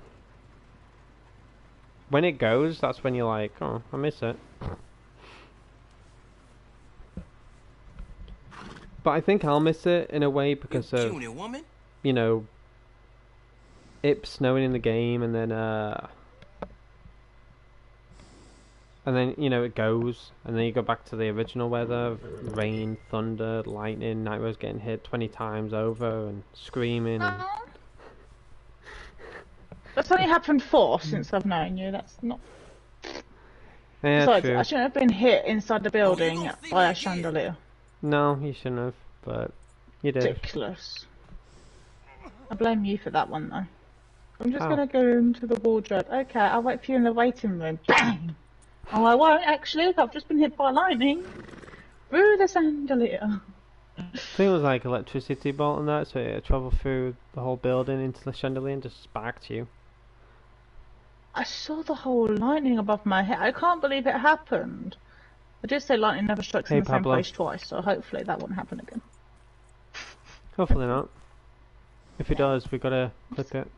when it goes, that's when you're like, oh, I miss it. But I think I'll miss it in a way because of, Puny woman. you know, it snowing in the game, and then you know it goes, and then you go back to the original weather: rain, thunder, lightning, Nightmare's getting hit 20 times over and screaming. And That's only happened 4 since I've known you. That's not. yeah, Besides, true. I shouldn't have been hit inside the building gonna see by me a again. chandelier. No, you shouldn't have, but you did. Ridiculous. I blame you for that one though. I'm just How? gonna go into the wardrobe. Okay, I'll wait for you in the waiting room. Bang! Oh, I won't actually. I've just been hit by lightning through the chandelier. I think it was like electricity bolt and that, so it traveled through the whole building into the chandelier and just sparked you. I saw the whole lightning above my head. I can't believe it happened. I did say lightning never strikes Hey, in the same Pablo. place twice, so hopefully that won't happen again. Hopefully not. If it does, we gotta clip it.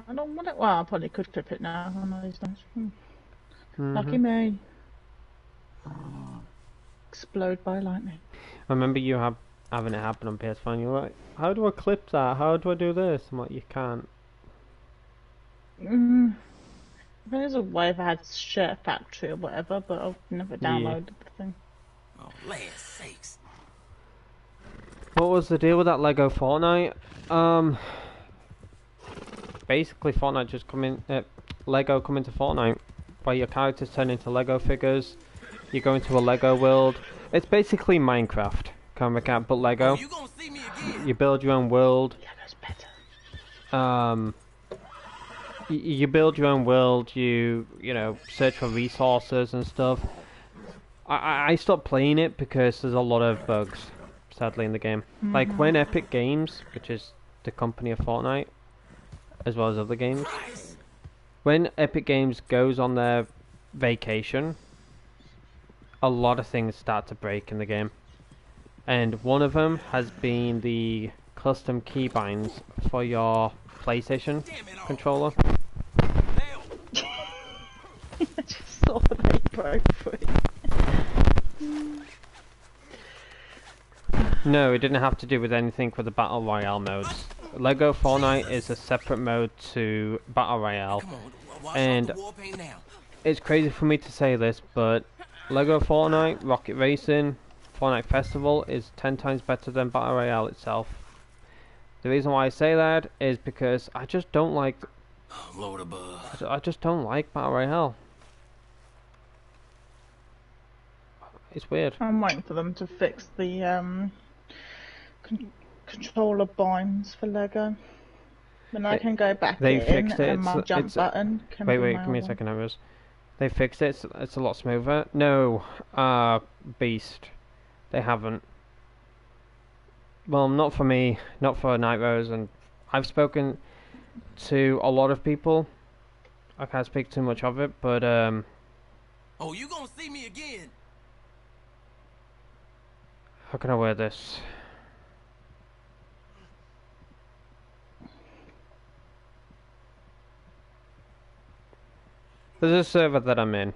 I don't want it. Well, I probably could clip it now. One of these days. Lucky Mhm. me. Explode by lightning. I remember you having it happen on PS5 and you're like, how do I clip that? How do I do this? I'm like, you can't. There's a way if I had Share Factory or whatever, but I've never downloaded the thing. Oh, land sakes. What was the deal with that Lego Fortnite? Basically Fortnite just Lego come into Fortnite, where your characters turn into Lego figures. You go into a Lego world. It's basically Minecraft, kind of account, but Lego. Oh, you gonna see me again. You build your own world. Yeah, that's better. You build your own world. You know, search for resources and stuff. I stopped playing it because there's a lot of bugs, sadly, in the game. Like when Epic Games, which is the company of Fortnite, as well as other games, when Epic Games goes on their vacation, a lot of things start to break in the game. And one of them has been the custom keybinds for your PlayStation Damn it all. controller. Hell. I just saw they broke free. No, it didn't have to do with anything with the Battle Royale modes. Lego Fortnite is a separate mode to Battle Royale. Come on, wash And off the war paint now. it's crazy for me to say this, but Lego Fortnite, Rocket Racing, Fortnite Festival is 10 times better than Battle Royale itself. The reason why I say that is because I just don't like Lord above. I just don't like Battle Royale. It's weird. I'm waiting for them to fix the controller binds for Lego. Then I can go back They in fixed it. and my jump button can Wait, be give me a my second, Rose. They fixed it. It's a lot smoother. No, Beast. They haven't. Well, not for me. Not for Night Rose. And I've spoken to a lot of people. I can't speak too much of it, but Oh, you gonna see me again. how can I wear this? There's a server that I'm in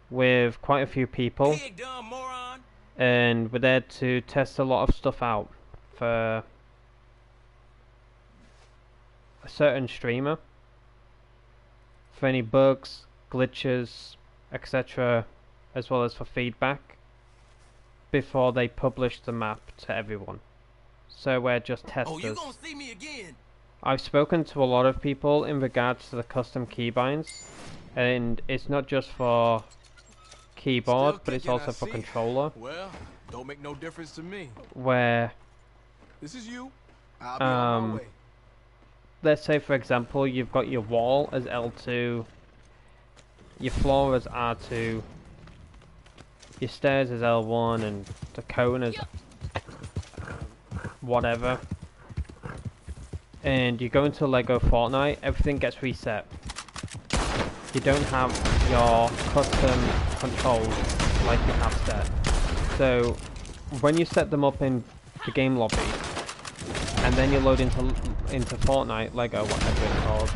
with quite a few people, Pig dumb moron. and we're there to test a lot of stuff out for a certain streamer, for any bugs, glitches, etc., as well as for feedback, before they publish the map to everyone. So we're just Oh, you testers. gonna see me again? I've spoken to a lot of people in regards to the custom keybinds, and it's not just for keyboard, but it's kicking, also I for see. controller, Well, don't make no difference to me. where This is you. I'll be on my way. let's say for example you've got your wall as L2, your floor as R2, your stairs as L1, and the cone as whatever, and you go into Lego Fortnite, everything gets reset. You don't have your custom controls like you have set. So when you set them up in the game lobby, and then you load into Fortnite, Lego, whatever it's called,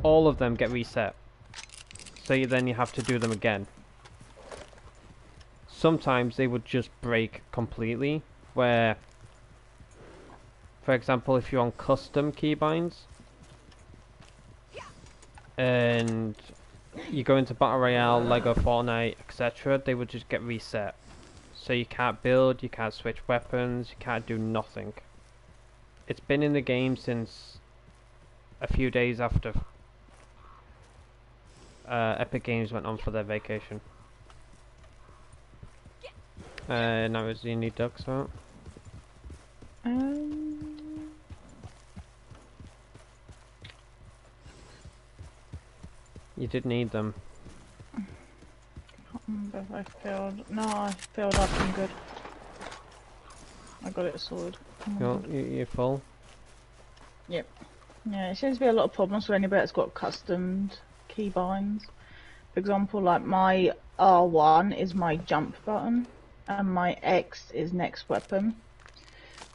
all of them get reset. So then you have to do them again. Sometimes they would just break completely, where, for example, if you're on custom keybinds, and you go into Battle Royale, Lego Fortnite, etc., they would just get reset. So you can't build, you can't switch weapons, you can't do nothing. It's been in the game since a few days after Epic Games went on for their vacation. Now is you need ducks out? You did need them. But I failed. No, I failed up. I'm good. I got it sorted. You're full? Yep. Yeah, it seems to be a lot of problems for anybody that's got customed keybinds. For example, like my R1 is my jump button, and my X is next weapon.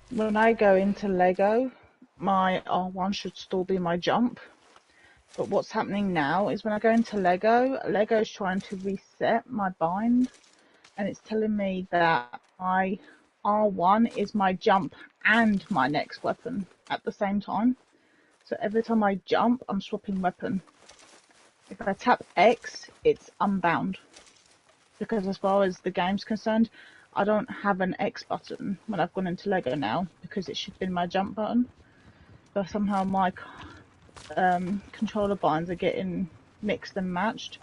When I go into Lego, my R1 should still be my jump. But what's happening now is when I go into Lego, Lego's trying to reset my bind, and it's telling me that my R1 is my jump and my next weapon at the same time. So every time I jump, I'm swapping weapon. If I tap X, it's unbound. Because as far as the game's concerned, I don't have an X button when I've gone into Lego now, because it should be my jump button. But somehow my controller binds are getting mixed and matched.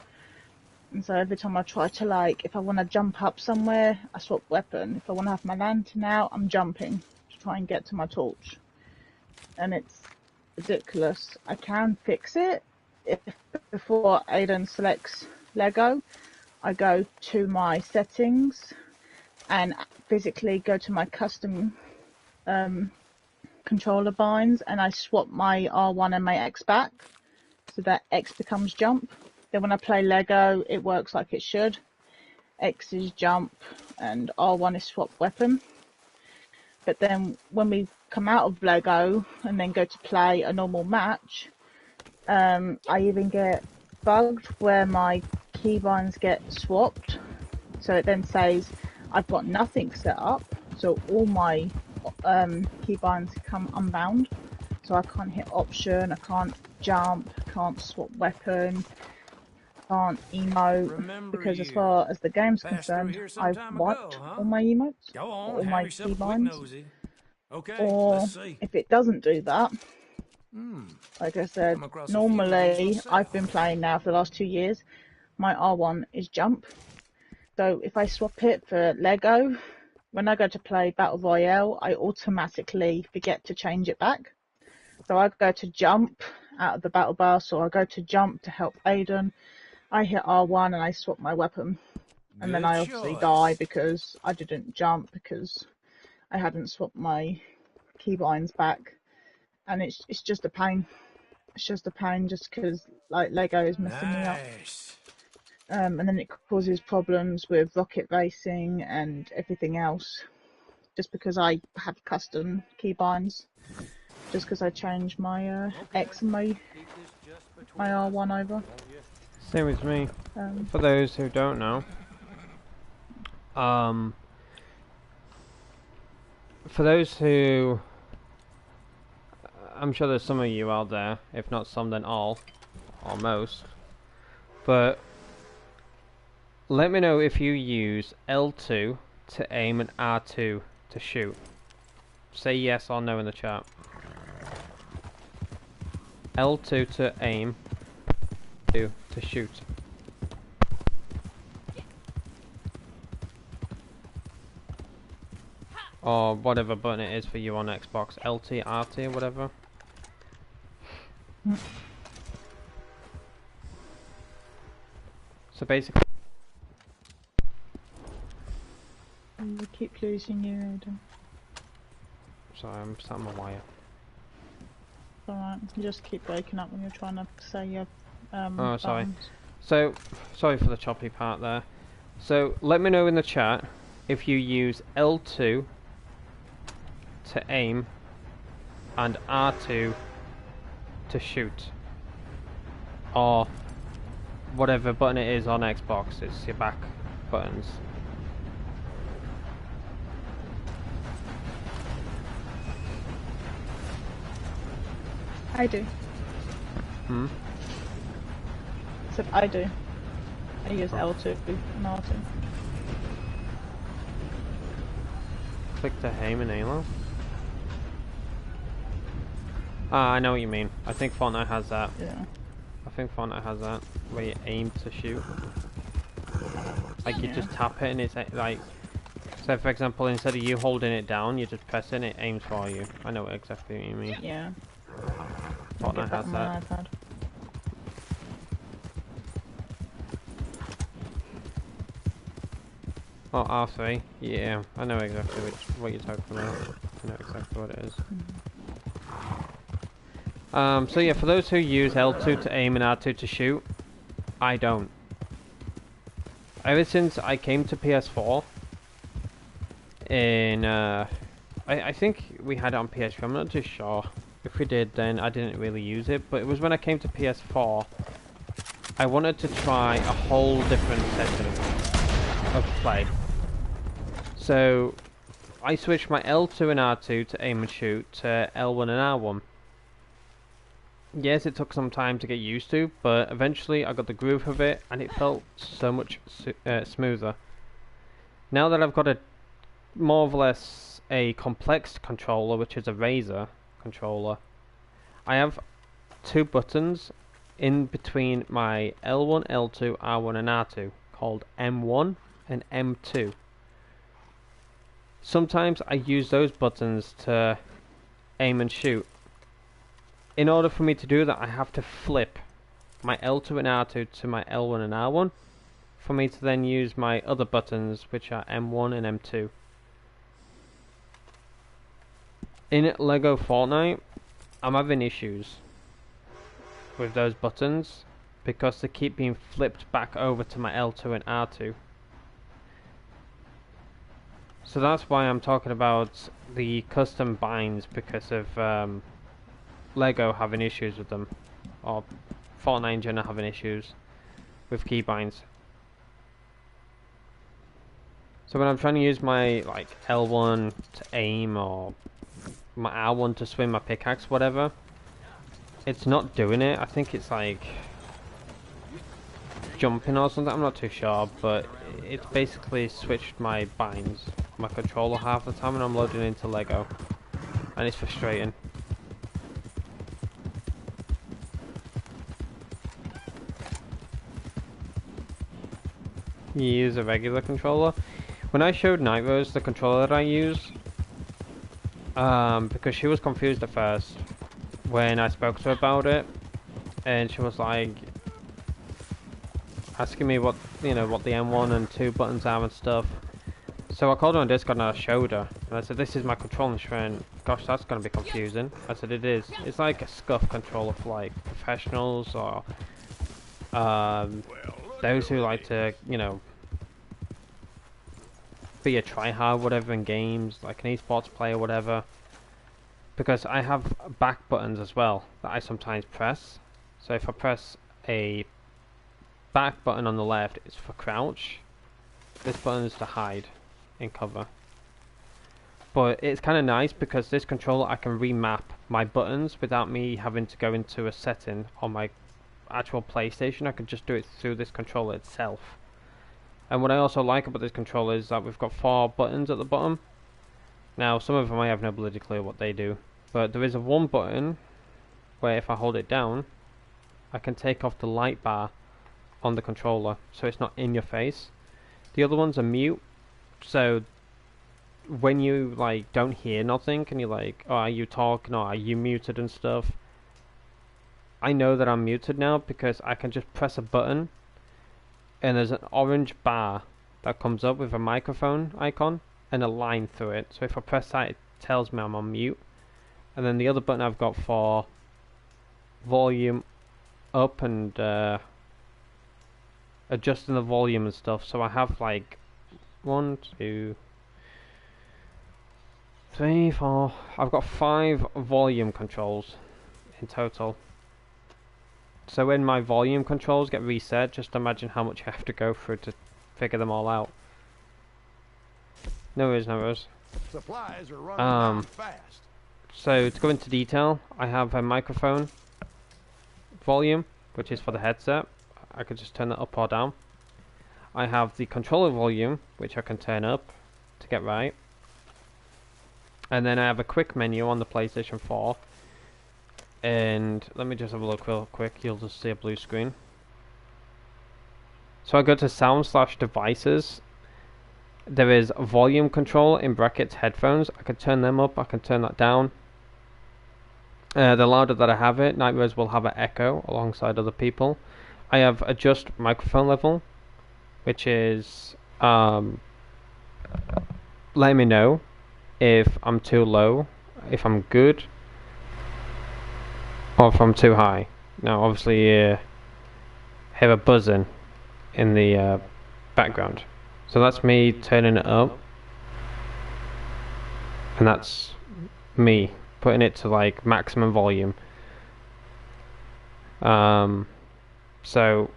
And so every time I try to, like, if I want to jump up somewhere, I swap weapon. If I want to have my lantern out, I'm jumping to try and get to my torch. And it's ridiculous. I can fix it. If before Aidan selects Lego, I go to my settings and physically go to my custom controller binds, and I swap my R1 and my X back so that X becomes jump. Then when I play Lego, it works like it should. X is jump and R1 is swap weapon. But then when we come out of Lego and then go to play a normal match, I even get bugged where my keybinds get swapped. So it then says I've got nothing set up, so all my keybinds come unbound. So I can't hit option, I can't jump, I can't swap weapon, can't emote, because as far as the game's concerned, I've wiped all my emotes, all my keybinds. Okay, Or if it doesn't do that, like I said, normally I've been playing now for the last 2 years, my R1 is jump. So if I swap it for Lego, when I go to play Battle Royale, I automatically forget to change it back. So I go to jump out of the battle bus, or I go to jump to help Aidan. I hit R1 and I swap my weapon. And then I obviously die because I didn't jump, because I hadn't swapped my keybinds back. And it's just a pain. It's just a pain just because, like, Lego is messing me up. And then it causes problems with rocket racing and everything else, just because I have custom keybinds, just because I changed my X and my R1 over. Same with me. For those who don't know, for those who, I'm sure there's some of you out there, if not some then all, or most, but let me know if you use L2 to aim and R2 to shoot. Say yes or no in the chat. L2 to aim, R2 to shoot. Or whatever button it is for you on Xbox, LT, RT, whatever. So basically, We keep losing you, Aidan. sorry, I'm sat on my wire. It's alright. You just keep breaking up when you're trying to say your Oh, sorry. buttons. So, sorry for the choppy part there. So, let me know in the chat if you use L2 to aim and R2 to shoot. Or whatever button it is on Xbox, it's your back buttons. I do. Hmm? Except I do. I use L2 and R2. Click to aim in Halo. Ah, I know what you mean. I think Fortnite has that. Yeah. I think Fortnite has that, where you aim to shoot. Like you just tap it and it's like... So for example, instead of you holding it down, you just press it and it aims for you. I know exactly what you mean. Yeah. Fortnite has on that. my iPad. Oh, R3. Yeah, I know exactly what you're talking about. I know exactly what it is. So yeah, for those who use L2 to aim and R2 to shoot, I don't. Ever since I came to PS4, I think we had it on PS3, I'm not too sure. If we did, then I didn't really use it, but it was when I came to PS4, I wanted to try a whole different setting of play. So, I switched my L2 and R2 to aim and shoot to L1 and R1. Yes, it took some time to get used to, but eventually I got the groove of it, and it felt so much smoother. Now that I've got a more or less a complex controller, which is a Razer controller, I have two buttons in between my L1, L2, R1 and R2 called M1 and M2. Sometimes I use those buttons to aim and shoot. In order for me to do that, I have to flip my L2 and R2 to my L1 and R1 for me to then use my other buttons, which are M1 and M2. In Lego Fortnite, I'm having issues with those buttons because they keep being flipped back over to my L2 and R2. So that's why I'm talking about the custom binds, because of Lego having issues with them, or Fortnite in general having issues with keybinds. So when I'm trying to use my like L1 to aim or my R1 to swing my pickaxe, whatever, it's not doing it. I think it's like jumping or something, I'm not too sure, but it's basically switched my binds, my controller half the time when I'm loading into Lego, and it's frustrating. You use a regular controller. When I showed Night Rose the controller that I use, because she was confused at first when I spoke to her about it, and she was like asking me what the M1 and 2 buttons are and stuff. So I called her on Discord and I showed her, and I said, "This is my controller." And she went, "Gosh, that's gonna be confusing." I said, "It is. It's like a scuff controller for like professionals or those who like to, be a tryhard, whatever, in games, like an esports player, whatever." Because I have back buttons as well that I sometimes press. So if I press a back button on the left, it's for crouch. This button is to hide in cover. But it's kind of nice because this controller, I can remap my buttons without me having to go into a setting on my actual PlayStation. I can just do it through this controller itself. And what I also like about this controller is that we've got 4 buttons at the bottom. Now, some of them I have no bloody clue what they do, but there is a one button where if I hold it down, I can take off the light bar on the controller, so it's not in your face. The other ones are mute, so when you like don't hear nothing and you're like, oh, are you talking or are you muted and stuff, I know that I'm muted now because I can just press a button and there's an orange bar that comes up with a microphone icon and a line through it. So if I press that, it tells me I'm on mute. And then the other button I've got for volume up and adjusting the volume and stuff. So I have like 1, 2, 3, 4. I've got 5 volume controls in total. So when my volume controls get reset, just imagine how much I have to go through to figure them all out. No worries, no worries. Supplies are running down fast. So to go into detail, I have a microphone volume, which is for the headset. I could just turn it up or down. I have the controller volume, which I can turn up to get right. And then I have a quick menu on the PlayStation 4. And let me just have a look real quick, you'll just see a blue screen. So I go to sound/devices. There is volume control in brackets headphones. I can turn them up, I can turn that down. The louder that I have it, Nightmares will have an echo alongside other people. I have adjust microphone level, which is letting me know if I'm too low, if I'm good, or if I'm too high. Now obviously you hear a buzzing in the background. So that's me turning it up. And that's me putting it to like maximum volume. So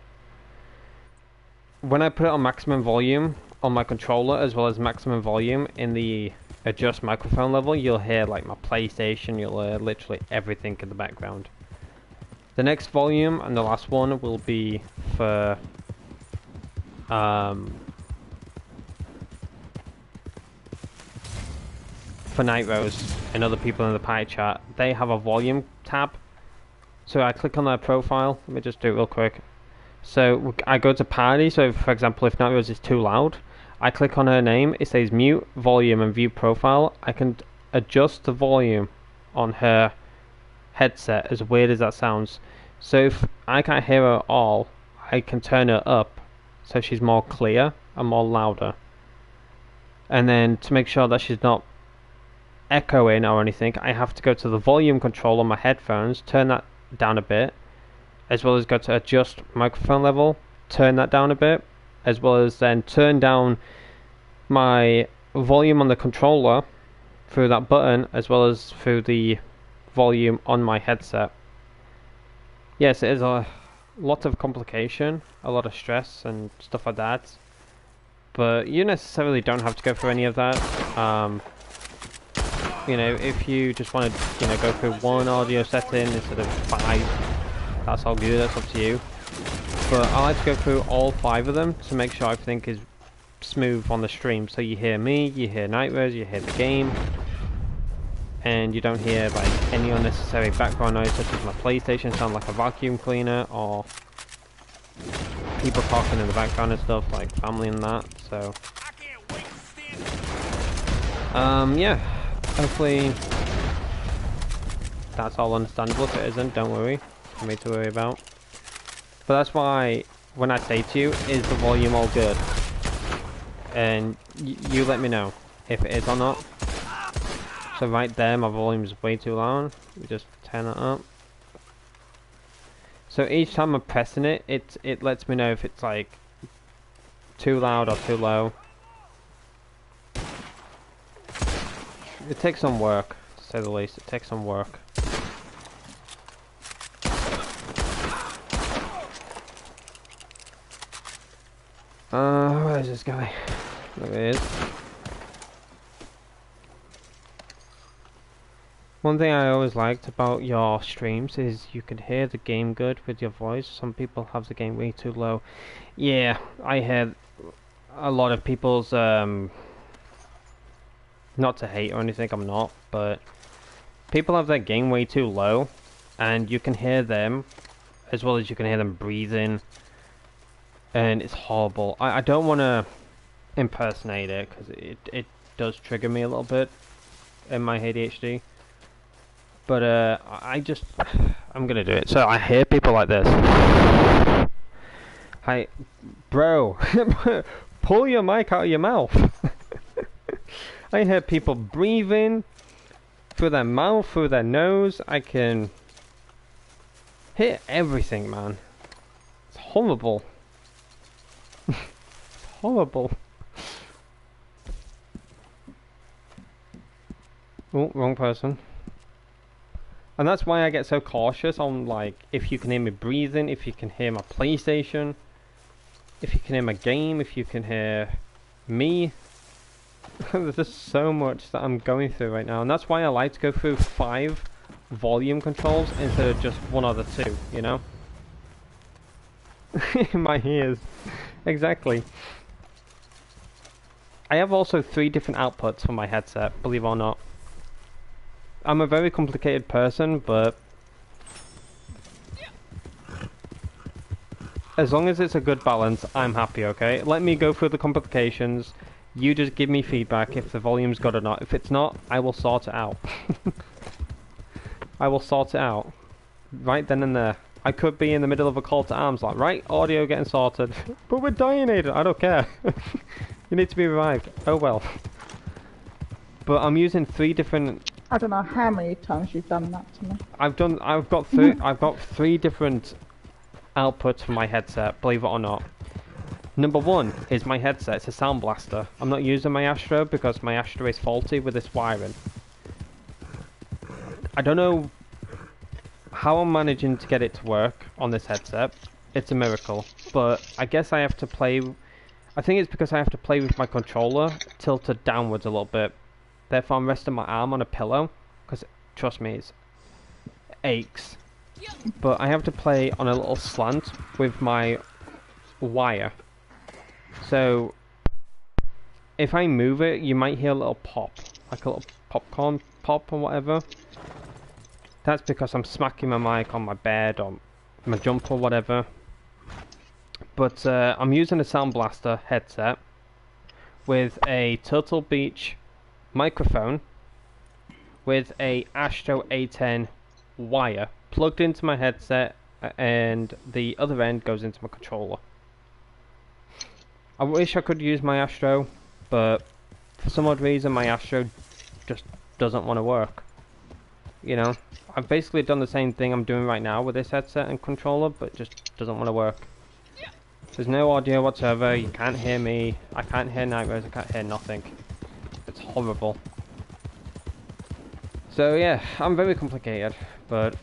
when I put it on maximum volume on my controller as well as maximum volume in the adjust microphone level, you'll hear like my PlayStation, you'll hear literally everything in the background. The next volume and the last one will be for Night Rose and other people in the pie chat. They have a volume tab. So I click on their profile. Let me just do it real quick. So I go to party. So for example, if Night Rose is too loud, I click on her name. It says mute, volume, and view profile. I can adjust the volume on her headset, as weird as that sounds. So if I can't hear her at all, I can turn her up so she's more clear and more louder. And then to make sure that she's not echoing or anything, I have to go to the volume control on my headphones, turn that down a bit, as well as go to adjust microphone level, turn that down a bit, as well as then turn down my volume on the controller through that button, as well as through the volume on my headset. Yes, it is a lot of complication, a lot of stress and stuff like that, but you necessarily don't have to go through any of that. You know, if you just want to, you know, go through one audio setting instead of 5, that's all good, that's up to you. But I like to go through all 5 of them to make sure everything is smooth on the stream. So you hear me, you hear Night Rose, you hear the game, and you don't hear like any unnecessary background noise such as my PlayStation sound like a vacuum cleaner, or people talking in the background and stuff, like family and that. So yeah, hopefully that's all understandable. If it isn't, don't worry, for me to worry about. But that's why when I say to you, is the volume all good? And you let me know if it is or not. So right there, my volume is way too loud. We just turn that up. So each time I'm pressing it, it lets me know if it's like too loud or too low. It takes some work, to say the least. It takes some work. Where is this guy? There he is. One thing I always liked about your streams is you could hear the game good with your voice. Some people have the game way too low. Yeah, I hear a lot of people's not to hate or anything, I'm not, but people have their gain way too low, and you can hear them as well as you can hear them breathing, and it's horrible. I don't want to impersonate it because it does trigger me a little bit in my ADHD, but I'm gonna do it. So I hear people like this. Hi, bro, pull your mic out of your mouth. I hear people breathing through their mouth, through their nose. I can hear everything, man. It's horrible. It's horrible. Oh, wrong person. And that's why I get so cautious on, like, if you can hear me breathing, if you can hear my PlayStation, if you can hear my game, if you can hear me. There's just so much that I'm going through right now, and that's why I like to go through 5 volume controls instead of just 1 or 2, you know? In my ears. Exactly. I have also 3 different outputs for my headset, believe it or not. I'm a very complicated person, but as long as it's a good balance, I'm happy, okay? Let me go through the complications. You just give me feedback if the volume's good or not. If it's not, I will sort it out. I will sort it out. Right then and there. I could be in the middle of a call to arms, like, right, audio getting sorted. But we're dying, Aidan. I don't care. You need to be revived. Oh well. But I'm using 3 different... I don't know how many times you've done that to me. I've got 3 different outputs for my headset, believe it or not. Number 1 is my headset. It's a sound blaster. I'm not using my Astro because my Astro is faulty with this wiring. I don't know how I'm managing to get it to work on this headset. It's a miracle, but I guess I have to play... I think it's because I have to play with my controller tilted downwards a little bit. Therefore I'm resting my arm on a pillow, because trust me, it aches. But I have to play on a little slant with my wire. So if I move it, you might hear a little pop, like a little popcorn pop or whatever. That's because I'm smacking my mic on my bed or my jumper or whatever. But I'm using a Sound Blaster headset with a Turtle Beach microphone with a Astro A10 wire plugged into my headset, and the other end goes into my controller. I wish I could use my Astro, but for some odd reason my Astro just doesn't want to work. You know, I've basically done the same thing I'm doing right now with this headset and controller, but it just doesn't want to work. There's no audio whatsoever, you can't hear me, I can't hear Nightmares, I can't hear nothing. It's horrible. So yeah, I'm very complicated, but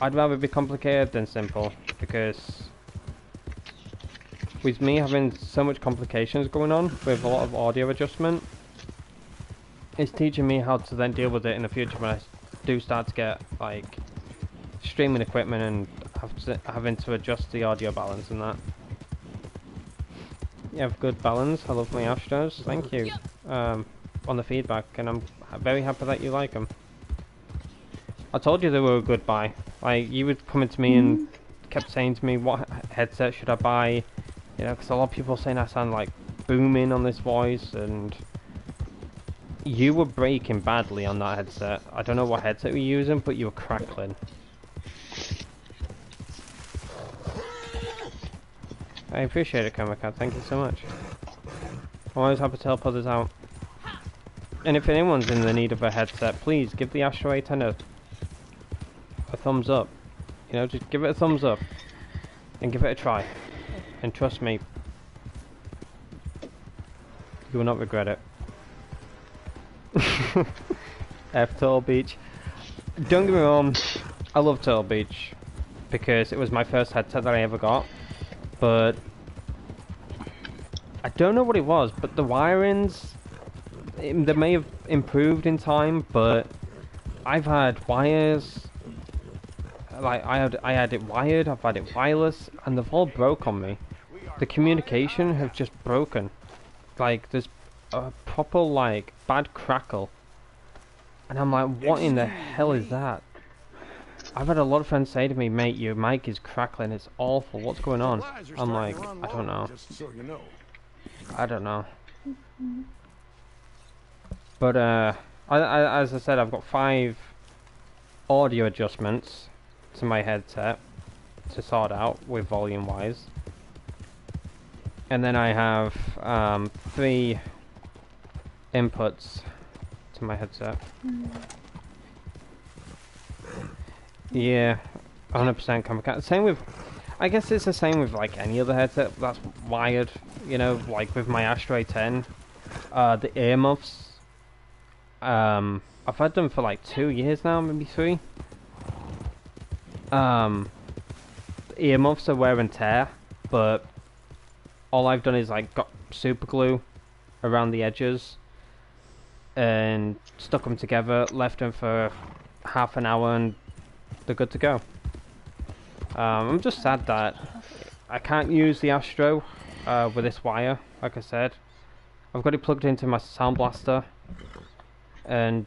I'd rather be complicated than simple, because with me having so much complications going on with a lot of audio adjustment, it's teaching me how to then deal with it in the future when I do start to get like streaming equipment and having to adjust the audio balance and that. You have good balance. I love my Astros. Thank you on the feedback, and I'm very happy that you like them. I told you they were a good buy. Like, you were coming to me and kept saying to me, what headset should I buy? You know, because a lot of people are saying I sound like booming on this voice, and you were breaking badly on that headset. I don't know what headset you were using, but you were crackling. I appreciate it, Kamikaze. Thank you so much. I'm always happy to help others out. And if anyone's in the need of a headset, please give the Astro A10 a thumbs up. You know, just give it a thumbs up and give it a try. And trust me, you will not regret it. F Turtle Beach. Don't get me wrong, I love Turtle Beach because it was my first headset that I ever got. But I don't know what it was, but the wirings, they may have improved in time, but I've had wires, like I had it wired, I've had it wireless, and they've all broke on me. The communication have just broken like there's a proper like bad crackle, and I'm like, what in the hell is that? I've had a lot of friends say to me, mate, your mic is crackling, it's awful, what's going on? Supplies are I'm starting like, to run I don't low, know. just so you know. I don't know. But as I said, I've got 5 audio adjustments to my headset to sort out with volume wise. And then I have 3 inputs to my headset. Yeah, 100% complicated. Same with, I guess it's the same with like any other headset that's wired, you know, like with my Astro 10, the earmuffs. I've had them for like 2 years now, maybe 3. The earmuffs are wear and tear, but all I've done is like got super glue around the edges and stuck them together, left them for half an hour, and they're good to go. I'm just sad that I can't use the Astro with this wire, like I said. I've got it plugged into my Sound Blaster, and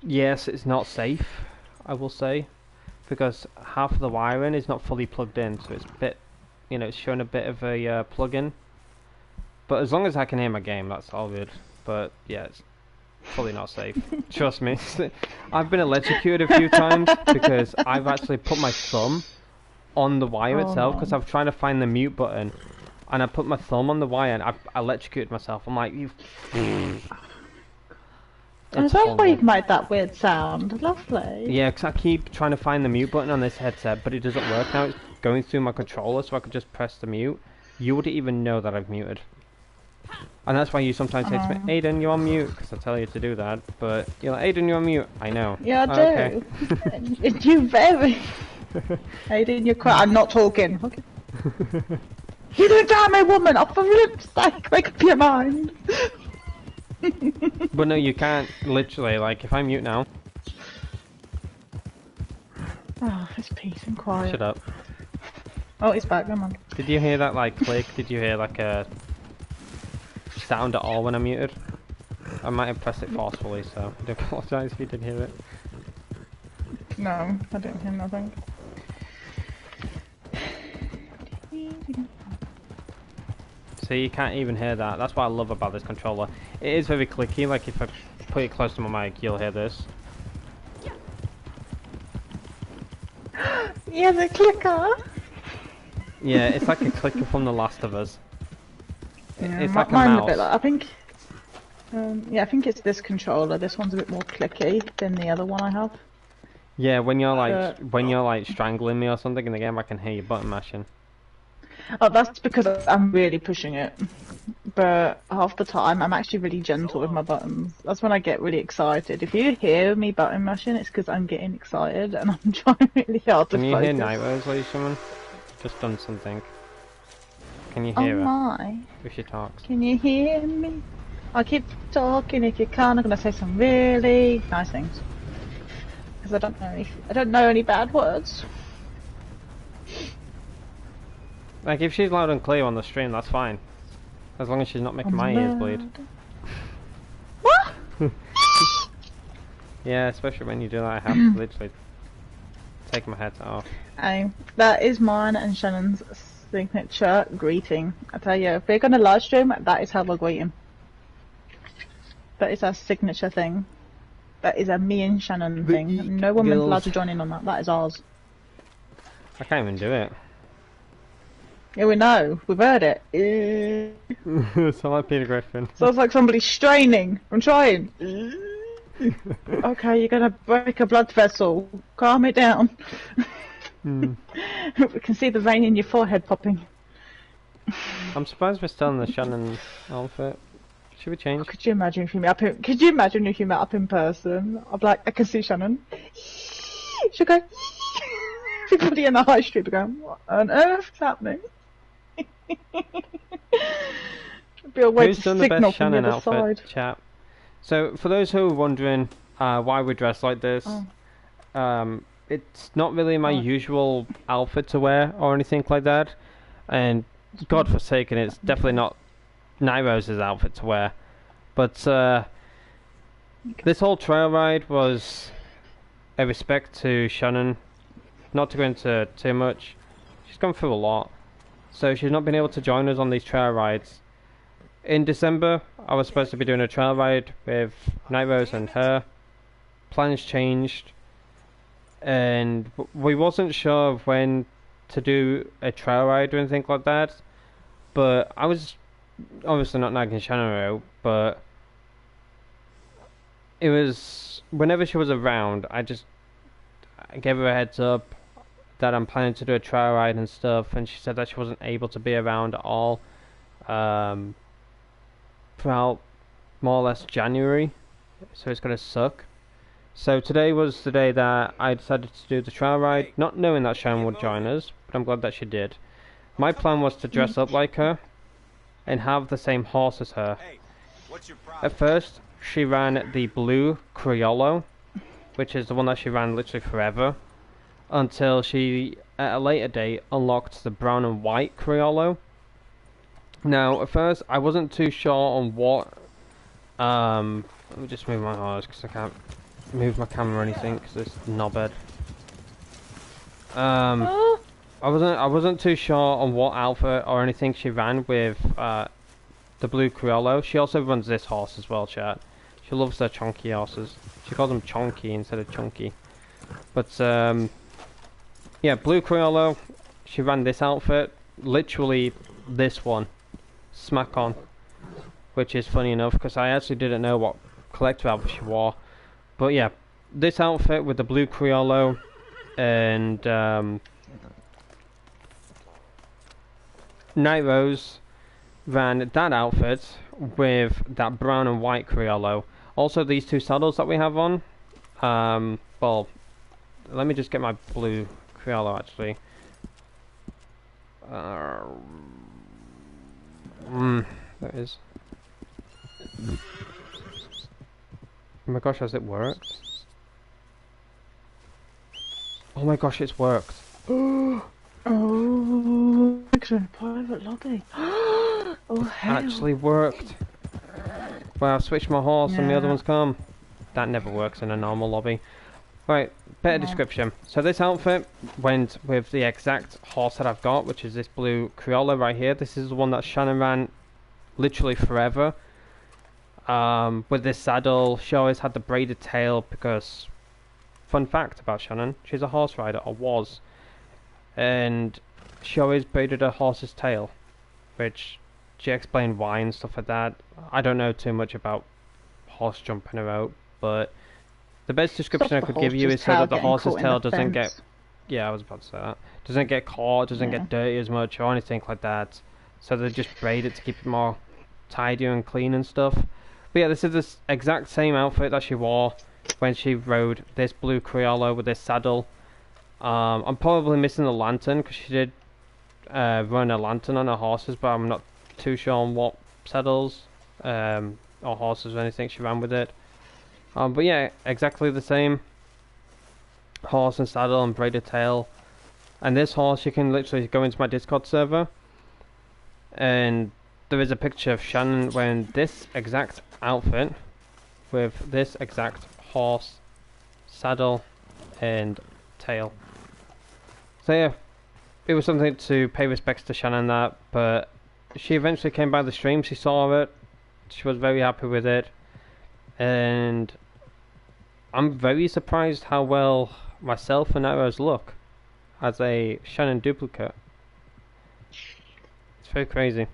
yes, it's not safe, I will say, because half of the wiring is not fully plugged in, so it's a bit, you know, it's showing a bit of a plug-in. But as long as I can hear my game, that's all good. But yeah, it's fully not safe. Trust me. I've been electrocuted a few times because I've actually put my thumb on the wire itself because I was trying to find the mute button, and I put my thumb on the wire and I electrocuted myself. I'm like, you. Is that why you've made that weird sound? Lovely. Yeah, because I keep trying to find the mute button on this headset, but it doesn't work now. It's going through my controller, so I could just press the mute. You wouldn't even know that I've muted. And that's why you sometimes say to me, Aidan, you're on mute, because I tell you to do that. But you're like, Aidan, you're on mute. I know. Yeah, I do. Okay. You very. Aidan, you're quiet. I'm not talking. Okay. You don't damn a woman! Oh, for flip's sake, make up your mind! But no, you can't, literally, like, if I mute now... Oh, it's peace and quiet. Shut up. Oh, it's back, come on. Did you hear that, like, click? Did you hear, like, a sound at all when I muted? I might have pressed it forcefully, so I do apologise if you did hear it. No, I didn't hear nothing. See, you can't even hear that. That's what I love about this controller. It is very clicky, like if I put it close to my mic, you'll hear this. Yeah, the clicker! Yeah, it's like a clicker from The Last of Us. Yeah, It's like a mine's mouse. a bit like, I think... yeah, I think it's this controller. This one's a bit more clicky than the other one I have. Yeah, when you're like strangling me or something in the game, I can hear you button mashing. Oh, that's because I'm really pushing it. But half the time, I'm actually really gentle with my buttons. That's when I get really excited. If you hear me button mashing, it's because I'm getting excited and I'm trying really hard to Can focus. you hear Nightmares, ladies and gentlemen? Just done something. Can you hear Oh her my. if she talks? Can you hear me? I keep talking. If you can't, I'm gonna say some really nice things. Because I don't know any bad words. Like, if she's loud and clear on the stream, that's fine. As long as she's not making my ears bleed. What? Yeah, especially when you do that, I have to literally take my headset off. That is mine and Shannon's signature greeting. I tell you, if we're gonna live stream, that is how we're greeting. That is our signature thing. That is a me and Shannon thing. No woman's allowed to join in on that. That is ours. I can't even do it. Yeah, we know. We've heard it. Sound like Peter Griffin. Sounds like somebody straining. I'm trying. Okay, you're gonna break a blood vessel. Calm it down. We can see the vein in your forehead popping. I'm surprised we're still in the Shannon outfit. Should we change? Could you imagine if you met up in, could you imagine if you met up in person? I'd be like, I can see Shannon. She'll go. Everybody in the high street will go, what on earth is happening? Be a way Who's to done the signal best from the Shannon other outfit, side. chat? So, for those who are wondering why we're dressed like this, it's not really my usual outfit to wear or anything like that. And God forsaken, it's definitely not Nairo's outfit to wear. But this whole trail ride was a respect to Shannon. Not to go into too much, she's gone through a lot, so she's not been able to join us on these trail rides. In December, I was supposed to be doing a trail ride with Nairo's and her. Plans changed, and we wasn't sure of when to do a trail ride or anything like that. But I was obviously not nagging Shannon out, but it was whenever she was around, I gave her a heads up that I'm planning to do a trail ride and stuff, and she said that she wasn't able to be around at all throughout more or less January, so it's gonna suck. So today was the day that I decided to do the trail ride, not knowing that Shannon would join us, but I'm glad that she did. My plan was to dress up like her and have the same horse as her. Hey, what's your problem? At first, she ran the blue Criollo, which is the one that she ran literally forever, until she, at a later date, unlocked the brown and white Criollo. Now, at first, I wasn't too sure on what... let me just move my horse, because I can't move my camera or anything, because it's knobhead. I wasn't too sure on what outfit or anything she ran with the blue Criollo. She also runs this horse as well, chat. She loves their chunky horses. She calls them chunky instead of chunky. But yeah, blue Criollo. She ran this outfit, literally this one, smack on. Which is funny enough because I actually didn't know what collector outfit she wore. But yeah, this outfit with the blue Criollo and Nairo's ran that outfit with that brown and white Criollo. Also, these two saddles that we have on. Well, let me just get my blue Criollo actually. There it is. Oh my gosh, has it worked? Oh my gosh, it's worked. Oh, it's in a private lobby. Oh, hell. Actually worked. Well, I've switched my horse and the other one's come. That never works in a normal lobby. Right, better description. So this outfit went with the exact horse that I've got, which is this blue Criollo right here. This is the one that Shannon ran literally forever. With this saddle, she always had the braided tail because, fun fact about Shannon, she's a horse rider, or was. And she always braided her horse's tail, which she explained why and stuff like that. I don't know too much about horse jumping her out, but the best description I could give you is so that the horse's tail doesn't get... Yeah, I was about to say that. Doesn't get caught, doesn't get dirty as much or anything like that. So they just braid it to keep it more tidy and clean and stuff. But yeah, this is the exact same outfit that she wore when she rode this blue Criollo with this saddle. I'm probably missing the lantern because she did run a lantern on her horses, but I'm not too sure on what saddles or horses or anything she ran with it. But yeah, exactly the same horse and saddle and braided tail. And this horse, you can literally go into my Discord server, and there is a picture of Shannon wearing this exact outfit with this exact horse, saddle, and tail. So yeah, it was something to pay respects to Shannon that, but she eventually came by the stream, she saw it, she was very happy with it, and I'm very surprised how well myself and Arrows look as a Shannon duplicate. It's very crazy.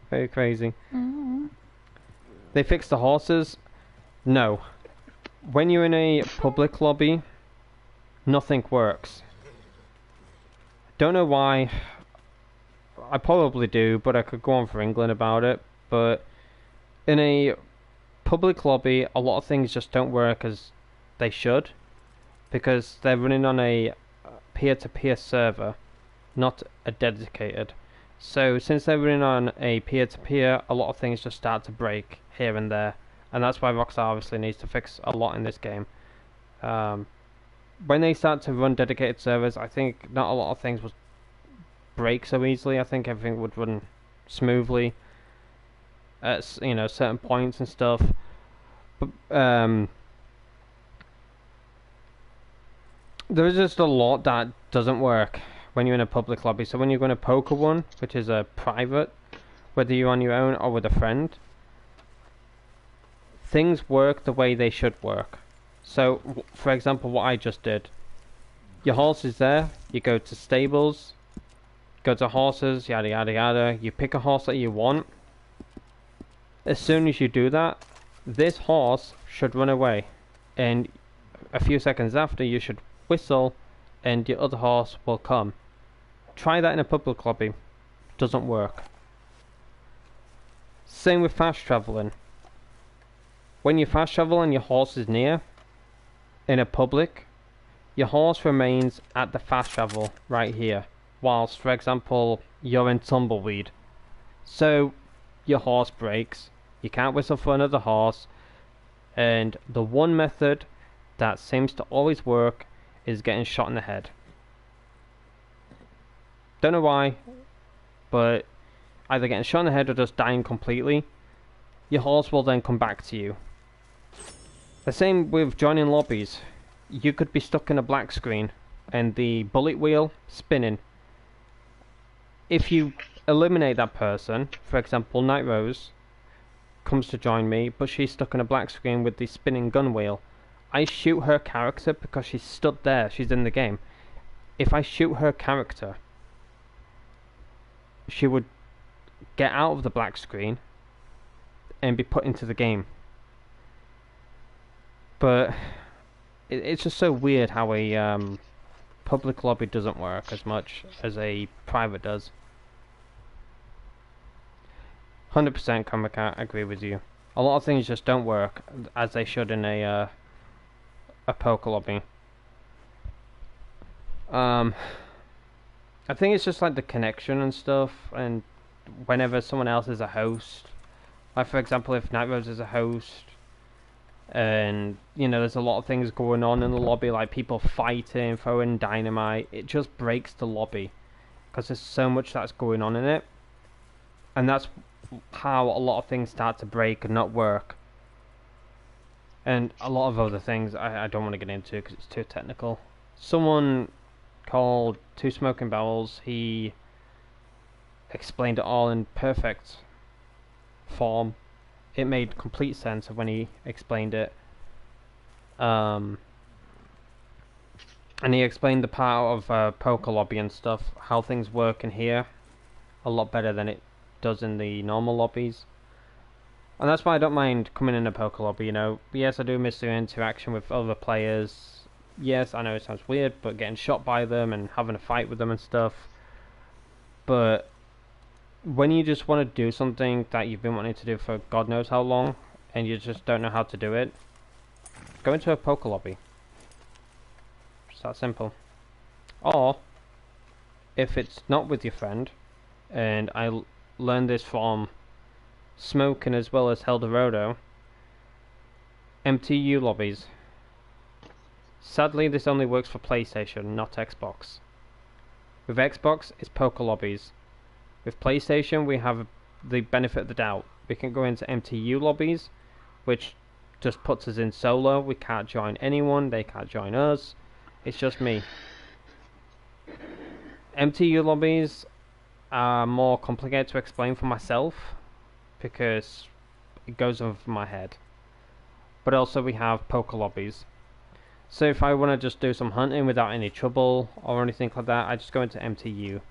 Very crazy. They fixed the horses? No. When you're in a public lobby, nothing works. Don't know why. I probably do, but I could go on for England about it. But in a public lobby, a lot of things just don't work as they should, because they're running on a peer-to-peer server, not a dedicated. So since they're running on a peer-to-peer, a lot of things just start to break here and there, and that's why Rockstar obviously needs to fix a lot in this game. When they start to run dedicated servers, I think not a lot of things will break so easily. I think everything would run smoothly at certain points and stuff. But there is just a lot that doesn't work when you're in a public lobby. So when you're going to poker one, which is a private, whether you're on your own or with a friend, things work the way they should work. So, for example, what I just did. Your horse is there, you go to stables, go to horses, yada yada yada, you pick a horse that you want. As soon as you do that, this horse should run away. And a few seconds after, you should whistle and your other horse will come. Try that in a public lobby. Doesn't work. Same with fast traveling. When you fast travel and your horse is near, in a public, your horse remains at the fast travel right here, whilst, for example, you're in tumbleweed. So, your horse breaks, you can't whistle for another horse, and the one method that seems to always work is getting shot in the head. Don't know why, but either getting shot in the head or just dying completely. Your horse will then come back to you. The same with joining lobbies. You could be stuck in a black screen and the bullet wheel spinning. If you eliminate that person, for example Night Rose comes to join me, but she's stuck in a black screen with the spinning gun wheel, I shoot her character because she's stood there, she's in the game. If I shoot her character, she would get out of the black screen and be put into the game. But it's just so weird how a public lobby doesn't work as much as a private does. 100% Comic, I agree with you. A lot of things just don't work as they should in a poker lobby. I think it's just like the connection and stuff, and whenever someone else is a host, like for example if Night Rose is a host, and there's a lot of things going on in the lobby, like people fighting, throwing dynamite, it just breaks the lobby because there's so much that's going on in it, and that's how a lot of things start to break and not work. And a lot of other things I don't want to get into because it's too technical. Someone called Two Smoking Barrels, he explained it all in perfect form. It made complete sense of when he explained it. And he explained the part of poker lobby and stuff, how things work in here, a lot better than it does in the normal lobbies. And that's why I don't mind coming in a poker lobby, Yes, I do miss the interaction with other players. Yes, I know it sounds weird, but getting shot by them and having a fight with them and stuff. But when you just want to do something that you've been wanting to do for God knows how long, and you just don't know how to do it, go into a poker lobby. It's that simple. Or, if it's not with your friend, and I learned this from Smoking as well as Helderodo, MTU lobbies. Sadly, this only works for PlayStation, not Xbox. With Xbox, it's poker lobbies. With PlayStation, we have the benefit of the doubt. We can go into MTU lobbies, which just puts us in solo. We can't join anyone, they can't join us. It's just me. MTU lobbies are more complicated to explain for myself, because it goes over my head. But also we have poker lobbies. So if I want to just do some hunting without any trouble or anything like that, I just go into MTU.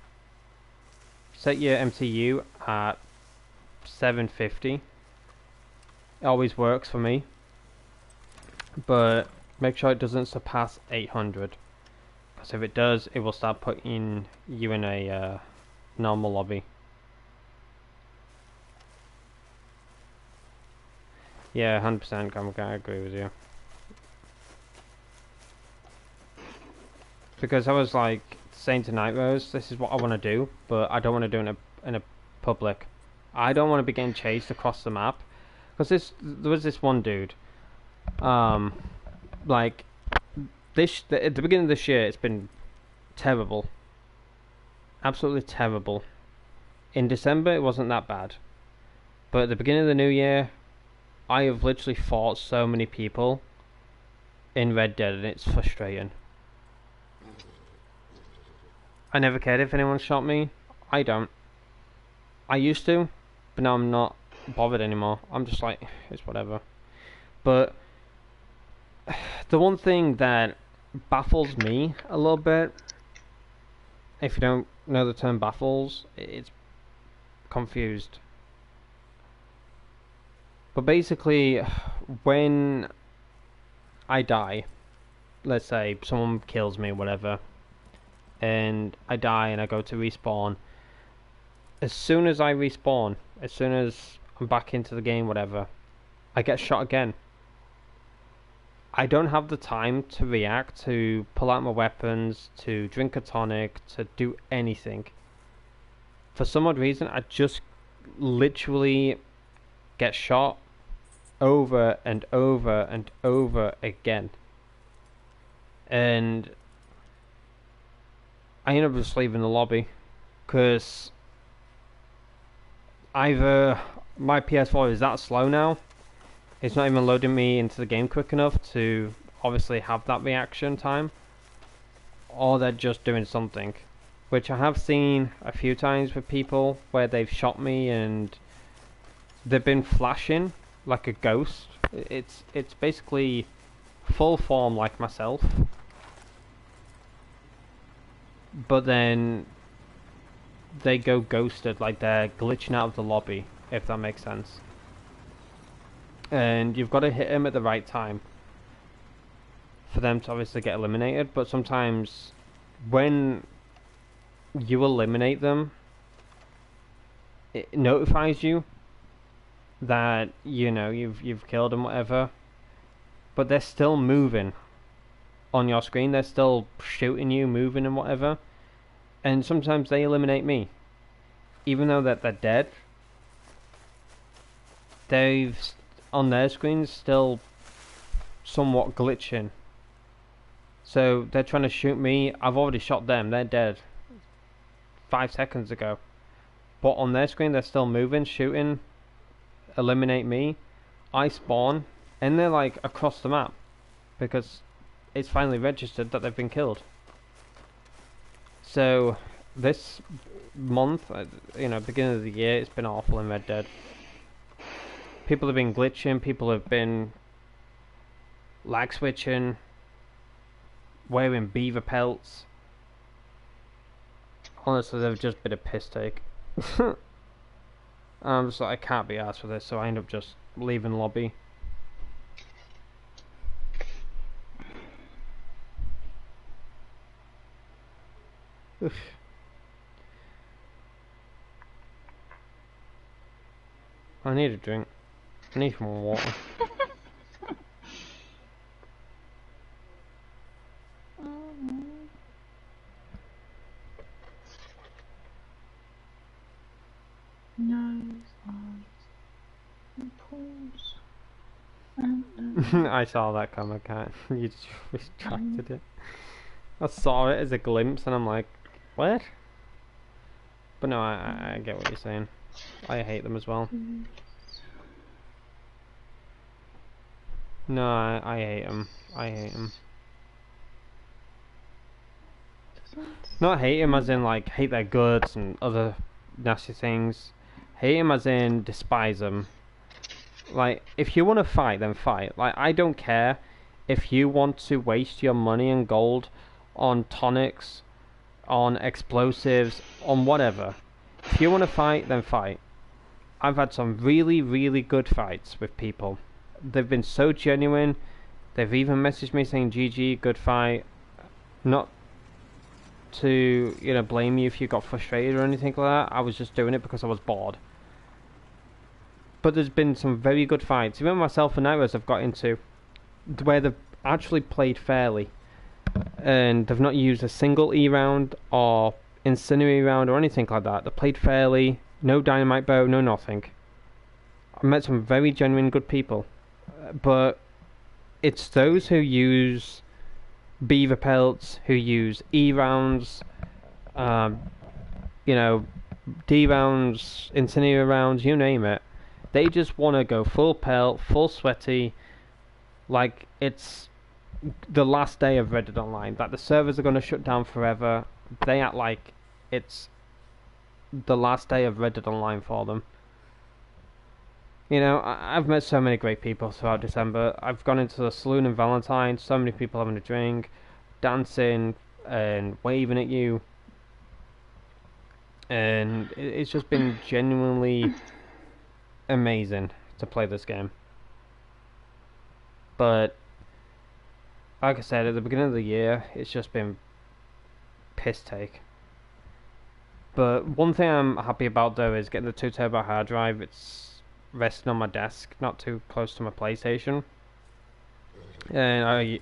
Set your MTU at 750. It always works for me. But make sure it doesn't surpass 800. Because if it does, it will start putting you in a normal lobby. Yeah, 100% Comic, I agree with you. Because I was like saying to Night Rose, this is what I want to do, but I don't want to do it in a public. I don't want to be getting chased across the map. Because there was this one dude, at the beginning of this year, it's been terrible. absolutely terrible. In December, it wasn't that bad. But at the beginning of the new year, I have literally fought so many people in Red Dead, and it's frustrating. I never cared if anyone shot me. I don't. I used to, but now I'm not bothered anymore. I'm just like, it's whatever. But the one thing that baffles me a little bit, if you don't know the term baffles, it's confused. But basically, when I die, let's say someone kills me, whatever, and I die and I go to respawn, as soon as I respawn, as soon as I'm back into the game, whatever, I get shot again. I don't have the time to react, to pull out my weapons, to drink a tonic, to do anything. For some odd reason, I just literally get shot over and over and over again. And I end up just leaving the lobby, because either my PS4 is that slow now, it's not even loading me into the game quick enough to obviously have that reaction time, or they're just doing something, which I have seen a few times with people where they've shot me and they've been flashing like a ghost. It's basically full form like myself, but then they go ghosted, like they're glitching out of the lobby, if that makes sense. And you've got to hit them at the right time for them to obviously get eliminated. But sometimes when you eliminate them, it notifies you that, you know, you've killed them, whatever, but they're still moving on your screen. They're still shooting you, moving and whatever. And sometimes they eliminate me, even though that they're dead. They've on their screens still somewhat glitching. So they're trying to shoot me. I've already shot them. They're dead 5 seconds ago. But on their screen they're still moving, shooting, eliminate me. I spawn and they're like across the map, because it's finally registered that they've been killed. So this month, you know, beginning of the year, it's been awful in Red Dead. People have been glitching, people have been lag switching, wearing beaver pelts. Honestly, they've just been a piss take. I'm just like, I can't be arsed for this, so I end up just leaving lobby. Oof. I need a drink. I need some more water. I saw that coming, cat. You just retracted it. I saw it as a glimpse and I'm like, what? But no, I get what you're saying. I hate them as well. No, I hate them. I hate them. Not hate them as in like hate their goods and other nasty things. Hate them as in despise them. Like, if you want to fight, then fight. Like, I don't care if you want to waste your money and gold on tonics, on explosives, on whatever. If you want to fight, then fight. I've had some really, really good fights with people. They've been so genuine. They've even messaged me saying, GG, good fight. Not to, you know, blame you if you got frustrated or anything like that. I was just doing it because I was bored. But there's been some very good fights. Even myself and Iris have got into where they've actually played fairly. And they've not used a single E round or incendiary round or anything like that. They played fairly. No dynamite bow, no nothing. I met some very genuine good people. But it's those who use beaver pelts, who use E rounds, you know, D rounds, Insignia rounds, you name it. They just want to go full pelt, full sweaty, like it's the last day of Red Dead Online. Like the servers are going to shut down forever. They act like it's the last day of Red Dead Online for them. You know, I've met so many great people throughout December. I've gone into the saloon in Valentine, so many people having a drink, dancing and waving at you. And it's just been genuinely amazing to play this game. But, like I said, at the beginning of the year, it's just been piss take. But one thing I'm happy about though is getting the 2TB hard drive. It's resting on my desk, not too close to my PlayStation. And I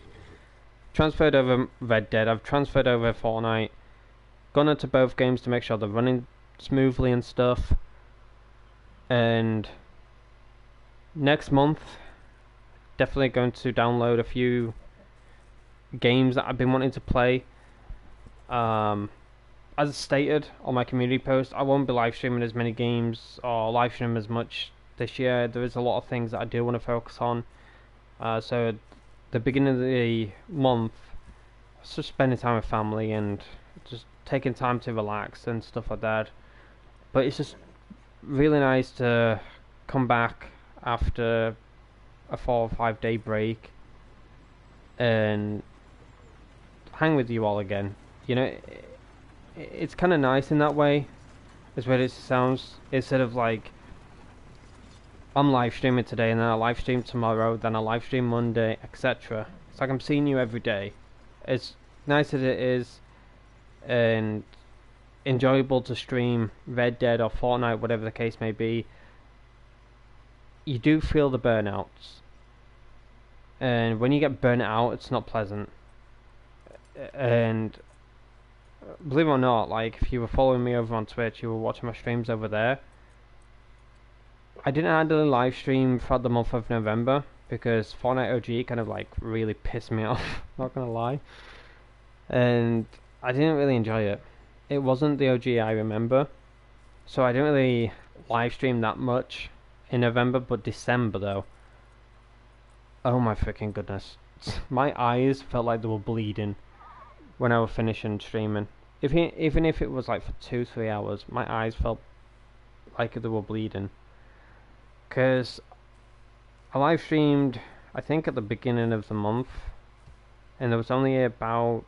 transferred over Red Dead, I've transferred over Fortnite, gone into both games to make sure they're running smoothly and stuff. And next month, definitely going to download a few games that I've been wanting to play. As stated on my community post, I won't be live streaming as many games or live streaming as much this year. There is a lot of things that I do want to focus on. So at the beginning of the month, it's just spending time with family and just taking time to relax and stuff like that. But it's just really nice to come back after a 4 or 5 day break and hang with you all again. You know, it's kind of nice in that way, as weird as it sounds. Instead of like, I'm live streaming today and then I live stream tomorrow, then I live stream Monday, etc. It's like I'm seeing you every day. As nice as it is and enjoyable to stream Red Dead or Fortnite, whatever the case may be, you do feel the burnouts. And when you get burnt out, it's not pleasant. And believe it or not, like if you were following me over on Twitch, you were watching my streams over there. I didn't handle a live stream throughout the month of November because Fortnite OG kind of like really pissed me off, not gonna lie. And I didn't really enjoy it. It wasn't the OG I remember, so I didn't really live stream that much in November. But December though, oh my freaking goodness, my eyes felt like they were bleeding when I was finishing streaming. Even if it was like for 2-3 hours, my eyes felt like they were bleeding. Because I live streamed, I think at the beginning of the month, and there was only about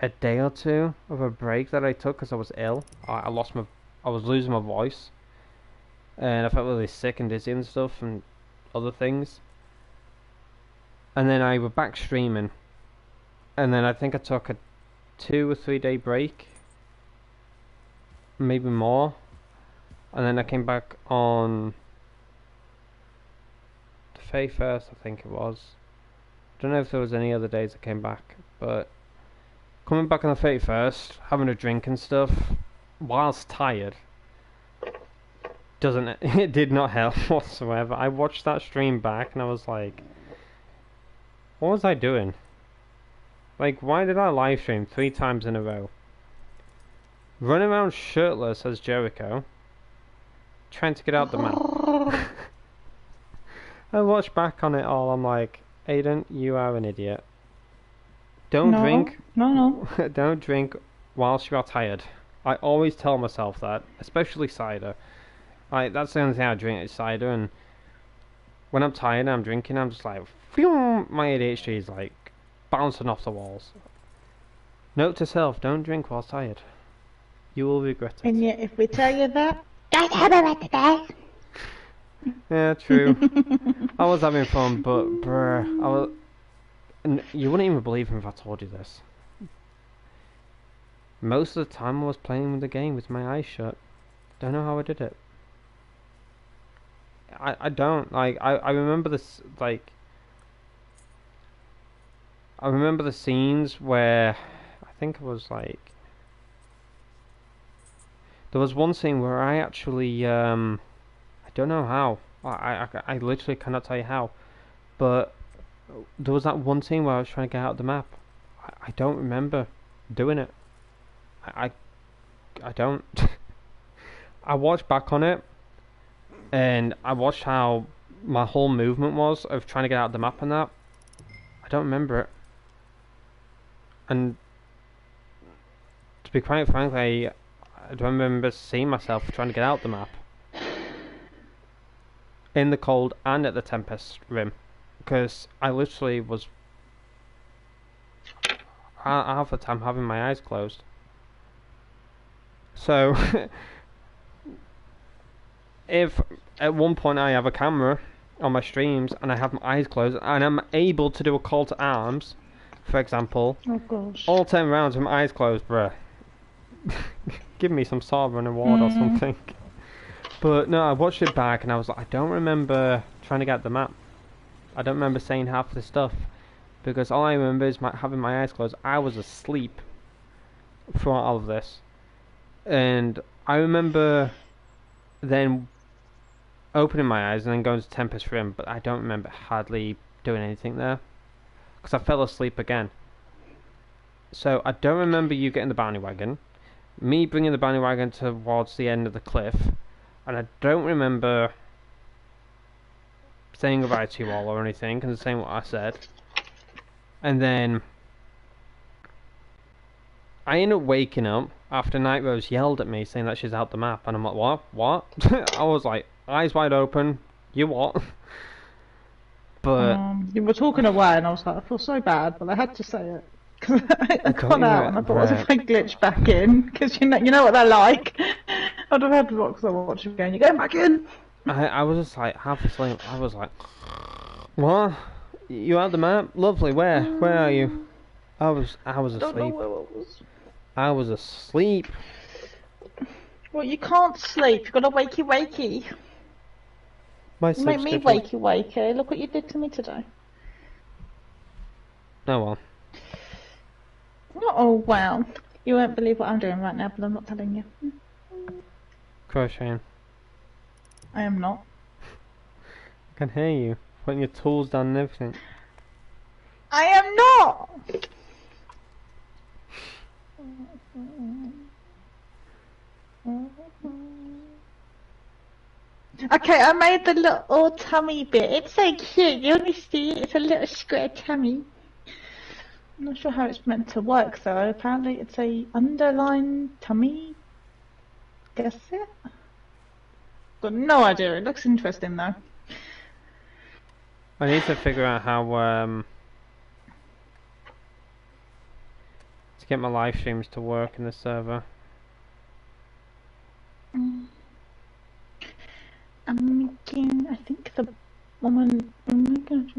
a day or two of a break that I took because I was ill. I was losing my voice, and I felt really sick and dizzy and stuff and other things. And then I was back streaming, and then I think I took a 2 or 3 day break, maybe more. And then I came back on the 31st, I think it was. Don't know if there was any other days I came back, but coming back on the 31st, having a drink and stuff, whilst tired, it did not help whatsoever. I watched that stream back and I was like, what was I doing? Like, why did I live stream 3 times in a row? Running around shirtless as Jericho, trying to get out the map. I watched back on it all, I'm like, Aidan, you are an idiot. Don't drink. No. Don't drink whilst you are tired. I always tell myself that, especially cider. That's the only thing I drink is cider, and when I'm tired and I'm drinking, I'm just like, phew, my ADHD is like bouncing off the walls. Note to self, don't drink whilst tired. You will regret it. And yet, if we tell you that, don't have it today. Yeah, true. I was having fun, but bruh, and you wouldn't even believe me if I told you this. Most of the time I was playing with the game with my eyes shut. Don't know how I did it. I don't, like, I remember this, like, I remember the scenes where, I think it was like, there was one scene where I actually, I don't know how, I literally cannot tell you how, but there was that one scene where I was trying to get out of the map. I don't remember doing it. I, I don't. I watched back on it, and I watched how my whole movement was of trying to get out of the map and that. I don't remember it. And to be quite frank, I don't remember seeing myself trying to get out the map. In the cold and at the Tempest Rim. Because I literally was half the time having my eyes closed. So, if at one point I have a camera on my streams and I have my eyes closed and I'm able to do a call to arms, for example, Oh gosh. all 10 rounds with my eyes closed, bruh. Give me some sort of an award or something. But no, I watched it back and I was like, I don't remember trying to get the map. I don't remember saying half the stuff. Because all I remember is having my eyes closed. I was asleep throughout all of this. And I remember then opening my eyes and then going to Tempest Rim, but I don't remember hardly doing anything there. Because I fell asleep again. So I don't remember you getting the bounty wagon. Me bringing the bounty wagon towards the end of the cliff. And I don't remember saying goodbye to you all or anything, and saying what I said. And then I ended up waking up after Night Rose yelled at me saying that she's out the map, and I'm like, what? What? I was like, eyes wide open, you what? But You were talking away, and I was like, I feel so bad, but I had to say it. Cause I got out, and I thought, what if I glitch back in? Because you know what they're like. I'd have had to watch the watch again. You're going back in. I was just like half asleep. I was like, what? You out the map? Lovely. Where? Where are you? I was Don't know asleep. where I was. I was asleep. Well, you can't sleep. You've got to wakey. My You make me subscription- wakey. Look what you did to me today. Oh well. Oh, wow. You won't believe what I'm doing right now, but I'm not telling you. Crocheting. I am not. I can hear you. Putting your tools down and everything. I am not! Okay, I made the little tummy bit. It's so cute. You only see it. It's a little square tummy. I'm not sure how it's meant to work though. Apparently it's a underline tummy. Guess it? Got no idea. It looks interesting though. I need to figure out how to get my live streams to work in the server. I'm making, I think the woman, I'm making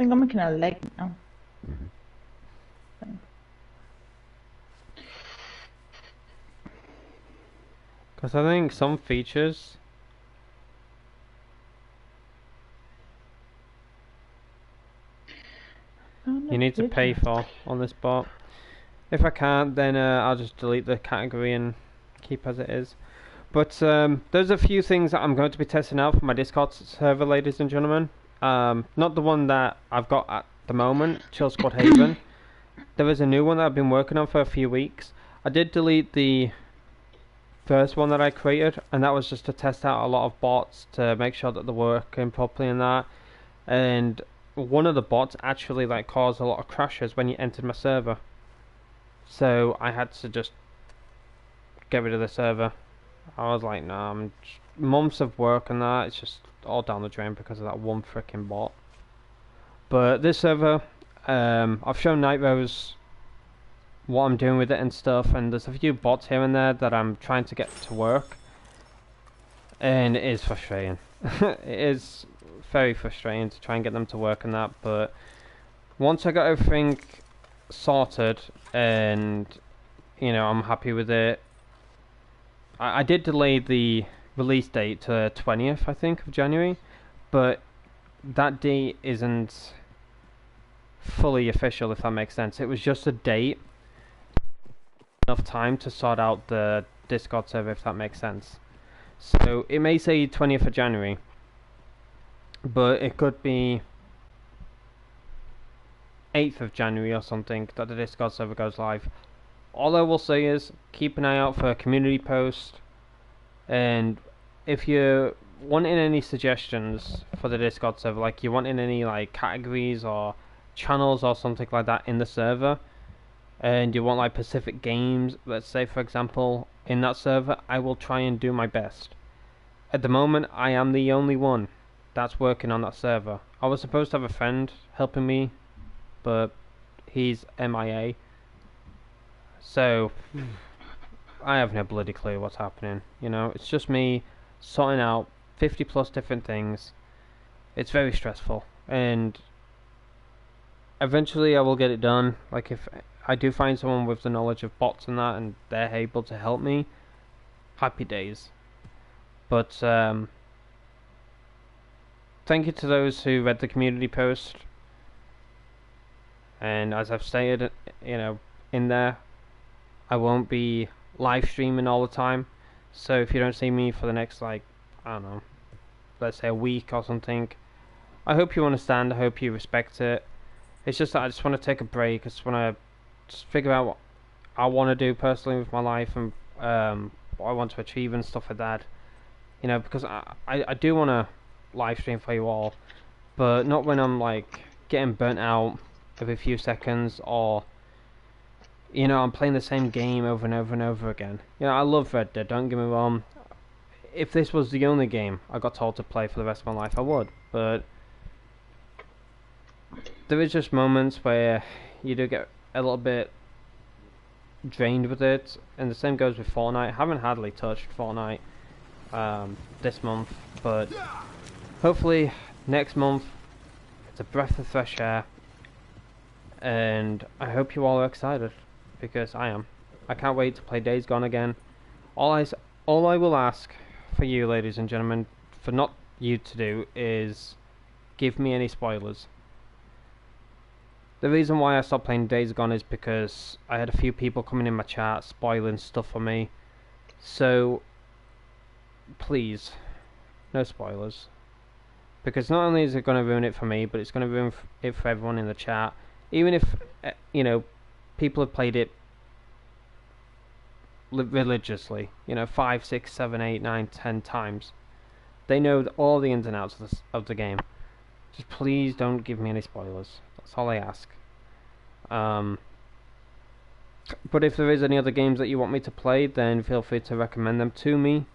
I'm making a leg now. Because I think some features you need to pay for on this bot. If I can't, then I'll just delete the category and keep as it is. But there's a few things that I'm going to be testing out for my Discord server, ladies and gentlemen. Not the one that I've got at the moment, Chill Squad Haven. There is a new one that I've been working on for a few weeks. I did delete the first one that I created, and that was just to test out a lot of bots to make sure that they're working properly and that. And one of the bots actually caused a lot of crashes when you entered my server. So I had to just get rid of the server. I was like, nah, months of work and that, it's just all down the drain because of that one freaking bot. But this server, I've shown Night Rose what I'm doing with it and stuff, and there's a few bots here and there that I'm trying to get to work, and it is frustrating. It is very frustrating to try and get them to work and that, but once I got everything sorted and I'm happy with it, I did delay the release date to 20th, I think, of January, but that date isn't fully official, if that makes sense. It was just a date, enough time to sort out the Discord server, if that makes sense. So it may say 20th of January, but it could be 8th of January or something that the Discord server goes live. All I will say is keep an eye out for a community post, and if you're wanting any suggestions for the Discord server, like you wanting any like categories or channels or something like that in the server, and you want like specific games, let's say for example, in that server, I will try and do my best. At the moment, I am the only one that's working on that server. I was supposed to have a friend helping me, but he's MIA. So, I have no bloody clue what's happening. You know, it's just me sorting out 50 plus different things. It's very stressful, and eventually I will get it done. Like if I do find someone with the knowledge of bots and that, and they're able to help me, happy days. But thank you to those who read the community post, and as I've stated, you know, in there, I won't be live streaming all the time. So if you don't see me for the next, like, I don't know, let's say a week or something, I hope you understand. I hope you respect it. It's just that I just want to take a break. I just want to figure out what I want to do personally with my life, and what I want to achieve and stuff like that. You know, because I do want to live stream for you all, but not when I'm like getting burnt out every few seconds, or you know, I'm playing the same game over and over and over again. You know, I love Red Dead, don't get me wrong. If this was the only game I got told to play for the rest of my life, I would. But there is just moments where you do get a little bit drained with it, and the same goes with Fortnite. I haven't hardly touched Fortnite this month, but hopefully next month it's a breath of fresh air, and I hope you all are excited, because I am. I can't wait to play Days Gone again. All I will ask for you, ladies and gentlemen, for not you to do, is give me any spoilers. The reason why I stopped playing Days Gone is because I had a few people coming in my chat spoiling stuff for me. So please, no spoilers. Because not only is it going to ruin it for me, but it's going to ruin it for everyone in the chat. Even if, you know, people have played it religiously, you know, 5, 6, 7, 8, 9, 10 times. They know all the ins and outs of the game. Just please don't give me any spoilers. That's all I ask. But if there is any other games that you want me to play, then feel free to recommend them to me.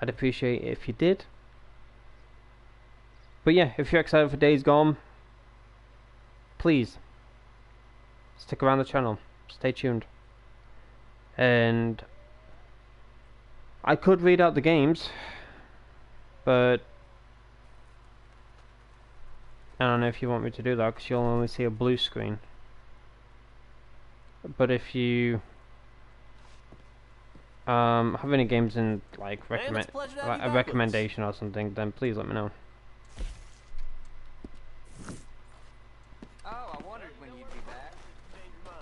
I'd appreciate it if you did. But yeah, if you're excited for Days Gone, please stick around the channel. Stay tuned. And I could read out the games, but I don't know if you want me to do that, because you'll only see a blue screen. But if you have any games in like a recommendation or something, then please let me know. Oh, I wondered when you'd be back.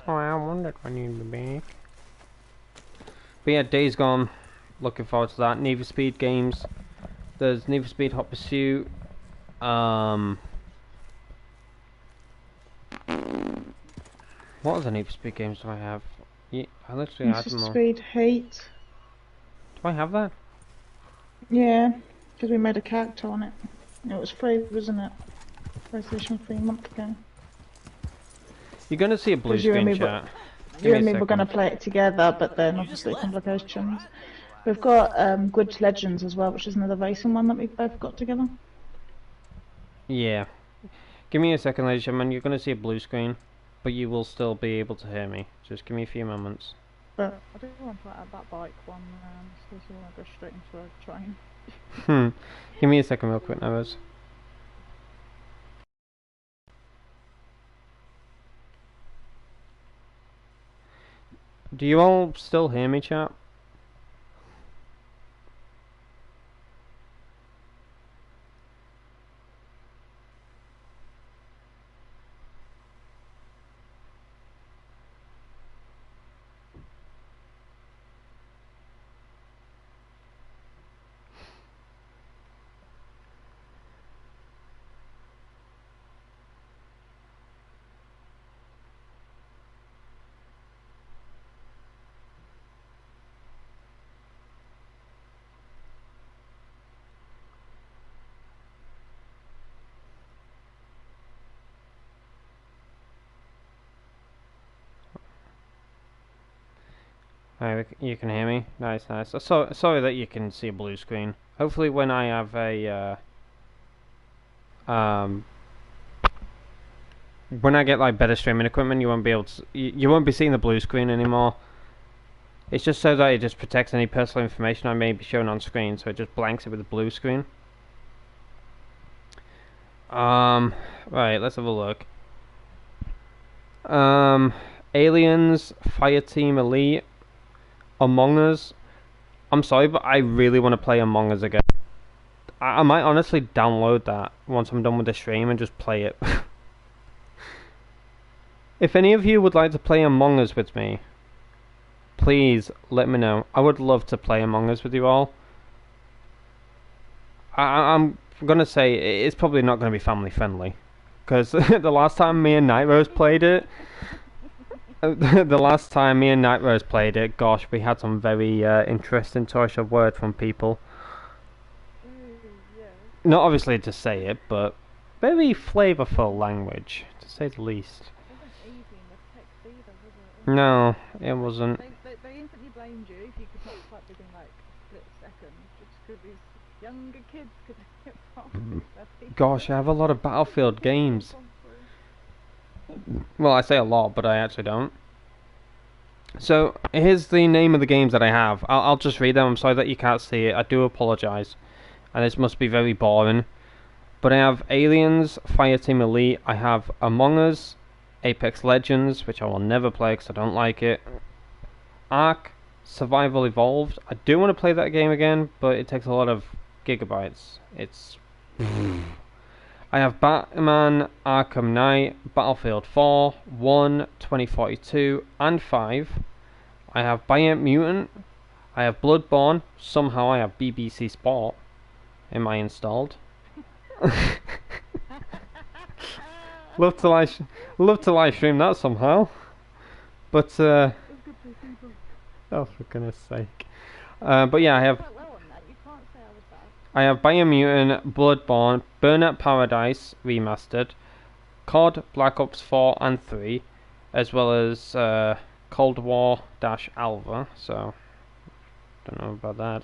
Oh, I wondered when you'd be back. But yeah, Days Gone. Looking forward to that. Need for Speed games. There's Need for Speed Hot Pursuit. What other Need for Speed games do I have? Yeah, I literally had them all. Speed Heat. Do I have that? Yeah, because we made a character on it. It was free, wasn't it? PlayStation 3 a month ago. You're gonna see a blue 'Cause you and screen me chat. You and me were going to play it together, but then obviously complications. We've got Good Legends as well, which is another racing one that we've both got together. Yeah. Give me a second, ladies and gentlemen. You're gonna see a blue screen, but you will still be able to hear me. Just give me a few moments. But I do want to add that bike one, so you want to go straight into a train. Give me a second real quick, Noahs. Do you all still hear me, chat? You can hear me? Nice, nice. Sorry that you can see a blue screen. Hopefully when I have a, when I get like better streaming equipment, you won't be able to, you won't be seeing the blue screen anymore. It's just so that it just protects any personal information I may be showing on screen, so it just blanks it with a blue screen. Right, let's have a look. Aliens, Fireteam Elite, Among Us. I'm sorry, but I really want to play Among Us again. I might honestly download that once I'm done with the stream and just play it. If any of you would like to play Among Us with me, please let me know. I would love to play Among Us with you all. I'm gonna say it's probably not gonna be family friendly, because the last time me and Night Rose played it, gosh, we had some very interesting choice of word from people. Not obviously to say it, but very flavourful language, to say the least. No, it wasn't. They instantly blamed you if you could not type within like split seconds, just because these younger kids could get past. Gosh, I have a lot of Battlefield games. Well, I say a lot, but I actually don't. So, here's the name of the games that I have. I'll just read them. I'm sorry that you can't see it. I do apologise. And this must be very boring. But I have Aliens, Fireteam Elite. I have Among Us, Apex Legends, which I will never play because I don't like it. Ark, Survival Evolved. I do want to play that game again, but it takes a lot of gigabytes. It's... I have Batman, Arkham Knight, Battlefield 4, 1, 2042, and 5. I have Bionic Mutant. I have Bloodborne. Somehow I have BBC Sport in my installed. Love to live stream that somehow. But oh, for goodness sake. But yeah, I have Biomutant, Bloodborne, Burnout Paradise Remastered, COD, Black Ops 4 and 3, as well as Cold War-Alva, so don't know about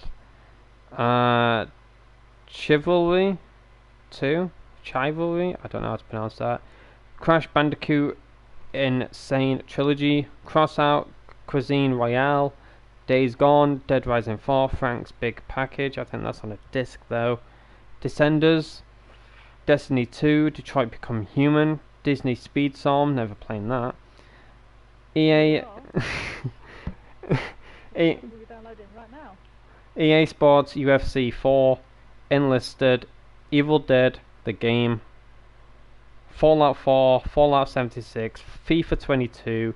that. Chivalry 2, Chivalry, I don't know how to pronounce that. Crash Bandicoot Insane Trilogy, Crossout, Cuisine Royale, Days Gone, Dead Rising 4, Frank's Big Package, I think that's on a disc though. Descenders, Destiny 2, Detroit Become Human, Disney Speedstorm, never playing that. EA EA Sports UFC 4, Enlisted, Evil Dead, the game, Fallout 4, Fallout 76, FIFA 22,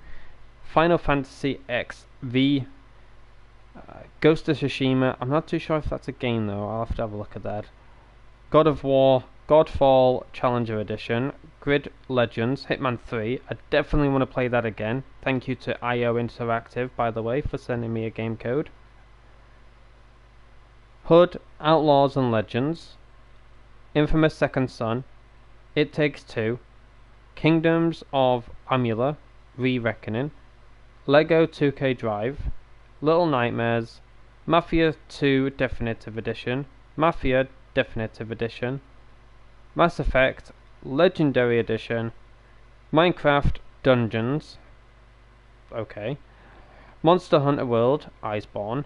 Final Fantasy XV, Ghost of Tsushima. I'm not too sure if that's a game though, I'll have to have a look at that. God of War, Godfall Challenger Edition, Grid Legends, Hitman 3. I definitely want to play that again. Thank you to IO Interactive, by the way, for sending me a game code. Hood, Outlaws and Legends, Infamous Second Son, It Takes Two, Kingdoms of Amula, Re-Reckoning, Lego 2K Drive, Little Nightmares, Mafia 2 Definitive Edition, Mafia Definitive Edition, Mass Effect Legendary Edition, Minecraft Dungeons, okay, Monster Hunter World Iceborne,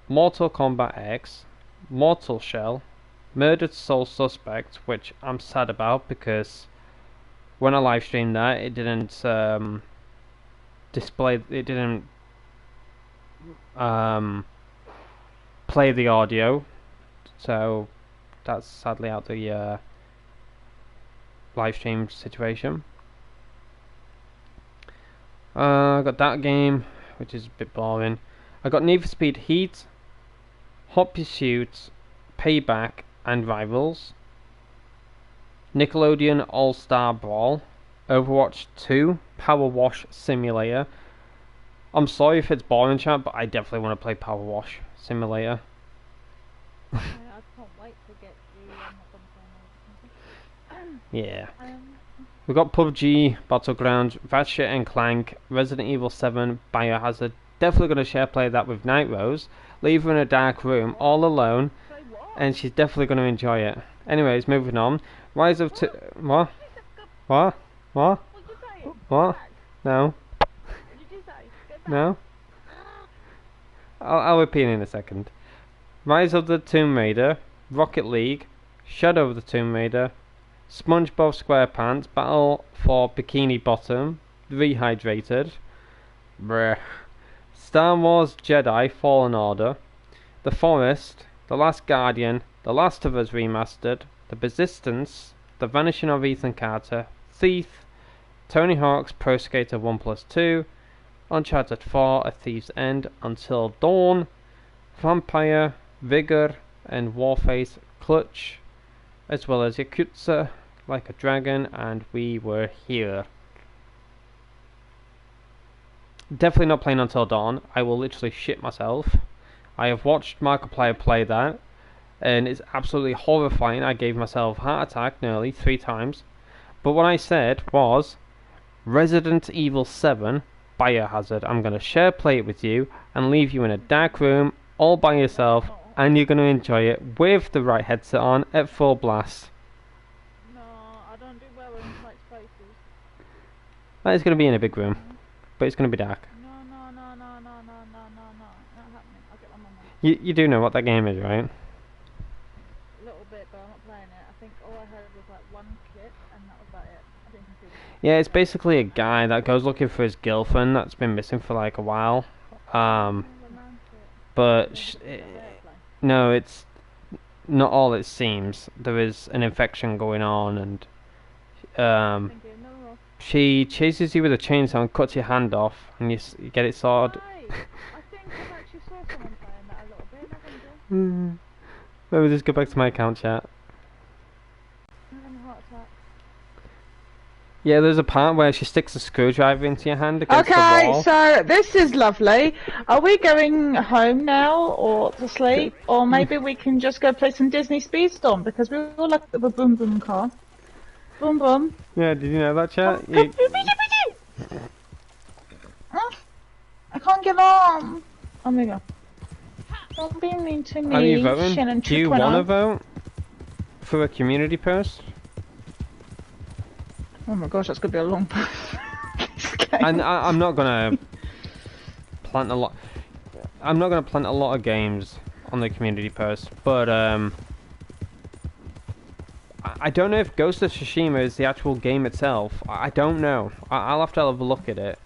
Mortal Kombat X, Mortal Shell, Murdered Soul Suspect, which I'm sad about because when I live streamed that, it didn't display, it didn't play the audio, so that's sadly out the live stream situation. I got that game, which is a bit boring. I got Need for Speed Heat, Hot Pursuit, Payback, and Rivals, Nickelodeon All-Star Brawl, Overwatch 2, Power Wash Simulator. I'm sorry if it's boring, chat, but I definitely want to play Power Wash Simulator. I can't wait to get the Yeah. We got PUBG, Battlegrounds, Ratchet and Clank, Resident Evil 7, Biohazard, definitely going to share play that with Night Rose, leave her in a dark room all alone, and she's definitely going to enjoy it. Anyways, moving on. Rise of Two... What? What? What? What? No. No? I'll repeat in a second. Rise of the Tomb Raider, Rocket League, Shadow of the Tomb Raider, SpongeBob SquarePants, Battle for Bikini Bottom, Rehydrated, Brr. Star Wars Jedi Fallen Order, The Forest, The Last Guardian, The Last of Us Remastered, The Persistence, The Vanishing of Ethan Carter, Thief, Tony Hawk's Pro Skater 1+2, Uncharted 4, A Thief's End, Until Dawn, Vampire, Vigor, and Warface Clutch, as well as Yakuza, Like a Dragon, and We Were Here. Definitely not playing Until Dawn. I will literally shit myself. I have watched Markiplier play that, and it's absolutely horrifying. I gave myself a heart attack nearly 3 times. But what I said was, Resident Evil 7 Biohazard. I'm going to share play it with you and leave you in a dark room all by yourself, and you're going to enjoy it with the right headset on at full blast. No, I don't do well in tight spaces. That is going to be in a big room, but it's going to be dark. No, not happening. I'll get my mum on. You do know what that game is, right? A little bit, but I'm not playing it. I think all I heard was like one clip, and that was about it. I didn't see it. Yeah, it's basically a guy that goes looking for his girlfriend that's been missing for like a while. But no, it's not all it seems. There is an infection going on, and she chases you with a chainsaw and cuts your hand off, and you get it sorted. I think I actually saw someone playing that a little bit. I wonder. Let me just go back to my account chat. I'm having a heart attack. Yeah, there's a part where she sticks a screwdriver into your hand against the Okay, wall. so this is lovely. Are we going home now, or to sleep, or maybe we can just go play some Disney Speedstorm, because we all like the boom boom car. Boom boom. Yeah, did you know that chat? I can't get on. Oh my god. Don't be mean to me. Are you voting? Shannon Do you 2.0. want to vote for a community post? Oh my gosh, that's gonna be a long post. And I'm not gonna plant a lot. I'm not gonna plant a lot of games on the community post, but I don't know if Ghost of Tsushima is the actual game itself. I don't know. I'll have to have a look at it,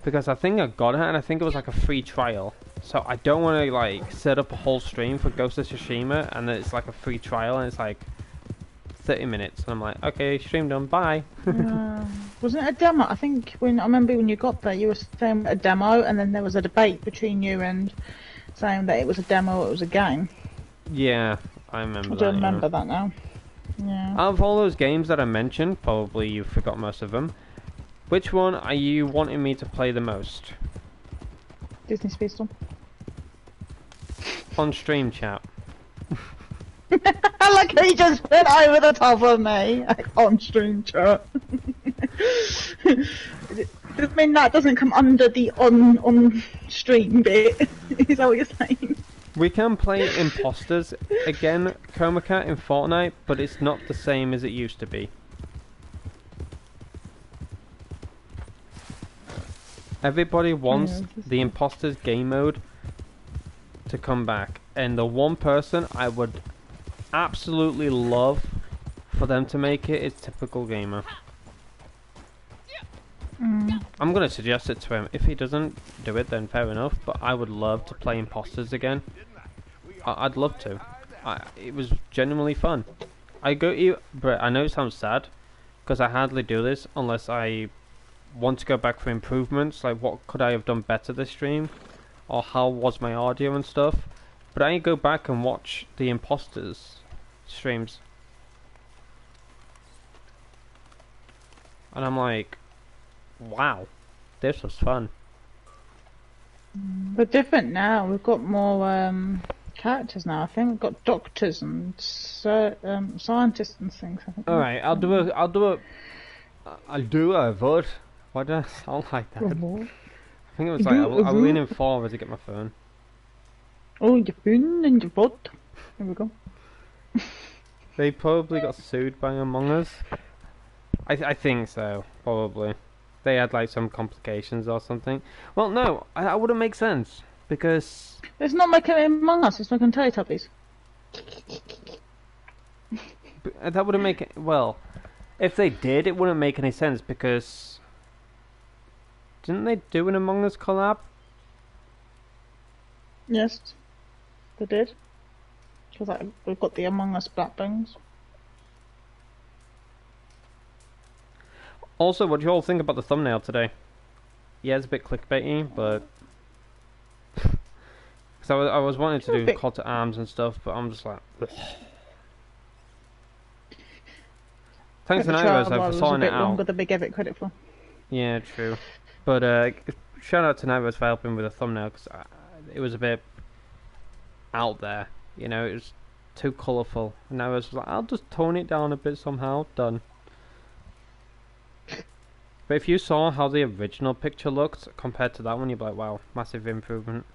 because I think I got it and I think it was like a free trial. So I don't want to like set up a whole stream for Ghost of Tsushima and then it's like a free trial and it's like 30 minutes and I'm like, okay, stream done, bye. Wasn't it a demo? I think I remember when you got there, you were saying a demo, and then there was a debate between you and saying that it was a demo or it was a game. Yeah, I remember I that. do remember that now. Yeah. Out of all those games that I mentioned, probably you forgot most of them. Which one are you wanting me to play the most? Disney Speedstorm. On stream, chat. I like how you just went over the top of me, like, on stream chat. I mean, that doesn't come under the on stream bit. Is that what you're saying? We can play imposters again, Chroma Cat, in Fortnite, but it's not the same as it used to be. Everybody wants the imposters game mode to come back, and the one person I would absolutely love for them to make it is Typical Gamer. I'm gonna suggest it to him. If he doesn't do it, then fair enough, but I would love to play imposters again. I'd love to. It was genuinely fun. But I know it sounds sad, because I hardly do this unless I want to go back for improvements, like what could I have done better this stream, or how was my audio and stuff. But I go back and watch the imposters streams, and I'm like, wow, this was fun. We're different now. We've got more characters now. I think we've got doctors and scientists and things. I think. All right, I'll do a vote. Why do I sound like that? I think it was like I was leaning forward to get my phone. Oh, your phone and your butt. There we go. They probably got sued by Among Us. I think so, probably. They had like some complications or something. Well, no, that wouldn't make sense because It's not making Among Us, it's making Teletubbies. that wouldn't make it. Well, if they did, it wouldn't make any sense because didn't they do an Among Us collab? Yes, they did. Because we've got the Among Us black bones. Also, what do you all think about the thumbnail today? Yeah, it's a bit clickbaity, but so I was wanting to do call to arms and stuff, but I'm just like. Ugh. Thanks to Nairos though for sorting it out. Longer than we gave it credit for. Yeah, true. But shout out to Nairos for helping with the thumbnail because it was a bit out there. You know, it was too colourful. And Nairos was like, I'll just tone it down a bit somehow. Done. But if you saw how the original picture looked compared to that one, you'd be like, wow, massive improvement.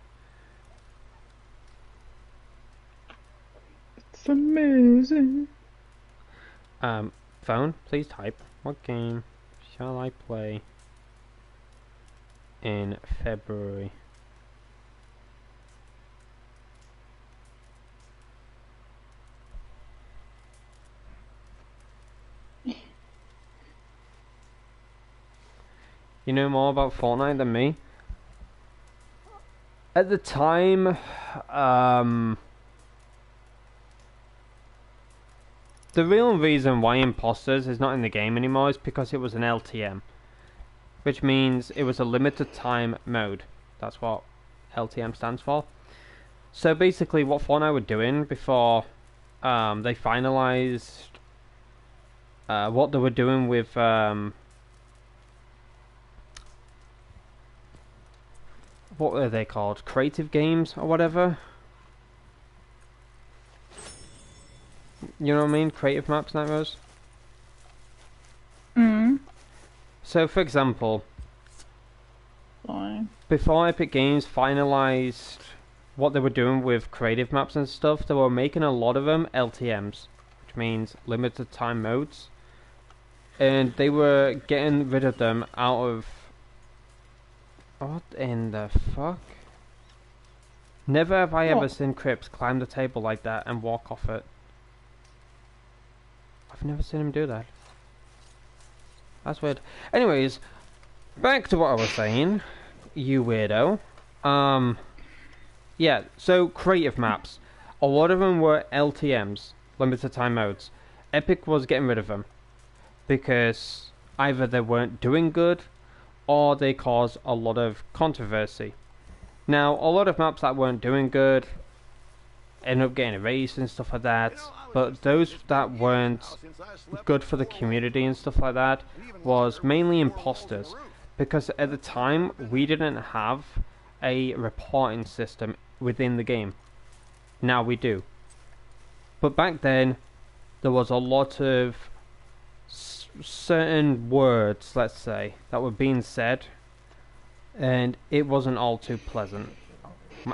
It's amazing. Phone, please type. What game shall I play in February? You know more about Fortnite than me. At the time, the real reason why Imposters is not in the game anymore is because it was an LTM, which means it was a limited time mode. That's what LTM stands for. So basically what Fortnite were doing before they finalized what they were doing with what were they called? Creative games or whatever? You know what I mean? Creative maps, Nightmares? So, for example, before Epic Games finalized what they were doing with creative maps and stuff, they were making a lot of them LTMs, which means limited time modes. And they were getting rid of them out of... What in the fuck? Never have I ever seen Crips climb the table like that and walk off it. I've never seen him do that. That's weird. Anyways, back to what I was saying, you weirdo. Yeah, so creative maps. A lot of them were LTMs, limited time modes. Epic was getting rid of them because either they weren't doing good or they caused a lot of controversy. Now, a lot of maps that weren't doing good ended up getting erased and stuff like that, but those that weren't good for the community and stuff like that was mainly Imposters, because at the time we didn't have a reporting system within the game. Now we do. But back then there was a lot of certain words, let's say, that were being said, and it wasn't all too pleasant.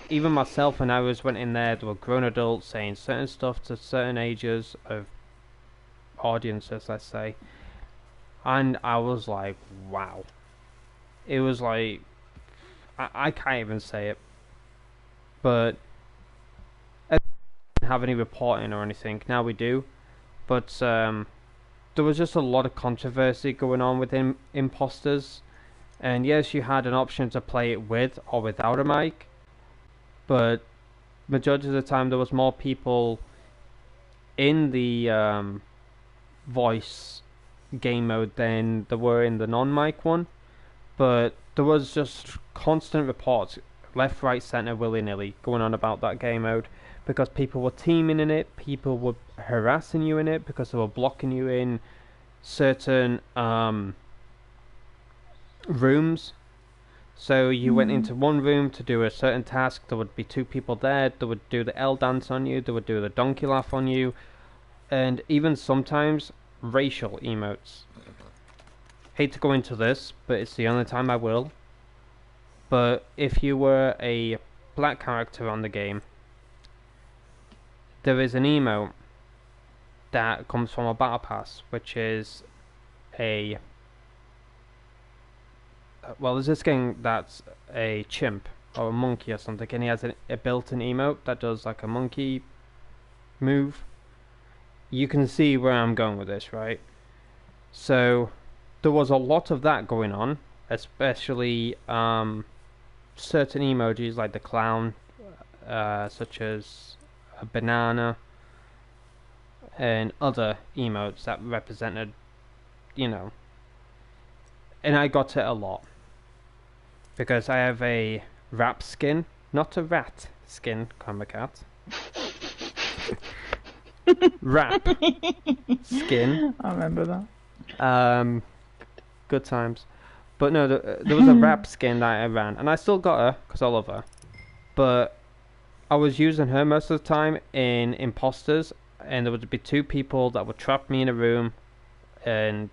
Even myself and others went in there, there were grown adults saying certain stuff to certain ages of audiences, let's say, and I was like, wow. It was like, I can't even say it, but I didn't have any reporting or anything. Now we do, but there was just a lot of controversy going on within Imposters, and yes, you had an option to play it with or without a mic, but majority of the time there was more people in the voice game mode than there were in the non-mic one. But there was just constant reports, left, right, centre, willy-nilly, going on about that game mode, because people were teaming in it, people were harassing you in it, because they were blocking you in certain rooms. So you went into one room to do a certain task, there would be two people there, they would do the L dance on you, they would do the donkey laugh on you, and even sometimes racial emotes. Hate to go into this, but it's the only time I will. But if you were a black character on the game, there is an emote that comes from a battle pass, which is a well, there's this game that's a chimp or a monkey or something, and he has a built-in emote that does like a monkey move. You can see where I'm going with this, right? So there was a lot of that going on, especially certain emojis like the clown, such as a banana, and other emotes that represented, you know, and I got it a lot because I have a rap skin, not a rat skin, karma cat. Rap skin. I remember that. Good times. But no, there was a rap skin that I ran, and I still got her because I love her. But I was using her most of the time in imposters, and there would be two people that would trap me in a room, and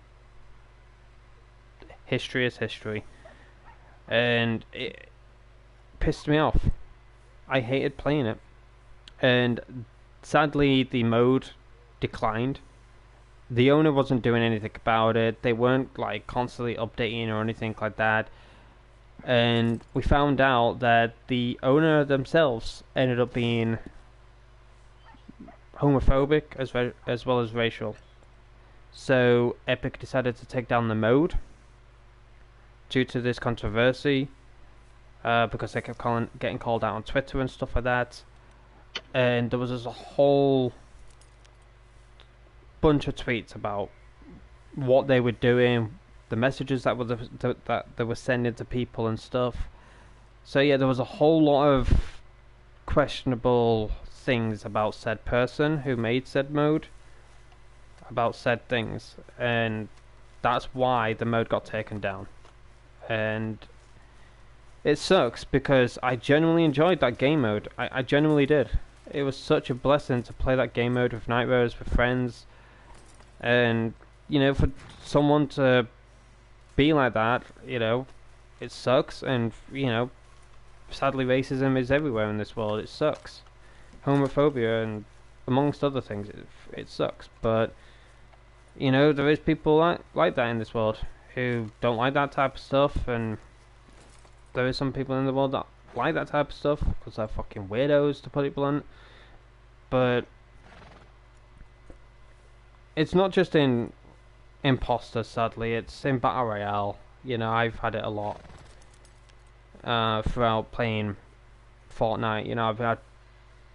history is history, and it pissed me off. I hated playing it, and sadly the mode declined. The owner wasn't doing anything about it. They weren't like constantly updating or anything like that. And we found out that the owner themselves ended up being homophobic as well as racial. So Epic decided to take down the mode due to this controversy, because they kept getting called out on Twitter and stuff like that. And there was just a whole bunch of tweets about what they were doing, the messages that they were sending to people and stuff. So yeah, there was a whole lot of questionable things about said person who made said mode, about said things, and that's why the mode got taken down. And it sucks because I genuinely enjoyed that game mode. I genuinely did. It was such a blessing to play that game mode with Night Rose, with friends, and you know, for someone to be like that, you know, it sucks. And you know, sadly racism is everywhere in this world. It sucks. Homophobia and amongst other things, it sucks. But you know, there is people like that in this world who don't like that type of stuff, and there is some people in the world that like that type of stuff because they're fucking weirdos, to put it blunt. But it's not just in Imposter, sadly, it's in Battle Royale. You know, I've had it a lot throughout playing Fortnite. You know, I've had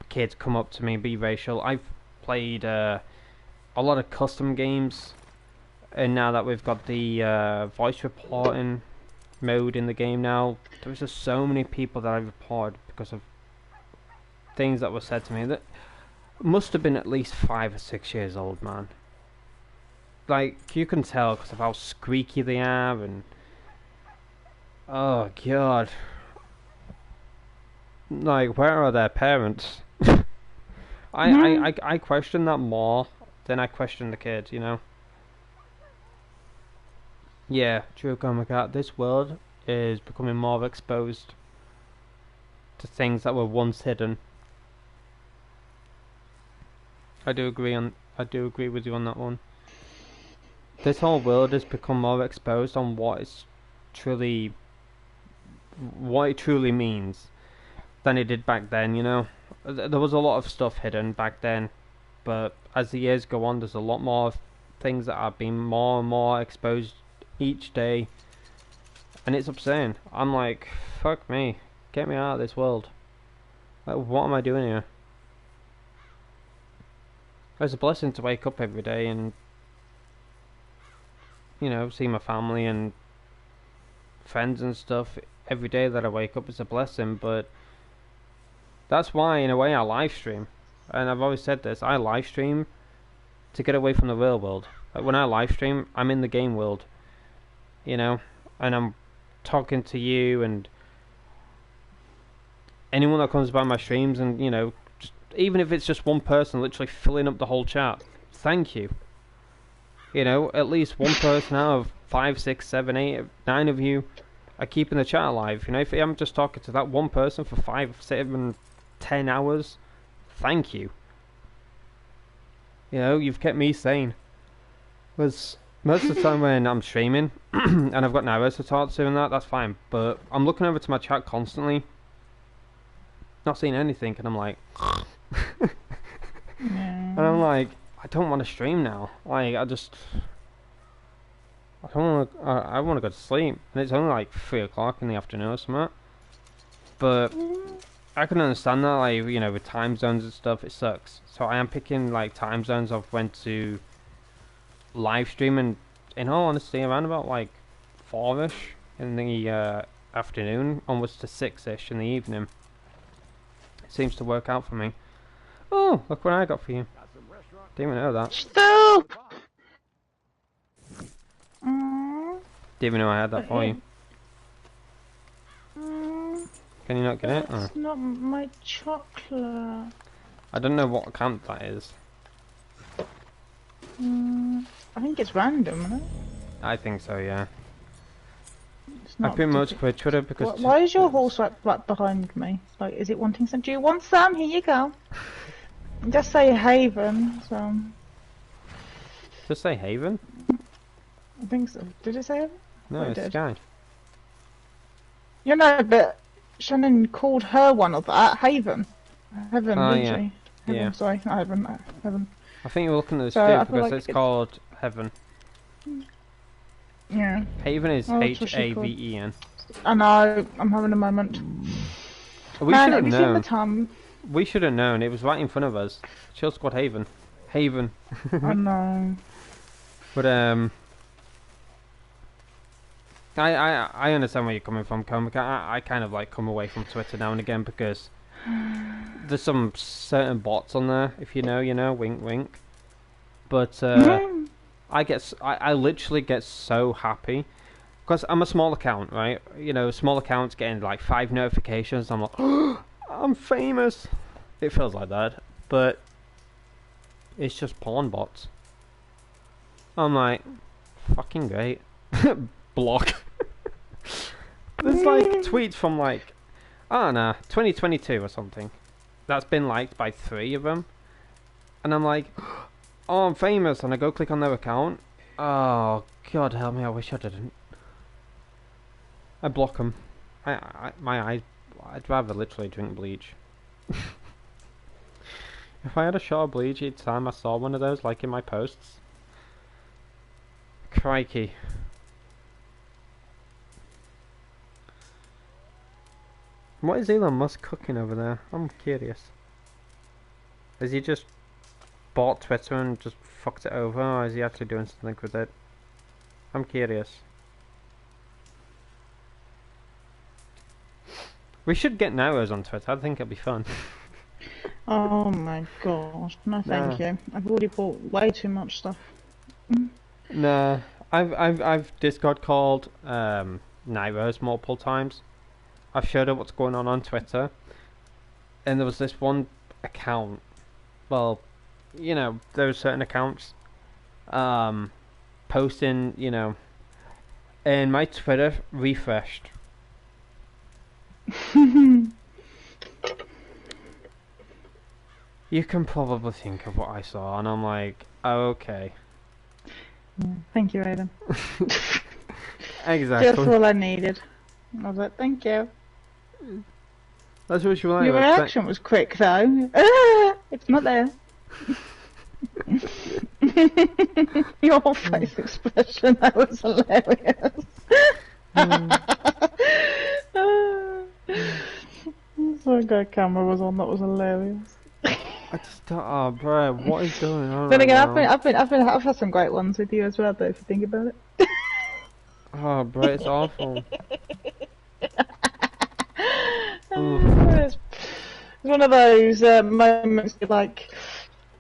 kids come up to me, be racial. I've played a lot of custom games, and now that we've got the voice reporting mode in the game now, there's just so many people that I've reported because of things that were said to me that must have been at least 5 or 6 years old, man. Like, you can tell because of how squeaky they are, and oh god, like, where are their parents? I question that more than I question the kid, you know. Yeah, true, Comicat. This world is becoming more exposed to things that were once hidden. I do agree with you on that one. This whole world has become more exposed on what it truly means than it did back then, you know. There was a lot of stuff hidden back then, but as the years go on, there's a lot more things that are being more and more exposed each day, and it's upsetting. I'm like, fuck me, get me out of this world. Like, what am I doing here? It's a blessing to wake up every day and, you know, see my family and friends and stuff every day that I wake up. Is a blessing, but that's why, in a way, I live stream. And I've always said this, I live stream to get away from the real world. Like, when I live stream, I'm in the game world, you know, and I'm talking to you and anyone that comes by my streams, and you know, just, even if it's just one person literally filling up the whole chat, thank you. You know, at least one person out of 5, 6, 7, 8, 9 of you are keeping the chat alive. You know, if I'm just talking to that one person for 5, 7, 10 hours, thank you. You know, you've kept me sane. Because most of the time when I'm streaming and I've got hours to talk to and that's fine. But I'm looking over to my chat constantly, not seeing anything, and I'm like, and I'm like, I don't want to stream now. Like, I don't want to. I want to go to sleep, and it's only like 3 o'clock in the afternoon or something. But I can understand that, like, you know, with time zones and stuff, it sucks. So I am picking like time zones of when to live stream, and in all honesty, around about like 4ish in the afternoon, onwards to 6ish in the evening. It seems to work out for me. Oh, look what I got for you. Didn't even know that. Stop! Didn't even know I had that for you. Can you not get it? That's Oh. not my chocolate. I don't know what account that is. I think it's random, isn't it? I think so, yeah. It's I not pretty much particular- quit Twitter because... Why is your horse right behind me? Like, is it wanting some? Do you want some? Here you go. Just say Haven, so... Just say Haven? I think so. Did it say Haven? No, Oh, it it's did. Sky. You know, but Shannon called her one of that, Haven. Heaven, Oh, didn't yeah. she? Heaven, Yeah. sorry, not Heaven, Heaven. I think you're looking at the So, I script feel because like it's it- called Heaven. Yeah. Haven is Oh, that's what she called. Haven. I know, I'm having a moment. We Man, should have have you seen the known. time? We should have known. It was right in front of us. Chill Squad Haven. Haven. I know. But I understand where you're coming from, Comic. I kind of like come away from Twitter now and again because there's some certain bots on there. If you know, you know. Wink, wink. But I literally get so happy because I'm a small account, right? You know, small accounts getting like 5 notifications. I'm like, oh, I'm famous. It feels like that, but it's just porn bots. I'm like, fucking great. Block. There's like tweets from like, I don't know, 2022 or something. That's been liked by 3 of them. And I'm like, oh, I'm famous. And I go click on their account. Oh, God help me, I wish I didn't. I block them. My eyes, I'd rather literally drink bleach. If I had a shot of bleach each time I saw one of those, like in my posts. Crikey. What is Elon Musk cooking over there? I'm curious. Has he just bought Twitter and just fucked it over, or is he actually doing something with it? I'm curious. We should get Naros on Twitter. I think it'll be fun. Oh my gosh, no thank you. I've already bought way too much stuff. Nah, I've Discord called Nairos multiple times. I've showed her what's going on Twitter, and there was this one account. Well, you know, there were certain accounts posting, you know, and my Twitter refreshed. You can probably think of what I saw, and I'm like, oh, okay. Thank you, Aidan. Exactly. Just all I needed. I was like, thank you. That's what you like. Your like, reaction was quick though. It's not there. Your face expression, that was hilarious. So good camera was on, that was hilarious. I just don't, oh, bro, what is going on? Then right again, now? I've had some great ones with you as well, though, if you think about it. Oh, bro, it's awful. It's one of those moments you like,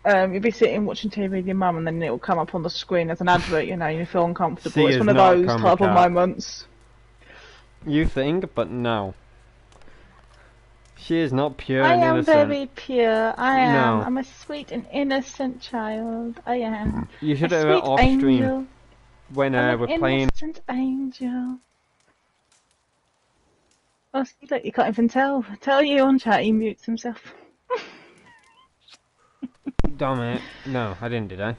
you'll be sitting watching TV with your mum and then it will come up on the screen as an advert, you know, and you feel uncomfortable. See, It's it's one of not those Chroma type of Cat. moments. You think, but no. She is not pure I and am innocent. very pure. I am. No. I'm a sweet and innocent child. I am. You should a have it sweet off stream angel. when I'm we're an playing. innocent angel. Oh, see, look, you can't even tell. Tell you on chat, he mutes himself. Damn it. No, I didn't, did I?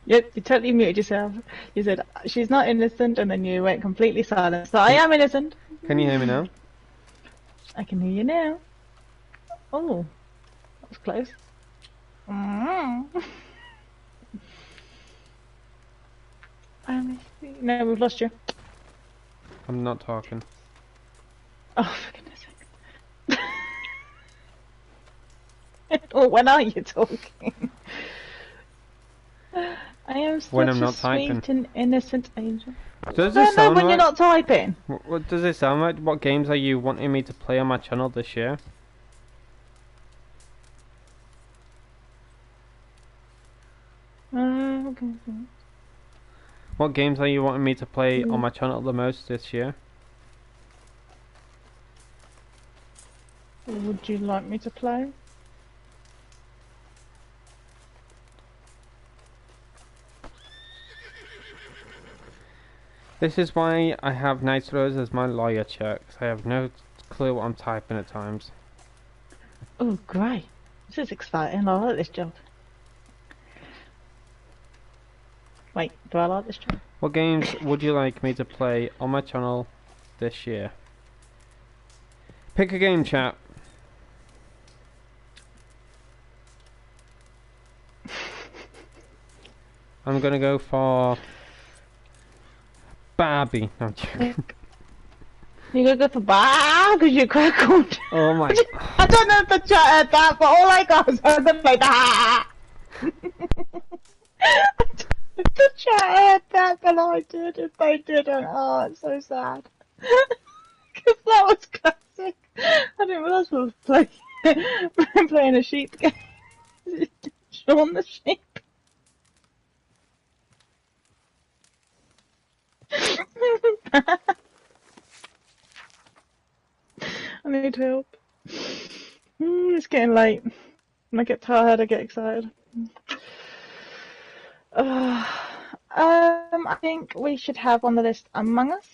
Yep, you totally muted yourself. You said, she's not innocent, and then you went completely silent. So I am innocent. Can you hear me now? I can hear you now. Oh, that was close. No, we've lost you. I'm not talking. Oh, for goodness sake. Oh, when are you talking? I am When such I'm a not typing. sweet and innocent angel. Does I it don't know sound when right? you're not typing. What does it sound like? What games are you wanting me to play on my channel this year? Okay. What games are you wanting me to play on my channel the most this year? Would you like me to play? This is why I have Nitros as my lawyer chat, 'cause I have no clue what I'm typing at times. Oh, great. This is exciting. I like this job. Wait, do I like this job? What games would you like me to play on my channel this year? Pick a game, chat. I'm gonna go for Barbie. No, I'm joking. You're gonna go for because you crackled. Oh my. I don't know if the chat heard that, but all I got was I was like the chat heard that, but I did. If they didn't, oh, it's so sad. Because that was classic. I didn't realise I was playing a sheep game. Shaun the sheep. I need help. It's getting late. When I get tired, I get excited. I think we should have on the list Among Us.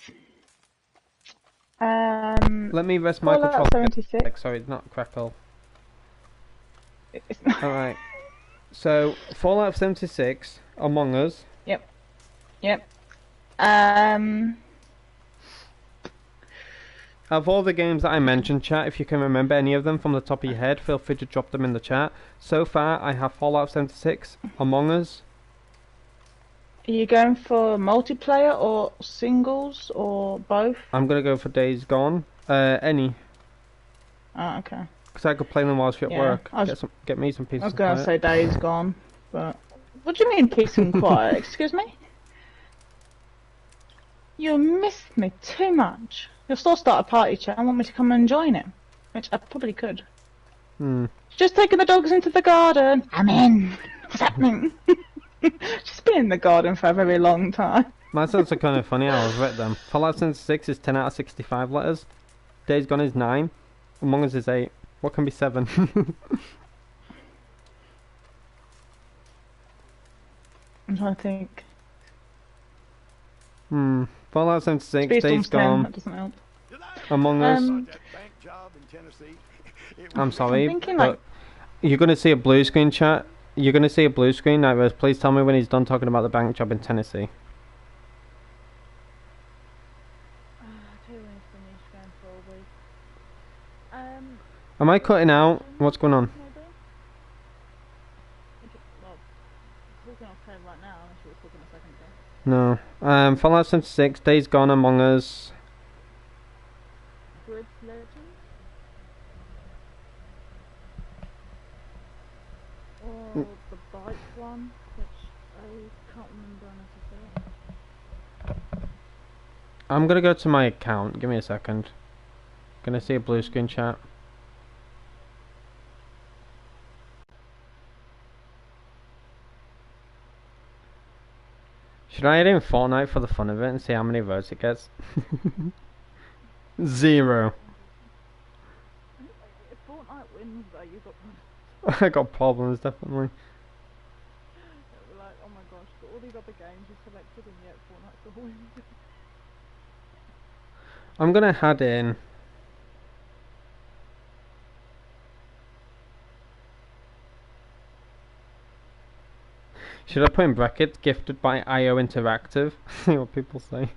Let me rest my Fallout control. 76. Sorry, it's not crackle. It's not. Alright. So, Fallout 76, Among Us. Yep. Of all the games that I mentioned, chat, if you can remember any of them from the top of your head, feel free to drop them in the chat. So far, I have Fallout 76, Among Us. Are you going for multiplayer or singles or both? I'm gonna go for Days Gone. Any. Oh, okay. Because I could play them whilst you're at Yeah, work. I was- Get me some peace I was and going to quiet. say Days Gone, but... What do you mean peace and quiet? Excuse me? You missed me too much. You'll still start a party chat and want me to come and join it. Which I probably could. Just taking the dogs into the garden. I'm in. What's happening? She's been in the garden for a very long time. My sons are kind of funny how I've read them. Fallout 76 is 10 out of 65 letters. Days Gone is 9. Among Us is 8. What can be 7? I'm trying to think. Fallout 76, Space Days Storm's 10, Gone, that doesn't help. Among Us. Um, That bank job in Tennessee. I'm sorry, I'm thinking, but like- you're going to see a blue screen, chat. You're going to see a blue screen. Nightmares, please tell me when he's done talking about the bank job in Tennessee. Am I cutting out? What's going on? No. Fallout 76, Days Gone, Among Us. Grid Legends? Or the bike one, which I can't remember enough. I'm going to go to my account. Give me a second. Gonna see a blue screen, chat. Should I add in Fortnite for the fun of it and see how many votes it gets? 0. If Fortnite wins, though, you've got problems. I got problems, definitely. We're like, oh my gosh, got all these other games you selected, and yet Fortnite still wins. I'm gonna add in. Should I put in brackets gifted by IO Interactive? See what people say.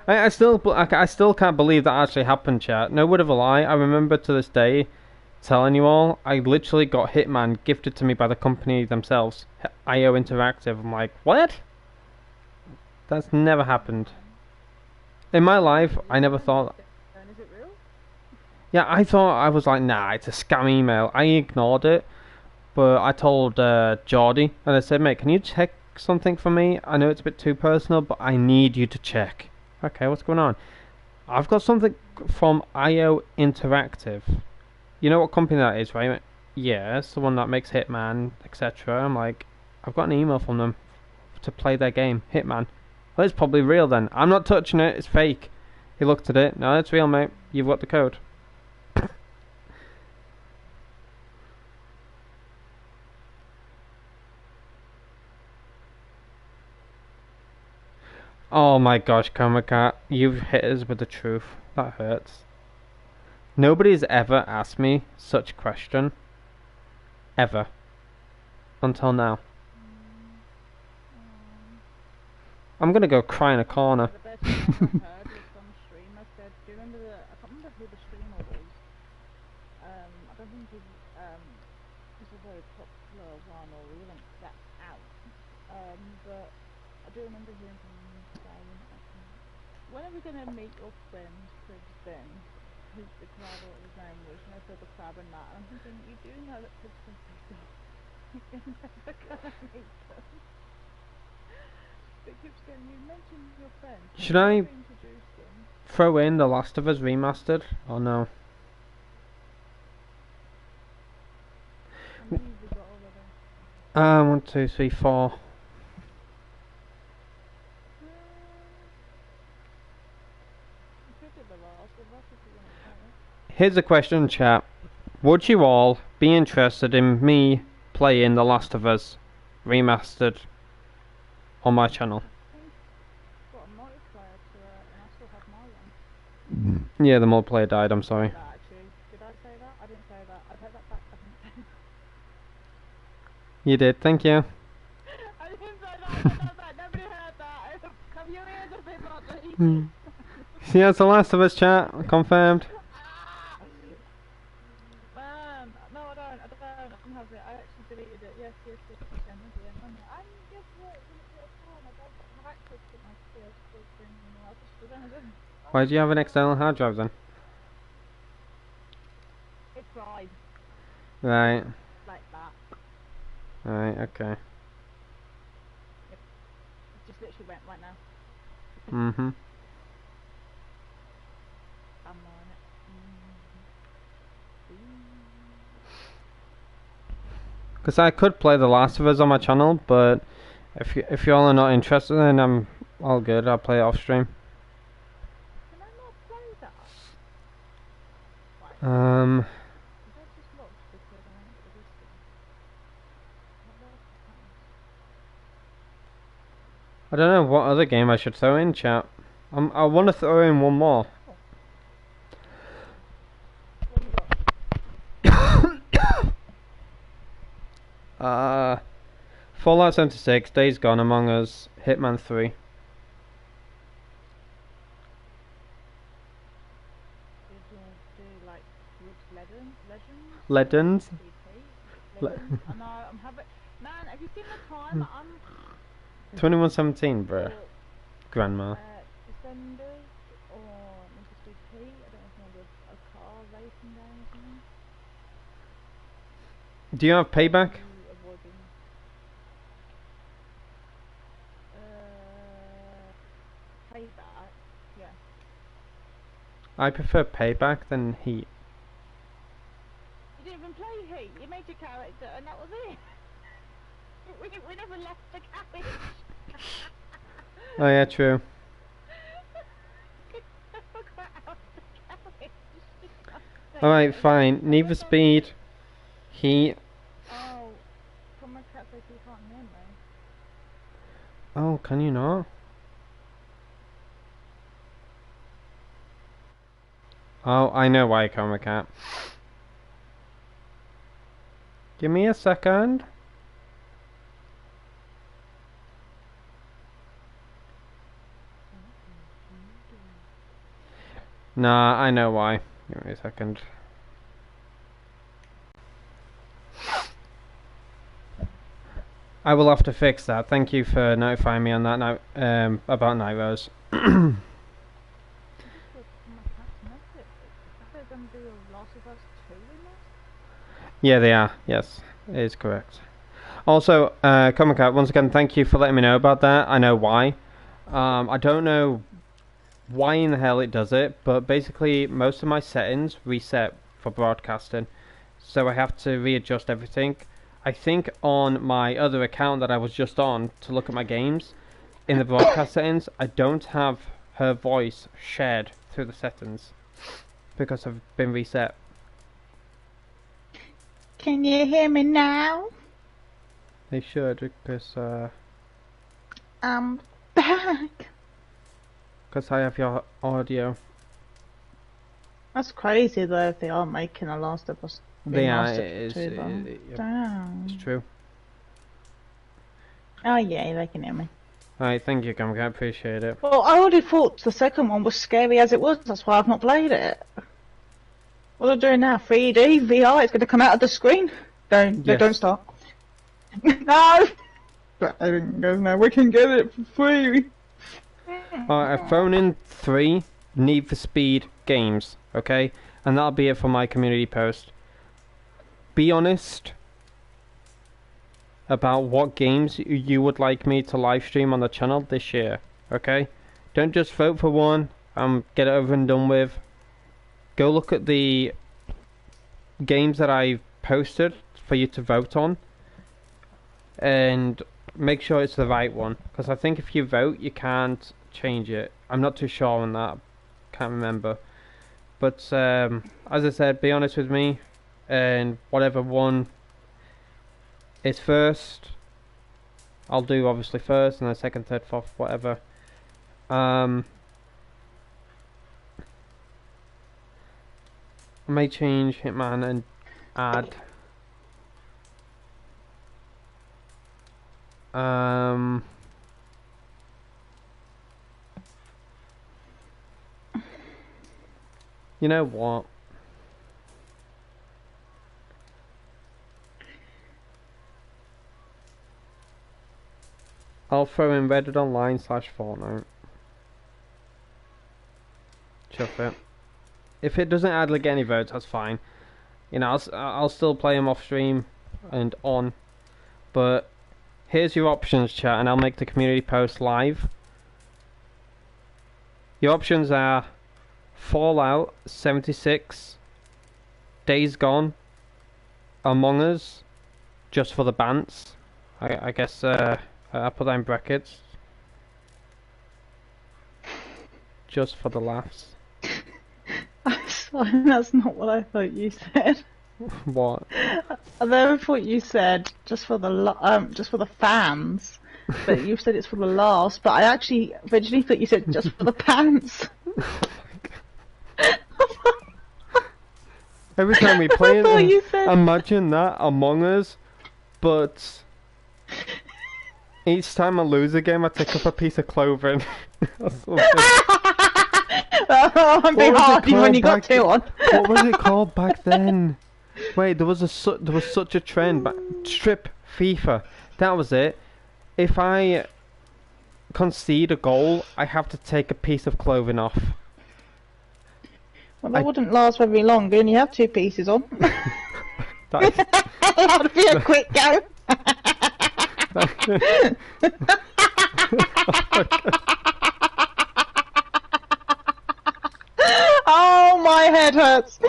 I still can't believe that actually happened, chat. No word of a lie. I remember to this day telling you all, I literally got Hitman gifted to me by the company themselves, IO Interactive. I'm like, what? That's never happened. In my life, I never thought. And is it real? Yeah, I thought, I was like, nah, it's a scam email. I ignored it, but I told Geordie, and I said, mate, can you check something for me? I know it's a bit too personal, but I need you to check. Okay, what's going on? I've got something from IO Interactive. You know what company that is, right? Yeah, it's the one that makes Hitman, etc. I'm like, I've got an email from them to play their game, Hitman. Well, it's probably real then. I'm not touching it, it's fake. He looked at it. No, it's real, mate. You've got the code. Oh my gosh, Comicat, you've hit us with the truth. That hurts. Nobody's ever asked me such a question. Ever. Until now. I'm gonna go cry in a corner. The best thing I've heard was some streamer said, do you remember I can't remember who the streamer was. I don't think he's a very popular one or he wasn't that out. But I do remember hearing from him saying, when are we gonna meet your friend Chris Ben? Who's the crab or what his name was, you know, for the crab and that. And I'm thinking, you do know that Chris Ben you're never gonna meet them. But keeps going, you mentioned your friend. Should I Introduce them? throw in The Last of Us Remastered? Or no? How many have you got already? 1, 2, 3, 4. You could do the last of us if you want to try it. Here's a question, chat. Would you all be interested in me playing The Last of Us Remastered on my channel? Got a multiplayer to it, and I still have my one. Yeah, the multiplayer died, I'm sorry. That actually, did I say that? I didn't say that. I take that back. I didn't say You did, thank you. that. I didn't say that. I said that. Nobody heard that. Come your ears a bit, Rodney. Yeah, it's The Last of Us, chat. Confirmed. Man, no, I don't. I don't have it. I actually deleted it. Yes, yes, yes. And guess what? It's a bit of time. I don't have access to my PS4 thing anymore. I just don't know. Why do you have an external hard drive then? It fried Right, like that. right, okay. It just literally went right now. Mm-hmm. I'm on it. Because I could play The Last of Us on my channel, but if y'all are not interested, then I'm all good. I'll play it off stream. Can I not play that? Is that just locked because I ain't got this thing? I don't know what other game I should throw in, chat. I want to throw in one more. Fallout 76, Days Gone, Among Us, Hitman 3. Did you do like Legends? Legends? Legends? I know, I'm having... Man, have you seen the time? I'm... 2117, bruh. for, Grandma. Defenders or Need for Speed Heat. I don't know if you want a car racing game or something. Do you have Payback? You avoiding... Payback? Yeah. I prefer Payback than Heat. You didn't even play Heat. You made your character and that was it. we never left the carriage. Oh yeah, true. Alright, fine. Need for Speed, Heat. Oh, come on, cat says you can't hear me. Oh, can you not? Oh, I know why, Coma Cat. Give me a second. Nah, I know why. Give me a second. I will have to fix that. Thank you for notifying me on that now, about Night Rose. Yeah, they are. Yes, it is correct. Also, Comic Cat, once again, thank you for letting me know about that. I know why. I don't know why in the hell it does it, but basically most of my settings reset for broadcasting, so I have to readjust everything. I think on my other account that I was just on to look at my games, in the broadcast settings, I don't have her voice shared through the settings because I've been reset. Can you hear me now? They should, because I'm back. I have your audio. That's crazy though if they are making a Last of Us. They are. Last of It Us 2, though. Damn. it's true. Oh yeah, they can hear me. Alright, thank you, Comic Cat. Appreciate it. Well, I already thought the second one was scary as it was. That's why I've not played it. What are they doing now? 3D VR? It's going to come out of the screen. Don't start. No. But Aidan goes, no, we can get it for free. Alright, I've thrown in 3 Need for Speed games, okay? And that'll be it for my community post. Be honest about what games you would like me to live stream on the channel this year, okay? Don't just vote for one and get it over and done with. Go look at the games that I posted for you to vote on and make sure it's the right one, because I think if you vote you can't change it. I'm not too sure on that, can't remember, but as I said, be honest with me, and whatever one is first I'll do obviously first, and then second, third, fourth, whatever. I may change Hitman and add you know what? I'll throw in Reddit Online / Fortnite. Chuff it. If it doesn't add like any votes, that's fine. You know, I'll still play them off stream and on. But here's your options, chat, and I'll make the community post live. Your options are Fallout 76, Days Gone, Among Us, just for the bants. I guess I'll put that in brackets. Just for the laughs. I'm sorry, that's not what I thought you said. What? I never thought you said just for the fans, but you said it's for the laughs. But I actually originally thought you said just for the pants. Every time we play I thought you it, said... imagine that Among Us, but each time I lose a game, I take up a piece of clothing. Oh, I'm being hardy when you got 2 on. What was it called back then? Wait, there was such a trend. Strip FIFA. That was it. If I concede a goal, I have to take a piece of clothing off. Well, that wouldn't last very long. You only have 2 pieces on. That'd be a quick go. Oh, my head hurts.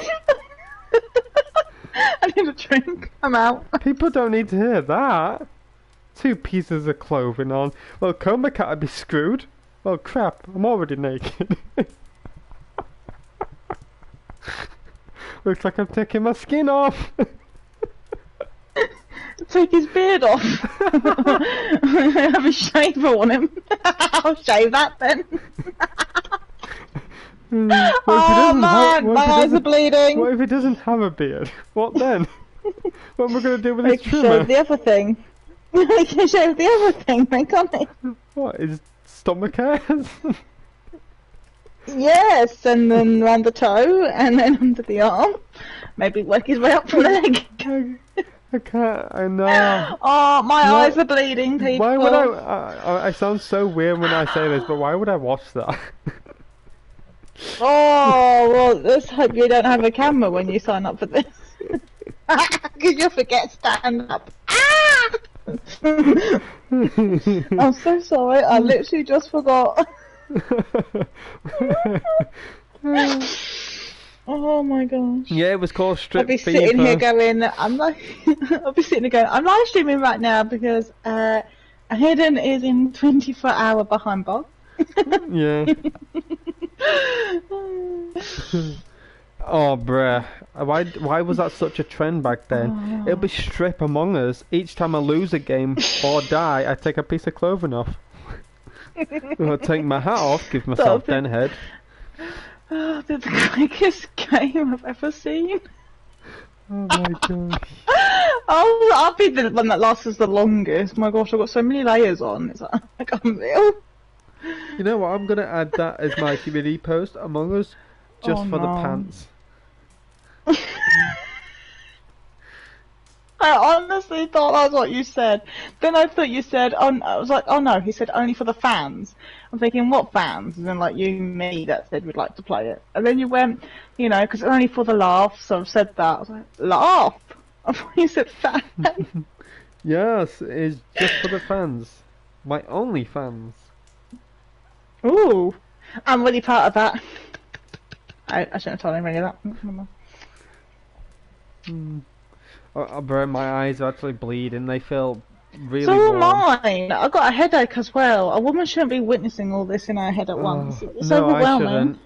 I need a drink. I'm out. People don't need to hear that. 2 pieces of clothing on. Well, Coma Cat would be screwed. Well, crap. I'm already naked. Looks like I'm taking my skin off. Take his beard off. Have a shaver on him. I'll shave that then. Oh man, my eyes are bleeding. What if he doesn't have a beard? What then? What am I going to do with his They can show trimmer? the other thing. They can show the other thing, then, can't they? What, his stomach hairs? Yes, and then around the toe, and then under the arm. Maybe work his way up the leg. I can't, I know. Oh, my What? eyes are bleeding, people. Why would I sound so weird when I say this, but why would I watch that? Oh, well, let's hope you don't have a camera when you sign up for this. Because you'll forget to stand up. Ah! I'm so sorry, I literally just forgot. Oh my gosh. Yeah, it was called Strip I'll be Fever. sitting here going, I'll be sitting here going, I'm live streaming right now because Aidan is in 24-hour behind bar. Yeah. Oh, bruh. Why was that such a trend back then? It'll be Strip Among Us. Each time I lose a game or die, I take a piece of clothing off. I'll take my hat off, give myself den head. Oh, the quickest game I've ever seen. Oh my gosh. I'll be the one that lasts us the longest. My gosh, I've got so many layers on. It's like unreal. You know what? I'm gonna add that as my community post, Among Us, just for the pants. I honestly thought that was what you said. Then I thought you said, I was like, oh no, he said only for the fans. I'm thinking, what fans? And then like you and me that said we'd like to play it. And then you went, you know, because it's only for the laugh, so I've said that. I was like, laugh? I thought you said fan. Yes, it is just for the fans. My only fans. Ooh, I'm really proud of that. I shouldn't have told anybody that. Bro, my eyes are actually bleeding. They feel really So warm. am mine. I've got a headache as well. A woman shouldn't be witnessing all this in her head at once. It's no, overwhelming. I shouldn't.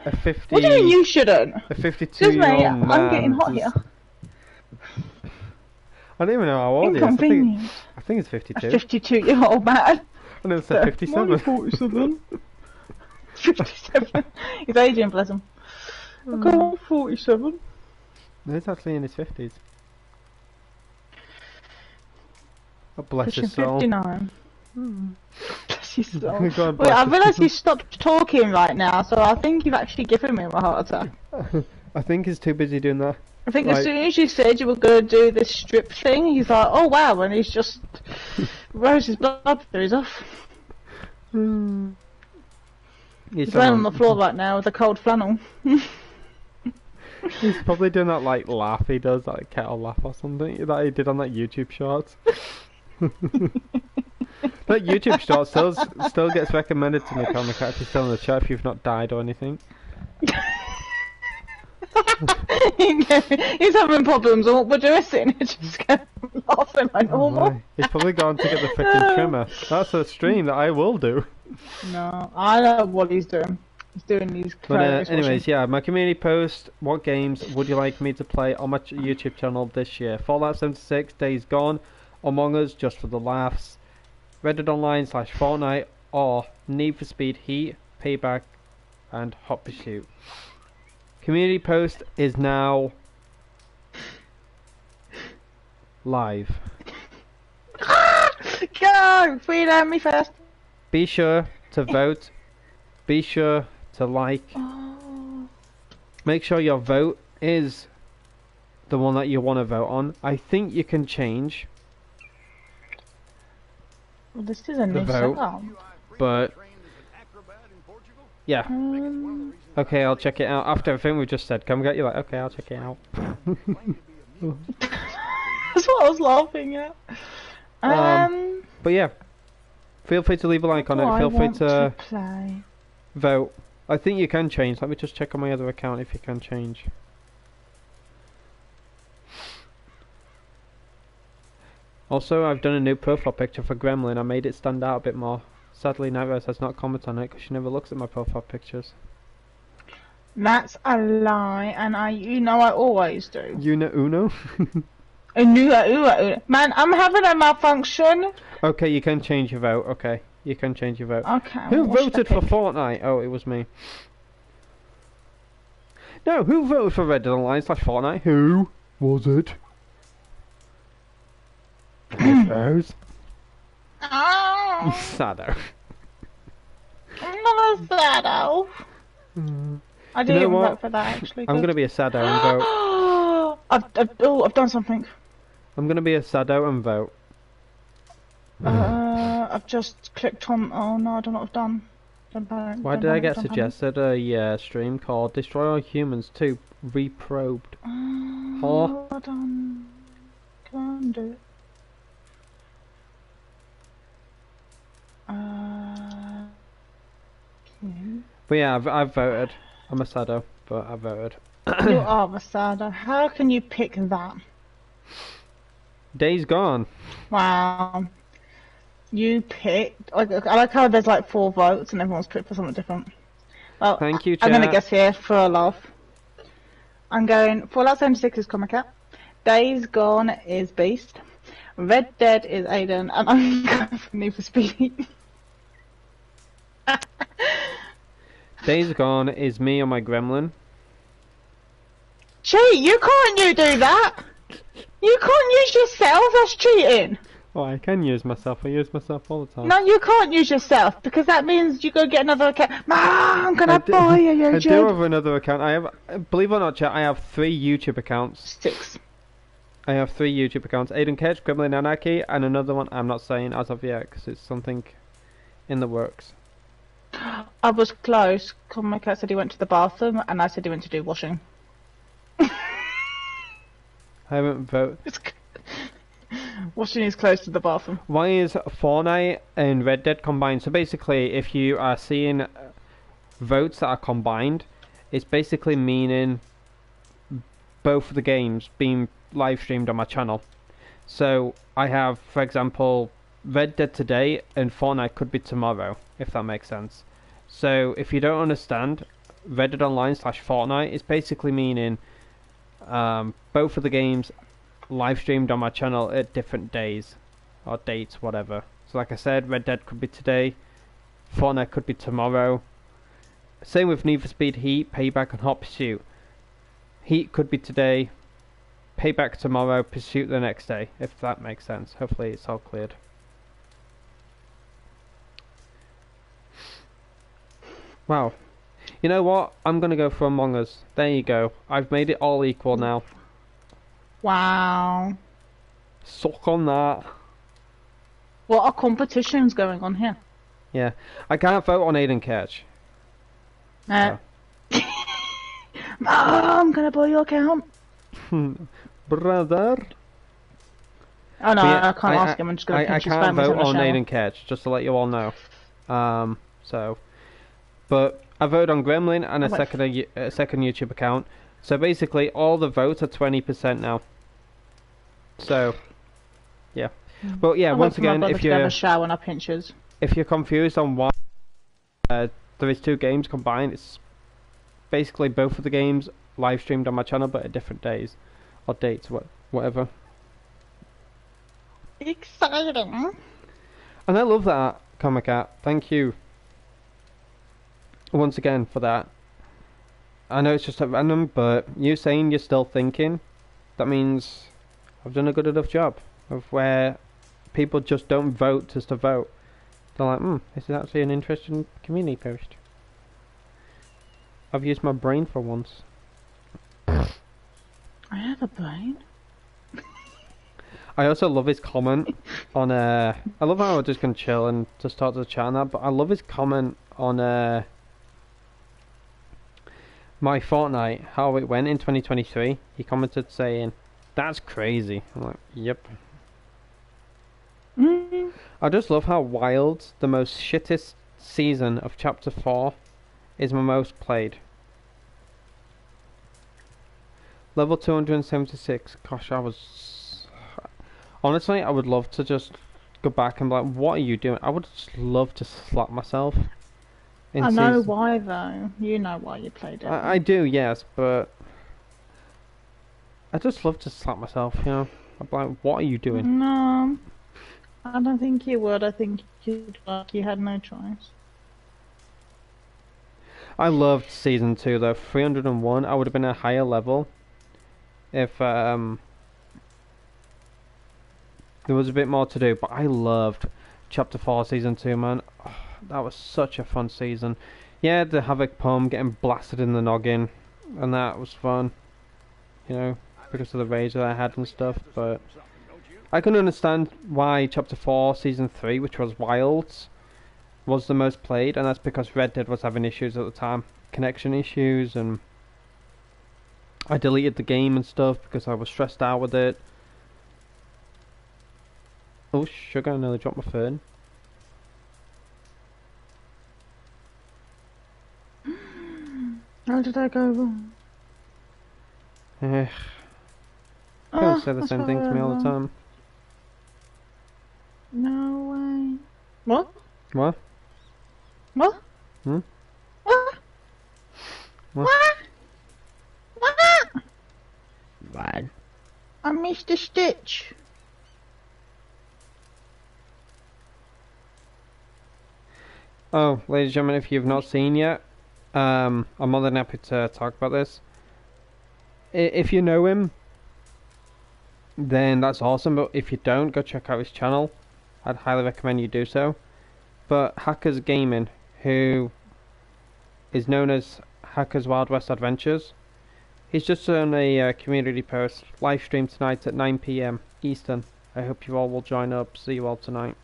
A 50. What do you mean you shouldn't? A 52 Excuse me, year old man. I'm getting hot just- here. I don't even know how old he is. Inconvenient. I think it's 52. A 52-year-old man. I know it's 57. 47. 57. He's aging, bless him. I'm 47. No, he's actually in his 50s. Oh, bless Pushing his soul. 59. Bless his soul. God Wait, bless I his- realise you stopped talking right now, so I think you've actually given me a heart attack. I think he's too busy doing that. I think Right. as soon as you said you were going to do this strip thing, he's like, oh wow, and he's just rose his blood presure's off. He's laying on the floor right now with a cold flannel. He's probably doing that like laugh he does, like kettle laugh or something that he did on that YouTube shorts. That YouTube short still gets recommended to me, Comic Cat, if you're still in the chat, if you've not died or anything. He's having problems and what we're doing sitting here just going laughing like normal. Right. He's probably gone to get the freaking trimmer. That's a stream that I will do. No, I know what he's doing. He's doing these But clothes anyways, washing. yeah, my community post, what games would you like me to play on my YouTube channel this year? Fallout 76, Days Gone, Among Us, just for the laughs, Reddit Online / Fortnite, or Need for Speed Heat, Payback, and Hot Pursuit. Community post is now live. Go! Freedom, me first. Be sure to vote. Be sure to like. Make sure your vote is the one that you want to vote on. I think you can change Well, this is a the new vote, setup. but yeah. Okay, I'll check it out. After everything we just said, come get you like, okay, I'll check it out. That's what I was laughing at. But yeah, feel free to leave a like on it. Feel free to play. vote. I think you can change. Let me just check on my other account if you can change. Also, I've done a new profile picture for Gremlin. I made it stand out a bit more. Sadly, Nightmares has not commented on it because she never looks at my profile pictures. That's a lie, and you know I always do. Una Uno? Man, I'm having a malfunction. Okay, you can change your vote. Okay, you can change your vote. Okay. Who what should I voted for pick? Fortnite? Oh, it was me. No, who voted for Red Dead Online / Fortnite? Who was it? Those. Oh, Sado. I'm not a sado. I didn't know even what? vote for that actually. I'm gonna be a Sado and vote. I've done something. I'm gonna be a Sado and vote. I've just clicked on. Oh no, I don't know what I've done. Why did I get suggested a stream called Destroy All Humans 2 Reprobed? Huh? Hold on. Come on, do it. But yeah, I've voted. I'm a Sado, but I voted. You are Masada. How can you pick that? Days Gone. Wow. You picked. I like how there's like 4 votes and everyone's picked for something different. Well, Thank you, I'm chat. gonna guess here for a laugh. I'm going. Fallout 76 is Comic Cat. Days Gone is Beast. Red Dead is Aidan, and I'm going for Need for Speed. Days Gone is me on my gremlin. Cheat! You can't do that! You can't use yourself, that's cheating! Oh, I can use myself. I use myself all the time. No, you can't use yourself, because that means you go get another account. Mom, can I buy you, I you do have another account. I have, believe it or not, chat, I have 3 YouTube accounts. 6. I have 3 YouTube accounts. Aidan Ketch, Gremlin Anarchy, and another one I'm not saying as of yet, because it's something in the works. I was close. My cat said he went to the bathroom, and I said he went to do washing. I haven't voted. Washing is close to the bathroom. Why is Fortnite and Red Dead combined? So basically, if you are seeing votes that are combined, it's basically meaning both of the games being live streamed on my channel. So I have, for example, Red Dead today and Fortnite could be tomorrow, if that makes sense. So if you don't understand, Red Dead Online / Fortnite is basically meaning both of the games live streamed on my channel at different days or dates, whatever. So like I said, Red Dead could be today, Fortnite could be tomorrow. Same with Need for Speed Heat, Payback and Hot Pursuit. Heat could be today, Payback tomorrow, Pursuit the next day, if that makes sense. Hopefully it's all cleared. Wow. You know what? I'm gonna go for Among Us. There you go. I've made it all equal now. Wow. Suck on that. What are competitions going on here? Yeah. I can't vote on Aidan Ketch. I'm gonna buy your account. Brother. Oh no, But yeah, I can't ask him. I'm just gonna I pinch his can't spam in vote the on shower. Aidan Ketch, just to let you all know. But I voted on Gremlin and a second YouTube account. So basically, all the votes are 20% now. So, yeah. But yeah, once again, if you're shower and I pinches. if you're confused on why there is 2 games combined, it's basically both of the games live streamed on my channel, but at different days or dates, whatever. Exciting. And I love that, Comic Cat. Thank you once again for that. I know it's just a random, but you saying you're still thinking, that means I've done a good enough job of where people just don't vote just to vote. They're like, this is actually an interesting community post. I've used my brain for once. I have a brain. I also love his comment on I love how we're just gonna chill and just start to chat on that, but I love his comment on my Fortnite, how it went in 2023. He commented saying, "That's crazy." I'm like, "Yep." I just love how wild the most shittest season of Chapter 4 is my most played. Level 276. Gosh, honestly, I would love to just go back and be like, what are you doing? I would just love to slap myself. I know why though. You know why you played it. I do, yes, but I just love to slap myself, you know. I'm like, what are you doing? No, I don't think you would. I think you had no choice. I loved season 2 though. 301. I would have been a higher level if there was a bit more to do. But I loved chapter 4 season 2, man. Oh, that was such a fun season. Yeah, the Havoc poem getting blasted in the noggin, and that was fun. You know, because of the rage that I had and stuff. But I can understand why chapter 4 season 3, which was Wilds, was the most played, and that's because Red Dead was having issues at the time, connection issues, and I deleted the game and stuff because I was stressed out with it. Oh sugar, I nearly dropped my phone. How did I go wrong? People say the same thing to me all the time. No way. What? What? What? Hmm? What? What? What? Bad. I missed a stitch. Oh, ladies and gentlemen, if you've not seen yet, I'm more than happy to talk about this. If you know him, then that's awesome, but if you don't, go check out his channel. I'd highly recommend you do so. But Hackers Gaming, who is known as Hackers Wild West Adventures, he's just done a community post, live stream tonight at 9 PM Eastern. I hope you all will join up. See you all tonight.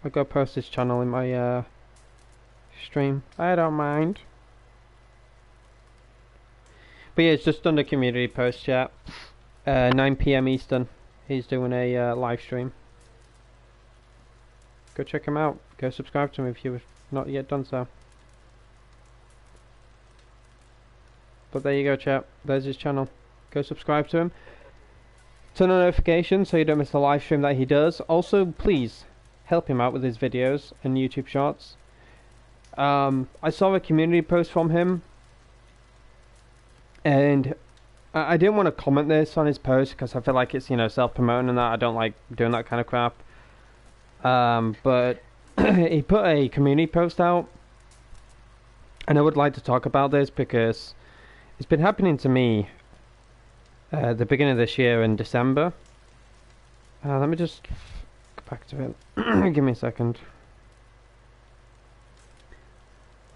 I'll go post his channel in my stream. I don't mind. But yeah, it's just done a community post chat. 9 PM Eastern. He's doing a live stream. Go check him out. Go subscribe to him if you've not yet done so. But there you go, chat. There's his channel. Go subscribe to him. Turn on notifications so you don't miss the live stream that he does. Also, please help him out with his videos and YouTube shorts. I saw a community post from him, and I didn't want to comment this on his post because I feel like it's, you know, self-promoting and that. I don't like doing that kind of crap. But he put a community post out, and I would like to talk about this because it's been happening to me the beginning of this year in December. Let me just go back to it. Give me a second.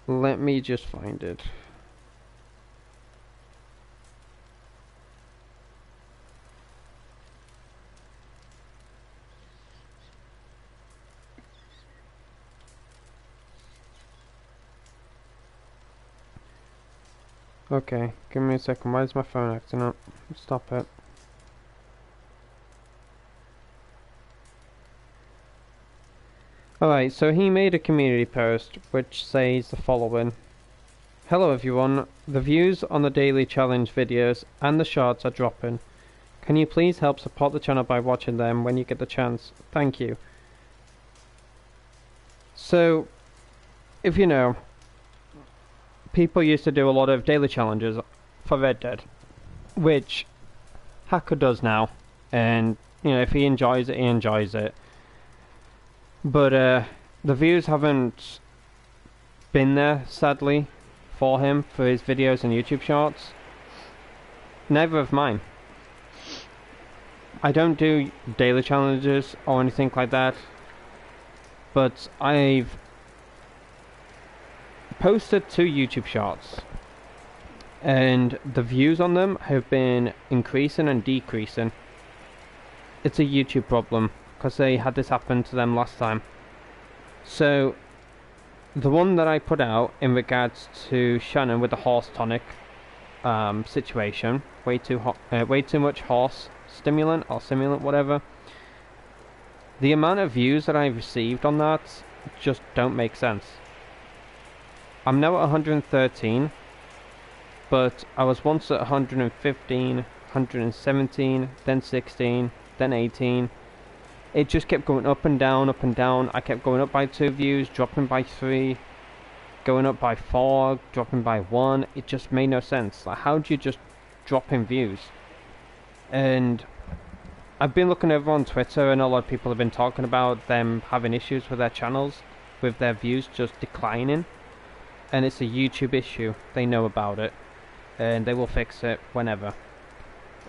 Let me just find it. Okay, give me a second. Why is my phone acting up? Stop it. Alright, so he made a community post which says the following. Hello everyone, the views on the daily challenge videos and the shorts are dropping. Can you please help support the channel by watching them when you get the chance? Thank you. So, if you know, people used to do a lot of daily challenges for Red Dead, which Hacker does now, and you know, if he enjoys it, he enjoys it. But the views haven't been there, sadly, for him, for his videos and YouTube shorts. Neither have mine. I don't do daily challenges or anything like that, but I've posted 2 YouTube shorts, and the views on them have been increasing and decreasing. It's a YouTube problem, because they had this happen to them last time. So, the one that I put out in regards to Shannon with the horse tonic situation, way too much horse stimulant or simulant, whatever. The amount of views that I've received on that just don't make sense. I'm now at 113, but I was once at 115, 117, then 16, then 18. It just kept going up and down, up and down. I kept going up by 2 views, dropping by 3, going up by 4, dropping by 1. It just made no sense. Like, how do you just drop in views? And I've been looking over on Twitter, and a lot of people have been talking about them having issues with their channels, with their views just declining, and it's a YouTube issue. They know about it, and they will fix it whenever.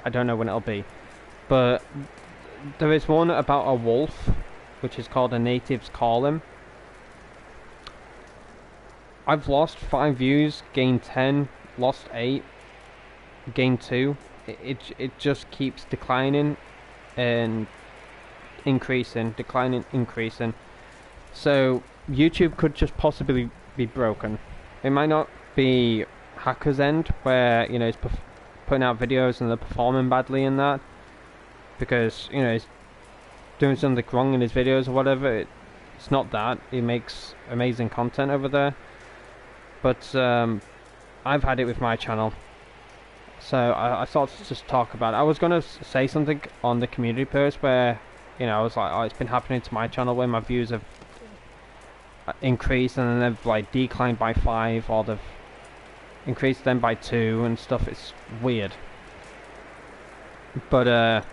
I don't know when it'll be, but there is one about a wolf, which is called A Native's Calling. I've lost 5 views, gained 10, lost 8, gained 2. It just keeps declining and increasing, declining, increasing. So YouTube could just possibly be broken. It might not be hacker's end, where, you know, he's putting out videos and they're performing badly in that, because, you know, he's doing something wrong in his videos or whatever. It's not that. He makes amazing content over there. But I've had it with my channel. So I thought to just talk about it. I was going to say something on the community post where, you know, I was like, oh, it's been happening to my channel where my views have increased and then they've like declined by 5, or they've increased them by 2 and stuff. It's weird. But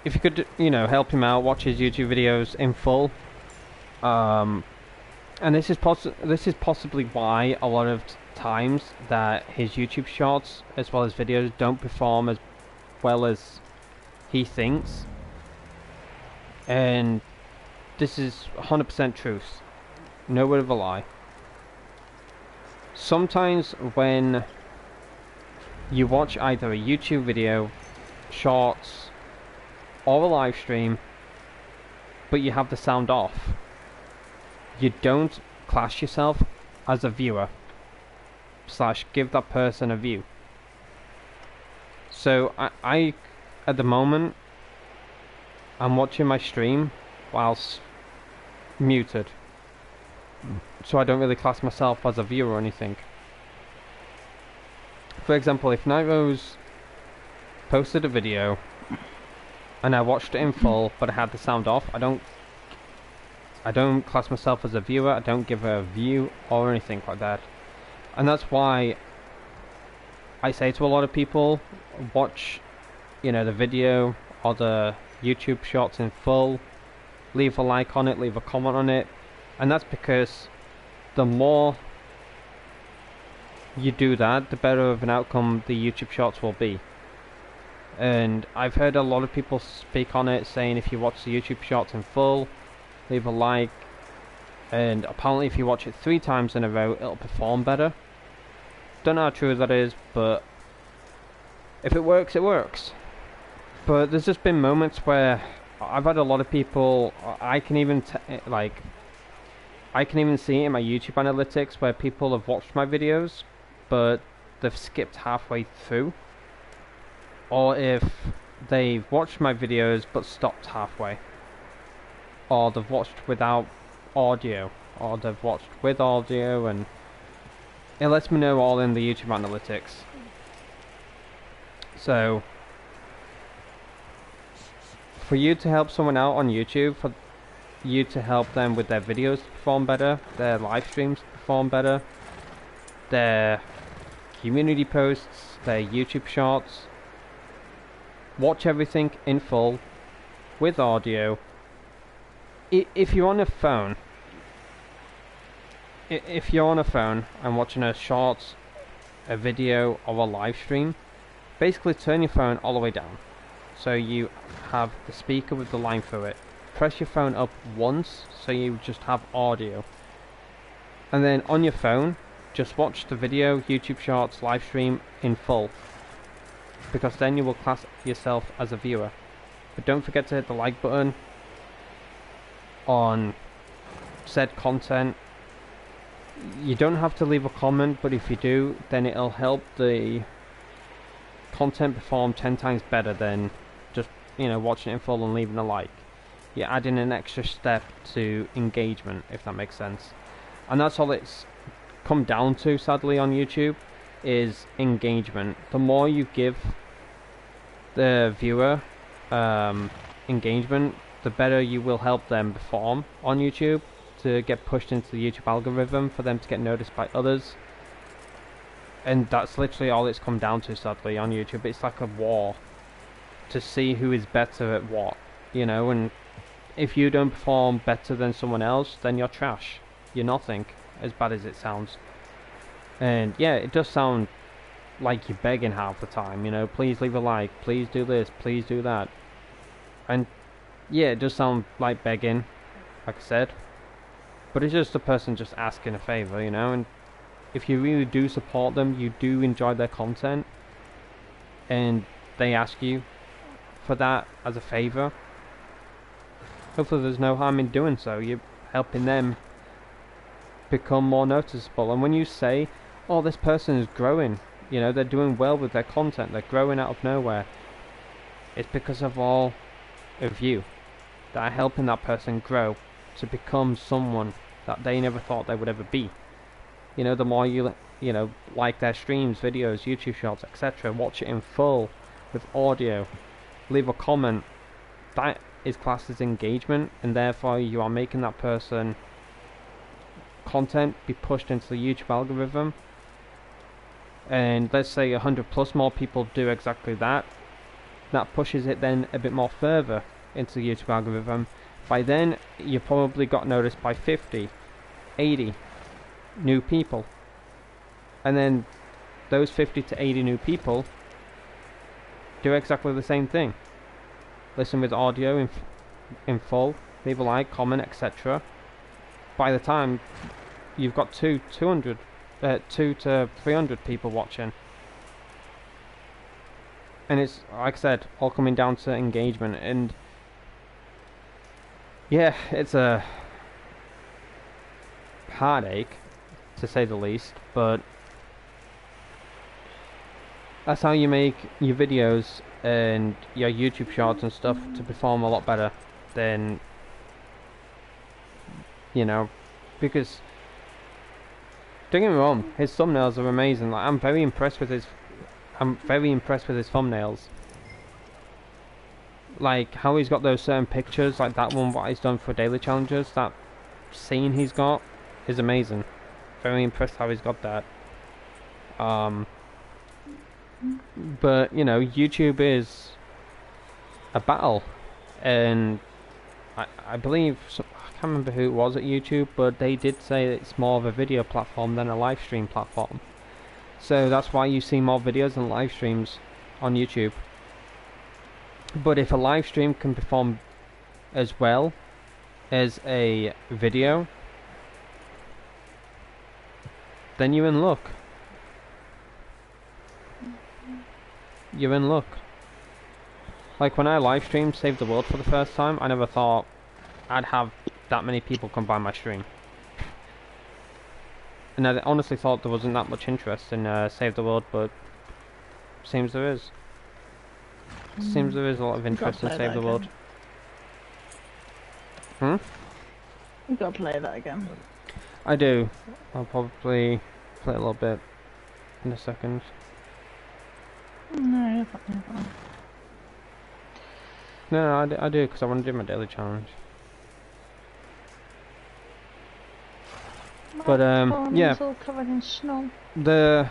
if you could, you know, help him out, watch his YouTube videos in full. And this is possibly why a lot of times that his YouTube shorts as well as videos don't perform as well as he thinks. And this is 100% truth. No word of a lie. Sometimes when you watch either a YouTube video, shorts, or a live stream, but you have the sound off, you don't class yourself as a viewer / give that person a view. So I at the moment, I'm watching my stream whilst muted, so I don't really class myself as a viewer or anything. For example, if Nitros posted a video and I watched it in full but I had the sound off, I don't class myself as a viewer. I don't give a view or anything like that. And that's why I say to a lot of people, watch, you know, the video or the YouTube shorts in full, leave a like on it, leave a comment on it. And that's because the more you do that, the better of an outcome the YouTube shorts will be. And I've heard a lot of people speak on it, saying if you watch the YouTube shorts in full, leave a like, and apparently if you watch it 3 times in a row, it'll perform better. Don't know how true that is, but if it works, it works. But there's just been moments where I've had a lot of people, I can even see it in my YouTube analytics where people have watched my videos, but they've skipped halfway through. Or if they've watched my videos but stopped halfway. Or they've watched without audio, or they've watched with audio, and it lets me know all in the YouTube analytics. So for you to help someone out on YouTube, for you to help them with their videos to perform better, their live streams to perform better, their community posts, their YouTube shorts, watch everything in full with audio. If you're on a phone, and watching a short, a video, or a live stream, basically turn your phone all the way down, so you have the speaker with the line through it. Press your phone up once, so you just have audio, and then on your phone, just watch the video, YouTube shorts, live stream in full, because then you will class yourself as a viewer. But don't forget to hit the like button on said content. You don't have to leave a comment, but if you do, then it'll help the content perform 10 times better than just, you know, watching it in full and leaving a like. You're adding an extra step to engagement, if that makes sense. And that's all it's come down to, sadly, on YouTube, is engagement. The more you give the viewer engagement, the better you will help them perform on YouTube, to get pushed into the YouTube algorithm, for them to get noticed by others. And that's literally all it's come down to, sadly, on YouTube. It's like a war. to see who is better at what, you know, and if you don't perform better than someone else, then you're trash. You're nothing, as bad as it sounds. And yeah, it does sound like you're begging half the time, you know, please leave a like, please do this, please do that. And yeah, it does sound like begging, like I said. But it's just a person just asking a favour, you know, and if you really do support them, you do enjoy their content, and they ask you for that as a favour, hopefully there's no harm in doing so. You're helping them become more noticeable. And when you say, oh, this person is growing, you know, they're doing well with their content, they're growing out of nowhere, it's because of all of you that are helping that person grow to become someone that they never thought they would ever be. You know, the more you know, like their streams, videos, YouTube shorts, etc., watch it in full with audio, leave a comment, that is classed as engagement, and therefore you are making that person content be pushed into the YouTube algorithm. And let's say 100 plus more people do exactly that, that pushes it then a bit more further into the YouTube algorithm. By then you probably got noticed by 50, 80 new people, and then those 50 to 80 new people do exactly the same thing. Listen with audio in full, leave a like, comment, etc. By the time you've got 2 to 300 people watching, and it's, like I said, all coming down to engagement. And yeah, it's a heartache to say the least, but that's how you make your videos and your YouTube shorts and stuff to perform a lot better than, you know, because don't get me wrong, his thumbnails are amazing. Like, I'm very impressed with his thumbnails. Like how he's got those certain pictures, like that one what he's done for daily challenges, that scene he's got is amazing. Very impressed how he's got that. But you know, YouTube is a battle, and I believe I can't remember who it was at YouTube, but they did say that it's more of a video platform than a live stream platform. So that's why you see more videos and live streams on YouTube. But if a live stream can perform as well as a video, then you're in luck. You're in luck. Like when I live streamed Save the World for the first time, I never thought I'd have that many people come by my stream. And I honestly thought there wasn't that much interest in Save the World, but seems there is. Seems there is a lot of interest in Save the World. Hmm? You gotta play that again. I do. I'll probably play a little bit in a second. No, you're fine. No, I do because I want to do my daily challenge. But yeah, it's all covered in snow. the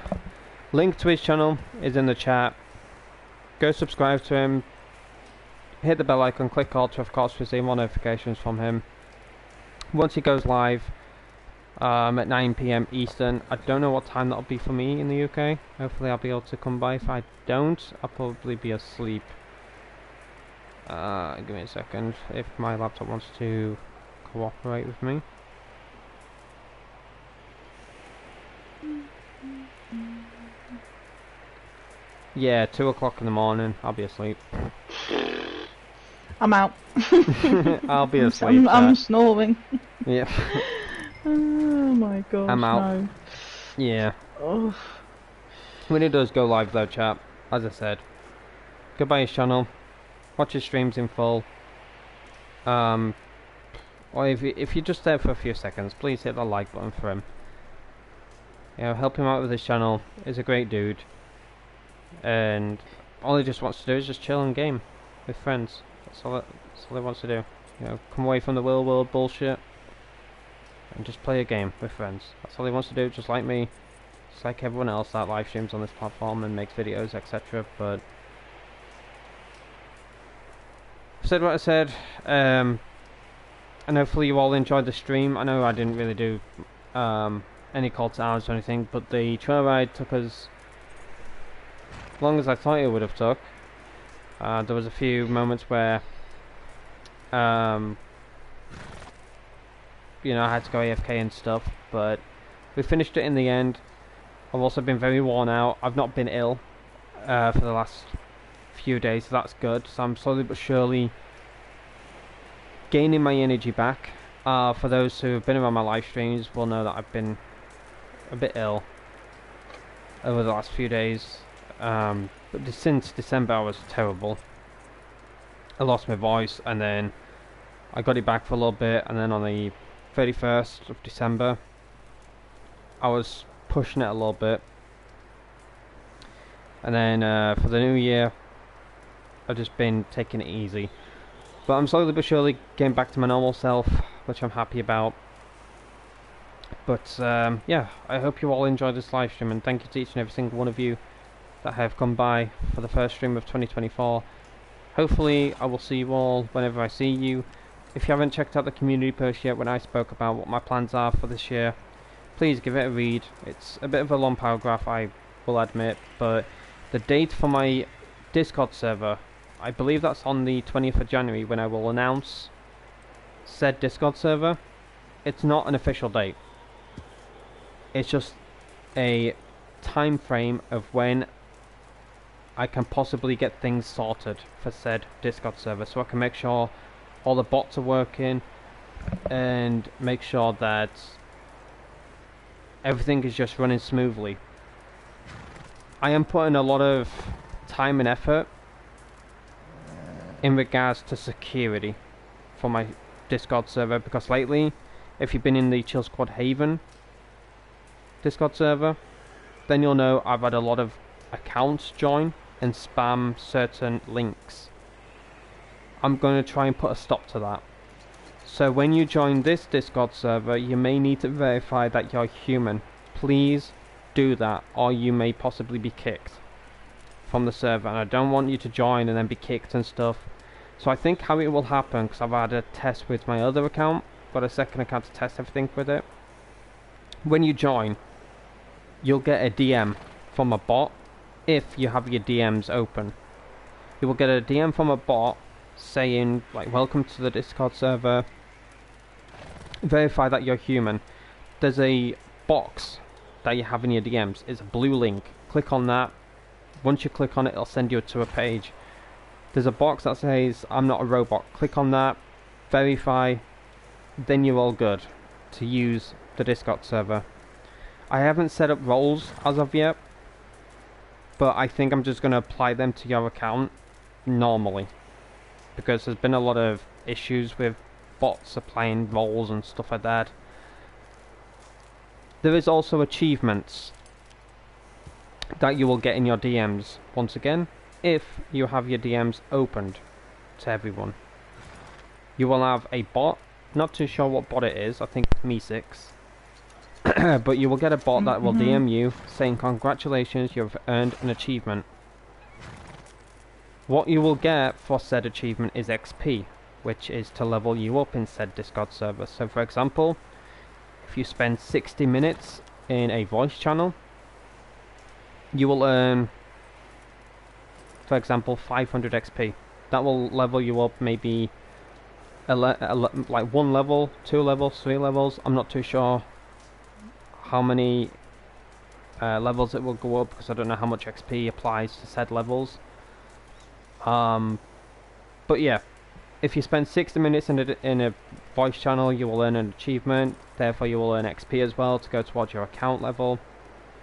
link to his channel is in the chat. Go subscribe to him. Hit the bell icon, click all to of course receive more notifications from him. Once he goes live at 9 PM Eastern, I don't know what time that'll be for me in the UK. Hopefully I'll be able to come by. If I don't, I'll probably be asleep. Give me a second if my laptop wants to cooperate with me. Yeah, 2 o'clock in the morning, I'll be asleep. I'm out. I'll be asleep. I'm snoring. Yeah. Oh my god. I'm out. No. Yeah. Oh. When it does go live though, chat, as I said, go by his channel, watch his streams in full. Or if you're just there for a few seconds, please hit the like button for him. You know, help him out with his channel. He's a great dude. And all he just wants to do is just chill and game with friends. That's all he wants to do. You know, come away from the real world bullshit and just play a game with friends. That's all he wants to do, just like me, just like everyone else that live streams on this platform and makes videos, etc. But I've said what I said, and hopefully you all enjoyed the stream. I know I didn't really do any call to arms or anything, but the trail ride took us as long as I thought it would have took. There was a few moments where you know, I had to go AFK and stuff, but we finished it in the end. I've also been very worn out. I've not been ill for the last few days, so that's good. So I'm slowly but surely gaining my energy back. For those who have been around my live streams will know that I've been a bit ill over the last few days. But since December I was terrible. I lost my voice and then I got it back for a little bit, and then on the 31st of December I was pushing it a little bit, and then for the new year I've just been taking it easy, but I'm slowly but surely getting back to my normal self, which I'm happy about. But yeah, I hope you all enjoyed this live stream, and thank you to each and every single one of you that have come by for the first stream of 2024. Hopefully I will see you all whenever I see you. If you haven't checked out the community post yet when I spoke about what my plans are for this year, please give it a read. It's a bit of a long paragraph, I will admit, but the date for my Discord server, I believe that's on the 20th of January when I will announce said Discord server. It's not an official date. It's just a time frame of when I can possibly get things sorted for said Discord server, so I can make sure all the bots are working and make sure that everything is just running smoothly. I am putting a lot of time and effort in regards to security for my Discord server, because lately, if you've been in the Chill Squad Haven Discord server, then you'll know I've had a lot of accounts join and spam certain links. I'm going to try and put a stop to that. So when you join this Discord server, you may need to verify that you're human. Please do that, or you may possibly be kicked from the server, and I don't want you to join and then be kicked and stuff. So I think how it will happen, because I've had a test with my other account, got a second account to test everything with it. When you join, you'll get a DM from a bot if you have your DMs open. You will get a DM from a bot saying, like, welcome to the Discord server, verify that you're human. There's a box that you have in your DMs. It's a blue link. Click on that. Once you click on it, it'll send you to a page. There's a box that says I'm not a robot. Click on that, verify, then you're all good to use the Discord server. I haven't set up roles as of yet, but I think I'm just going to apply them to your account normally, because there's been a lot of issues with bots applying roles and stuff like that. There is also achievements that you will get in your DMs, once again, if you have your DMs opened to everyone. You will have a bot, not too sure what bot it is, I think it's Me6, but you will get a bot that will DM you saying congratulations, you've earned an achievement. What you will get for said achievement is XP, which is to level you up in said Discord server. So for example, if you spend 60 minutes in a voice channel, you will earn, for example, 500 XP. That will level you up maybe like 1 level, 2 levels, 3 levels. I'm not too sure how many levels it will go up, because I don't know how much XP applies to said levels. But yeah, if you spend 60 minutes in a voice channel, you will earn an achievement. Therefore you will earn XP as well to go towards your account level.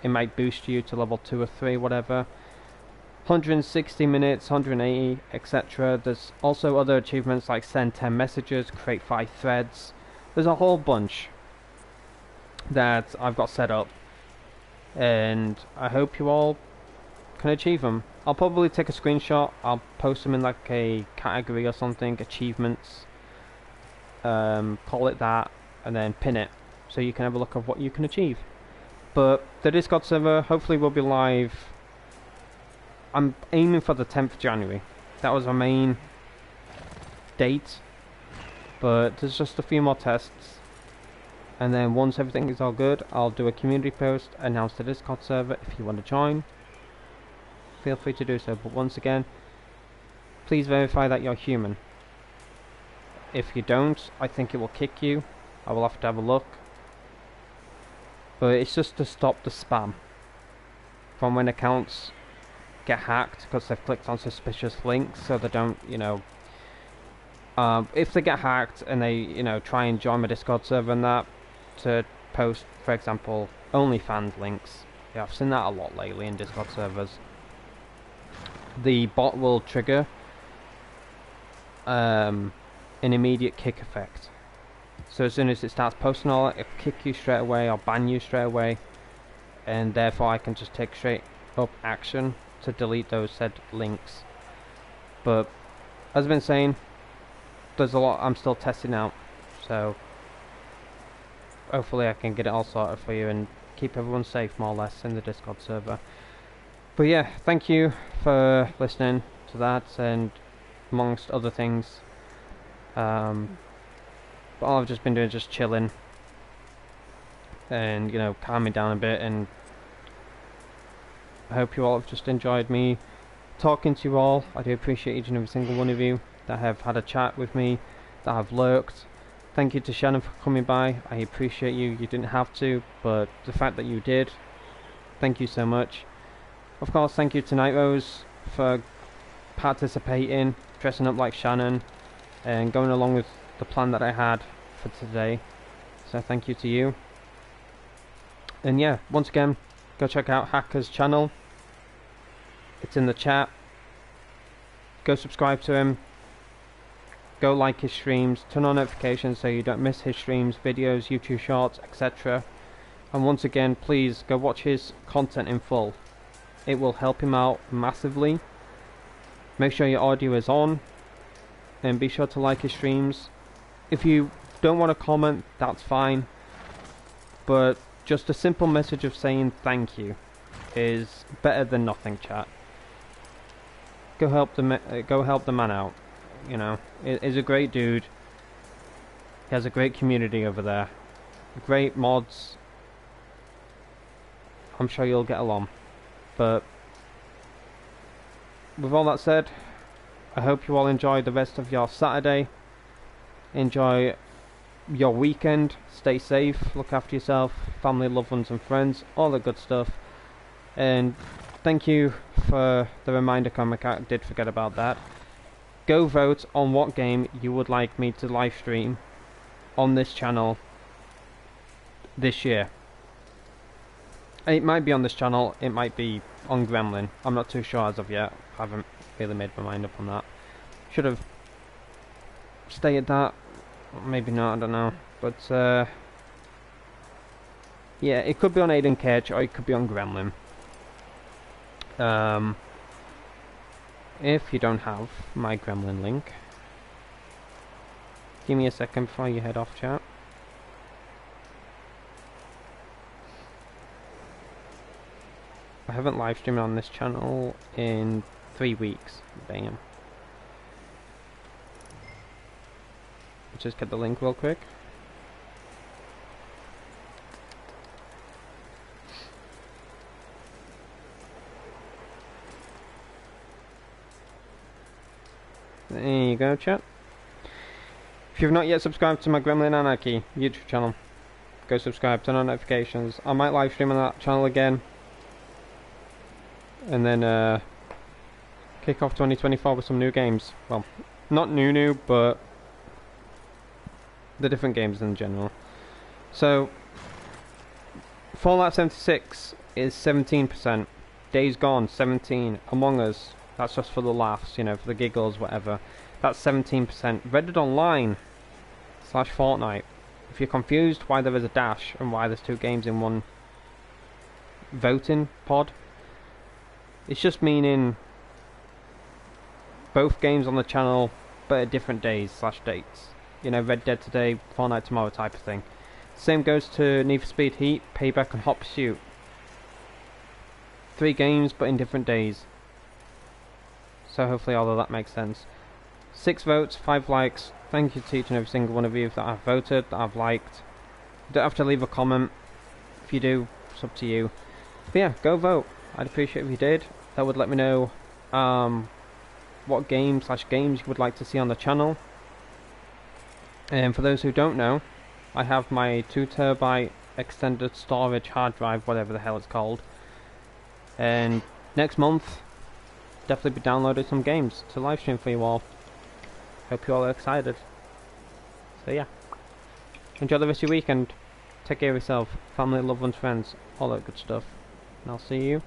It might boost you to level 2 or 3, whatever. 160 minutes, 180, etc. There's also other achievements like send 10 messages, create 5 threads. There's a whole bunch that I've got set up, and I hope you all can achieve them. I'll probably take a screenshot, I'll post them in like a category or something, achievements, call it that, and then pin it, so you can have a look at what you can achieve. But the Discord server hopefully will be live. I'm aiming for the 10th of January. That was my main date, but there's just a few more tests. And then once everything is all good, I'll do a community post, announce the Discord server. If you want to join, feel free to do so. But once again, please verify that you're human. If you don't, I think it will kick you. I will have to have a look. But it's just to stop the spam from when accounts get hacked because they've clicked on suspicious links, so they don't, you know, if they get hacked and they, you know, try and join my Discord server and that to post, for example, OnlyFans links. Yeah, I've seen that a lot lately in Discord servers. The bot will trigger an immediate kick effect. So as soon as it starts posting all that, it'll kick you straight away or ban you straight away, and therefore I can just take straight up action to delete those said links. But as I've been saying, there's a lot I'm still testing out, so hopefully I can get it all sorted for you and keep everyone safe more or less in the Discord server. But yeah, thank you for listening to that and amongst other things. But all I've just been doing is just chilling and, you know, calming down a bit, and I hope you all have just enjoyed me talking to you all. I do appreciate each and every single one of you that have had a chat with me, that have lurked. Thank you to Shannon for coming by. I appreciate you. You didn't have to, but the fact that you did, thank you so much. Of course, thank you to Night Rose for participating, dressing up like Shannon, and going along with the plan that I had for today. So thank you to you. And yeah, once again, go check out Hacker's channel. It's in the chat. Go subscribe to him. Go like his streams, turn on notifications so you don't miss his streams, videos, YouTube shorts, etc. And once again, please go watch his content in full. It will help him out massively. Make sure your audio is on, and be sure to like his streams. If you don't want to comment, that's fine, but just a simple message of saying thank you is better than nothing, chat. Go help the man out. You know, he's a great dude. He has a great community over there. Great mods. I'm sure you'll get along. But with all that said, I hope you all enjoy the rest of your Saturday. Enjoy your weekend. Stay safe. Look after yourself, family, loved ones and friends. All the good stuff. And thank you for the reminder, comic. I did forget about that. Go vote on what game you would like me to live stream on this channel this year. It might be on this channel, it might be on Gremlin. I'm not too sure as of yet. I haven't really made my mind up on that. Should have stated that. Maybe not, I don't know. But yeah, it could be on Aidan Ketch or it could be on Gremlin. If you don't have my Gremlin link, give me a second before you head off, chat. I haven't live streamed on this channel in 3 weeks. Bam. Just get the link real quick. There you go, chat. If you've not yet subscribed to my Gremlin Anarchy YouTube channel, go subscribe, turn on notifications. I might live stream on that channel again, and then kick off 2024 with some new games. Well, not new, but the different games in general. So, Fallout 76 is 17%. Days Gone, 17. Among Us, that's just for the laughs, you know, for the giggles, whatever. That's 17%. Reddit Online / Fortnite. If you're confused why there is a dash and why there's 2 games in one voting pod, it's just meaning both games on the channel but at different days / dates. You know, Red Dead today, Fortnite tomorrow type of thing. Same goes to Need for Speed Heat, Payback and Hot Pursuit. 3 games but in different days. So hopefully all of that makes sense. 6 votes, 5 likes. Thank you to each and every single one of you that I've voted, that I've liked. You don't have to leave a comment. If you do, it's up to you. But yeah, go vote. I'd appreciate if you did. That would let me know what games you would like to see on the channel. And for those who don't know, I have my 2TB extended storage hard drive, whatever the hell it's called. And next month, definitely be downloading some games to livestream for you all. Hope you all are excited. So yeah, enjoy the rest of your weekend. Take care of yourself, family, loved ones, friends, all that good stuff. And I'll see you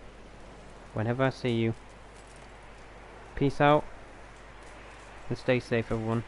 whenever I see you. Peace out, and stay safe, everyone.